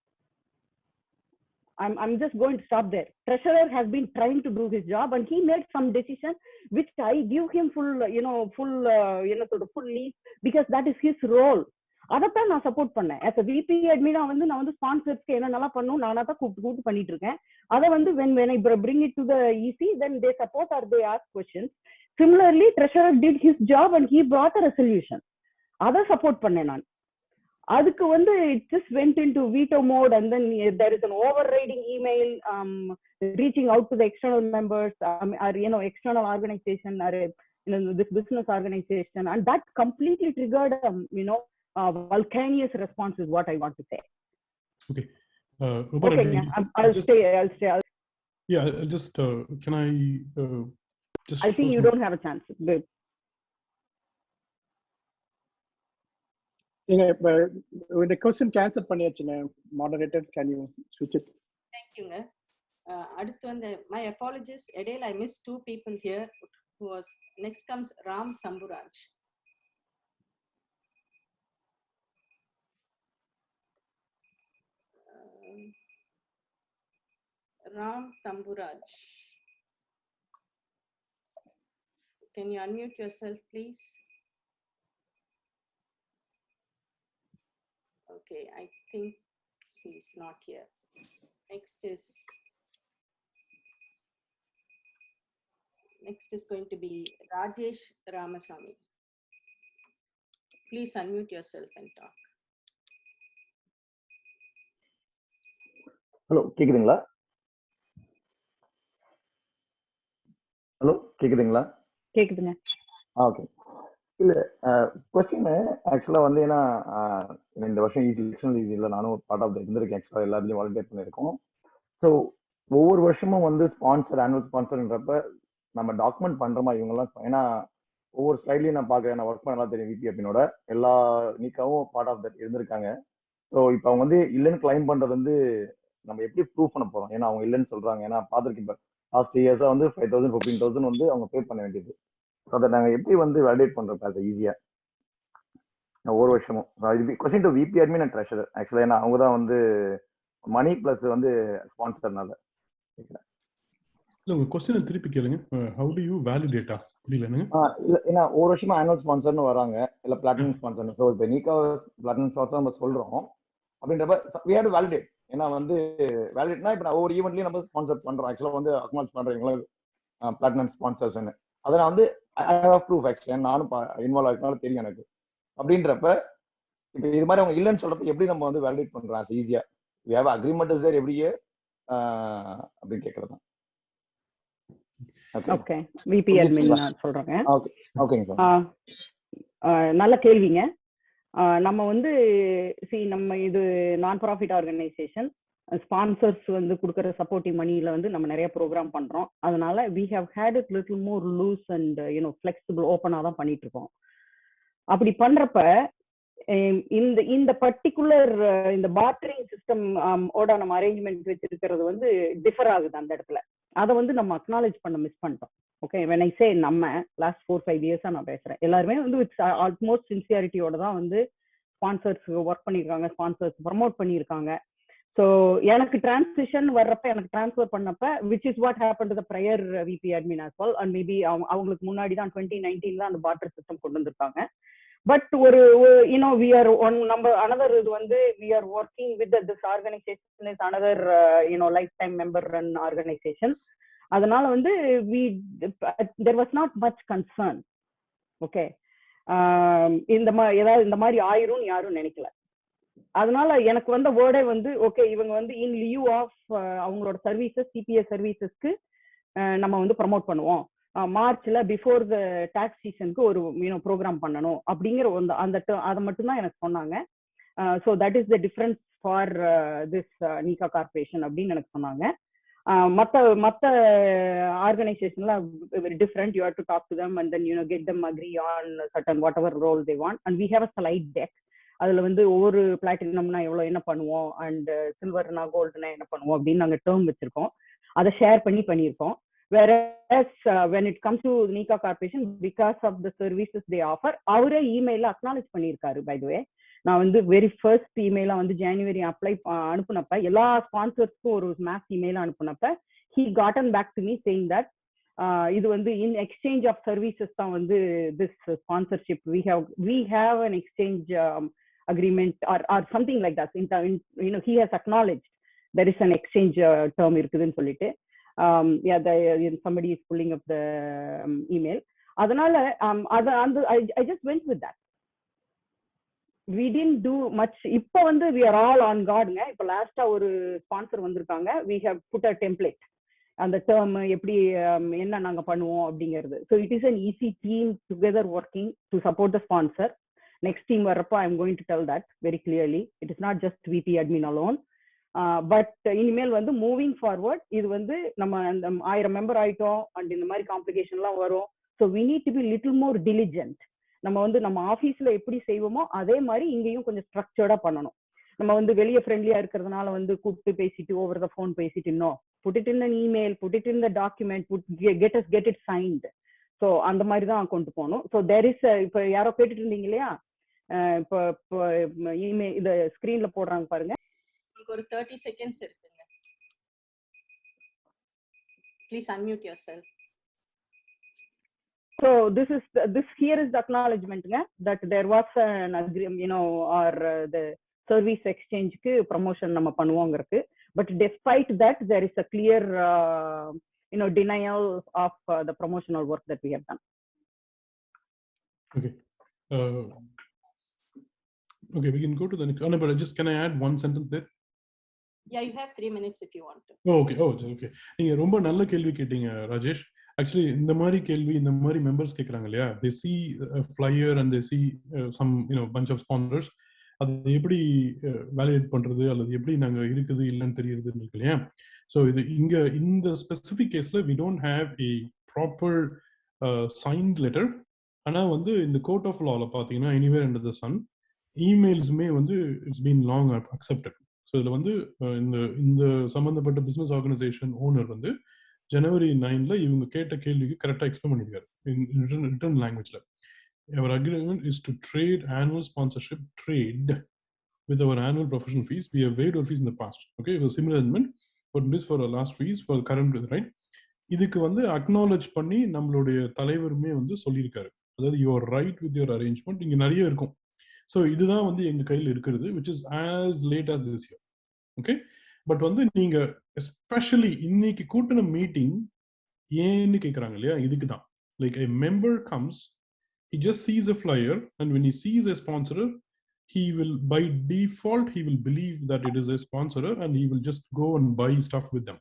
I'm just going to stop there. Treasurer has been trying to do his job and he made some decision which I give him full leave, because that is his role. அதைத்தான் நான் support பண்ணேன். as a VP admin வந்து நான் வந்து ஸ்பான்சர்ஸ்க்கு என்ன நல்லா பண்ணணும் நானா தான் கூப்பிட்டு பண்ணிட்டு இருக்கேன். அதை வந்து when I bring it to the EC, then they support or they ask questions. Similarly, treasurer did his job and he brought a resolution. அதை சப்போர்ட் பண்ணேன் நான். அதுக்கு வந்து it just went into veto mode, and then there is an overriding email reaching out to the external members or external organization or this business organization, and that completely triggered volcanious response is what I want to say. Okay. Okay, I'll stay. Yeah, I'll just can I just I think you don't have a chance. Good. The question cancel பண்ணியாச்சுங்க. Moderator, can you switch it? Thank you. அடுத்து வந்து my apologies. Edel, I missed 2 people here. Who was next comes Ram Tamburaj. Ram Tamburaj. Can you unmute yourself, please? Okay, I think he's not here. Next is going to be Rajesh Ramasamy. Please unmute yourself and talk. Hello, கேக்குதுங்களா? Hello, கேக்குதுங்களா? கேக்குதுங்க. Okay. இல்ல question ஆக்சுவலா வந்து ஏன்னா இந்த வருஷம் ஈஸியில் நானும் ஒரு பார்ட் ஆஃப் இருந்திருக்கேன். ஆக்சுவலா எல்லாத்துலயும் வாலண்டியர் பண்ணியிருக்கோம். ஸோ ஒவ்வொரு வருஷமும் வந்து ஸ்பான்சர் ஆனுவல் ஸ்பான்சர்ன்றப்ப நம்ம டாக்குமெண்ட் பண்றோமா இவங்கெல்லாம்? ஏன்னா ஒவ்வொரு ஸ்லைட்லயும் நான் பாக்குறேன், நான் ஒர்க் பண்ணலாம் தெரியும் விபி அப்படின்னோட எல்லா நீக்காவும் பார்ட் ஆஃப் தட் இருந்திருக்காங்க. ஸோ இப்போ அவங்க வந்து இல்லைன்னு கிளைம் பண்றது வந்து நம்ம எப்படி ப்ரூவ் பண்ண போறோம்? ஏன்னா அவங்க இல்லைன்னு சொல்றாங்க. ஏன்னா பார்த்துருக்கேன் இப்போ லாஸ்ட் இயர்ஸா வந்து 5,000 15,000 வந்து அவங்க பே பண்ண வேண்டியது. அதை நாங்க எப்படி வந்து வேலிடேட் பண்றோம் அது ஈஸியா ஒவ்வொரு வருஷமும்? Question to VP admin and treasurer ஆக்சுவலா, ஏன்னா அவங்க தான் வந்து மணி பிளஸ் வந்து ஸ்பான்சர்னால கேட்கிறேன். இல்ல உங்க क्वेश्चन திருப்பி கேளுங்க. how do you validate புரியலங்க. இல்ல ஏன்னா ஒரு வருஷமா ஆனுவல் ஸ்பான்சர்னு வராங்க, இல்ல பிளாட்டினம் ஸ்பான்சர். ஸோ இப்போ நீக்கா பிளாட்டினம் ஸ்பான்சர் நம்ம சொல்றோம் அப்படின்றப்ப we have to validate. ஏன்னா வந்து வேலிடேட்னா இப்போ நான் ஒவ்வொரு ஈவெண்ட்லயும் நம்ம ஸ்பான்சர் பண்றோம். ஆக்சுவலா வந்து அக்னாலஜ் பண்றீங்களா பிளாட்டினம் ஸ்பான்சர்ஸ்ன்னு. அதை நான் வந்து ஐ ஹேவ் ப்ரூஃப் ஆக்சுவலி நானும் இன்வால்வ் ஆகிருக்கனால தெரியும் எனக்கு. அப்படின்றப்ப இப்போ இது மாதிரி அவங்க இல்லைன்னு சொல்றப்ப எப்படி நம்ம வந்து வேலிடேட் பண்றோம் ஈஸியா? we have agreement is there every year அப்படின்னு கேட்கறது. ஓகே, விபி அட்மின் சொல்றேங்க. ஓகேங்க சார். நல்ல கேள்விங்க. நம்ம வந்து நம்ம இது நான் ப்ராஃபிட் ஆர்கனைசேஷன், ஸ்பான்சர்ஸ் வந்து கொடுக்குற சப்போர்ட்டிவ் மணியில வந்து நம்ம நிறைய ப்ரோக்ராம் பண்றோம். அதனால we have had it little more loose and flexible, ஓப்பனா தான் பண்ணிட்டு இருக்கோம். அப்படி பண்றப்ப இந்த பர்டிகுலர் இந்த பார்ட்டரிங் சிஸ்டம் ஓட நம்ம அரேஞ்ச்மெண்ட் வச்சிருக்கிறது வந்து டிஃபர் ஆகுது அந்த இடத்துல. அதை வந்து நம்ம அக்னாலேஜ் பண்ண மிஸ் பண்ணிட்டோம். ஓகே, when I say நம்ம லாஸ்ட் 4-5 இயர்ஸா நான் பேசுறேன், எல்லாருமே வந்து வித் ஆல்மோஸ்ட் சின்சியாரிட்டியோட தான் வந்து ஸ்பான்சர்ஸ் ஒர்க் பண்ணியிருக்காங்க, ஸ்பான்சர்ஸ் ப்ரமோட் பண்ணியிருக்காங்க. ஸோ எனக்கு டிரான்சிஷன் வர்றப்ப, எனக்கு டிரான்ஸ்ஃபர் பண்ணப்ப, which is what happen to the prior VP admin as well, and maybe அவங்களுக்கு முன்னாடி தான் 2019 தான் அந்த பார்ட்டர் சிஸ்டம் கொண்டு வந்திருக்காங்க. But we are on number another இது வந்து we are working with this organization is another lifetime member run organization, அதனால வந்து there was not much concern. Okay, இந்த மாதிரி ஆயிரும் யாரும் நினைக்கல. அதனால எனக்கு வந்த வேர்டே வந்து ஓகே, இவங்க வந்து இன் லியூ ஆஃப் அவங்களோட சர்வீசஸ், சிபிஎஸ் சர்வீசஸ்க்கு நம்ம வந்து ப்ரமோட் பண்ணுவோம், மார்ச்ல பிஃபோர் த டாக்ஸ் சீசனுக்கு ஒரு ப்ரோக்ராம் பண்ணணும் அப்படிங்கிற அந்த அதை மட்டும்தான் எனக்கு சொன்னாங்க. So that is the difference for this NeeKa corporation அப்படின்னு எனக்கு சொன்னாங்க. மற்ற ஆர்கனைசேஷன்லாம் very different. You have to talk to them and then get them agree on certain whatever role they want, and we have a slide deck. அதுல வந்து ஒவ்வொரு பிளாட்டினம்னா எவ்வளவு என்ன பண்ணுவோம், அண்ட் சில்வர்னா கோல்டுனா என்ன பண்ணுவோம் அப்படின்னு நாங்க டேர்ம் வச்சிருக்கோம். அதை ஷேர் பண்ணியிருக்கோம். whereas when it comes to NeeKa Corporation, because of the services they offer, அவரே இமெயில அக்னாலேஜ் பண்ணியிருக்காரு. பை த வே, நான் வந்து வெரி ஃபர்ஸ்ட் இமெயிலா வந்து ஜனவரி அனுப்புனப்ப எல்லா ஸ்பான்சர்ஸ்க்கும் ஒரு maze இமெயில அனுப்புனப்ப he gotten back to me saying that இது வந்து in exchange of services தான் வந்து this sponsorship we have an exchange agreement or something like that. He has acknowledged there is an exchange term இருக்குதுன்னு சொல்லிட்டு somebody is pulling up the email. அதனால I just went with that. We didn't do much. இப்போ வந்து we are all on guardங்க. இப்போ லாஸ்டா ஒரு sponsor வந்திருக்காங்க. we have put a template அந்த டேர்ம் எப்படி என்ன நாங்க பண்ணுவோம் அப்படிங்கிறது. so it is an easy team together working to support the sponsor. next team வரப்போ I am going to tell that very clearly. it is not just VP admin alone. But இனிமேல் வந்து moving forward இது வந்து நம்ம அந்த 1000 member ஆயிட்டோம் and இந்த மாதிரி காம்ப்ளிகேஷன்லாம் வரும். So we need to be little more diligent. நம்ம வந்து நம்ம ஆஃபீஸ்ல எப்படி செய்வோமோ அதே மாதிரி இங்கேயும் கொஞ்சம் ஸ்ட்ரக்சர்டா பண்ணணும். நம்ம வந்து வெளியே ஃப்ரெண்ட்லியா இருக்கிறதுனால வந்து கூப்பிட்டு பேசிட்டு ஓவர் த ஃபோன் பேசிட்டு இன்னும் put it in an email, put it in the document, get it signed. So அந்த மாதிரி தான் கொண்டு போகணும். ஸோ தேர் இஸ் இப்போ யாரோ கேட்டுட்டு இருந்தீங்க இல்லையா, இப்போ இமெயில் இதை ஸ்கிரீன்ல போடுறாங்க பாருங்க. ஒரு 30 seconds இருக்குங்க. Please unmute yourself. So this here is the acknowledgement that there was an agreement, or the service exchange க்கு promotion நம்ம பண்ணுவோங்கிறது. But despite that there is a clear denial of the promotional work that we have done. Okay. Okay, we can go to the next. No, but just can I add one sentence there? Yeah, you have 3 minutes if you want to. Okay. Okay. நீங்க ரொம்ப நல்ல கேள்வி கேட்டீங்க Rajesh. Actually இந்த மாதிரி கேள்வி இந்த மாதிரி மெம்பர்ஸ் கேட்குறாங்க இல்லையா, they see a flyer and they see some bunch of sponsors. அது எப்படி வேலிடேட் பண்றது அல்லது எப்படி நாங்க இருக்குது இல்லைன்னு தெரியுதுன்னு இருக்கு இல்லையா. ஸோ இது இங்க இந்த ஸ்பெசிஃபிக் கேஸ்ல we don't have a proper signed letter. ஆனா வந்து இந்த கோர்ட் ஆஃப் லால பாத்தீங்கன்னா anywhere under the sun இமெயில்ஸுமே வந்து it's been long accepted. So இதில் வந்து இந்த சம்மந்தப்பட்ட பிஸ்னஸ் ஆர்கனைசேஷன் ஓனர் வந்து January 9 இவங்க கேட்ட கேள்விக்கு கரெக்டாக எக்ஸ்பிளைன் பண்ணியிருக்காரு ரிட்டன் லாங்குவேஜ்ல. Our agreement is to trade annual sponsorship trade with our annual professional fees. We have waived our fees in the past. Okay, it was similar arrangement, but this for our last fees for current, right? இதுக்கு வந்து acknowledge பண்ணி நம்மளுடைய தலைவருமே வந்து சொல்லியிருக்காரு. அதாவது you are right with your arrangement. இங்க நிறைய இருக்கும். ஸோ இதுதான் வந்து எங்க கையில் இருக்கிறது, which is as late as this year. Okay, but வந்து நீங்க எஸ்பெஷலி இன்னைக்கு கூட்டின மீட்டிங் ஏன்னு கேட்குறாங்க இல்லையா, இதுக்கு தான். Like a member comes, he just sees a flyer and when he sees a sponsor, he will by default he will believe that it is a sponsor and he will just go and buy stuff with them.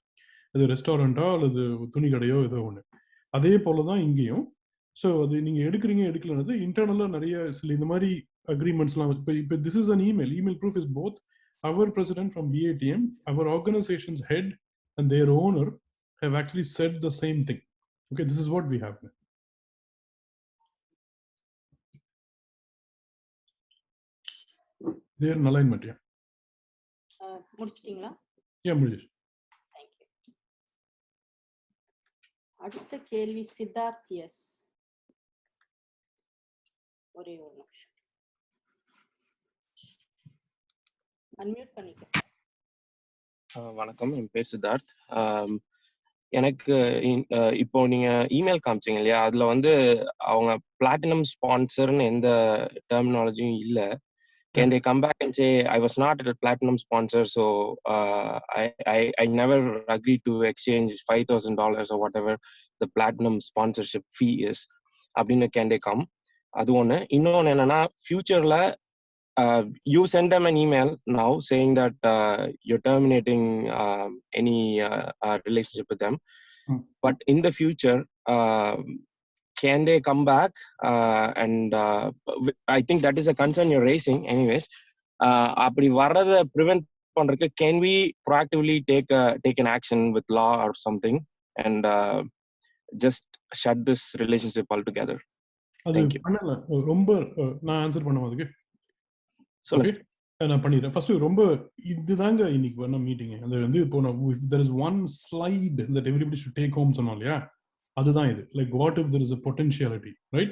அது ரெஸ்டாரண்டா அல்லது துணி கடையோ ஏதோ ஒன்று. அதே போல தான் இங்கேயும். So அது நீங்க எடுக்கலன்னு இன்டர்னலா நிறைய சில இந்த மாதிரி அக்ரிமெண்ட்ஸ்லாம் இப்போ this is an email proof is both our president from BATM, our organization's head and their owner have actually said the same thing. Okay, this is what we have. They are in alignment. Yeah. முடிச்சிட்டீங்களா? Yeah, முடிச்சு. Thank you. அடுத்த கேள்வி Siddharth. S, ஒரே ஒரு நிமிஷம் unmute பண்ணிக்க. வணக்கம், என் பேர் சித்தார்த். எனக்கு இப்போ நீங்க இமெயில் காமிச்சிங்க இல்லையா, அதுல வந்து அவங்க பிளாட்டினம் ஸ்பான்சர்னு எந்த டெர்மினாலஜியும் இல்லை. Can they come back and say, I was not a platinum sponsor, so I never agreed to exchange $5,000 or whatever the platinum sponsorship fee is? Abdina, can they come? Adu one. Innone enna future la you send them an email now saying that you're terminating any relationship with them. But in the future, can they come back? And I think that is a concern you're raising anyways. Apdi varada prevent pandrukku, can we proactively take an action with law or something and just shut this relationship altogether? Thank you. ரொம்ப நான் answer பண்ணுவேன் அதுக்கு. Okay, நான் பண்ணிடுறேன். First ரொம்ப இதுதாங்க இன்னைக்கு பண்ண மீட்டிங். அது வந்து இப்போ there is one slide that everybody should take home சொன்னோம் இல்லையா, அதுதான் இது. Like what if there is a potentiality, right?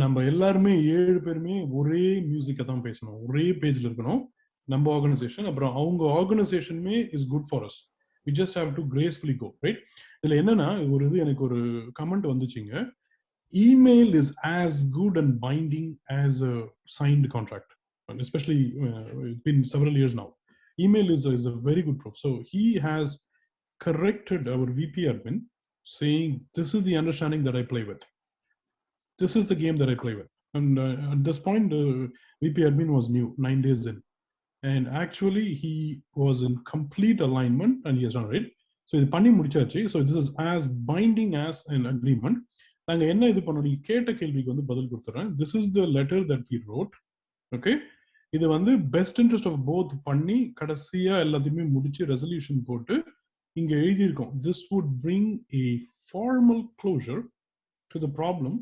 நம்ம எல்லாருமே 7 பேருமே ஒரே மியூசிக்கை தான் பேசணும், ஒரே பேஜ்ல இருக்கணும் நம்ம ஆர்கனைசேஷன். அப்புறம் அவங்க ஆர்கனைசேஷனுமே is good for us. we just have to gracefully go, right? இதுல என்னன்னா ஒரு இது எனக்கு ஒரு கமெண்ட் வந்துச்சுங்க, email is as good and binding as a signed contract, and especially it's been several years now. Email is a very good proof. So he has corrected our VP admin saying this is the understanding that I play with, this is the game that I play with. And at this point VP admin was new, 9 days in, and actually he was in complete alignment and he has done it. So இது பண்ணி முடிச்சாச்சு. So this is as binding as an agreement. நாங்க என்ன இது பண்ணோம், நீங்க கேட்ட கேள்விக்கு வந்து பதில் கொடுத்துறேன். This is the letter that we wrote. Okay, இது வந்து பெஸ்ட் இன்ட்ரெஸ்ட் ஆஃப் போத் பண்ணி கடைசியா எல்லாத்தையுமே முடிச்சு ரெசல்யூஷன் போட்டு இங்க எழுதியிருக்கோம். This would bring a formal closure to the problem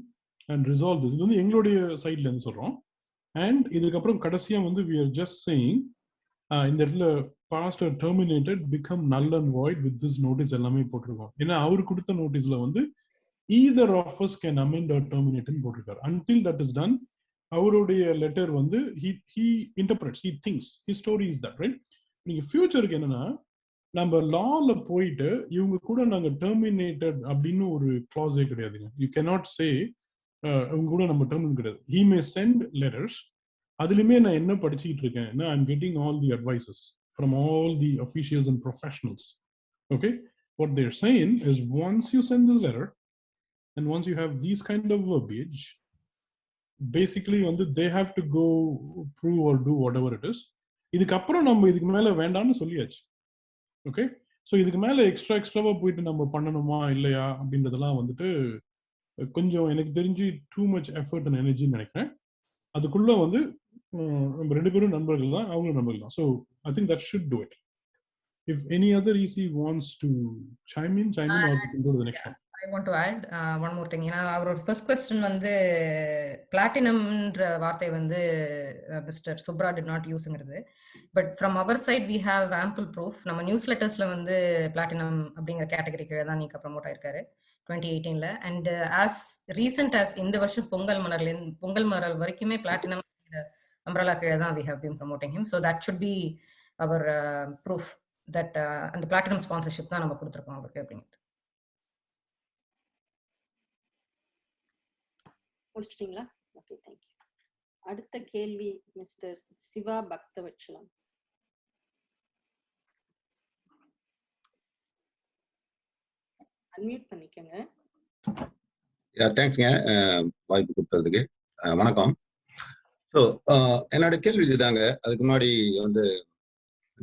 and resolve this. இது வந்து எங்களுடைய சைட்ல இருந்து சொல்றோம். அண்ட் இதுக்கப்புறம் கடைசியா வந்து we are just saying இந்த இடத்துல past terminated become null and void with this notice எல்லாமே போட்டிருக்கோம். ஏன்னா அவர் கொடுத்த நோட்டீஸ்ல வந்து either of us can amend or terminate ன்னு போட்டிருக்காரு. Until that is done, அவருடைய லெட்டர் வந்து he interprets, he thinks, his story is that, right? நீங்க ஃபியூச்சருக்கு என்னன்னா, நம்ம லால போயிட்டு இவங்க கூட நாங்க டெர்மினேட்டட் அப்படின்னு ஒரு கிளாஸே கிடையாதுங்க. யூ கேனாட் சே இவங்க கூட நம்ம டெர்மினேட் கிடையாது. he may send letters. அதுலயுமே நான் என்ன படிச்சுக்கிட்டு இருக்கேன், I'm getting all the advices from all the officials and professionals. Okay, what they're saying is once you send this letter and once you have these kind of verbiage, basically வந்து they have to go prove or do whatever it is. இதுக்கப்புறம் நம்ம இதுக்கு மேல வேண்டாம்னு சொல்லியாச்சு. Okay, so இதுக்கு மேல எக்ஸ்ட்ராவா போயிட்டு நம்ம பண்ணணுமா இல்லையா அப்படின்றதெல்லாம் வந்துட்டு கொஞ்சம் எனக்கு தெரிஞ்சு டூ மச் எஃபர்ட் அண்ட் எனர்ஜின்னு நினைக்கிறேன். அதுக்குள்ள வந்து நம்ம 2 பேரும் நண்பர்கள் தான், அவங்களும் நண்பர்கள் தான். So I think that should do it. If any other EC wants to chime in or we can go to the next one. I want to add one more thing. Our first question வந்து platinumன்ற வார்த்தை வந்து Mr. Subra did not useங்கிறது. But from our side we have ample proof. நம்ம news லெட்டர்ஸ்ல வந்து platinum அப்படிங்கிற category கீழே தான் நீக்கா promote ஆயிருக்காரு 2018ல. And as recent as இந்த வருஷம் பொங்கல் மலர் வரைக்குமே platinum umbrella கீழே தான் we have been promoting him. So that should be our proof that அந்த platinum sponsorship தான் நம்ம கொடுத்துருக்கோம் அவருக்கு அப்படிங்கிறது. முடிச்சிட்டீங்களா? Okay, thank you. அடுத்த கேள்வி மிஸ்டர் சிவா பக்தவச்சலம். அன்மியூட் பண்ணிக்கங்க. தேங்க்ஸ்ங்க வாய்ப்பு கொடுத்ததுக்கு. வணக்கம். ஸோ என்னோட கேள்வி இதுதாங்க. அதுக்கு முன்னாடி வந்து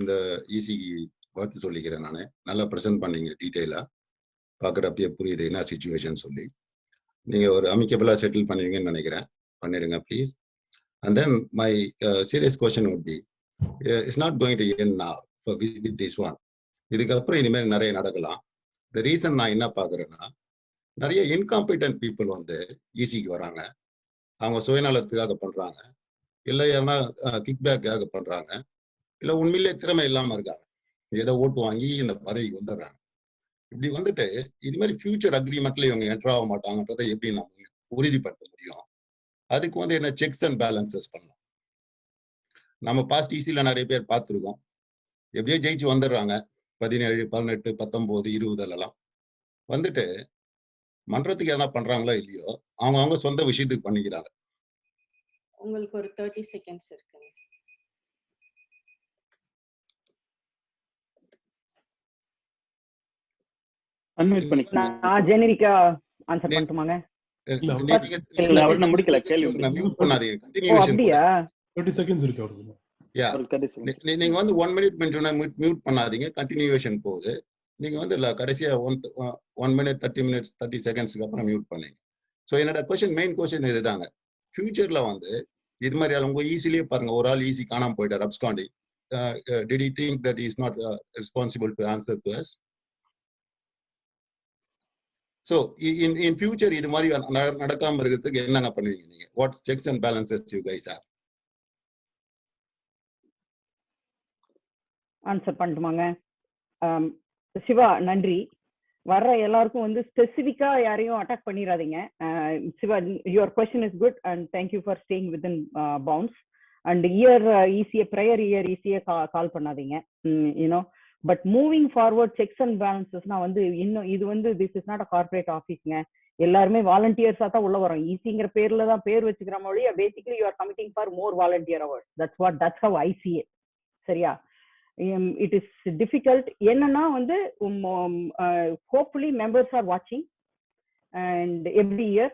இந்த இசிக்கு பார்த்து சொல்லிக்கிறேன். நான் நல்லா ப்ரெசென்ட் பண்ணீங்க, டீட்டெயிலாக பார்க்குறப்பயே புரியுது என்ன சிச்சுவேஷன் சொல்லி. நீங்கள் ஒரு அமிக்கபிளாக செட்டில் பண்ணுவீங்கன்னு நினைக்கிறேன். பண்ணிடுங்க please. And then my serious question would be, it's not going to end now with this one. இதுக்கப்புறம் இனிமேல் நிறைய நடக்கலாம். இந்த ரீசன் நான் என்ன பார்க்குறேன்னா, நிறைய இன்காம்பிட்டன்ட் பீப்புள் வந்து ஈசிக்கு வராங்க. அவங்க சுயநலத்துக்காக பண்ணுறாங்க, இல்லை ஏன்னா கிக் பேக்காக பண்ணுறாங்க, இல்லை உண்மையிலே திறமை இல்லாமல் இருக்காங்க, ஏதோ ஓட்டு வாங்கி இந்த பதவிக்கு வந்துடுறாங்க. இப்படி வந்துட்டு இது மாதிரி ஃபியூச்சர் அக்ரிமெண்ட்ல இவங்க என்டர் ஆக மாட்டாங்கன்றதை எப்படி நம்ம உறுதிப்படுத்த முடியும்? அதுக்கு வந்து என்ன செக்ஸ் அண்ட் பேலன்சஸ் பண்ணலாம். நம்ம பாஸ்ட் ஈஸியில் நிறைய பேர் பார்த்துருக்கோம், எப்படியோ ஜெயிச்சு வந்துடுறாங்க. 17, 18, 19, 20 வந்துட்டு மன்றத்துக்கு என்ன பண்றாங்களோ இல்லையோ அவங்க சொந்த விஷயத்துக்கு பண்ணிக்கிறாங்க. உங்களுக்கு ஒரு 30 செகண்ட்ஸ் இருக்குங்க. அன்மியூட் பண்ணிக்கங்க. ஜெனரிக்கா ஆன்சர் பண்ணட்டுமாங்க? இல்ல அவர் நான் முடிக்கல கேள்வி. மியூட் பண்ணாதீங்க, கண்டினியூவேஷன் அப்படியா? 30 seconds இருக்கு அவருக்கு. யா நீங்க வந்து 1 minute மென்ஷனா மியூட் பண்ணாதீங்க, கண்டினியூவேஷன் போகுது. நீங்க வந்து கடைசியா 1 minute 30 minutes 30 secondsக்கு அப்புறம் மியூட் பண்ணீங்க. ஸோ என்னோட மெயின் கொஸ்டின் இதுதாங்க. ஃபியூச்சர்ல வந்து இது மாதிரி உங்க ஈஸிலேயே பாருங்க, ஒரு ஆள் ஈஸி காணாம போயிட்டார், அப்ஸ்காண்டி. Did he think that he is not responsible to answer to us? So in future இது மாதிரி நடக்காம இருக்கிறதுக்கு என்னங்க பண்ணுவீங்க நீங்க? What checks and balances you guys have? Answer பண்ணட்டுமாங்க? சிவா நன்றி. வர்ற எல்லாருக்கும் வந்து ஸ்பெசிஃபிக்கா யாரையும் அட்டாக் பண்ணிடாதீங்க. Siva, your question is good and thank you for staying within bounds. And prior year ஈஸியா கால் பண்ணாதீங்க, you know. But moving forward checks and பேலன்சஸ்னா வந்து இன்னும் இது வந்து this is not a corporate ஆஃபீஸ்ங்க. எல்லாருமே வாலண்டியர்ஸா தான் உள்ள வரோம். ஈஸிங்கிற பேர்ல தான் பேர் வச்சுக்கிற மொழி. Basically you are committing for more volunteer hours. That's how I see it. சரியா? It is difficult. என்னன்னா வந்து hopefully members are watching and every year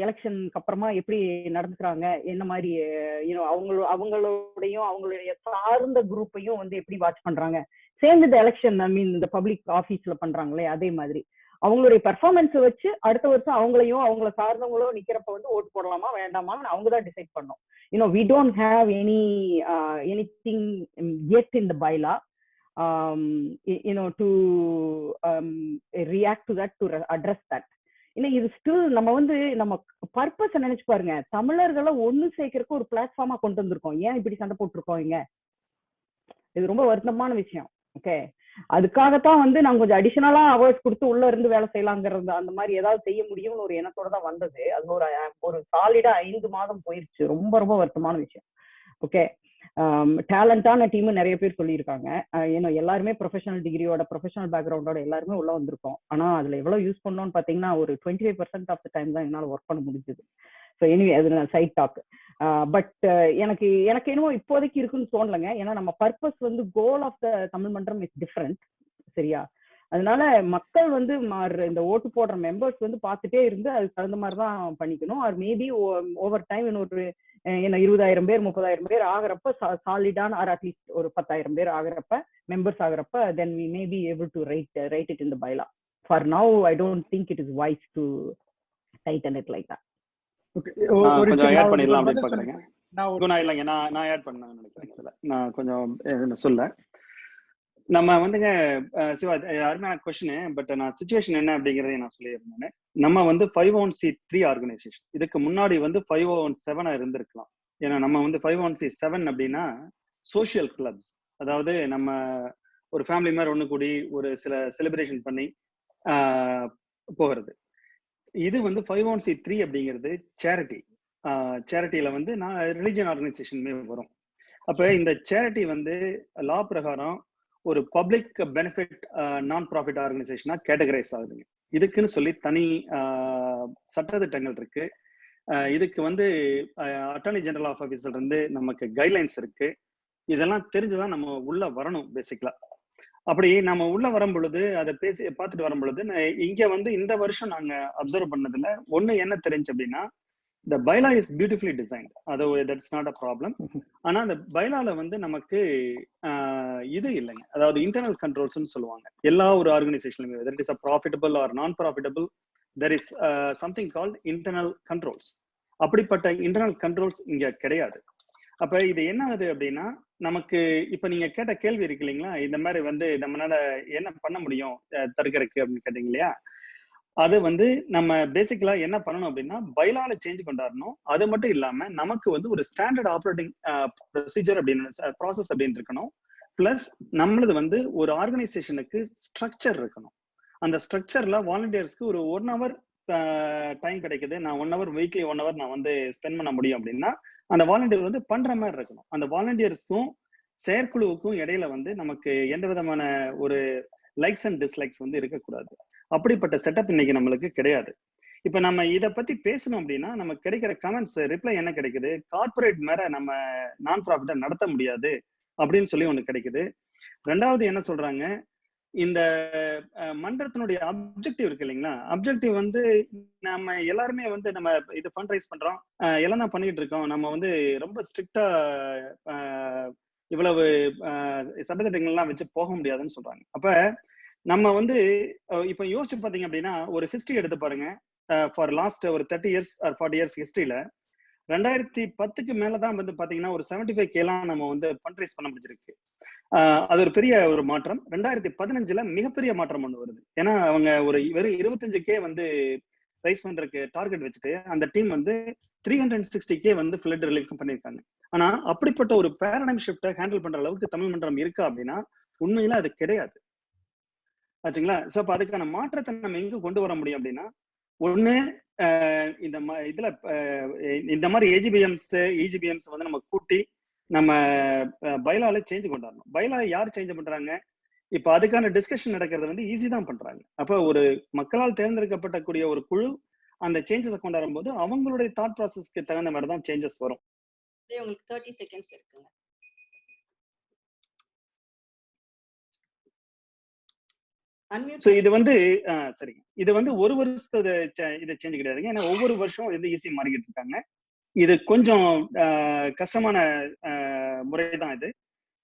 எலெக்ஷனுக்கு அப்புறமா எப்படி நடந்துக்கிறாங்க, என்ன மாதிரி அவங்களுடைய சார்ந்த குரூப்பையும் வந்து எப்படி வாட்ச் பண்றாங்க, சேம் இந்த எலெக்ஷன் இந்த பப்ளிக் ஆஃபீஸ்ல பண்றாங்களே அதே மாதிரி அவங்களுடைய பெர்ஃபார்மன்ஸ் வச்சு அடுத்த வருஷம் அவங்களையும் அவங்கள சார்ந்தவங்களோ நிக்கிறப்ப வந்து ஓட்டு போடலாமா வேண்டாமான்னு அவங்க தான் டிசைட் பண்ணணும். We don't have anything yet in the bylaw to react to that, to address that. இது ஸ்டில் நம்ம வந்து நம்ம பர்பஸ் நினைச்சு பாருங்க. தமிழர்களை ஒண்ணு சேர்க்கறதுக்கு ஒரு பிளாட்ஃபார்மா கொண்டு வந்திருக்கோம். ஏன் இப்படி சண்டை போட்டுருக்கோம் இங்க? இது ரொம்ப வருத்தமான விஷயம். ஓகே, அதுக்காகத்தான் வந்து நாங்க கொஞ்சம் அடிஷனலா அவர்ஸ் கொடுத்து உள்ள இருந்து வேலை செய்யலாங்கிறது, அந்த மாதிரி ஏதாவது செய்ய முடியும்னு ஒரு எண்ணத்தோட தான் வந்தது. அது ஒரு சாலிடா 5 மாதம் போயிருச்சு. ரொம்ப ரொம்ப வருத்தமான விஷயம். ஓகே, டேலண்டான டீம் நிறைய பேர் சொல்லியிருக்காங்க. எல்லாருமே ப்ரொஃபஷனல் டிகிரியோட ப்ரொஃபஷனல் பேக்ரவுண்டோட எல்லாருமே உள்ள வந்திருக்கோம். ஆனா அதுல எவ்வளவு யூஸ் பண்ணோம்னு பாத்தீங்கன்னா ஒரு 25% ஆஃப் த டைம் தான் என்னால ஒர்க் பண்ண முடிஞ்சது. ஸோ எனிவே அது சைட் டாக். பட் எனக்கு என்னவோ இப்போதைக்கு இருக்குன்னு தோணலைங்க. ஏன்னா நம்ம பர்பஸ் வந்து கோல் ஆஃப் த தமிழ் மன்றம் இஸ் டிஃப்ரெண்ட். சரியா? அதனால மக்கள் வந்து இந்த ஓட்டு போடுற மெம்பர்ஸ் வந்து பார்த்துட்டே இருந்து அதுக்கு தகுந்த மாதிரி தான் பண்ணிக்கணும். ஆர் மேபி ஓவர் டைம் இன்னொரு 20,000 பேர் 30,000 பேர் ஆகிறப்ப சாலிடான ஆர் அட்லீஸ்ட் ஒரு 10,000 பேர் ஆகிறப்ப மெம்பர்ஸ் ஆகிறப்ப then we may be able to write it in the bylaw. For now I don't think it is wise to tighten it like that. Okay, கொஞ்சம் add பண்ணிடலாம் அப்படி பாக்குறேங்க. நான் இல்லைங்க, நான் ஆட் பண்ண நினைக்கிறேன். நான் கொஞ்சம் சொல்ல நம்ம வந்துங்க சிவா, அருமையான கொஸ்டின். பட் நான் சிச்சுவேஷன் என்ன அப்படிங்கறதை நான் சொல்லியிருந்தேன். நம்ம வந்து 501c3 ஆர்கனைசேஷன். இதுக்கு முன்னாடி வந்து 501(7) இருந்திருக்கலாம். ஏன்னா நம்ம வந்து 501c7 அப்படின்னா சோசியல் கிளப்ஸ். அதாவது நம்ம ஒரு ஃபேமிலி மாதிரி ஒண்ணு கூடி ஒரு சில செலிப்ரேஷன் பண்ணி போகிறது. இது வந்து 501c3 அப்படிங்கிறது சேரிட்டி. சேரிட்டியில வந்து நான் ரிலிஜியன் ஆர்கனைசேஷனுமே வரும். அப்ப இந்த சேரிட்டி வந்து லா பிரகாரம் ஒரு பப்ளிக் பெனிஃபிட் நான் ப்ராஃபிட் ஆர்கனைசேஷனா கேட்டகரைஸ் ஆகுதுங்க. இதுக்குன்னு சொல்லி தனி சட்டத்திட்டங்கள் இருக்கு. இதுக்கு வந்து அட்டார்னி ஜெனரல் ஆஃப் ஆஃபீஸ்ல இருந்து நமக்கு கைட்லைன்ஸ் இருக்கு. இதெல்லாம் தெரிஞ்சுதான் நம்ம உள்ள வரணும் பேசிக்கலா. அப்படி நம்ம உள்ள வரும் பொழுது அதை பார்த்துட்டு வரும் பொழுது இங்க வந்து இந்த வருஷம் நாங்க அப்சர்வ் பண்ணதுல ஒண்ணு என்ன தெரிஞ்சு அப்படின்னா, the bylaw is beautifully designed. That's not a problem. ஆனா அந்த பைலால வந்து நமக்கு இது இல்லைங்க. அதாவது இன்டர்னல் கண்ட்ரோல்ஸ்னு சொல்லுவாங்க. எல்லா ஒரு ஆர்கனைசேஷன்லயுமே whether it is a profitable or non profitable, there is something called internal controls. அப்படிப்பட்ட இன்டர்னல் கண்ட்ரோல்ஸ் இங்க கிடையாது. அப்ப இது என்ன ஆகுது அப்படின்னா, நமக்கு இப்ப நீங்க கேட்ட கேள்வி இருக்கு இல்லைங்களா, இந்த மாதிரி வந்து நம்மளால என்ன பண்ண முடியும் தடுக்கிறதுக்கு அப்படின்னு கேட்டீங்க இல்லையா. அது வந்து நம்ம பேசிக்கலா என்ன பண்ணணும் அப்படின்னா பைலால சேஞ்ச் கொண்டாடணும். அது மட்டும் இல்லாம நமக்கு வந்து ஒரு ஸ்டாண்டர்ட் ஆப்ரேட்டிங் ப்ரொசீஜர் அப்படின்னு ப்ராசஸ் அப்படின்னு இருக்கணும். பிளஸ் நம்மளது வந்து ஒரு ஆர்கனைசேஷனுக்கு ஸ்ட்ரக்சர் இருக்கணும். அந்த ஸ்ட்ரக்சர்ல வாலண்டியர்ஸ்க்கு ஒரு 1 hour டைம் கிடைக்குது, நான் 1 hour வீக்லி 1 hour நான் வந்து ஸ்பெண்ட் பண்ண முடியும் அப்படின்னா அந்த வாலண்டியர் வந்து பண்ற மாதிரி இருக்கணும். அந்த வாலண்டியர்ஸ்க்கும் செயற்குழுவுக்கும் இடையில வந்து நமக்கு எந்த விதமான ஒரு லைக்ஸ் அண்ட் டிஸ்லைக்ஸ் வந்து இருக்கக்கூடாது. அப்படிப்பட்ட செட்டப் இன்னைக்கு நம்மளுக்கு கிடையாது. இப்ப நம்ம இதை பத்தி பேசணும் அப்படின்னா நமக்கு கிடைக்கிற கமெண்ட்ஸ் ரிப்ளை என்ன கிடைக்குது, கார்பரேட் மேல நம்ம நான் ப்ராஃபிட்டா நடத்த முடியாது அப்படின்னு சொல்லி ஒண்ணு கிடைக்குது. ரெண்டாவது என்ன சொல்றாங்க, இந்த மன்றத்தினுடைய அப்ஜெக்டிவ் இருக்கு இல்லைங்களா, அப்ஜெக்டிவ் வந்து நம்ம எல்லாருமே வந்து நம்ம இது ஃபண்ட் ரைஸ் பண்றோம், எல்லாம் தான் பண்ணிட்டு இருக்கோம், நம்ம வந்து ரொம்ப ஸ்ட்ரிக்டா இவ்வளவு சட்டத்திட்டங்கள்லாம் வச்சு போக முடியாதுன்னு சொல்றாங்க. அப்ப நம்ம வந்து இப்ப யோசிச்சு பாத்தீங்க அப்படின்னா ஒரு ஹிஸ்டரி எடுத்து பாருங்க. ஃபார் லாஸ்ட் ஒரு 30 years or 40 years ஹிஸ்டரியில 2010க்கு மேலதான் வந்து பாத்தீங்கன்னா ஒரு 75K நம்ம வந்து ஃபண்ட் ரைஸ் பண்ண முடிஞ்சிருக்கு. அது ஒரு பெரிய ஒரு மாற்றம். 2015ல மிகப்பெரிய மாற்றம் ஒண்ணு வருது. ஏன்னா அவங்க ஒரு வெறும் 25K வந்து ரைஸ் பண்றதுக்கு டார்கெட் வச்சுட்டு அந்த டீம் வந்து 360K வந்து ஃபிளட் ரிலீஃப் பண்ணிருக்காங்க. ஆனா அப்படிப்பட்ட ஒரு பேரடைம் ஷிஃப்ட்டை ஹேண்டில் பண்ற அளவுக்கு தமிழ் மன்றம் இருக்கா அப்படின்னா உண்மையில அது கிடையாது. ஆச்சுங்களா? சோ அப்ப அதுக்கான மாற்றத்தை நம்ம எங்க கொண்டு வர முடியும் அப்படின்னா, ஒண்ணு இந்த இதுல இந்த மாதிரி EGBMs வந்து நம்ம கூட்டி நம்ம பைலால சேஞ்ச் கொண்டாடணும். பைலா யார் சேஞ்ச் பண்றாங்க? இப்ப அதுக்கான டிஸ்கஷன் நடக்கிறது வந்து ஈஸி தான் பண்றாங்க. அப்ப ஒரு மக்களால் தேர்ந்தெடுக்கப்பட்டக்கூடிய ஒரு குழு அந்த சேஞ்சஸ் கொண்டாடும் போது அவங்களுடைய தாட் ப்ராசஸ்க்கு தகுந்த மாதிரி தான் சேஞ்சஸ் வரும். உங்களுக்கு 30 seconds இருக்குங்க. சோ இது வந்து சரிங்க, இது வந்து ஒரு வருஷத்து இதை சேஞ்ச் கிடையாதுங்க. ஏன்னா ஒவ்வொரு வருஷம் வந்து ஈஸி மாறிக்கிட்டு இருக்காங்க. இது கொஞ்சம் கஷ்டமான முறை தான் இது.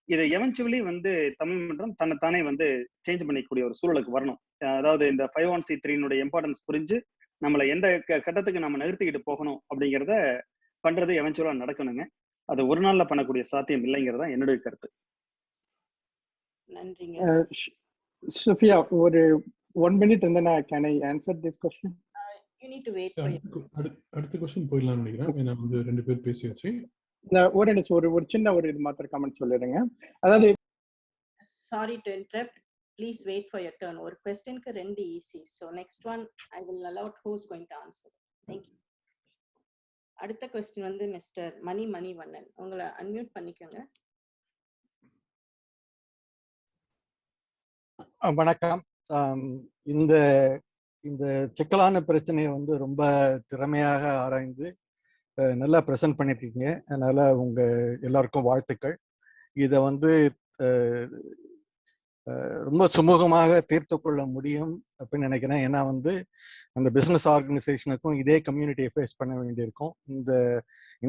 இதை எவென்ச்சுவலி வந்து தமிழ் மன்றம் தன்னைத்தானே வந்து சேஞ்ச் பண்ணிக்கூடிய ஒரு சூழலுக்கு வரணும். அதாவது இந்த 501(c)(3 இம்பார்ட்டன்ஸ் புரிஞ்சு நம்மளை எந்த கட்டத்துக்கு நம்ம நிறுத்திக்கிட்டு போகணும் அப்படிங்கிறத பண்றது எவென்ச்சுவலா நடக்கணுங்க. அது ஒரு நாள்ல பண்ணக்கூடிய சாத்தியம் இல்லைங்கிறதா என்னுடைய கருத்து. நன்றிங்க. Sophia, ஒரு 1 minute and then can I answer this question? You need to wait for அடுத்த क्वेश्चन போயிடலாம் நினைக்கிறேன். ஏன்னா வந்து ரெண்டு பேர் பேசியாச்சு. ஒரு சின்ன ஒரு இது மாத்திர கமெண்ட் சொல்லிடுங்க. அதாவது sorry to interrupt, please wait for your turn. ஒரு क्वेश्चनக்கு 2 ECs. So next one I will allow who's going to answer. Thank you. அடுத்த क्वेश्चन வந்து மிஸ்டர் மணிவண்ணன், உங்களை அன்மியூட் பண்ணிக்கோங்க. வணக்கம். இந்த இந்த சிக்கலான பிரச்சனையை வந்து ரொம்ப திறமையாக ஆராய்ந்து நல்லா ப்ரெசென்ட் பண்ணிருக்கீங்க. அதனால உங்க எல்லாருக்கும் வாழ்த்துக்கள். இதை வந்து ரொம்ப சுமூகமாக தீர்த்து கொள்ள முடியும் அப்படின்னு நினைக்கிறேன். ஏன்னா வந்து அந்த பிஸ்னஸ் ஆர்கனைசேஷனுக்கும் இதே கம்யூனிட்டியை ஃபேஸ் பண்ண வேண்டியிருக்கும்.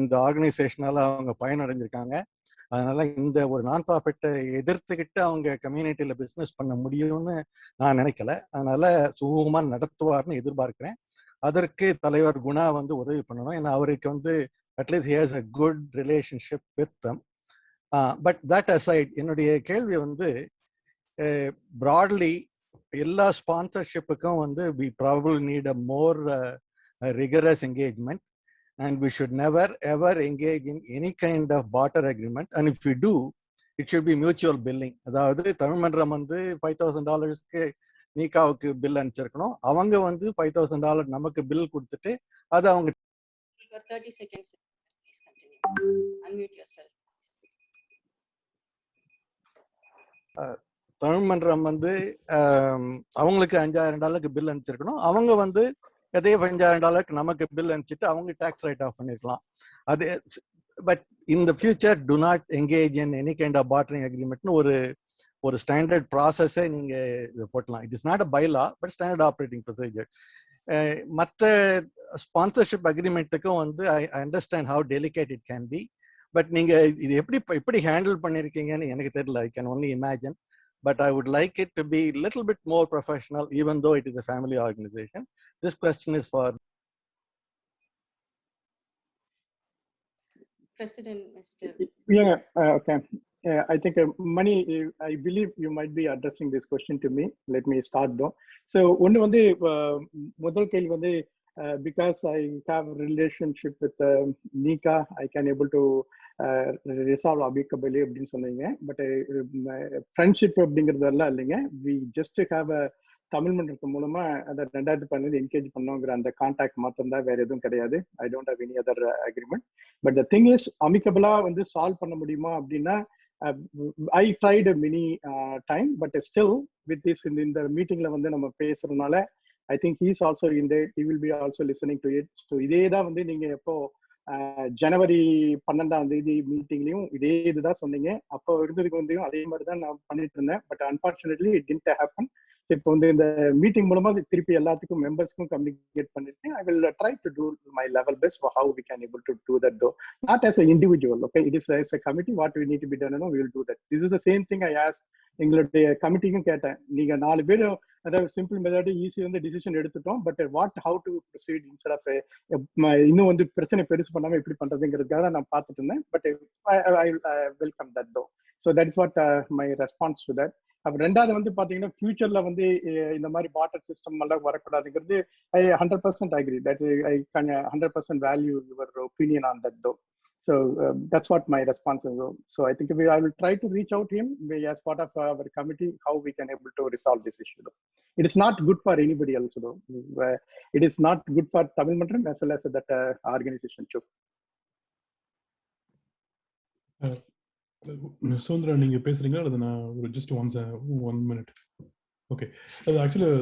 இந்த ஆர்கனைசேஷனால அவங்க பயனடைஞ்சிருக்காங்க. அதனால இந்த ஒரு நான் ப்ராஃபிட்டை எதிர்த்துக்கிட்டு அவங்க கம்யூனிட்டியில பிஸ்னஸ் பண்ண முடியும்னு நான் நினைக்கல. அதனால சுமூகமா நடத்துவார்னு எதிர்பார்க்கிறேன். அதற்கு தலைவர் குணா வந்து உதவி பண்ணணும். ஏன்னா அவருக்கு வந்து at least he has a good relationship with them. But that aside, என்னுடைய கேள்வி வந்து ப்ராட்லி எல்லா ஸ்பான்சர்ஷிப்புக்கும் வந்து we probably need a more rigorous engagement, and we should never ever engage in any kind of barter agreement, and if we do it should be mutual billing. அதாவது தமிழ் மன்றம் வந்து $5,000க்கு நீகாவுக்கு bill அனுப்பிச்சிருக்கணும். அவங்க வந்து $5,000 நமக்கு பில் கொடுத்துட்டு அது அவங்க 30 seconds. Please continue. Unmute yourself. Tamil மன்றம் வந்து அவங்களுக்கு $5,000 பில் அனுப்பிச்சிருக்கணும். அவங்க வந்து அதே $5,000 நமக்கு பில் அனுப்பிச்சிட்டு அவங்க டாக்ஸ் ரைட் ஆஃப் பண்ணிருக்கலாம். அது but in the future to not engage in any kind of bartering அக்ரிமெண்ட்னு ஒரு ஸ்டாண்டர்ட் ப்ராசஸை நீங்க போட்டலாம். It is not a bylaw but standard operating procedure. மற்ற ஸ்பான்சர்ஷிப் அக்ரிமெண்ட்டுக்கும் வந்து I understand how delicate it can be. But நீங்க இது எப்படி ஹேண்டில் பண்ணிருக்கீங்கன்னு எனக்கு தெரியல. I can only imagine. But I would like it to be a little bit more professional, even though it is a family organization. This question is for President, Mr. Yeah, okay. I think Mani, I believe you might be addressing this question to me. Let me start though. So, one வந்து முதல் கேள்வி வந்து because I have a relationship with NeeKa, I can able to resolve amicably அப்படின்னு சொன்னீங்க. But friendship அப்படிங்கிறதெல்லாம் இல்லைங்க. we just have a Tamil மன்றத்து மூலமா அந்த 2015 என்கேஜ் பண்ணோங்கிற அந்த கான்டாக்ட் மாத்திரம் தான், வேற எதுவும் கிடையாது. I don't have any other agreement. But the thing is, அமிக்கபிளா வந்து சால்வ் பண்ண முடியுமா அப்படின்னா I tried many time. But still with this இந்த மீட்டிங்ல வந்து நம்ம பேசுறதுனால I think he's also in that, he will be also listening to it. So இதே தான் வந்து நீங்க எப்போ ஜனவரி 12 மீட்டிங்லயும் இதே இதுதான் சொன்னீங்க. அப்போ இருந்ததுக்கு வந்து அதே மாதிரி தான் நான் பண்ணிட்டு இருந்தேன். But unfortunately it did happen. இப்போ வந்து இந்த மீட்டிங் மூலமா திருப்பி எல்லாத்துக்கும் மெம்பர்ஸ்க்கும் கம்யூனிகேட் பண்ணிட்டு I will try to do my level best for how we can able to do that though, not as an individual. Okay, it is as a committee what we need to be done, we will do that. This is the same thing I asked எங்களுடைய கமிட்டிக்கும் கேட்டேன். நீங்க 4 பேர் அதாவது simple method easy வந்து decision எடுத்துட்டோம். But what how to proceed instead of இன்னும் வந்து பிரச்சனை பெருசு பண்ணாம எப்படி பண்றதுங்கிறதுக்காக நான் பார்த்துட்டு இருந்தேன். பட் ஐ வெல்கம் தட் தோ. So that is what my response to that. அப்ப ரெண்டாவது வந்து பாத்தீங்கன்னா ஃபியூச்சர்ல வந்து இந்த மாதிரி பார்ட்டர் சிஸ்டம் எல்லாம் வரக்கூடாதுங்கிறது I 100% agree. That I can 100% value your opinion on that though. So that's what my response is. So I think I will try to reach out to him as part of our committee how we can able to resolve this issue though. It is not good for anybody else though. It is not good for Tamil Manram as well as that organization too. Sundara நீங்க பேசுறீங்க அது நான் ஒரு just one minute. Okay, அது actually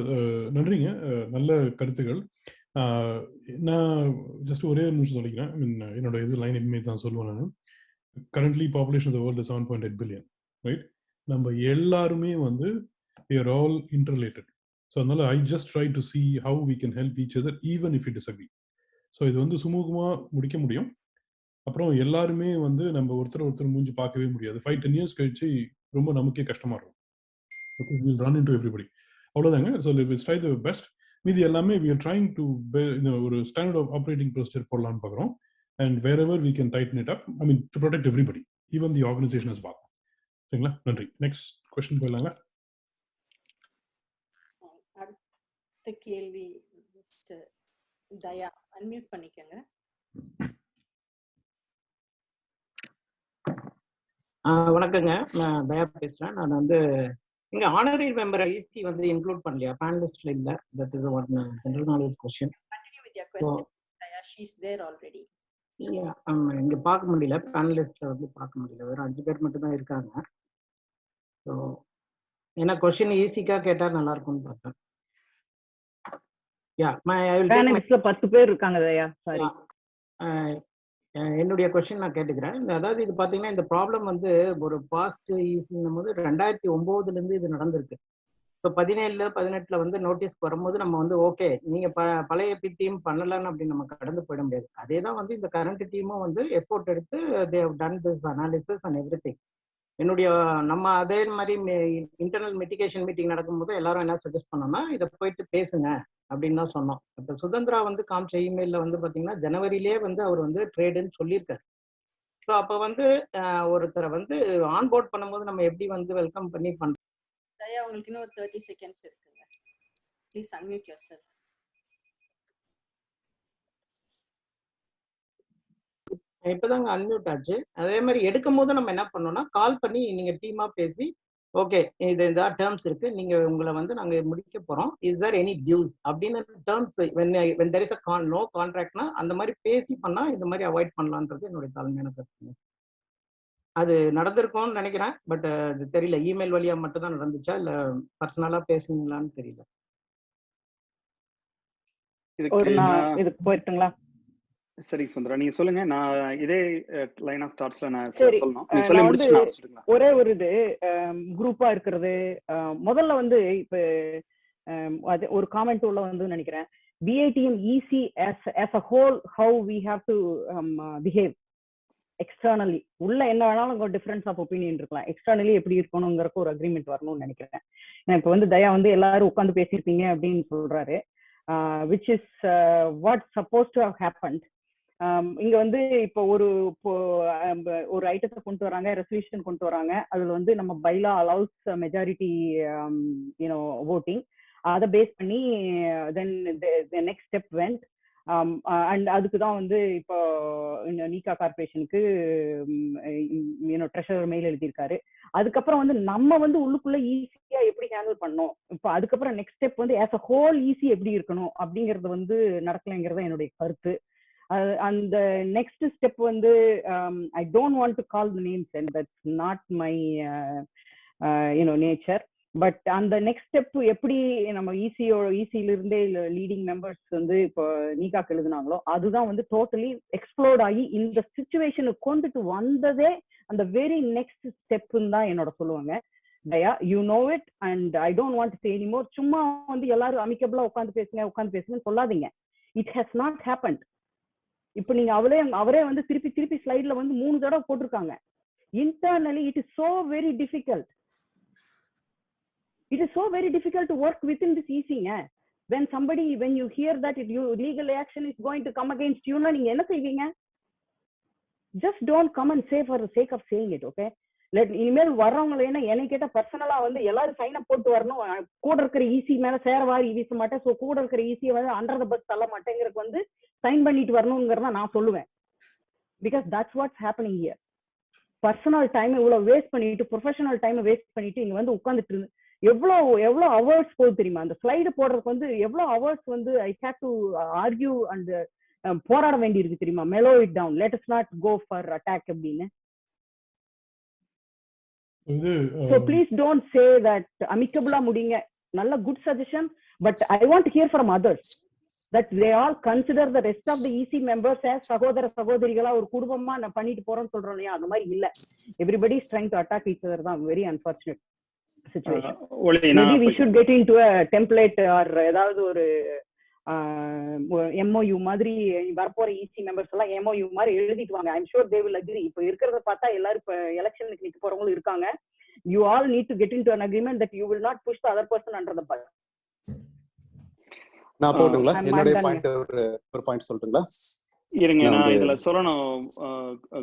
நன்றிங்க, நல்ல கருத்துக்கள். நான் ஜஸ்ட் ஒரே நிமிஷம் சொல்லிக்கிறேன். ஐ மீன் என்னோட இது லைன் இனிமேல் தான் சொல்லுவேன் நான். Currently population of the world 7.8 billion, right? நம்ம எல்லாருமே வந்து we are all interrelated. So அதனால I just try to see how we can help each other even if we disagree. So இது வந்து சுமூகமாக முடிக்க முடியும். அப்புறம் எல்லாருமே வந்து நம்ம ஒருத்தர் மூஞ்சி பார்க்கவே முடியாது. 5-10 years கழிச்சு ரொம்ப நமக்கே கஷ்டமா இருக்கும். Okay, we'll run into everybody. அவ்வளோதாங்க. So let's try the best. மீதி எல்லாமே we are trying to ஒரு ஸ்டாண்டர்ட் ஆஃப் ஆப்ரேட்டிங் ப்ரொசீஜர் போடலான்னு பார்க்குறோம். And wherever we can tighten it up, I mean to protect everybody, even the organization as well. சரிங்களா? நன்றி. Next question போயிடலாங்க. அடுத்த கேள்வி மிஸ்டர் தயா, அன்மியூட் பண்ணிக்கங்க. வணக்கங்க, நான் தயா பேசுறேன். நான் வந்து இங்க ஆனரரி மெம்பர் ஐசி வந்து இன்க்ளூட் பண்ணலையா? பேனலிஸ்ட்ல இல்ல. That is one general knowledge question. Continue with your question. Daya, she is there already. இங்க பார்க்க முடியல, பேனலிஸ்ட்ல வந்து பார்க்க முடியல. வெறும் 5 பேர் மட்டும் தான் இருக்காங்க. ஸோ ஏன்னா கொஸ்டின் ஈஸிக்கா கேட்டா நல்லா இருக்கும்னு பார்த்தேன். பேனலிஸ்ட்ல 10 பேர் இருக்காங்க தயா. சாரி, என்னுடைய கொஸ்டின் நான் கேட்டுக்கிறேன். அதாவது இது பாத்தீங்கன்னா இந்த ப்ராப்ளம் வந்து ஒரு பாஸ்ட் ஈஸிங்கும் போது 2009 இருந்து இது நடந்திருக்கு. ஸோ 17 18 வந்து நோட்டீஸ் வரும்போது நம்ம வந்து ஓகே நீங்க பழைய டீம் பண்ணலன்னு அப்படின்னு நம்ம கடந்து போயிட முடியாது. அதே தான் வந்து இந்த கரண்ட் டீமும் வந்து எஃபோர்ட் எடுத்து they have done this analysis and everything. என்னுடைய நம்ம அதே மாதிரி இன்டர்னல் மிட்டிகேஷன் மீட்டிங் நடக்கும்போது எல்லாரும் என்ன சஜஸ்ட் பண்ணோம்னா இதை போயிட்டு பேசுங்க அப்படின்னு தான் சொன்னோம். இப்போ சுதந்திரா வந்து காமிச்ச இமெயில வந்து பாத்தீங்கன்னா ஜனவரியிலே வந்து அவர் வந்து ட்ரேடுன்னு சொல்லியிருக்காரு. ஸோ அப்போ வந்து ஒருத்தரை வந்து ஆன்போர்ட் பண்ணும்போது நம்ம எப்படி வந்து வெல்கம் பண்ணி பண்றோம். தயா, உங்களுக்கு இன்னும் ஒரு 30 செகண்ட்ஸ் இருக்குங்க. Please unmute yourself. இப்போதாங்க அன்மியூட் ஆச்சு. அதே மாதிரி எடுக்கும் போது நம்ம என்ன பண்ணோம்னா கால் பண்ணி நீங்க டீமா பேசி ஓகே இது இந்த டேர்ம்ஸ் இருக்கு, நீங்க உங்களை வந்து நாங்க முடிக்க போறோம், இஸ் தேர் எனி டியூஸ் அப்படின்னு terms when there is a no contractனா அந்த மாதிரி பேசி பண்ணா இந்த மாதிரி அவாய்ட் பண்ணலான்றது என்னுடைய தலைமையான கருத்து. அது நடந்திருக்கும்னு நினைக்கிறேன். பட் அது தெரியல, இமெயில் வழியா மட்டும் தான் நடந்துச்சா இல்ல பர்சனலா பேசுனீங்களான்னு தெரியல. இதுக்கு போயிட்டுங்களா? சரி சுந்தரா, நீங்க சொல்லுங்க. நான் இதே லைன் ஆஃப் தாட்ஸ்ல நான் சரி, சொல்லணும். நீங்க சொல்லி முடிச்சு நான் சொல்லுங்க. ஒரே ஒரு இது குரூப்பா இருக்கிறது முதல்ல வந்து இப்ப அது ஒரு காமெண்ட் உள்ள வந்து நினைக்கிறேன். BATM EC as a whole, how we have to behave externally. உள்ள என்ன வேணாலும் டிஃபரன்ஸ் ஆஃப் ஒப்பீனியன் இருக்கலாம், எக்ஸ்டர்னலி எப்படி இருக்கணுங்கிறக்கு ஒரு அக்ரிமெண்ட் வரணும்னு நினைக்கிறேன். இப்ப வந்து தயா வந்து எல்லாரும் உட்காந்து பேசியிருப்பீங்க அப்படின்னு சொல்றாரு, which is what supposed to have happened. இங்க வந்து இப்போ ஒரு ஐட்டத்தை கொண்டு வராங்க, ரெசல்யூஷன் கொண்டு வராங்க. அதுல வந்து நம்ம பைலா அலவுஸ் மெஜாரிட்டி voting. அதை பேஸ் பண்ணி then next step vent. And அதுக்கு தான் வந்து இப்போ NeeKa கார்பரேஷனுக்கு ட்ரெஷரர் மெயில் எழுதியிருக்காரு. அதுக்கப்புறம் வந்து நம்ம வந்து உள்ளுக்குள்ள ஈஸியா எப்படி ஹேண்டில் பண்ணோம், இப்போ அதுக்கப்புறம் நெக்ஸ்ட் ஸ்டெப் வந்து ஆஸ் அ ஹோல் ஈஸி எப்படி இருக்கணும் அப்படிங்கிறது வந்து நடக்கலைங்கிறத என்னுடைய கருத்து. அந்த நெக்ஸ்ட் ஸ்டெப் வந்து I don't want to call the names and that's not my nature. But அந்த நெக்ஸ்ட் ஸ்டெப் எப்படி நம்ம இசில இருந்தே லீடிங் மெம்பர்ஸ் வந்து இப்போ நீகாக்கு எழுதுனாங்களோ அதுதான் வந்து டோட்டலி எக்ஸ்ப்ளோர்ட் ஆகி இந்த சிச்சுவேஷனுக்கு கொண்டுட்டு வந்ததே அந்த வெரி நெக்ஸ்ட் ஸ்டெப்னு தான் என்னோட சொல்லுவாங்க. Daya, you know it and I don't want to say anymore. சும்மா வந்து எல்லாரும் அமிக்கபிளா உட்காந்து பேசுங்கன்னு சொல்லாதீங்க. It has not happened. இப்போ நீங்க அவரே வந்து திருப்பி ஸ்லைட்ல வந்து 3 தடவை போட்டிருக்காங்க. Internally it is so very difficult. It is so very difficult to work within this EC. When you hear that legal action is going to come against you, நீங்க என்ன செய்வீங்க? Just don't come and say for the sake of saying it, okay? இனிமேல் வர்றவங்களை என்ன கேட்டா பர்சனலா வந்து எல்லாரும் sign up போட்டு வரணும். கூட இருக்கிற ஈசி மேல சேரவாரி வீச மாட்டேன். ஸோ கூட இருக்கிற ஈஸியை வந்து அண்டர் த பஸ் தள்ள மாட்டேங்கிறதுக்கு வந்து சைன் பண்ணிட்டு வரணுங்கிறத நான் சொல்லுவேன். Because that's what's happening here. Personal time இவ்வளவு வேஸ்ட் பண்ணிட்டு, ப்ரொஃபஷனல் டைம் வேஸ்ட் பண்ணிட்டு இங்க வந்து உட்காந்துட்டு இருந்து எவ்வளவு ஹவர்ஸ் போகுது தெரியுமா? அந்த ஸ்லைடு போடுறதுக்கு வந்து எவ்வளவு ஹவர்ஸ் வந்து I have to argue and போராட வேண்டி இருக்கு தெரியுமா? Mellow it down, let us not go for attack அப்படின்னு. So please don't say that amicably முடிங்க. நல்ல good suggestion, but I want to hear from others that they all consider the rest of the EC members as சகோதரிகளா ஒரு குடும்பமா நான் பண்ணிட்டு போறேன்னு சொல்றோம் இல்லையா? அந்த மாதிரி இல்ல. Everybody is trying to attack each other. தான் very unfortunate situation. Maybe we should get into a template or ஏதாவது ஒரு MOU மாதிரி வரப்போற EC மெம்பர்ஸ் எல்லாம் MOU மாதிரி எழுதிட்டு வாங்க. I'm sure they will agree. இப்போ இருக்கிறத பார்த்தா எல்லாரும் இப்ப எலெக்ஷனுக்கு நிக்க போறவங்களும் இருக்காங்க. You all need to get into an agreement that you will not push the other person under the bus. நான் போடுங்களா? என்னோட பாயிண்ட் ஒரு பாயிண்ட் சொல்றீங்களா? இருங்க, நான் இதுல சொல்லணும்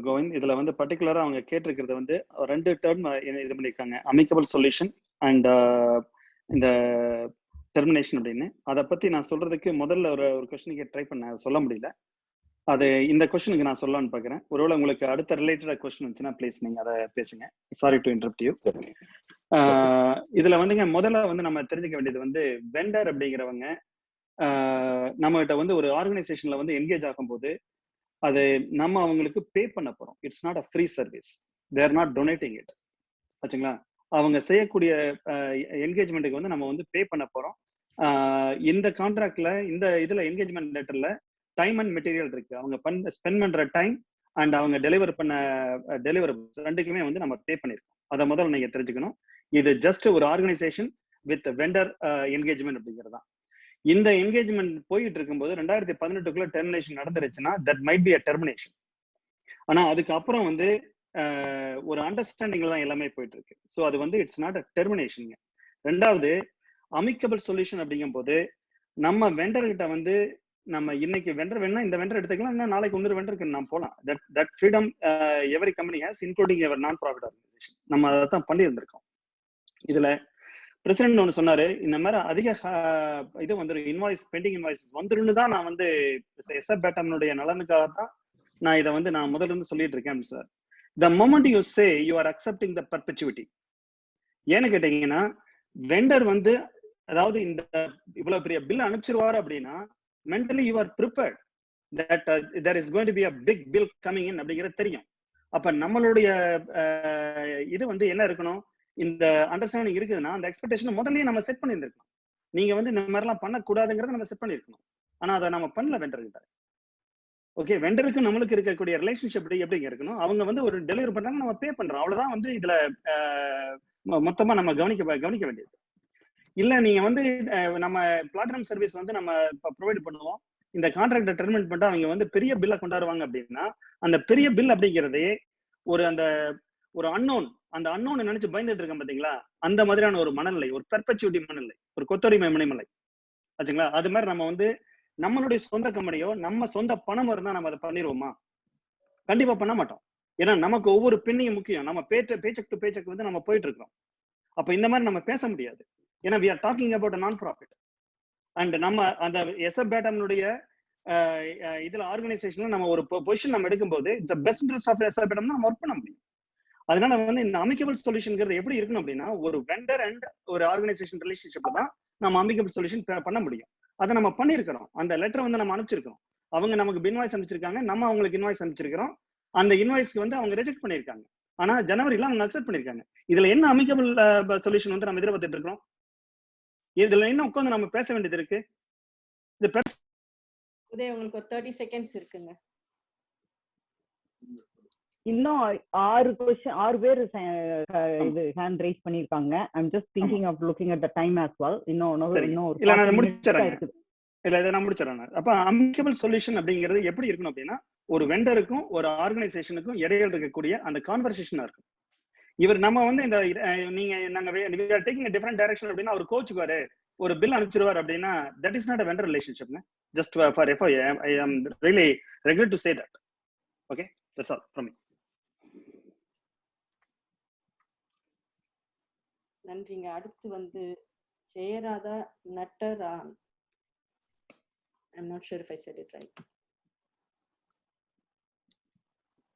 கோவிந்த். இதுல வந்து பர்டிகுலரா அவங்க கேட்டிருக்கிறது வந்து 2 டேர்ம் இது பண்ணிருக்காங்க, அமிக்கபிள் சொல்யூஷன் அண்ட் இந்த டெர்மினேஷன் அப்படின்னு. அதை பத்தி நான் சொல்றதுக்கு முதல்ல ஒரு கொஸ்டினுக்கு ட்ரை பண்ண சொல்ல முடியல. அது இந்த கொஸ்டினுக்கு நான் சொல்லலாம்னு பாக்குறேன். ஒருவேளை உங்களுக்கு அடுத்த ரிலேட்டடா கொஸ்டின் இருந்துச்சுன்னா ப்ளீஸ் நீங்க அதை பேசுங்க. Sorry to interrupt you. இதுல வந்துங்க முதல்ல வந்து நம்ம தெரிஞ்சுக்க வேண்டியது வந்து வெண்டர் அப்படிங்கிறவங்க நம்ம கிட்ட வந்து ஒரு ஆர்கனைசேஷன்ல வந்து என்கேஜ் ஆகும்போது அது நம்ம அவங்களுக்கு பே பண்ண போறோம். It's not a free service. They are not donating it. ஆச்சுங்களா? அவங்க செய்யக்கூடிய என்கேஜ்மெண்ட்டுக்கு வந்து நம்ம வந்து பே பண்ண போறோம். இந்த கான்ட்ராக்ட்ல இந்த இதுல என்கேஜ்மெண்ட் லெட்டர்ல டைம் அண்ட் மெட்டீரியல் இருக்கு. அவங்க ஸ்பெண்ட் பண்ற டைம் அண்ட் அவங்க டெலிவர் பண்ண ரெண்டுக்குமே வந்து நம்ம பே பண்ணிருக்கோம். அதை முதல்ல நீங்க தெரிஞ்சுக்கணும். இது ஜஸ்ட் ஒரு ஆர்கனைசேஷன் வித் வெண்டர் என்கேஜ்மெண்ட் அப்படிங்கிறதா. இந்த என்கேஜ்மெண்ட் போயிட்டு இருக்கும்போது 2018 டெர்மினேஷன் நடந்துருச்சுன்னா that might be a termination. ஆனா அதுக்கப்புறம் வந்து ஒரு அண்டர்ஸ்டாண்டிங்ல தான் எல்லாமே போயிட்டு இருக்கு. ஸோ அது வந்து இட்ஸ் நாட் அ டெர்மினேஷன். ரெண்டாவது, அமிக்கபிள் சொல்யூஷன் அப்படிங்கும் போது நம்ம வெண்டர் கிட்ட வந்து நம்ம இன்னைக்கு வெண்டர் வேணா இந்த வெண்டர் எடுத்துக்கலாம், இன்னும் நாளைக்கு இன்னொரு வெண்டருக்கு நான் போகலாம். That freedom every company has, including our non profit organisation. நம்ம அதை தான் பண்ணி இருந்திருக்கோம். இதுல பிரசிடென்ட் ஒன்று சொன்னாரு, இந்த மாதிரி அதிக இது வந்துடும், இன்வாய்ஸ் பெண்டிங் இன்வாய்ஸஸ் வந்துருன்னு தான் நான் வந்து SFBATM நலனுக்காக தான் நான் இதை வந்து நான் முதல்ல இருந்து சொல்லிட்டு இருக்கேன் sir. The moment you say you are accepting the perpetuity, ஏன்னு கேட்டீங்கன்னா வெண்டர் வந்து அதாவது இந்த இவ்வளவு பெரிய பில் அனுப்பிச்சிருவாரு அப்படின்னா mentally you are prepared that there is going to be a big bill coming in அப்படிங்கிறது தெரியும். அப்ப நம்மளுடைய இது வந்து என்ன இருக்கணும், இந்த அண்டர்ஸ்டாண்டிங் இருக்குதுன்னா அந்த எக்ஸ்பெக்டேஷன் முதல்லயே நம்ம செட் பண்ணியிருந்திருக்கணும். நீங்க வந்து இந்த மாதிரிலாம் பண்ணக்கூடாதுங்கிறத நம்ம செட் பண்ணியிருக்கணும். ஆனா அதை நம்ம பண்ணல வெண்டர் கிட்ட. ஓகே, வெண்டருக்கு நம்மளுக்கு இருக்கக்கூடிய ரிலேஷன்ஷிப் எப்படிங்க இருக்கணும், அவங்க வந்து ஒரு டெலிவரி பண்றாங்க, நம்ம பே பண்றோம், அவ்வளவுதான். வந்து இதுல மொத்தமா நம்ம கவனிக்க வேண்டியது இல்ல. நீங்க வந்து நம்ம பிளாட்டினம் சர்வீஸ் வந்து நம்ம ப்ரொவைட் பண்ணுவோம், இந்த கான்ட்ராக்டை டெர்மினேட் பண்ணிட்டு அவங்க வந்து பெரிய பில்லை கொண்டாடுவாங்க அப்படின்னா அந்த பெரிய பில் அப்படிங்கிறதே ஒரு அன்னோன், அந்த அன்னோன் நினைச்சு பயந்துட்டு இருக்கேன் பாத்தீங்களா, அந்த மாதிரியான ஒரு மனநிலை, ஒரு பெர்பெச்சுவிட்டி மனநிலை, ஒரு கொத்தடிமை மணிமலை ஆச்சுங்களா. அது மாதிரி நம்ம வந்து நம்மளுடைய சொந்த கம்பெனியோ நம்ம சொந்த பணம் இருந்தா நம்ம அதை பண்ணிடுவோமா? கண்டிப்பா பண்ண மாட்டோம். ஏன்னா நமக்கு ஒவ்வொரு பின்னையும் முக்கியம். நம்ம பேச்சக் டு பேச்சக் வந்து நம்ம போயிட்டு இருக்கிறோம். அப்ப இந்த மாதிரி நம்ம பேச முடியாது. ஏன்னா we are talking about a non-profit. And நம்ம அந்த SFBATM இதுல ஆர்கனைசேஷன்ல நம்ம ஒரு பொசிஷன் நம்ம எடுக்கும்போது it's best interest of SFBATM நம்ம ஒர்க் பண்ண முடியும். அதனால வந்து இந்த அமிக்கபிள் சொல்யூஷன்ங்கிறது எப்படி இருக்கணும் அப்படின்னா, ஒரு வெண்டர் அண்ட் ஒரு ஆர்கனைசேஷன் ரிலேஷன்ஷிப்ல தான் நம்ம அமிக்கபிள் சொல்யூஷன் பண்ண முடியும். அதை நம்ம பண்ணிருக்கிறோம். அந்த லெட்டர் வந்து நம்ம அனுப்பிச்சிருக்கோம். அவங்க நமக்கு இன்வாய்ஸ் அனுப்பிச்சிருக்காங்க, நம்ம அவங்களுக்கு இன்வாய்ஸ் அனுப்பிச்சிருக்கிறோம். அந்த இன்வாய்ஸ்க்கு வந்து அவங்க ரிஜெக்ட் பண்ணிருக்காங்க. ஆனா ஜனவரில அவங்க அக்செப்ட் பண்ணிருக்காங்க. இதுல என்ன அமிகபிள் சொல்யூஷன் வந்து நம்ம எதிர்பார்த்துட்டு இருக்கோம்? இதுல என்ன உட்கார்ந்து நம்ம பேச வேண்டியது இருக்கு? உங்களுக்கு ஒரு 30 செகண்ட்ஸ் இருக்குங்க. இன்னும் 6 பேர் இது ஹேண்ட் ரைஸ் பண்ணிருக்காங்க. I'm just thinking of looking at the time as well. இன்னும் இல்ல நான் முடிச்சறேன். இல்ல இத நான் முடிச்சறேன். அப்ப அமிகபிள் சொல்யூஷன் அப்படிங்கிறது எப்படி இருக்கணும் அப்படின்னா, ஒரு வெண்டருக்கும் ஒரு ஆர்கனைசேஷனுக்கும் இடையில இருக்கக்கூடிய அந்த கான்வர்சேஷனா இருக்கும். இவர் நம்ம வந்து இந்த நாங்க we are taking a different direction அப்படின்னா அவர் கோச்சுக்குவாரு, ஒரு பில் அனுப்பிச்சிருவார் அப்படின்னா that is not a vendor relationship. Just for FYI, I am really regret to say that. Okay, that's all from me. நன்றிங்க. அடுத்து வந்து ஜெயராதா நட்டரான். I'm not sure if I said it right.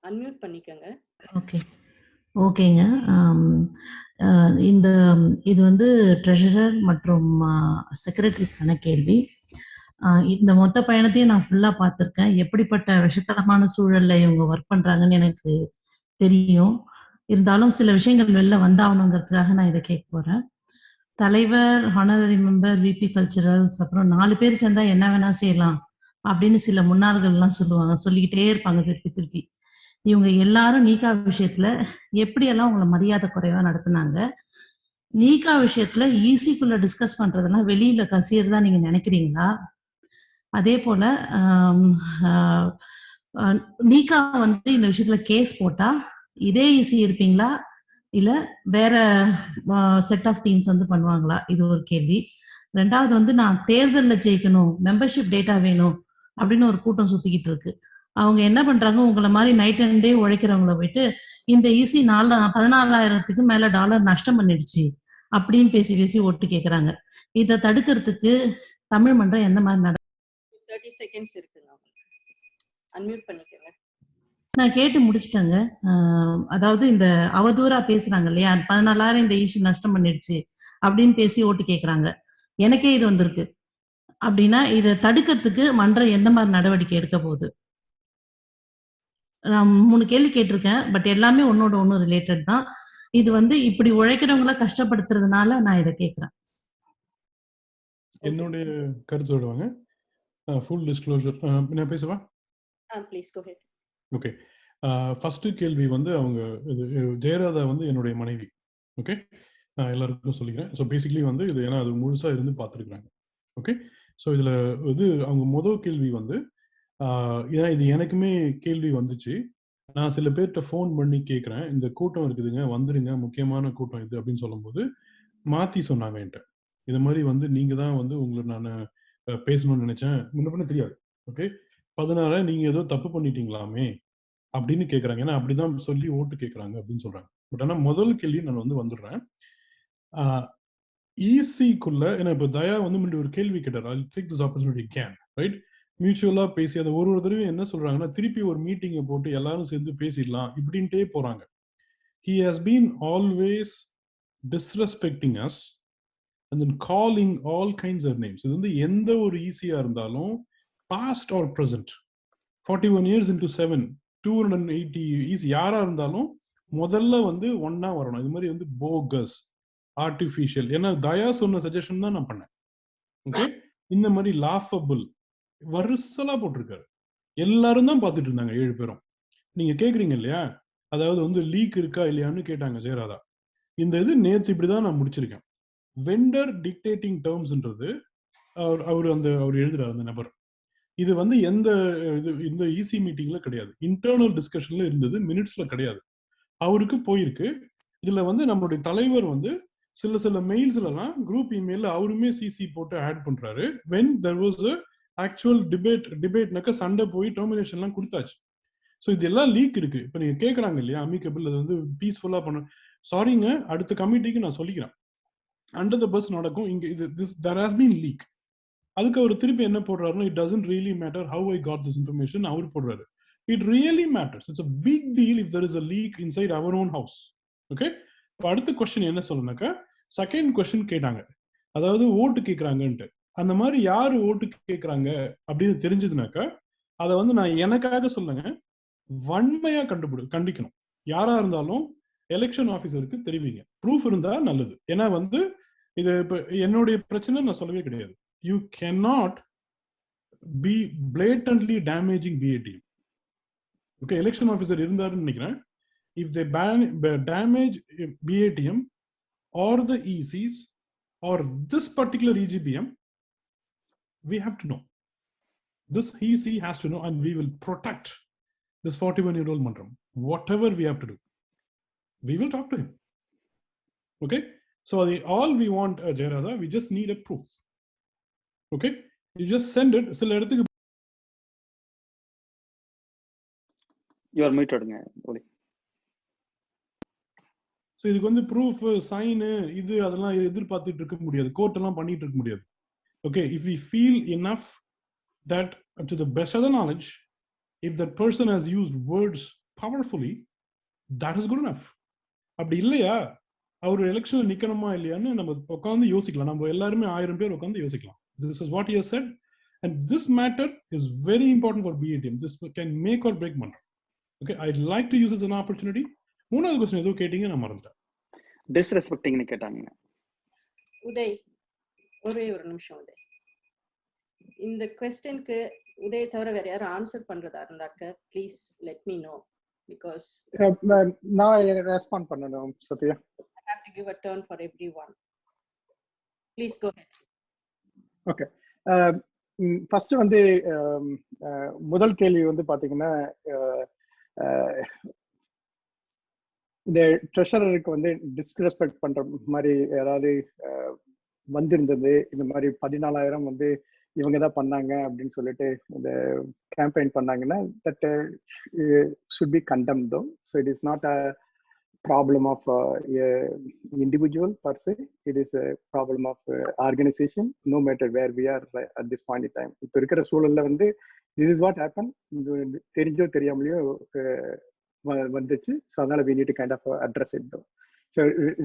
Unmute பண்ணிக்கங்க. ஓகேங்க. இது வந்து treasurer மற்றும் செக்ரட்டரிக்கான கேள்வி. இந்த மொத்த பயணத்தையும் நான் ஃபுல்லா பார்த்துருக்கேன். எப்படிப்பட்ட விஷத்தரமான சூழல்ல இவங்க ஒர்க் பண்றாங்கன்னு எனக்கு தெரியும். இருந்தாலும் சில விஷயங்கள் வெளில வந்தாகணுங்கிறதுக்காக நான் இதை கேட்க போறேன். தலைவர், ஹானரரி மெம்பர், விபி கல்ச்சரல்ஸ், அப்புறம் 4 பேர் சேர்ந்தா என்ன வேணா செய்யலாம் அப்படின்னு சில முன்னாள்கள்லாம் சொல்லுவாங்க, சொல்லிக்கிட்டே இருப்பாங்க திருப்பி திருப்பி. இவங்க எல்லாரும் நீகா விஷயத்துல எப்படியெல்லாம் உங்களை மரியாதை குறைவா நடத்துனாங்க? நீகா விஷயத்துல ஈசிக்குள்ள டிஸ்கஸ் பண்றதெல்லாம் வெளியில கசியறதா நீங்க நினைக்கிறீங்களா? அதே போல நீகா வந்து இந்த விஷயத்துல கேஸ் போட்டா இதே ஈசி இருப்பீங்களா இல்ல வேற செட் ஆஃப் டீம்ஸ் வந்து பண்ணுவாங்களா? இது ஒரு கேள்வி. 2வது வந்து நான் தேர்தலில் ஜெயிக்கணும், மெம்பர்ஷிப் டேட்டா வேணும் அப்படின்னு ஒரு கூட்டம் சுத்திக்கிட்டு இருக்கு. அவங்க என்ன பண்றாங்க, உங்களை மாதிரி நைட் அண்ட் டே உழைக்கிறவங்கள போயிட்டு இந்த ஈசி 14,000க்கு மேல டாலர் நஷ்டம் பண்ணிடுச்சு அப்படின்னு பேசி பேசி ஓட்டு கேட்கறாங்க. இதை தடுக்கிறதுக்கு தமிழ் மன்றம் எந்த மாதிரி 30 செகண்ட்ஸ் இருக்குங்க. அன்மியூட் பண்ணிக்கங்க. நான் கேட்டு முடிச்சிட்டேங்க. அதாவது இந்த அவதூறா பேசுறாங்க இல்லையா, 14,000 இந்த ஈஸி நஷ்டம் பண்ணிடுச்சு அப்படின்னு பேசி ஓட்டு கேட்கறாங்க. எனக்கே இது வந்திருக்கு. அப்படின்னா இதை தடுக்கிறதுக்கு மன்றம் எந்த மாதிரி நடவடிக்கை எடுக்க போகுது? நான் 3 கேள்வி கேட்டிருக்கேன், பட் எல்லாமே ஒன்னோட ஒண்ணு ரிலேட்டட் தான். இது வந்து இப்படி உழைக்கிறவங்கள கஷ்டப்படுத்துறதுனால நான் இதை கேட்கிறேன். என்னுடைய கருத்து சொல்லுவாங்க. ஃபுல் டிஸ்க்ளோசர் நான் பேசவா? Please go head. Okay. First கேள்வி வந்து அவங்க ஜெயராதா வந்து என்னுடைய மனைவி. ஓகே, எல்லாருக்கும் சொல்லிக்கிறேன். ஸோ பேசிக்கலி வந்து இது ஏன்னா அது முழுசா இருந்து பார்த்துருக்குறாங்க. ஓகே, ஸோ இதுல இது அவங்க முதல் கேள்வி வந்து ஏன்னா இது எனக்குமே கேள்வி வந்துச்சு. நான் சில பேர்கிட்ட ஃபோன் பண்ணி கேட்குறேன், இந்த கூட்டம் இருக்குதுங்க வந்துருங்க, முக்கியமான கூட்டம் இது அப்படின்னு சொல்லும்போது மாற்றி சொன்னாங்க என்கிட்ட. இது மாதிரி வந்து நீங்கள் தான் வந்து உங்களை நான் பேசணும்னு நினைச்சேன், முன்ன பண்ண தெரியாது. ஓகே, 16 நீங்கள் ஏதோ தப்பு பண்ணிட்டீங்களாமே அப்படின்னு கேட்குறாங்க. ஏன்னா அப்படிதான் சொல்லி ஓட்டு கேட்குறாங்க அப்படின்னு சொல்கிறாங்க. பட் ஆனால் முதல் கேள்வி நான் வந்து வந்துடுறேன். ஈசிக்குள்ள ஏன்னா இப்போ தயா வந்து முன்னாடி ஒரு கேள்வி கேட்டார், I take this opportunity can right மியூச்சுவலா பேசி அதை ஒரு தடவை என்ன சொல்றாங்கன்னா திருப்பி ஒரு மீட்டிங்கை போட்டு எல்லாரும் சேர்ந்து பேசிடலாம் இப்படின்ட்டே போறாங்க. He has been always disrespecting us and then calling all kinds of names. இது வந்து எந்த ஒரு ஈஸியா இருந்தாலும் past or present 41 years into 7 280 easy யாரா இருந்தாலும் முதல்ல வந்து ஒன்னா வரணும். இது மாதிரி வந்து போகஸ் ஆர்டிஃபிஷியல் ஏன்னா தயா சொன்ன சஜஷன் தான் நான் பண்ணேன். ஓகே, இந்த மாதிரி லாஃபபிள் வருசலா போட்டிருக்காரு. எல்லாரும் தான் பார்த்துட்டு இருந்தாங்க 7 பேரும். நீங்க கேக்குறீங்க இல்லையா, அதாவது வந்து லீக் இருக்கா இல்லையான்னு கேட்டாங்க ஜெயராதா. இந்த இது நேத்து இப்படிதான் நான் முடிச்சிருக்கேன். வெண்டர் டிக்டேட்டிங் டேர்ம்ஸ்ன்றது அவர் எழுதுறாரு அந்த நபர். இது வந்து எந்த இந்த ஈசி மீட்டிங்ல கிடையாது, இன்டர்னல் டிஸ்கஷன்ல இருந்தது, மினிட்ஸ்ல கிடையாது. அவருக்கு போயிருக்கு. இதுல வந்து நம்மளுடைய தலைவர் வந்து சில மெயில்ஸ்ல எல்லாம் குரூப் இமெயில்ல அவருமே சிசி போட்டு ஆட் பண்றாரு. when there was a actual டிபேட்னாக்க சண்டை போய் டெர்மினேஷன் எல்லாம் கொடுத்தாச்சு. ஸோ இதெல்லாம் லீக் இருக்கு. இப்போ நீங்க கேட்கறாங்க இல்லையா அமிகபிள், அது வந்து பீஸ்ஃபுல்லா பண்ண சாரிங்க, அடுத்த கமிட்டிக்கு நான் சொல்லிக்கிறேன், அண்டர் த பஸ் நடக்கும் இங்க இது there has been leak. அதுக்கு அவர் திருப்பி என்ன போடுறாருன்னா it doesn't really matter how I got this information அவர் போடுறாரு. It really matters. It's a big deal if there is a leak inside our own house. Okay, இப்போ அடுத்த question என்ன சொல்லுனாக்கா, second question கேட்டாங்க, அதாவது ஓட்டு கேட்கறாங்கன்ட்டு. அந்த மாதிரி யாரு ஓட்டு கேட்கறாங்க அப்படின்னு தெரிஞ்சதுனாக்கா அதை வந்து நான் எனக்காக சொல்லுங்க வன்மையா கண்டிக்கணும். யாரா இருந்தாலும் எலெக்ஷன் ஆஃபீஸருக்கு தெரிவிங்க. ப்ரூஃப் இருந்தா நல்லது. ஏன்னா வந்து இது இப்போ என்னுடைய பிரச்சனை நான் சொல்லவே கிடையாது. You cannot be blatantly damaging BATM. ஓகே, எலெக்ஷன் ஆஃபீஸர் இருந்தாருன்னு நினைக்கிறேன். If they damage BATM or the ECs or this particular EGBM, we have to know. This EC has to know, and we will protect this 41-year-old Manram. Whatever we have to do, we will talk to him. Okay? So all we want, Jayarada, we just need a proof. Okay? You just send it. You are muted. So இதுக்கு வந்து proof, sign, இது அதெல்லாம் எதிர்பார்த்துட்டு இருக்க முடியாது. Court எல்லாம் பண்ணிட்டு இருக்க முடியாது. Okay, if we feel enough that to the best of the knowledge, if that person has used words powerfully, that is good enough. அப்படி இல்லையா, அவர் எலெக்ஷன்ல நிக்கணுமா இல்லையான்னு நம்ம உட்காந்து யோசிக்கலாம். நம்ம எல்லாருமே 1000 பேர் உட்காந்து யோசிக்கலாம். This is what he has said, and this matter is very important for BATM. This can make or break Manram. Okay, I'd like to use this as an opportunity. மூணாவது क्वेश्चन ஏதோ கேட்டீங்க, நான் மறந்துட்டேன். டிஸ்ரெஸ்பெக்டிங்னு கேட்டாங்க. உதய், ஒரே ஒரு நிமிஷம் உதய். இந்த क्वेश्चनக்கு உதய் தவிர வேற யாரும் ஆன்சர் பண்றதா இருந்தாக்க please let me know, because நான் ரெஸ்பாண்ட் பண்ணனும். Sathya, I have to give a turn for everyone. Please go ahead. Okay. First வந்து முதல் கேள்வி வந்து பாத்தீங்கன்னா, இந்த ட்ரெஷரருக்கு வந்து டிஸ்ரெஸ்பெக்ட் பண்ற மாதிரி ஏதாவது வந்திருந்தது, இந்த மாதிரி 14,000 வந்து இவங்க தான் பண்ணாங்க அப்படின்னு சொல்லிட்டு இந்த கேம்பெயின் பண்ணாங்கன்னா, தட் ஷுட் பி கண்டெம்ட் தோ. So it is not a problem of individual per se. It is a problem of organization, no matter where we are at this point in time. இப்போ இருக்கிற சூழல்ல வந்து this is what happened, தெரிஞ்சோ தெரியாமலையோ வந்துச்சு. So அதனால we need to kind of address it though. So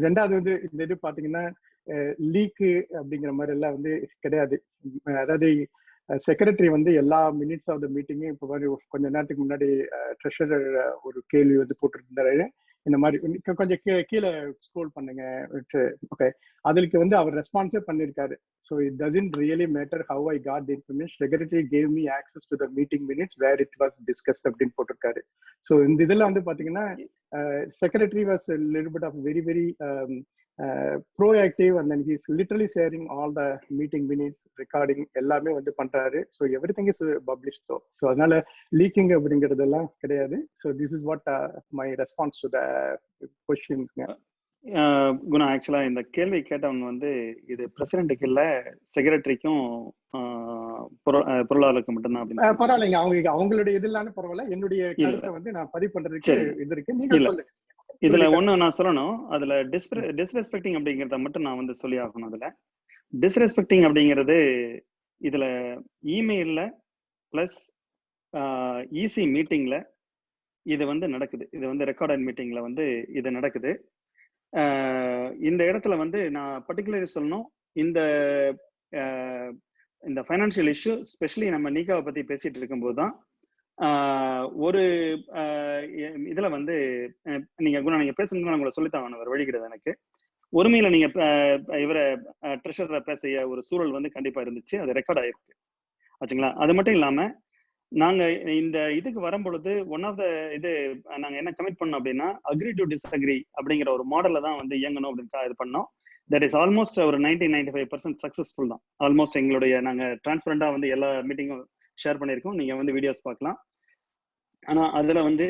ரெண்டாவது வந்து இந்த இது பார்த்தீங்கன்னா லீக்கு அப்படிங்கிற மாதிரி எல்லாம் வந்து கிடையாது. அதாவது செக்ரட்டரி வந்து எல்லா மினிட்ஸ் ஆஃப் த மீட்டிங்கும் இப்போ மாதிரி கொஞ்ச நேரத்துக்கு முன்னாடி ட்ரெஷரர் ஒரு கேள்வி வந்து போட்டுருந்தாரு. இந்த மாதிரி கொஞ்சம் கீழே ஸ்க்ரோல் பண்ணுங்க. ஓகே, அதுக்கு வந்து அவர் ரெஸ்பான்ஸே பண்ணியிருக்காரு. So it doesn't really matter how I got the information, secretary gave me access to the meeting minutes where it was discussed அப்படின்னு போட்டிருக்காரு. ஸோ இந்த இதெல்லாம் வந்து பார்த்தீங்கன்னா secretary was little bit of very very proactive, and then he's literally sharing all the meeting minutes, recording எல்லாமே வந்து பண்றாரு. So everything is published though. So அதனால லீக்கிங் அப்படிங்கிறதெல்லாம் கிடையாது. So this is what my response to the questions. Guna, ஆக்சுவலா இந்த கேள்வி கேட்டவங்க வந்து இது பிரசிடென்ட்டுக்கு இல்ல செக்ரட்டரிக்கும் பொருளாளருக்கு மட்டும்தான் அப்படின்னு. பரவாயில்லைங்க, அவங்களுடைய இதெல்லாம் பரவாயில்ல. என்னுடைய கருத்தை வந்து நான் பதிவு பண்றதுக்கு இது இருக்கு, நீங்க சொல்லுங்க. இதுல ஒண்ணு நான் சொல்லணும். அதுல டிஸ்ரெஸ்பெக்டிங் அப்படிங்கறத மட்டும் நான் வந்து சொல்லி ஆகணும். அதுல டிஸ்ரெஸ்பெக்டிங் அப்படிங்கிறது இதுல இமெயில்ல பிளஸ் இசி மீட்டிங்ல இது வந்து நடக்குது. இது வந்து ரெக்கார்டட் மீட்டிங்ல வந்து இது நடக்குது. இந்த இடத்துல வந்து நான் பர்டிகுலர்லி சொல்லணும், இந்த ஃபைனான்சியல் இஷ்யூ ஸ்பெஷலி நம்ம நீகாவை பத்தி பேசிட்டு இருக்கும்போது தான் ஒரு இதுல வந்து நீங்க குணா நீங்க பேசுறது உங்களை சொல்லித்தான் ஒரு வழிகிறது. எனக்கு ஒருமையில நீங்க இவரை ட்ரெஷரரை பேசிய ஒரு சூழல் வந்து கண்டிப்பா இருந்துச்சு. அது ரெக்கார்ட் ஆயிருக்கு ஆச்சுங்களா. அது மட்டும் இல்லாம நாங்க இந்த இதுக்கு வரும்பொழுது ஒன் ஆஃப் த இது நாங்க என்ன கமிட் பண்ணோம் அப்படின்னா, அக்ரி டு டிஸ்அக்ரி அப்படிங்கிற ஒரு மாடல்ல தான் வந்து இயங்கணும் அப்படின்னு இது பண்ணோம். தட் இஸ் ஆல்மோஸ்ட் ஒரு 95% சக்சஸ்ஃபுல் தான். ஆல்மோஸ்ட் எங்களுடைய நாங்க டிரான்ஸ்பரண்டா வந்து எல்லா மீட்டிங்கும் ஷேர் பண்ணியிருக்கோம். நீங்க வந்து வீடியோஸ் பார்க்கலாம். ஆனா அதுல வந்து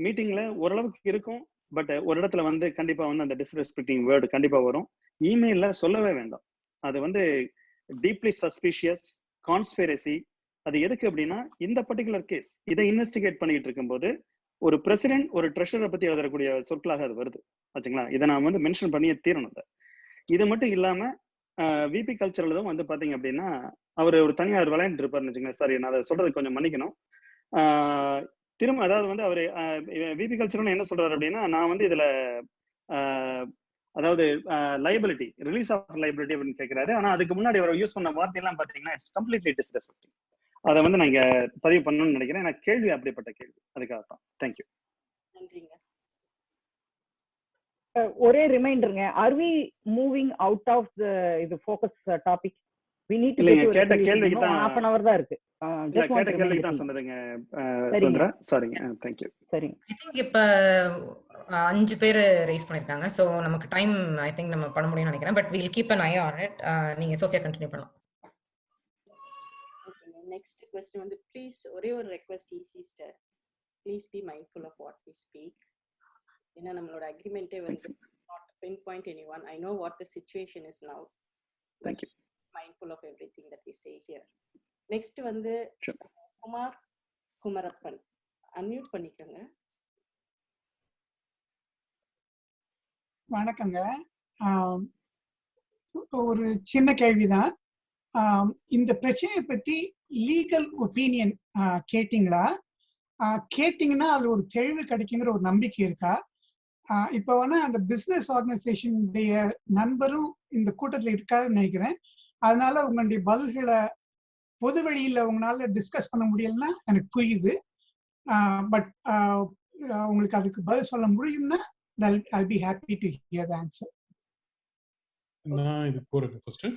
மீட்டிங்ல ஓரளவுக்கு இருக்கும். பட் ஒரு இடத்துல வந்து கண்டிப்பா வந்து அந்த டிஸ்ரெஸ்பெக்டிங் வேர்டு கண்டிப்பா வரும். இமெயில்ல சொல்லவே வேண்டாம். அது வந்து டீப்லி சஸ்பிஷியஸ் கான்ஸ்பிரசி. அது எதுக்கு அப்படின்னா, இந்த பர்டிகுலர் கேஸ் இதை இன்வெஸ்டிகேட் பண்ணிட்டு இருக்கும்போது ஒரு பிரசிடென்ட் ஒரு ட்ரெஷரரை பத்தி எழுதக்கூடிய சொற்களாக அது வருது ஆச்சுங்களா. இதை நான் வந்து மென்ஷன் பண்ணியே தீரணும். இது மட்டும் இல்லாம விபி கல்ச்சரலும் வந்து பாத்தீங்க அப்படின்னா, அவர் ஒரு தனியார் விளையாண்டு இருப்பாருன்னு வச்சுக்கோங்க. சாரி, நான் அதை சொல்றது கொஞ்சம் மன்னிக்கணும். திரும்ப அதாவது வந்து அவரு விபி கல்ச்சரல் என்ன சொல்றாரு அப்படின்னா, நான் வந்து இதுல அதாவது லைபிலிட்டி, ரிலீஸ் ஆஃப் லைபிலிட்டி அப்படின்னு கேட்கிறாரு. ஆனா அதுக்கு முன்னாடி அவர் யூஸ் பண்ண வார்த்தையெல்லாம் பாத்தீங்கன்னா இட்ஸ் கம்ப்ளீட்லி டிஸ்ரெஸ்பெக்டிங். அதை வந்து நான் இங்க பதிவு பண்ணணும்னு நினைக்கிறேன். எனக்கு கேள்வி அப்படிப்பட்ட கேள்வி, அதுக்காக தான். தேங்க்யூ. நன்றிங்க. ஒரே ரிமைண்டருங்க, are we moving out of the இது focus topic? We need to get to a கேட்ட resolution. கேள்விக்கு இன்னும் தான் half an hour தான் இருக்கு. Just want கேட்ட to remind கேள்விக்கு the தான் team. சொன்னதுங்க சரிங்க சுந்தரா. சாரிங்க. Thank you. சரிங்க. ஐ திங்க் இப்ப 5 பேர் ரைஸ் பண்ணிருக்காங்க. சோ நமக்கு டைம் ஐ திங்க் நம்ம பண்ண முடியும்னு நினைக்கிறேன். But we'll keep an eye on it. நீங்க சோஃபியா கண்டினியூ பண்ணலாம். ஓகேங்க. நெக்ஸ்ட் क्वेश्चन வந்து ப்ளீஸ் ஒரே ஒரு request sister, please be mindful of what we speak. ஏன்னா நம்மளோட அக்ரிமெண்டே வந்து not pinpoint anyone. I know what the situation is now. Thank you. Mindful of everything that we say here. Next வந்து Kumar Kumarappan, unmute பண்ணிக்கோங்க. வணக்கங்க. ஒரு சின்ன கேள்விதான். இந்த பிரச்சனையை பத்தி லீகல் ஒப்பீனியன் கேட்டீங்களா? கேட்டீங்கன்னா அது ஒரு தெளிவு கிடைக்குங்கிற ஒரு நம்பிக்கை இருக்கா? இப்ப வேணா அந்த பிசினஸ் ஆர்கனைசேஷனுடைய நண்பரும் இந்த கூட்டத்தில் இருக்காருன்னு நினைக்கிறேன். அதனால உங்களுடைய பதில்களை பொது வெளியில உங்களால டிஸ்கஸ் பண்ண முடியலன்னா எனக்கு புரியுது. பட் உங்களுக்கு அதுக்கு பதில் சொல்ல முடியும்னா I'll be happy to hear the answer. நான் இது போறேன் ஃபர்ஸ்ட்.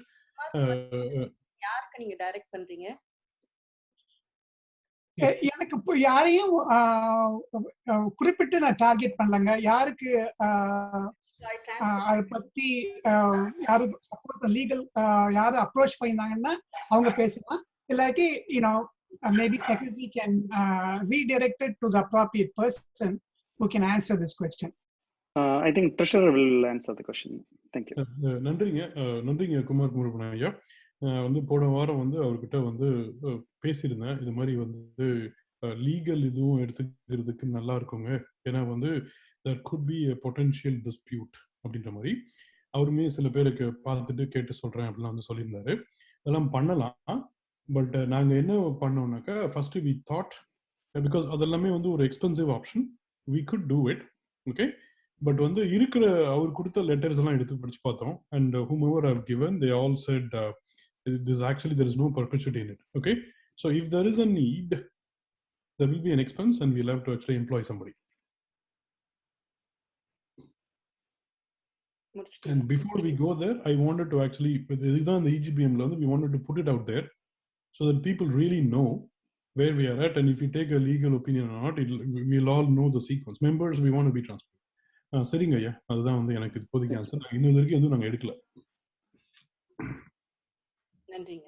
யாருக்கு நீங்க டைரக்ட் பண்றீங்க? எனக்கு இப்போ யாரையும் குறிப்பிட்டு நான் டார்கெட் பண்ணலங்க. யாருக்கு அதை பத்தி யாரும் சப்போஸ் லீகல் யாரும் அப்ரோச் பண்ணியிருந்தாங்கன்னா அவங்க பேசலாம். இல்லாட்டி maybe secretary can redirect it to the appropriate person who can answer this question. I think treasurer will answer the question. Thank you. நன்றிங்க குமார் குமரப்பன் ஐயா. வந்து போன வாரம் வந்து அவர்கிட்ட வந்து பேசியிருந்தேன். இது மாதிரி வந்து லீகல் இதுவும் எடுத்துக்கிறதுக்கு நல்லா இருக்குங்க. ஏன்னா வந்து there could be a potential dispute அப்படின்ற மாதிரி அவருமே சில பேருக்கு பார்த்துட்டு கேட்டு சொல்றேன் அப்படிலாம் வந்து சொல்லியிருந்தாரு. அதெல்லாம் பண்ணலாம். பட் நாங்க என்ன பண்ணோம்னாக்கா ஃபர்ஸ்ட் வி தாட் பிகாஸ் அதெல்லாமே வந்து ஒரு expensive option, we could do it. Okay, but வந்து இருக்கிற அவர் கொடுத்த லெட்டர்ஸ் எல்லாம் எடுத்து படிச்சு பார்த்தோம். And whomever I've given they all said this actually there is no perpetuity in it. Okay, so if there is a need there will be an expense and we'll have to actually employ somebody. And before we go there, I wanted to actually, இதுதான் the EGBM ல வந்து we wanted to put it out there so that people really know where we are at, and if you take a legal opinion or not, we'll all know the sequence. Members, we want to be transparent. சரிங்க ஐயா, அதுதான் வந்து எனக்கு இப்போதைக்கு answer. நான் இன்னும் வரைக்கும் எதுவும் நாங்கள் எடுக்கல. நன்றிங்க.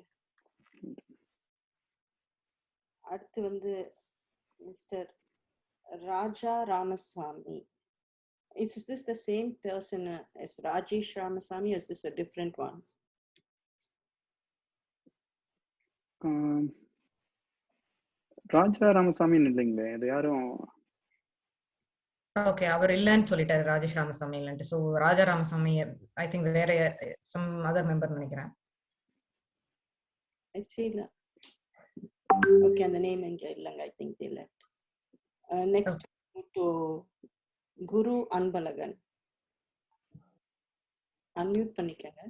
அடுத்து வந்து mister Raja Ramasamy. Is this the same person as Rajesh Ramasamy, or is this a different one? ராஜா ராமசாமி இல்லைங்களே, இது யாரும். ஓகே, அவர் இல்லைன்னு சொல்லிட்டாரு, ராஜேஷ் ராமசாமி இல்லைன்ட்டு. So Raja Ramasamy I think வேற சம் அதர் மெம்பர் நினைக்கிறேன். I see. Okay, and the name இங்க இல்லங்க. I think they left. Next to Guru Anbazhagan, unmute பண்ணிக்கங்க.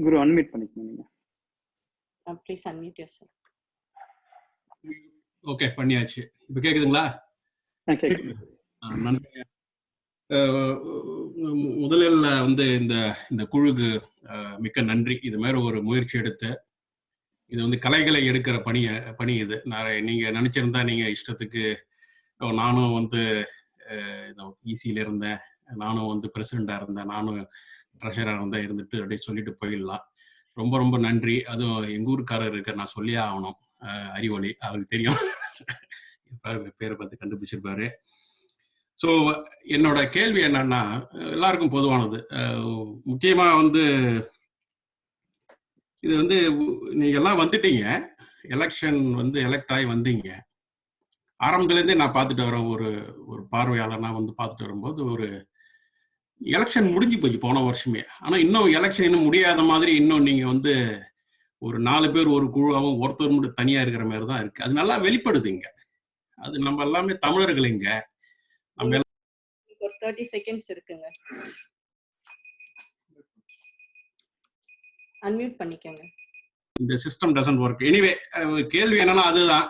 குரு அன்மியூட் பண்ணிக்கங்க. Please unmute yourself. ஓகே, பண்ணியாச்சு. இப்போ கேக்குதுங்களா? கேக்குது. நன்றி. முதலில் வந்து இந்த குழுக்கு மிக்க நன்றி. இது மாதிரி ஒரு முயற்சி எடுத்து இது வந்து கலைகளை எடுக்கிற பணி இது. நீங்க நினைச்சிருந்தா நீங்க இஷ்டத்துக்கு நானும் வந்து ஈசியில இருந்தேன், நானும் வந்து பிரசிடண்டா இருந்தேன், நானும் ட்ரெஷரா இருந்தேன், இருந்துட்டு அப்படியே சொல்லிட்டு போயிடலாம். ரொம்ப ரொம்ப நன்றி. அதுவும் எங்க ஊருக்காரர் இருக்க, நான் சொல்லியே ஆகணும், அறிவொளி, அவருக்கு தெரியும், பேரை பார்த்து கண்டுபிடிச்சிருப்பாரு. ஸோ என்னோட கேள்வி என்னன்னா எல்லாருக்கும் பொதுவானது. முக்கியமா வந்து இது வந்து நீங்க எல்லாம் வந்துட்டீங்க, எலெக்ஷன் வந்து எலெக்ட் ஆகி வந்தீங்க. ஆரம்பத்துலேருந்தே நான் பார்த்துட்டு வரேன், ஒரு பார்வையாளர் வந்து பார்த்துட்டு வரும்போது ஒரு எலெக்ஷன் முடிஞ்சு போச்சு போன வருஷமே. ஆனால் இன்னும் எலெக்ஷன் இன்னும் முடியாத மாதிரி இன்னும் நீங்க வந்து ஒரு 4 பேர் ஒரு குழுவாகவும் ஒருத்தர் மட்டும் தனியா இருக்கிற மாதிரி தான் இருக்கு. அது நல்லா வெளிப்படுதுங்க. அது நம்ம எல்லாமே தமிழர்கள் இங்க. நம்ம ஒரு 30 seconds இருக்குங்க. அன்மியூட் பண்ணிக்கங்க. இந்த சிஸ்டம் டசன்ட் ஒர்க். எனிவே கேள்வி என்னன்னா அதுதான்,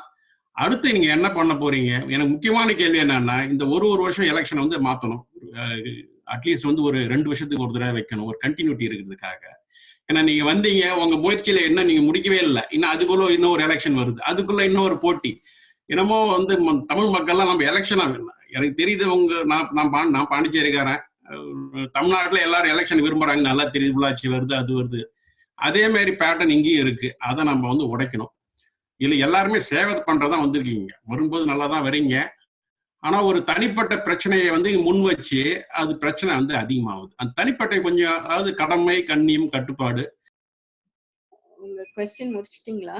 அடுத்து நீங்க என்ன பண்ண போறீங்க? எனக்கு முக்கியமான கேள்வி என்னன்னா, இந்த ஒரு வருஷம் எலெக்ஷன் வந்து மாத்தணும். அட்லீஸ்ட் வந்து ஒரு 2 வருஷத்துக்கு ஒரு தடவை வைக்கணும், ஒரு கண்டினியூட்டி இருக்கிறதுக்காக. ஏன்னா நீங்க வந்தீங்க, உங்க முயற்சியில என்ன நீங்க முடிக்கவே இல்லை, இன்னும் அதுக்குள்ள இன்னொரு எலெக்ஷன் வருது, அதுக்குள்ள இன்னொரு போட்டி. என்னமோ வந்து தமிழ் மக்கள்லாம் நம்ம எலெக்ஷனா, எனக்கு தெரியுது உங்க நான் பாண்டிச்சேரிக்காரன், தமிழ்நாட்டுல எல்லாரும் எலெக்ஷன் விரும்புறாங்க, நல்லா தெரியுது, உள்ளாட்சி வருது, அது வருது. அதே மாதிரி பேட்டர்ன் இங்கேயும் இருக்கு. அதை நம்ம வந்து உடைக்கணும். இல்ல எல்லாருமே சேவை பண்றதான் வந்திருக்கீங்க, வரும்போது நல்லா தான் வரீங்க. ஆனா ஒரு தனிப்பட்ட பிரச்சனையை வந்து முன் வச்சு அது பிரச்சனை வந்து அதிகமாகுது. அந்த தனிப்பட்ட கொஞ்சம், அதாவது கடமை, கண்ணியம், கட்டுப்பாடு. உங்க क्वेश्चन முடிச்சிட்டீங்களா?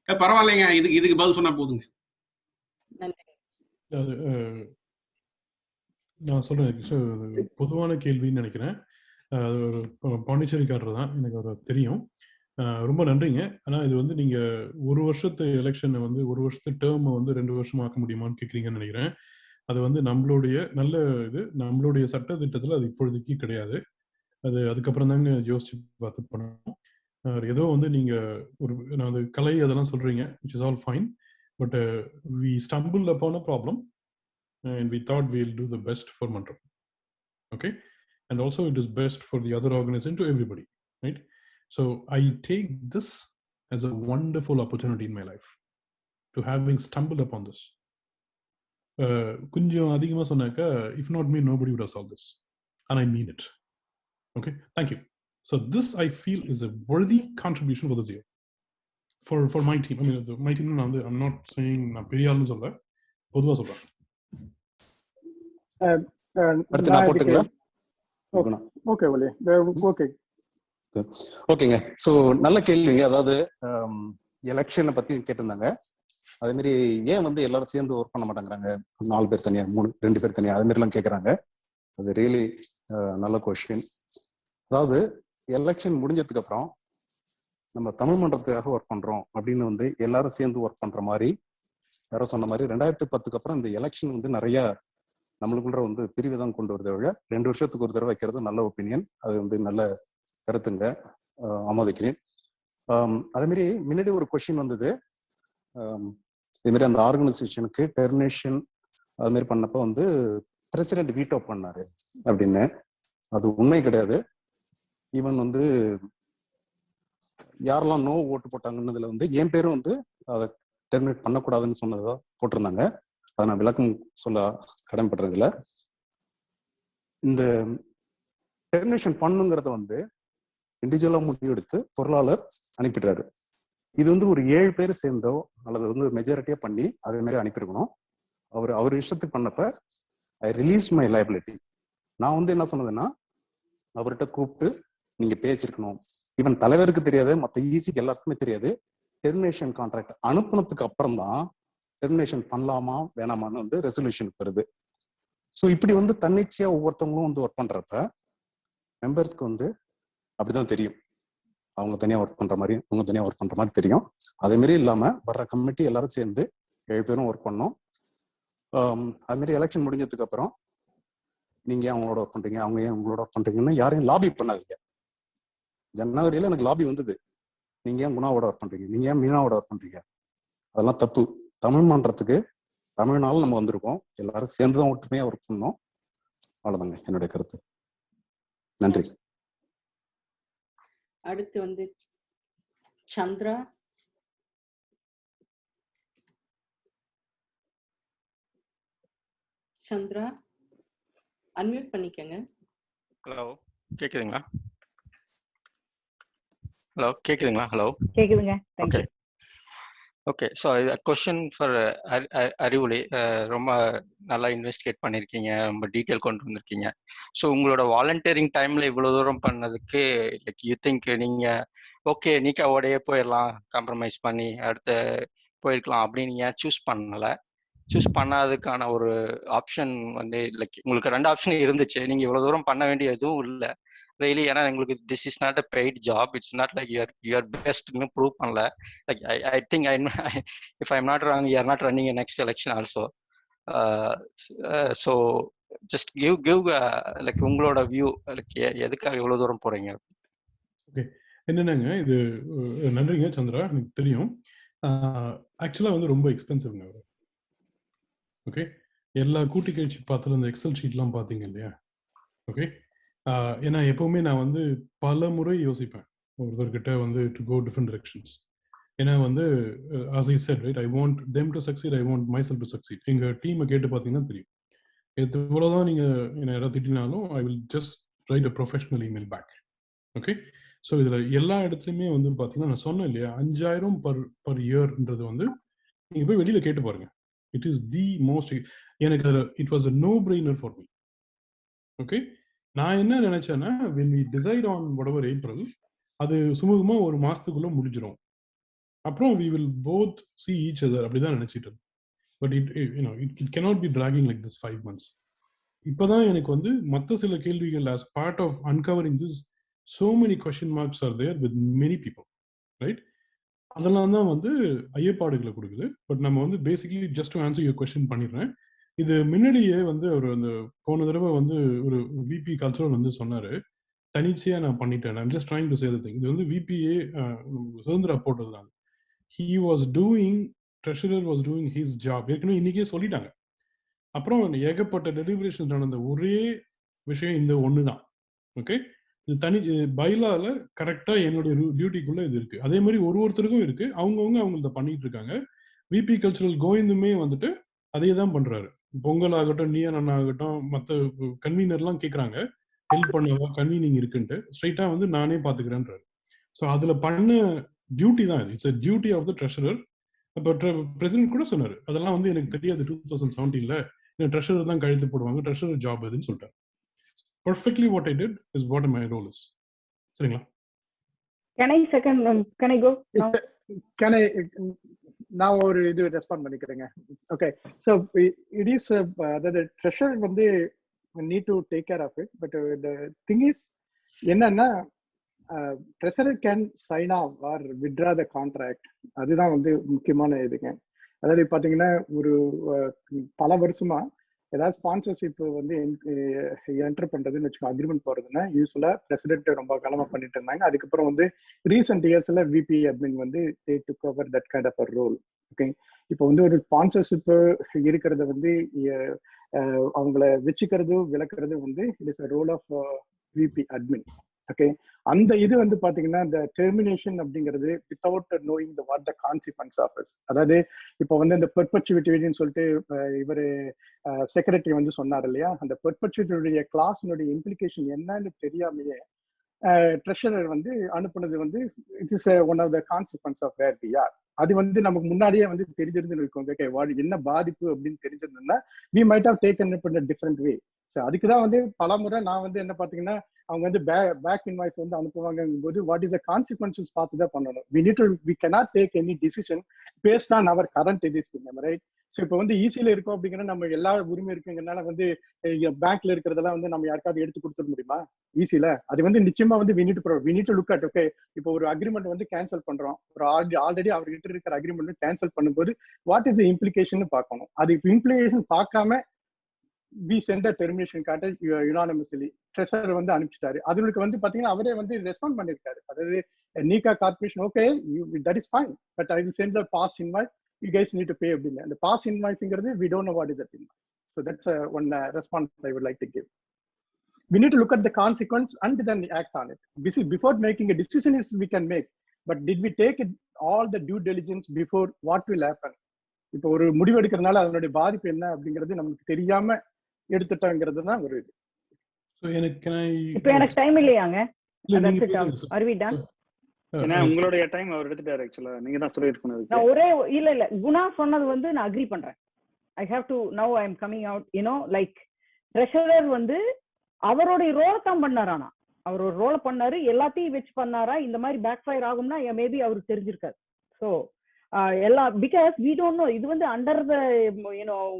பரவாயில்லைங்க, இதுக்கு பதில் சொன்னா போதுங்க. நான் சொல்றேன், பொதுவான கேள்வின்னு நினைக்கிறேன். அது ஒரு பாண்டிச்சேரிக்காரர் தான், எனக்கு அவர் தெரியும். ரொம்ப நன்றிங்க. ஆனால் இது வந்து நீங்கள் ஒரு வருஷத்து எலெக்ஷனை வந்து ஒரு வருஷத்து டேர்மை வந்து 2 வருஷம் ஆக்க முடியுமான்னு கேட்குறீங்கன்னு நினைக்கிறேன். அது வந்து நம்மளுடைய நல்ல இது, நம்மளுடைய சட்ட திட்டத்தில் அது இப்பொழுதைக்கு கிடையாது. அது அதுக்கப்புறம் தாங்க யோசிச்சு பார்த்து பண்ணணும். ஏதோ வந்து நீங்கள் ஒரு அது கலை அதெல்லாம் சொல்கிறீங்க, which is all fine, but we stumbled upon a problem and we thought we'll do the best for Manram. Okay? And also it is best for the other organization, to everybody, right? So I take this as a wonderful opportunity in my life to having stumbled upon this. Kunjam adhigama sonnaka, if not me, nobody would have solved this, and I mean it. Okay, thank you. So this I feel is a worthy contribution for this year for my team. I mean, my team, I'm not saying na periyalnu solla, poduva solla. அடுத்து நான் போட்டுங்களா? Okay okay ஓகேங்க. So நல்ல கேள்விங்க. அதாவது எலெக்ஷனை பத்தி கேட்டிருந்தாங்க. அதே மாதிரி ஏன் வந்து எல்லாரும் சேர்ந்து ஒர்க் பண்ண மாட்டேங்கிறாங்க, 4 பேர் தனியா, 2 பேர் தனியா, அது மாதிரிலாம் கேட்குறாங்க. அது ரியலி நல்ல கொஸ்டின். அதாவது எலெக்ஷன் முடிஞ்சதுக்கு அப்புறம் நம்ம தமிழ் மன்றத்துக்காக ஒர்க் பண்றோம் அப்படின்னு வந்து எல்லாரும் சேர்ந்து ஒர்க் பண்ற மாதிரி யாரோ சொன்ன மாதிரி 2010க்கு அப்புறம் இந்த எலெக்ஷன் வந்து நிறைய நம்மளுக்குள்ள வந்து பிரிவு தான் கொண்டு வருதை விட 2 வருஷத்துக்கு ஒரு தடவை வைக்கிறது நல்ல ஒப்பீனியன். அது வந்து நல்ல கருத்துங்க, ஆமோதிக்கிறேன். அதே மாதிரி முன்னாடி ஒரு கொஸ்டின் வந்தது, இது மாதிரி அந்த ஆர்கனைசேஷனுக்கு டெர்மினேஷன் அது மாதிரி பண்ணப்போ வந்து பிரசிடென்ட் வீட்டோ பண்ணாரு அப்படின்னு. அது உண்மை கிடையாது. ஈவன் வந்து யாரெல்லாம் நோ ஓட்டு போட்டாங்கன்னதுல வந்து என் பேரும் வந்து அதை டெர்மினேட் பண்ணக்கூடாதுன்னு சொன்னதா போட்டிருந்தாங்க. அதை நான் விளக்கம் சொல்ல கடமைப்படுறதில்ல. இந்த டெர்மினேஷன் பண்ணுங்கிறத வந்து இண்டிவிஜுவலா முடிவெடுத்து பொருளாளர் அனுப்பிடுறாரு. இது வந்து ஒரு 7 பேர் சேர்ந்தோ அல்லது வந்து மெஜாரிட்டியா பண்ணி அதே மாதிரி அனுப்பியிருக்கணும். அவர் இஷ்டத்துக்கு பண்ணப்ப ஐ ரிலீஸ் மை லைபிலிட்டி. நான் வந்து என்ன சொன்னதுன்னா, அவர்கிட்ட கூப்பிட்டு நீங்க பேசியிருக்கணும். ஈவன் தலைவருக்கு தெரியாது, மற்ற ஈசிக்கு எல்லாருக்குமே தெரியாது. டெர்மினேஷன் கான்ட்ராக்ட் அனுப்புனதுக்கு அப்புறம் தான் டெர்மினேஷன் பண்ணலாமா வேணாமான்னு வந்து ரெசல்யூஷனுக்கு வருது. ஸோ இப்படி வந்து தன்னிச்சையா ஒவ்வொருத்தவங்களும் வந்து ஒர்க் பண்றப்ப மெம்பர்ஸ்க்கு வந்து அப்படிதான் தெரியும், அவங்க தனியா ஒர்க் பண்ற மாதிரி அவங்க தனியா ஒர்க் பண்ற மாதிரி தெரியும். அதே மாதிரி இல்லாம வர்ற கமிட்டி எல்லாரும் சேர்ந்து 7 பேரும் ஒர்க் பண்ணோம். அது மாதிரி எலெக்ஷன் முடிஞ்சதுக்கு அப்புறம் நீங்க ஏன் அவங்களோட ஒர்க் பண்றீங்க, அவங்க ஏன் உங்களோட ஒர்க் பண்றீங்கன்னு யாரையும் லாபி பண்ணாதீங்க. ஜனவரியில எனக்கு லாபி வந்தது, நீங்க ஏன் குணாவோட ஒர்க் பண்றீங்க, நீங்க ஏன் மீனாவோட ஒர்க் பண்றீங்க, அதெல்லாம் தப்பு. தமிழ் மன்றத்துக்கு தமிழ்நாள் நம்ம வந்திருக்கோம், எல்லாரும் சேர்ந்துதான் ஒற்றுமையா ஒர்க் பண்ணோம். அவ்வளவுதாங்க என்னுடைய கருத்து. நன்றி. அடுத்து வந்து சந்திரா. சந்திரா அன்மியூட் பண்ணிக்கங்க. ஹலோ கேக்குதுங்களா? ஹலோ கேக்குதுங்களா? ஹலோ கேக்குதுங்க. Okay okay. ஸோ இது கொஸ்டின் ஃபார் அறிவுலி. ரொம்ப நல்லா இன்வெஸ்டிகேட் பண்ணியிருக்கீங்க, ரொம்ப டீட்டெயில் கொண்டு வந்திருக்கீங்க. ஸோ உங்களோட வாலண்டியரிங் டைம்ல இவ்வளோ தூரம் பண்ணதுக்கு லைக் யூ திங்க் நீங்கள் ஓகே நீக்காவோடையே போயிடலாம், காம்ப்ரமைஸ் பண்ணி அடுத்து போயிருக்கலாம் அப்படின்னு ஏன் சூஸ் பண்ணலை? சூஸ் பண்ணாததுக்கான ஒரு ஆப்ஷன் வந்து லைக் உங்களுக்கு 2 ஆப்ஷன் இருந்துச்சு, நீங்கள் இவ்வளோ தூரம் பண்ண வேண்டிய எதுவும் இல்லை ரெய்லி. ஏன்னா உங்களுக்கு this is not a paid job, it's not like your பெஸ்ட்னு ப்ரூவ் பண்ணல. Like I think if I am not wrong, you are not running next election also. So just give like உங்களோட view, like எதுக்காக இவ்வளோ தூரம் போறீங்க? Okay, என்னென்னங்க இது, நன்றிங்க சந்திரா, எனக்கு தெரியும். ஆக்சுவலாக வந்து ரொம்ப எக்ஸ்பென்சிவ்ங்க அவர். ஓகே, எல்லா கூட்டி கழிச்சு பார்த்துல இந்த எக்ஸல் ஷீட்லாம் பார்த்தீங்க இல்லையா? ஓகே, ஏன்னா எப்பவுமே நான் வந்து பல முறை யோசிப்பேன் ஒருத்தர்கிட்ட வந்து டு கோ டிஃப்ரெண்ட் டிரெக்ஷன்ஸ். ஏன்னா வந்து as I said, right, I want them to succeed, I want myself to succeed. எங்கள் டீமை கேட்டு பார்த்தீங்கன்னா தெரியும். எவ்வளோதான் நீங்கள் என்னை யாராவது திட்டினாலும் I will just write a professional email back. Okay, so இதில் எல்லா இடத்துலையுமே வந்து பார்த்தீங்கன்னா நான் சொன்னேன் இல்லையா, 5000 பர் இயர்ன்றது வந்து நீங்கள் போய் வெளியில் கேட்டு பாருங்க. இட் இஸ் தி மோஸ்ட், எனக்கு அதில் it was a no brainer for me. Okay, நான் என்ன நினைச்சேன்னா when we decide on whatever April, அது சுமூகமாக ஒரு மாதத்துக்குள்ளே முடிஞ்சிடும். அப்புறம் we will both see each other அப்படிதான் நினைச்சிட்டு. But it cannot be dragging like this 5 months. இப்போதான் எனக்கு வந்து மற்ற சில கேள்விகள் as part of uncovering this, so many question marks are there with many people, right? அதெல்லாம் தான் வந்து ஐயப்பாடுகளை கொடுக்குது. பட் நம்ம வந்து basically just to answer your question பண்ணிடுறேன். இது முன்னாடியே வந்து அவர் அந்த போன தடவை வந்து ஒரு விபி கல்ச்சரல் வந்து சொன்னார், தனிச்சையாக நான் பண்ணிட்டேன். I'm just trying to say the thing. இது வந்து விபிஏ சுதந்திரா போட்டது தான். He was doing, treasurer was doing his job. ஏற்கனவே இன்னைக்கே சொல்லிட்டாங்க. அப்புறம் ஏகப்பட்ட டெலிபரேஷன் நடந்த ஒரே விஷயம் இந்த ஒன்று தான். ஓகே, இது தனி பைலால கரெக்டாக என்னுடைய டியூட்டிக்குள்ளே இது இருக்குது. அதே மாதிரி ஒருத்தருக்கும் இருக்குது, அவங்கவுங்க அவங்கள்ட்ட பண்ணிட்டு இருக்காங்க. விபி கல்ச்சரல் கோவிந்துமே வந்துட்டு அதே தான் பண்ணுறாரு. பொங்கல் ஆகட்டும், நீயன் ஆகட்டும், மற்ற கன்வீனர்லாம் கேட்குறாங்க ஹெல்ப் பண்ணவா, கன்வீனிங் இருக்குன்ட்டு. ஸ்ட்ரைட்டாக வந்து நானே பார்த்துக்கிறேன்றாரு. ஸோ அதில் பண்ண டியூட்டி தான் இது. It's a duty of the treasurer. இப்போ பிரசிடென்ட் கூட சொன்னார், அதெல்லாம் வந்து எனக்கு தெரியாது 2017ல், ட்ரெஷரர் தான் கழுத்து போடுவாங்க, ட்ரெஷரர் ஜாப் அதுன்னு சொல்லிட்டார். Perfectly what I did is what my role is. சரிங்களா? Can I go now? Can I நான் ஒரு இது ரெஸ்பாண்ட் பண்ணிக்கிறேங்க. ஓகே, ஸோ இட் இஸ் அதாவது ட்ரெஷர் வந்து need to take care of it, but the thing is என்னன்னா treasurer can sign off or withdraw the contract. அதுதான் வந்து முக்கியமான இதுங்க. அதாவது பார்த்தீங்கன்னா ஒரு பல வருஷமா ஏதாவது ஸ்பான்சர்ஷிப் வந்து என்டர் பண்றதுன்னு வச்சுக்கோ, அக்ரிமெண்ட் போறதுன்னா யூஸ்வலா பிரசிடென்ட் ரொம்ப காலமா பண்ணிட்டு இருந்தாங்க. அதுக்கப்புறம் வந்து ரீசெண்ட் இயர்ஸ்ல விபி அட்மின் வந்து they took over that kind of a role. Okay, இப்போ வந்து ஒரு ஸ்பான்சர்ஷிப் இருக்கிறத வந்து அவங்கள வச்சுக்கிறது விளக்குறது வந்து it is a role of VP admin. Okay, அந்த இது வந்து பாத்தீங்கன்னா இந்த டெர்மினேஷன் அப்படிங்கிறது without knowing the what the consequence of it. அதாவது இப்போ வந்து இந்த பெர்பச்சுவிட்டின்னு சொல்லிட்டு இவர் செக்ரட்டரி வந்து சொன்னார் இல்லையா, அந்த பெர்பச்சுவிட்டியுடைய கிளாஸினுடைய இம்ப்ளிகேஷன் என்னன்னு தெரியாமையே ட்ரெஷரர் வந்து அனுப்புனது வந்து it is one of the consequence of where we are. அது வந்து நமக்கு முன்னாடியே வந்து தெரிஞ்சிருந்து இருக்கோம், என்ன பாதிப்பு அப்படின்னு தெரிஞ்சிருந்தோம்னா we might have taken it in a different way. So அதுக்கு தான் வந்து பல முறை நான் வந்து என்ன பார்த்தீங்கன்னா அவங்க வந்து பேக் இன்வாய்ஸ் வந்து அனுப்புவாங்கும் போது வாட் இஸ் த கான்சிக்வன்சஸ் பார்த்து தான் பண்ணணும். We cannot take any decision based on our current ethics, right? So இப்போ வந்து ஈஸியில் இருக்கும் அப்படிங்கிற நம்ம எல்லா உரிமை இருக்குங்கிறனால வந்து பேங்க்ல இருக்கிறதெல்லாம் வந்து நம்ம யாருக்காவது எடுத்து கொடுத்துட முடியுமா ஈஸியில? அது வந்து நிச்சயமா வந்து we need to look at. Okay, இப்போ ஒரு அக்ரிமெண்ட் வந்து கேன்சல் பண்றோம், ஒரு ஆல்ரெடி அவர்கிட்ட இருக்கிற அக்ரிமெண்ட் கேன்சல் பண்ணும்போது வாட் இஸ் த இம்ப்ளிகேஷன் பார்க்கணும். அது இப்போ இம்ப்ளிகேஷன் பார்க்காம we send a termination cartel unanimously. Treasurer வந்து அனுப்பிச்சிட்டாரு. அதுக்கு வந்து பாத்தீங்கன்னா அவரே வந்து ரெஸ்பாண்ட் பண்ணிருக்காரு. அதாவது NeeKa Corporation, okay that is fine, but I will send the past invoice, you guys need to pay அப்படின்னு. அந்த past invoiceங்கிறது we don't know what is that invoice. So that's one response I would like to give. We need to look at the consequence and then act on it. Before making a decision is we can make, but did we take it all the due diligence before what will happen? இப்போ ஒரு முடிவு எடுக்கிறதுனால அதனுடைய பாதிப்பு என்ன அப்படிங்கிறது நமக்கு தெரியாம எடுத்துட்டாங்கிறது தான் ஒரு இது. இப்போ எனக்கு டைம் இல்லையாங்க? Are we done? ஏன்னா உங்களுடைய டைம் அவர் எடுத்துட்டாரு. ஆக்சுவலா நீங்க தான் சொல்லிட்டு போனது. நான் ஒரே இல்ல குணா சொன்னது வந்து நான் அக்ரி பண்றேன். I have to now I am coming out, like treasurer வந்து அவருடைய ரோல் தான் பண்ணாரானா, அவர் ஒரு ரோல் பண்ணாரு, எல்லாத்தையும் வச்சு பண்ணாரா, இந்த மாதிரி பேக் ஃபயர் ஆகும்னா மேபி அவருக்கு தெரிஞ்சிருக்காரு. ஸோ எல்லாம் பிகாஸ் வி டோன்ட் நோ, இது வந்து அண்டர் த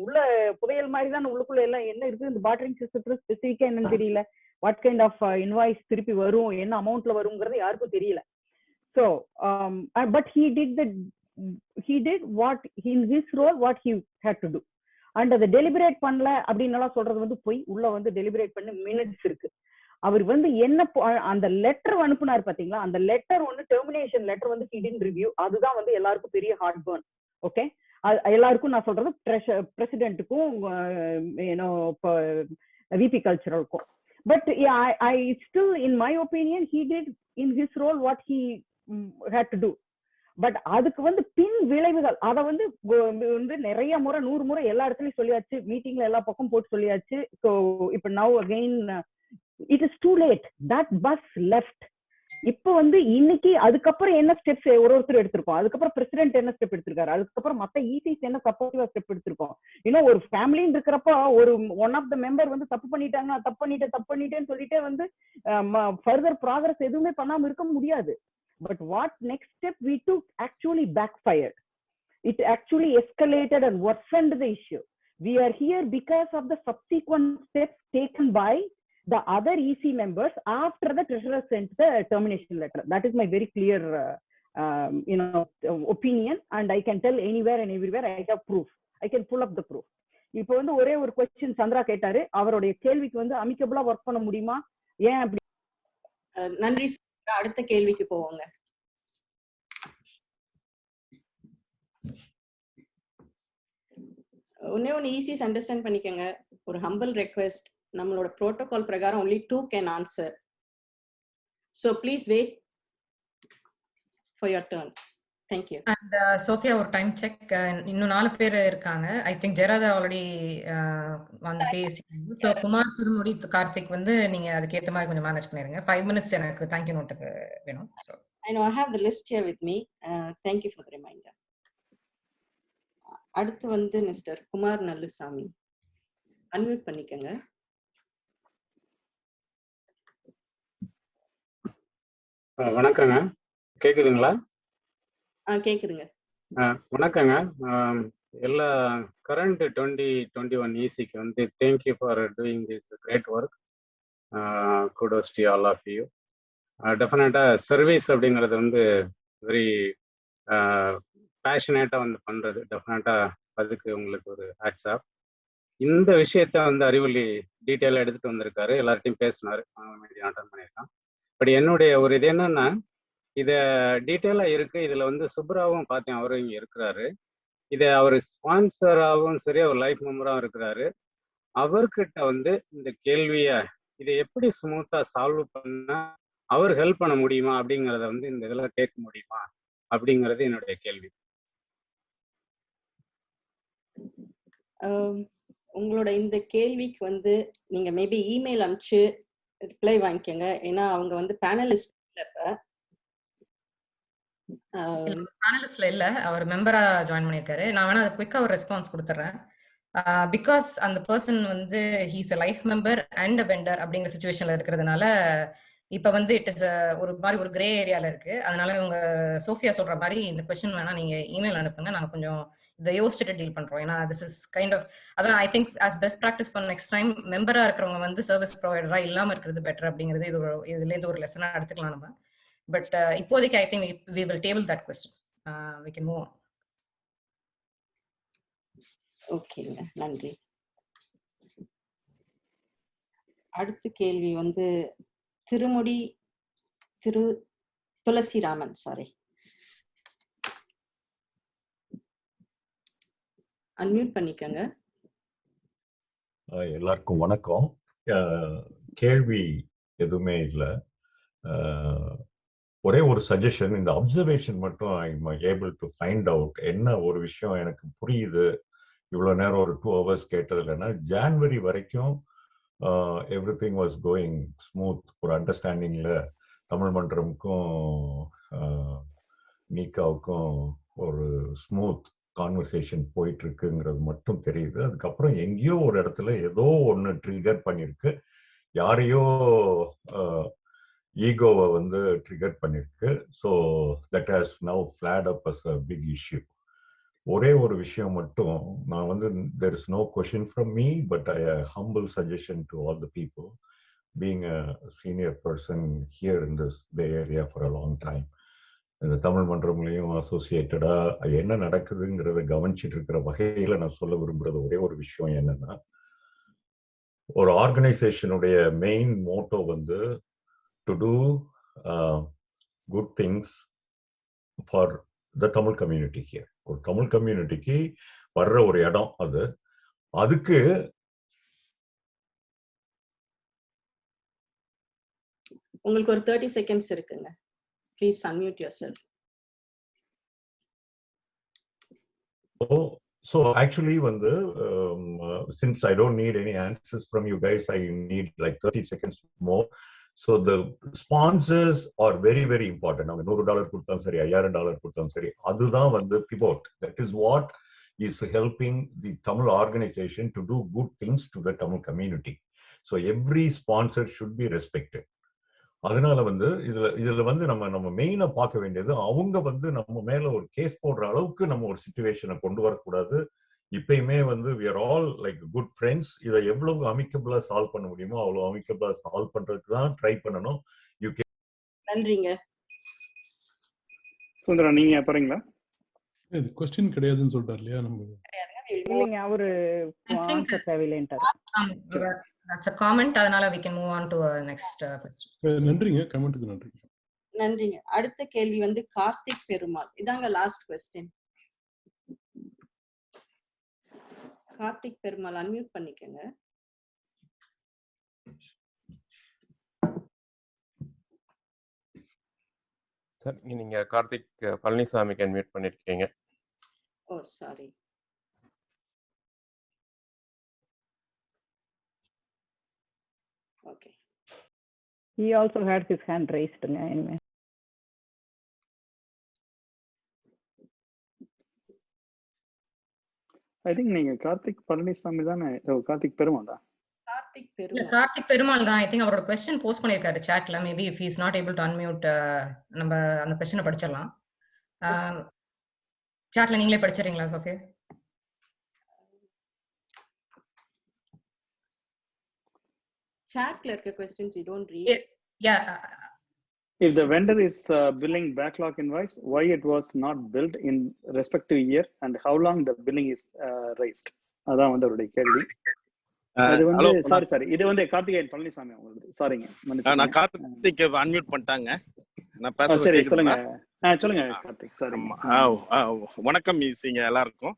உள்ள புதையல் மாதிரி தான், உள்ளுக்குள்ள எல்லாம் என்ன இருக்கு, இந்த பார்ட்டரிங் சிஸ்டத்துல ஸ்பெசிஃபிக்கா என்னன்னு தெரியல, வாட் கைண்ட் ஆஃப் இன்வாய்ஸ் திருப்பி வரும், என்ன அமௌண்ட்ல வருங்கிறது யாருக்கும் தெரியல. So but he did what in his role what he had to do. And அதை டெலிபரேட் பண்ணல அப்படின்னு எல்லாம் சொல்றது வந்து போய் உள்ள வந்து டெலிபரேட் பண்ணி மினிட்ஸ் இருக்கு. அவர் வந்து என்ன அந்த லெட்டர் அனுப்புனார் பாத்தீங்களா, அந்த லெட்டர் ஒன்னு டெர்மினேஷன் லெட்டர் வந்து he didn't review. அதுதான் வந்து எல்லாருக்கும் பெரிய ஹார்ட் பர்ன். ஓகே, எல்லாருக்கும் நான் சொல்றது பிரசிடென்ட்டுக்கும் விபி கல்ச்சரலுக்கும். But I still in my opinion he did in his role what he had to do. But அதுக்கு வந்து பின் விளைவுகள் அதை வந்து நிறைய முறை 100 முறை எல்லா இடத்துலயும் சொல்லியாச்சு, மீட்டிங்ல எல்லா பக்கம் போட்டு சொல்லியாச்சு. ஸோ இப்போ now again it is too late, that bus left. இப்போ வந்து இன்னைக்கு அதுக்கப்புறம் என்ன ஸ்டெப்ஸ் ஒருத்தர் எடுத்திருக்கோம், அதுக்கப்புறம் பிரசிடென்ட் என்ன ஸ்டெப் எடுத்திருக்காரு, அதுக்கப்புறம் மத்த இசிஸ் என்ன சப்போர்ட்டிவா ஸ்டெப் எடுத்திருக்கோம். இன்னும் ஒரு ஃபேமிலின்னு இருக்கிறப்போ ஒரு ஒன் ஆஃப் த மெம்பர் வந்து தப்பு பண்ணிட்டாங்கன்னா தப்பு பண்ணிட்டேன்னு சொல்லிட்டே வந்து ஃபர்தர் ப்ராக்ரஸ் எதுவுமே பண்ணாம இருக்க முடியாது. But what next step we took actually backfired. It actually escalated and worsened the issue. We are here because of the subsequent steps taken by the other EC members after the treasurer sent the termination letter. That is my very clear opinion, and I can tell anywhere and everywhere I have proof. I can pull up the proof. இப்போ வந்து ஒரே ஒரு question Chandra கேட்டாரு, அவருடைய கேள்விக்கு வந்து அமிக்கபிளா work பண்ண முடியுமா, ஏன் அப்படி? நன்றி. அடுத்த கேள்விக்கு போவோங்க. ஒன்னே ஒன்று ஈஸிஸ் அண்டர்ஸ்டாண்ட் பண்ணிக்கோங்க. ஒரு ஹம்பிள் ரெக்வெஸ்ட், நம்மளோட ப்ரோட்டோகால் பிரகாரம் only 2 can answer. So please wait for your turn. Thank you. And Sophia, ஒரு டைம் செக், இன்னும் 4 பேர் இருக்காங்க. ஐ திங்க் ஜெராதா ஆல்ரெடி வந்து பேசி. ஸோ குமார், திருமுடி, கார்த்திக் வந்து நீங்க அதுக்கேற்ற மாதிரி கொஞ்சம் மேனேஜ் பண்ணிருங்க. 5 minutes எனக்கு தேங்க்யூ நோட்டுக்கு வேணும். So I know I have the list here with me. Thank you for the reminder. அடுத்து வந்து மிஸ்டர் குமார் நல்லுசாமி, அன்மியூட் பண்ணிக்கங்க. வணக்கங்க, கேக்குதுங்களா? கேக்குதுங்க. வணக்கங்க. எல்லா கரண்ட் 2021 ECக்கு வந்து thank you for doing this great work. Kudos to all of you. டெஃபினட்டா சர்வீஸ் அப்படிங்கிறது வந்து வெரி பேஷனேட்டாக வந்து பண்ணுறது, டெஃபினட்டாக அதுக்கு உங்களுக்கு ஒரு ஹேட்ஸ் ஆஃப். இந்த விஷயத்த வந்து அறிவொளி டீட்டெயிலாக எடுத்துகிட்டு வந்திருக்காரு, எல்லார்ட்டையும் பேசினார், மீட்டிங் அட்டன் பண்ணியிருக்கான். பட் என்னுடைய ஒரு இது என்னன்னா, இதை டீட்டெயிலாக இருக்குது, இதில் வந்து சுப்ராவும் பார்த்தேன், அவரும் இங்கே இருக்கிறாரு. இதை அவர் ஸ்பான்சராகவும் சரி, அவர் லைஃப் மெம்பராகவும் இருக்கிறாரு. அவர்கிட்ட வந்து இந்த கேள்வியை இதை எப்படி ஸ்மூத்தாக சால்வ் பண்ண அவர் ஹெல்ப் பண்ண முடியுமா அப்படிங்கிறத வந்து இந்த இதில் கேட்க முடியுமா அப்படிங்கிறது என்னுடைய கேள்வி. உங்களோட இந்த கேள்விக்கு வந்து நீங்க மேபி இமெயில் அனுப்பிச்சு ரிப்ளை வாங்கிக்கோங்க. ஏன்னா அவங்க வந்து பேனலிஸ்ட் பேனலிஸ்ட்ல இல்ல, அவர் மெம்பரா ஜாயின் பண்ணியிருக்காரு. நான் வேணா அது குயிக்கா ஒரு ரெஸ்பான்ஸ் கொடுத்துறேன். பிகாஸ் அந்த பர்சன் வந்து he's a life member and a vendor அப்படிங்கிற சுச்சுவேஷன்ல இருக்கிறதுனால இப்ப வந்து இட் இஸ் ஒரு மாதிரி ஒரு கிரே ஏரியால இருக்கு. அதனால இவங்க சோஃபியா சொல்ற மாதிரி இந்த கொஸ்டின் வேணா நீங்க இமெயில் அனுப்புங்க, நாங்க கொஞ்சம் இதை யோசிச்சுட்டு டீல் பண்றோம். ஏன்னா திஸ் இஸ் கைண்ட் ஆஃப், அதான் I think as best practice for next time மெம்பரா இருக்கிறவங்க வந்து சர்வீஸ் ப்ரொவைடரா இல்லாம இருக்கிறது பெட்டர் அப்படிங்கிறது இதுல இருந்து ஒரு லெசனா எடுத்துக்கலாம் நம்ம. பட் இப்போதைக்கு I think we will table that question. We can move on. ஓகேங்க, நன்றி. அடுத்த கேள்வி வந்து திருமுடி துளசிராமன், சாரி, அன்மியூட் பண்ணிக்கங்க. எல்லாருக்கும் வணக்கம். கேள்வி எதுவுமே இல்லை, ஒரே ஒரு சஜஷன். இந்த அப்சர்வேஷன் மட்டும் I am able to find out என்ன ஒரு விஷயம் எனக்கு புரியுது. இவ்வளோ நேரம் ஒரு 2 hours கேட்டது இல்லைன்னா, ஜான்வரி வரைக்கும் every thing was going smooth. ஒரு அண்டர்ஸ்டாண்டிங்கில் தமிழ் மன்றமுக்கும் நீக்காவுக்கும் ஒரு ஸ்மூத் கான்வர்சேஷன் போயிட்டு இருக்குங்கிறது மட்டும் தெரியுது. அதுக்கப்புறம் எங்கேயோ ஒரு இடத்துல ஏதோ ஒன்று ட்ரிகர் பண்ணியிருக்கு, யாரையோ ஈகோவை வந்து ட்ரிகர் பண்ணியிருக்கு. So that has now flared up as a big issue. ஒரே ஒரு விஷயம் மட்டும் நான் வந்து, there is no question from me, but a humble suggestion to all the people, being a senior person here in this Bay Area for a long time, இந்த தமிழ் மன்றம்லையும் அசோசியேட்டடா என்ன நடக்குதுங்கிறத கவனிச்சுட்டு இருக்கிற வகையில நான் சொல்ல விரும்புறது ஒரே ஒரு விஷயம் என்னன்னா, ஒரு ஆர்கனைசேஷனுடைய மெயின் மோட்டோ வந்து to do good things for the Tamil community here. ஒரு தமிழ் கம்யூனிட்டிக்கு வர்ற ஒரு இடம் அது. அதுக்கு உங்களுக்கு ஒரு 30 செகண்ட்ஸ் இருக்குங்க. Please unmute yourself. So actually வந்து since I don't need any answers from you guys, I need like 30 seconds more. So the sponsors are very very important. அவங்க $100 கொடுத்தாலும் சரி, $5000 கொடுத்தாலும் சரி, அதுதான் வந்து pivot. That is what is helping the Tamil organization to do good things to the Tamil community. So every sponsor should be respected. அதனால வந்து இதுல வந்து நம்ம மெயினா பார்க்க வேண்டியது, அவங்க வந்து நம்ம மேல ஒரு கேஸ் போடுற அளவுக்கு நம்ம ஒரு சிச்சுவேஷனை கொண்டு வரக்கூடாது. இப்பயுமே வந்து we are all like good friends. இதை எவ்வளவு அமிக்கபிளா சால்வ் பண்ண முடியுமோ அவ்வளவு அமிக்கபிளா சால்வ் பண்றதுக்கு தான் ட்ரை பண்ணணும். நன்றிங்க. சுந்தரா, நீங்க போறீங்களா? கொஸ்டின் கிடையாதுன்னு சொல்லிட்டார் இல்லையா? நம்ம இல்லைங்க, அவரு ஆன்சர் தேவையில்லைன்ட்டாரு. That's a comment. அதனால we can move on to next question. நன்றிங்க, கமெண்ட்க்கு நன்றிங்க. நன்றிங்க. அடுத்த கேள்வி வந்து கார்த்திக் பெருமாள். இதாங்க last question. Karthik Perumal unmute பண்ணிக்கங்க. சார், நீங்க கார்த்திக் பழனிசாமிக்கு அன்மியூட் பண்ணிருக்கீங்க. ஓ sorry. Okay. He also had his hand raised anyway. I think நீங்க கார்த்திக் பழனிசாமி தானே? கார்த்திக் பெருமாளா? கார்த்திக் பெருமாள் தான். ஐ திங்க் அவரோட क्वेश्चन போஸ்ட் பண்ணிருக்காரு chatல. Maybe if he is not able to unmute, நம்ம அந்த क्वेश्चனை படிச்சிடலாம். chatல நீங்களே படிச்சிரீங்களா சோஃபியா? Chatல இருக்க questions you don't read. Yeah. If the vendor is billing backlog invoice, why it was not billed in respective year and how long the billing is raised? அதான் வந்து அவருடைய கேள்வி. இது வந்து சாரி இது வந்து கார்த்திகேயன் பழனிசாமி அவங்களுக்கு. சாரிங்க, நான் கார்த்திக் அன்மியூட் பண்ணிட்டாங்க. நான் பேசுறது சரி, சொல்லுங்க. சொல்லுங்க கார்த்திக். சாரி. வணக்கம் ஈசிங்க எல்லாருக்கும்.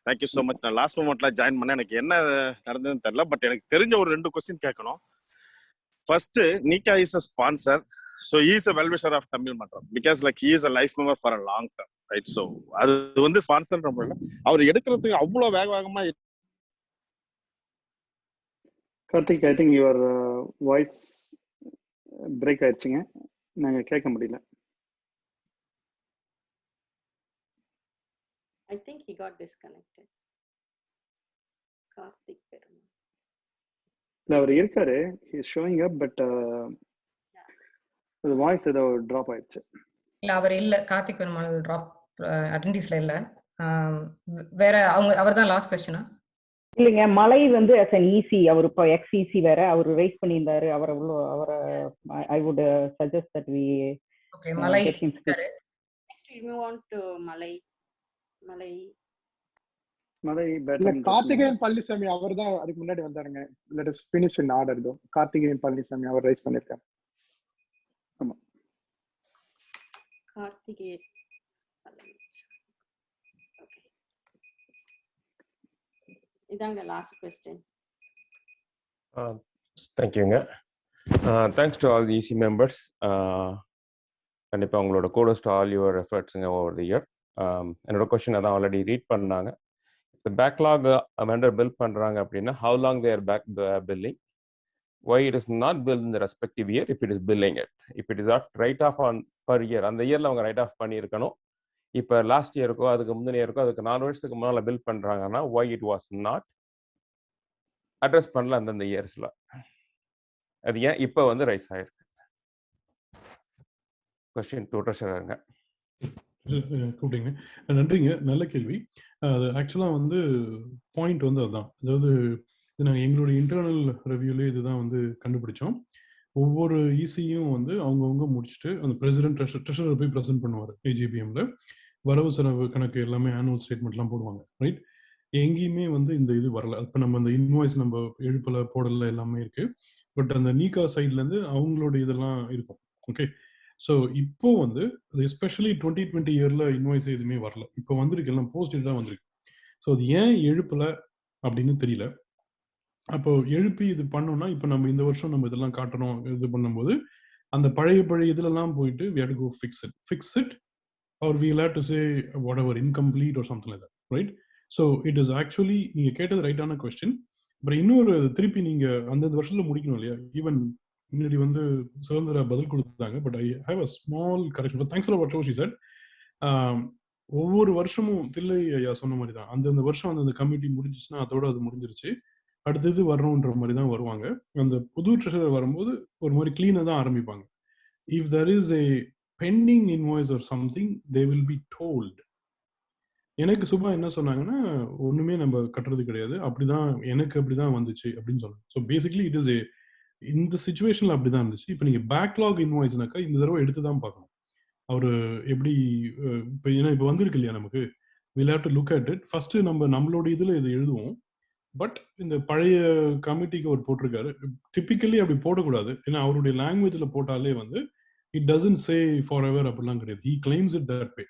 Thank you so much. நான் லாஸ்ட் மொமெண்ட்ல ஜாயின் பண்ணேன். எனக்கு என்ன நடந்ததுன்னு தெரியல, பட் எனக்கு தெரிஞ்ச ஒரு 2 கொஸ்டின் கேட்கணும். First, NeeKa is a sponsor, so he is a well-wisher of Tamil Manram because like he is a life member for a long term, right? So அது வந்து ஸ்பான்சர் நம்மள அவர் எடுக்கிறதுக்கு அவ்வளவு வேகமா. Karthik, I think your voice break ஆயிடுச்சுங்க, நாங்க கேட்க முடியல. I think he got disconnected. Karthik Perumal. இல்ல, அவர் இருக்காரு, he is showing up, but the voice ஏதோ drop ஆயிடுச்சு. இல்ல, அவர் இல்ல. கார்த்திக் பெருமாள் drop அட்டெண்டிஸ்ல இல்ல. வேற அவர்தான் லாஸ்ட் क्वेश्चन. இல்லைங்க, மலை வந்து as an EC, அவர் இப்போ XEC வேற அவர் ரைஸ் பண்ணியிருந்தாரு. அவரை I would suggest that we மலை. Next we move on to மலை. கார்த்திகேயன் பழனிசாமி அவர் தான் அதுக்கு முன்னாடி வந்தாருங்க. let us finish in order though. Karthikeyan Palaniswami அவர் ரைஸ் பண்ணிருக்காரு. ஆமா, கார்த்திகேயன். ஓகே, இதாங்க லாஸ்ட் क्वेश्चन. தேங்க்யூங்க. Thanks to all the EC members. கண்டிப்பாக உங்களோட கோடஸ் டு ஆல் யுவர் எஃபர்ட்ஸுங்க ஓவர் தி இயர். என்னோட கொஸ்டின் அதான் ஆல்ரெடி ரீட் பண்ணாங்க. இந்த பேக்லாக் வெண்டர் பில் பண்ணுறாங்க அப்படின்னா how long they are back billing, why it is not billed in the respective year if it is billing it, if it is not write off on per year, அந்த இயரில் அவங்க right of பண்ணியிருக்கணும். இப்போ last இயருக்கோ அதுக்கு முந்தின இயருக்கோ அதுக்கு 4 வருஷத்துக்கு முன்னால் பில் பண்ணுறாங்கன்னா why it was not address பண்ணல அந்தந்த இயர்ஸில், அது ஏன் இப்போ வந்து ரைஸ் ஆயிருக்கு? கொஸ்டின் டு ட்ரெஷரருங்க. கூப்பிட்டீங்க, நன்றிங்க, நல்ல கேள்வி. அது ஆக்சுவலாக வந்து பாயிண்ட் வந்து அதுதான். அதாவது நாங்கள் எங்களுடைய இன்டர்னல் ரிவ்யூலே இதுதான் வந்து கண்டுபிடிச்சோம். ஒவ்வொரு ECயும் வந்து அவங்கவுங்க முடிச்சுட்டு அந்த பிரசிடென்ட் ட்ரெஷரர் போய் ப்ரெசென்ட் பண்ணுவார். EGBMல வரவு செலவு கணக்கு எல்லாமே ஆனுவல் ஸ்டேட்மெண்ட்லாம் போடுவாங்க, ரைட்? எங்கேயுமே வந்து இந்த இது வரல. இப்போ நம்ம அந்த இன்வாய்ஸ் நம்ம எழுப்பல போடல எல்லாமே இருக்கு. பட் அந்த நீகா சைட்லேருந்து அவங்களோட இதெல்லாம் இருக்கும். ஓகே, ஸோ இப்போ வந்து எஸ்பெஷலி 2020 இயரில் இன்வாய்ஸ் எதுவுமே வரல. இப்போ வந்திருக்கு, எல்லாம் போஸ்ட் தான் வந்திருக்கு. ஸோ அது ஏன் எழுப்பலை அப்படின்னு தெரியல. அப்போ எழுப்பி இது பண்ணோம்னா இப்போ நம்ம இந்த வருஷம் நம்ம இதெல்லாம் காட்டணும் இது பண்ணும்போது அந்த பழைய இதுலலாம் போயிட்டு we have to go fix it or we'll have to say whatever incomplete or something like that, right? So it is actually நீங்க கேட்டது ரைட்டான கொஸ்டின். பட் இன்னொரு திருப்பி நீங்க அந்தந்த வருஷத்துல முடிக்கணும் இல்லையா? ஈவன் முன்னாடி வந்து சுதந்திர பதில் கொடுத்தாங்க. But I have a small correction. Thanks for what she said. ஒவ்வொரு வருஷமும் தில்லை ஐயா சொன்ன மாதிரி தான் அந்தந்த வருஷம் அந்த கமிட்டி முடிஞ்சிச்சுன்னா அதோட அது முடிஞ்சிருச்சு, அடுத்தது வரணுன்ற மாதிரி தான் வருவாங்க. அந்த புது ட்ரெஷரர் வரும்போது ஒரு மாதிரி கிளீனாக தான் ஆரம்பிப்பாங்க. If there is a pending invoice or something they will be told. எனக்கு சுபா என்ன சொன்னாங்கன்னா ஒண்ணுமே நம்ம கட்டுறது கிடையாது, அப்படிதான் எனக்கு அப்படிதான் வந்துச்சு அப்படின்னு சொன்னாங்க. ஸோ பேசிக்லி இட் இஸ் ஏ இந்த சுச்சுவேஷன்ல அப்படிதான் இருந்துச்சு. இப்போ நீங்க பேக்லாக் இன்வாய்ஸ்னாக்கா இந்த தடவை எடுத்து தான் பார்க்கணும் அவரு எப்படி. இப்போ ஏன்னா இப்போ வந்திருக்கு இல்லையா நமக்கு, we'll have to look at it. First நம்மளோட இதுல இது எழுதுவோம். பட் இந்த பழைய கமிட்டிக்கு அவர் போட்டிருக்காரு. டிப்பிக்கலி அப்படி போடக்கூடாது, ஏன்னா அவருடைய லாங்குவேஜ்ல போட்டாலே வந்து it doesn't say forever அப்படிலாம் கிடையாது. He claims it that way.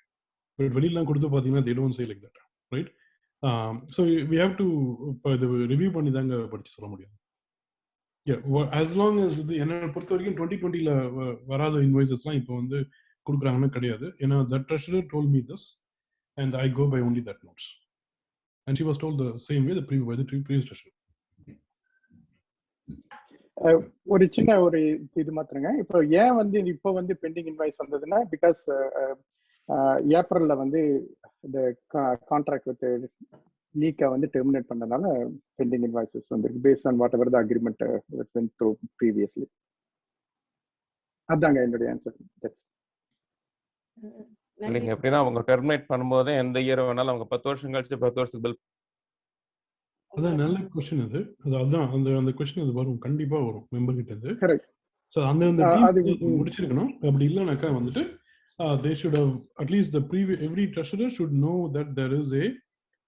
But வெளியிலாம் கொடுத்து பார்த்தீங்கன்னா they don't say like that, right? So we have to இப்போ இது ரிவ்யூ பண்ணி தாங்க படிச்சு சொல்ல முடியும். as long as இது என்னை பொறுத்த வரைக்கும் 2020ல வராத இன்வாய்சஸ்லாம் இப்போ வந்து கொடுக்குறாங்கன்னு கிடையாது. ஏன்னா that treasurer told me this and I go by only that notes and she was told the same way the previous treasurer. ஒரு சின்ன ஒரு இது மாத்திரங்க. இப்போ ஏன் வந்து இப்போ வந்து பெண்டிங் இன்வாய்ஸ் வந்ததுன்னா பிகாஸ் ஏப்ரல்ல வந்து இந்த கான்ட்ராக்ட் வித் NeeKa வந்து டெர்மினேட் பண்ணனால பெண்டிங் இன்வாய்சஸ் வந்திருக்கு based on what ever the agreement vent through previously. அதாங்க என்னுடைய ஆன்சர். இல்லைங்க, எப்படின்னா அவங்க டெர்மினேட் பண்ணும்போது எந்த இயர் வேணாலும் அவங்க 10 வருஷம் கழிச்சு 10 வருஷத்துக்கு பில். அதான் நல்ல கொஸ்டின் அது. அதான் அந்த கொஸ்டின் அது வரும், கண்டிப்பா வரும் மெம்பர் கிட்ட இருந்து. கரெக்ட். ஸோ அந்த டீம் முடிச்சிருக்கணும். அப்படி இல்லைனாக்கா வந்துட்டு they should have at least the previous every treasurer should know that there is a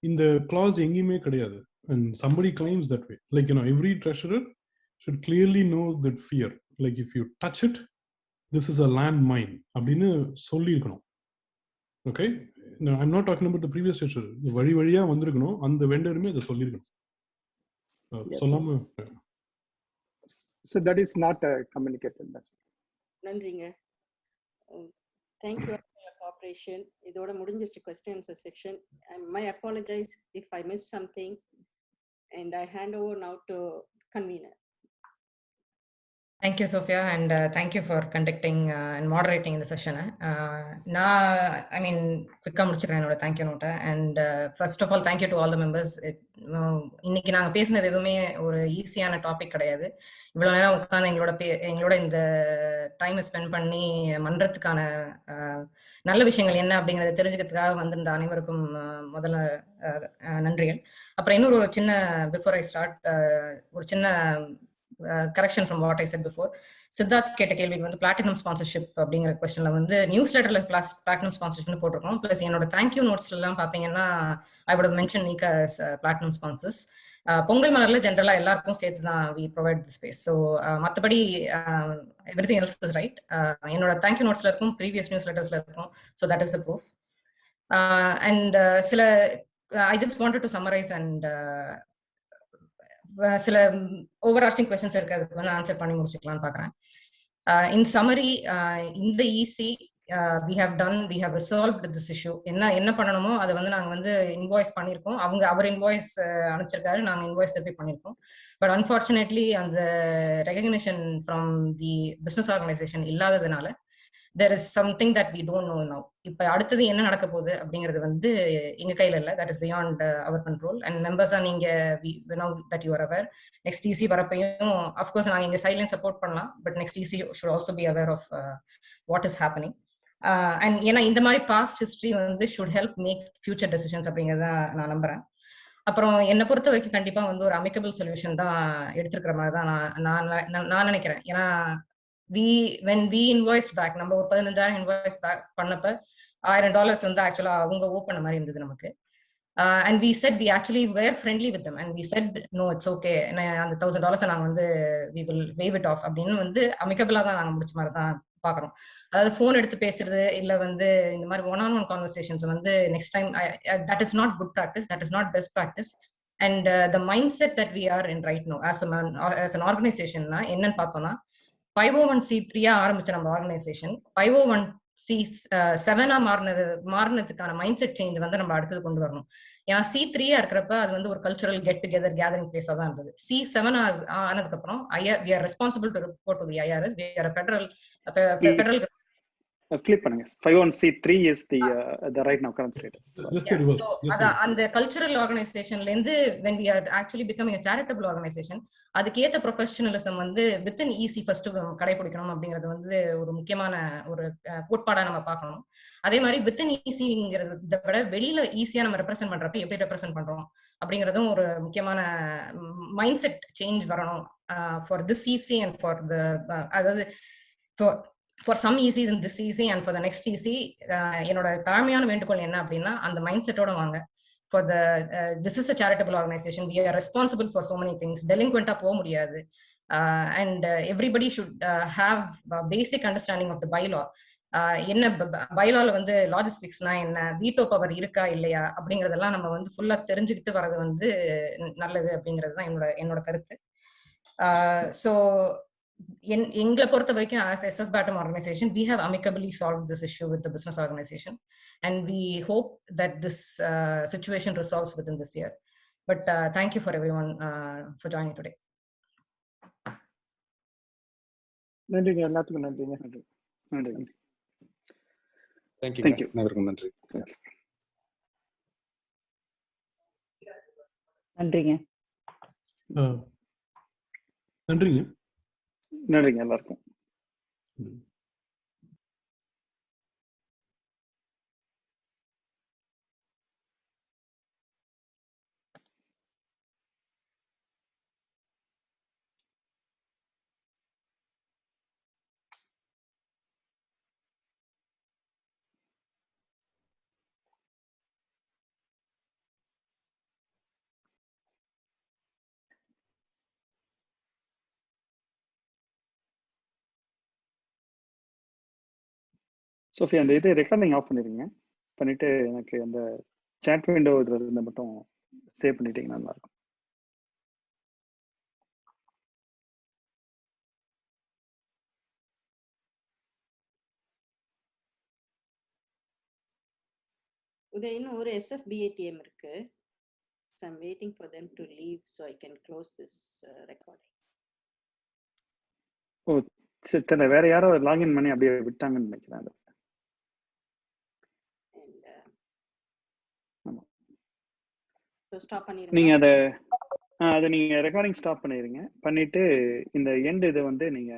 இந்த clause எங்கேயுமே கிடையாது and somebody claims that way, like every treasurer should clearly know that fear, like if you touch it this is a land mine அப்படின்னு சொல்லியிருக்கணும். Okay, I'm not talking about the previous treasurer. வழியா வந்திருக்கணும், அந்த வெண்டருமே அதை சொல்லியிருக்கணும். சொல்லாம so that is not communicated. நன்றிங்க. Thank you for your cooperation. இதோட முடிஞ்சிருச்சு question answer section. I apologize if I missed something and I hand over now to convener. Thank you, Sophia, and thank you for conducting and moderating the session. I mean, quick முடிச்சிக்கிறேன் என்னோட thank you note. And first of all, thank you to all the members. இன்னைக்கு நாங்கள் பேசினது எதுவுமே ஒரு ஈஸியான topic கிடையாது. இவ்வளோ நேரம் உட்காந்து எங்களோட இந்த டைமை ஸ்பெண்ட் பண்ணி மன்றத்துக்கான நல்ல விஷயங்கள் என்ன அப்படிங்கிறத தெரிஞ்சுக்கிறதுக்காக வந்திருந்த அனைவருக்கும் முதல்ல நன்றிகள். அப்புறம் இன்னொரு ஒரு சின்ன பிஃபோர் ஐ ஸ்டார்ட் ஒரு சின்ன correction from what I said before. Siddharth கேட்ட கேள்விக்கு வந்து பிளாட்டினம் ஸ்பான்சர்ஷிப் அப்படிங்கிற கொஸ்டின்ல வந்து நியூஸ் லெட்டர்ல பிளாட்டினம் ஸ்பான்சர்ஷிப்னு போட்டிருக்கோம். பிளஸ் என்னோட தேங்க்யூ நோட்ஸ்ல எல்லாம் பாத்தீங்கன்னா I would mention NeeKa platinum sponsors. Pongal மலர்ல ஜென்ரலா எல்லாருக்கும் சேர்த்து தான் we provide the space. So மற்றபடி எவ்ரிதிங் எல்ஸ் இஸ் ரைட். என்னோட தேங்க்யூ நோட்ஸ்ல இருக்கும், ப்ரீவியஸ் நியூஸ் லெட்டர்ஸ்ல இருக்கும். So that is a proof. And சில I just wanted to summarise and சில ஓவர்ஆர்ச்சிங் கொஸ்டின்ஸ் இருக்கு, அதுக்கு வந்து ஆன்சர் பண்ணி முடிச்சுக்கலாம்னு பாக்குறேன். இன் சம்மரி, இந்த EC we have resolved this issue. என்ன பண்ணணுமோ அதை வந்து நாங்க வந்து இன்வாய்ஸ் பண்ணியிருக்கோம். அவர் இன்வாய்ஸ் அனுப்பிச்சிருக்காரு, நாங்க இன்வாய்ஸ் திருப்பி பண்ணியிருக்கோம். பட் அன்பார்ச்சுனேட்லி அந்த recognition from the business organisation இல்லாததுனால there is something that we don't know now. இப்ப அடுத்தது என்ன நடக்க போகுது அப்படிங்கிறது வந்து எங்க கையில இல்ல. that is beyond our control. and members are நீங்க now that you are aware, next EC வரப்பையும் of course நாங்க இங்க சைலண்ட் சப்போர்ட் பண்ணலாம், but next EC should also be aware of what is happening. and ஏன்னா இந்த மாதிரி past history வந்து should help make future decisions அப்படிங்கறத நான் நம்புறேன். அப்புறம் என்னை பொறுத்த வரைக்கும் கண்டிப்பா வந்து ஒரு அமிக்கபிள் சொல்யூஷன் தான் எடுத்திருக்கிற மாதிரி தான் நான் நினைக்கிறேன். ஏன்னா when we invoiced back, நம்ம ஒரு 15,000 இன்வாய்ஸ் பேக் பண்ணப்ப $1,000 வந்து ஆக்சுவலா அவங்க ஓ பண்ண மாதிரி இருந்தது நமக்கு. And we said we actually were friendly with them and we said no, it's okay, அந்த $1,000 நாங்க வந்து we will waive it off அப்படின்னு வந்து அமிக்கபிளா தான் நாங்க முடிச்ச மாதிரி தான் பாக்குறோம். அதாவது போன் எடுத்து பேசுறது இல்ல வந்து இந்த மாதிரி ஒன் ஆன் ஒன் கான்வர்சேஷன்ஸ் வந்து next time that is not good practice, that is not best practice. And the mindset that we are in right now as an organization என்னன்னு பார்த்தோம்னா 501c3 ஆரம்பிச்ச நம்ம ஆர்கனைசேஷன் 501c7 மாறினதுக்கான mindset change வந்து நம்ம அடுத்தது கொண்டு வரணும். ஏன்னா C3 இருக்கிறப்ப அது வந்து ஒரு கல்ச்சரல் கெட் டுகெதர் கேதரிங் பிளேஸா தான் இருந்தது. C7 ஆனதுக்கு அப்புறம் we are responsible to report to the IRS. We are a federal flip பண்ணுங்க. 501c3 is the right now current status. So அந்த கல்ச்சரல் ஆர்கனைசேஷன்ல இருந்து when we are actually becoming a charitable organization அதுக்கேத்த professionalism வந்து within EC first கடைபிடிக்கணும் அப்படிங்கிறது வந்து ஒரு முக்கியமான ஒரு கோட்பாடா நம்ம பார்க்கணும். அதே மாதிரி within ECங்கிறத விட வெளியில ஈஸியா நம்ம ரெப்ரசென்ட் பண்றப்ப எப்படி ரெப்ரசென்ட் பண்றோம் அப்படிங்கிறதும் ஒரு முக்கியமான மைண்ட் செட் சேஞ்ச் வரணும் for this EC and for the அதாவது for some ECs in this EC and for the next EC என்னோட தாழ்மையான வேண்டுகோள் என்ன அப்படின்னா அந்த மைண்ட் செட்டோட வாங்க. For the this is a charitable organization, we are responsible for so many things. delinquent போக முடியாது and everybody should have a basic understanding of the bylaw. என்ன பைலால வந்து லாஜிஸ்டிக்ஸ்னா என்ன, வீட்டோ பவர் இருக்கா இல்லையா அப்படிங்கறதெல்லாம் நம்ம வந்து ஃபுல்லா தெரிஞ்சுக்கிட்டு வர்றது வந்து நல்லது அப்படிங்கிறது தான் என்னோட கருத்து. So எங்களை பொறுத்த வரைக்கும் as SFBATM organization we have amicably solved this issue with the business organization and we hope that this situation resolves within this year. But thank you for everyone for joining today. நன்றிங்க, எல்லாத்துக்கும் நன்றிங்க. நன்றி. Thank you. நன்றி. நன்றிங்க. நன்றிங்க. நன்றிங்க எல்லாருக்கும். Sophie அந்த இது ரெக்கார்டிங் ஆஃப் பண்ணிடுங்க. பண்ணிட்டு எனக்கு அந்த சாட் விண்டோ இதில் இருந்த மட்டும் சேவ் பண்ணிட்டீங்கன்னா நல்லா இருக்கும். இன்னும் ஒரு SFBATM இருக்கு. So I'm waiting for them to leave so I can close this recording. ஓ சரி, வேற யாரோ லாகின் பண்ணி அப்படியே விட்டாங்கன்னு நினைக்கிறேன். நீங்க அதை நீங்க ரெக்கார்டிங் ஸ்டாப் பண்ணிடுங்க. பண்ணிட்டு இந்த எண்ட் இதை வந்து நீங்க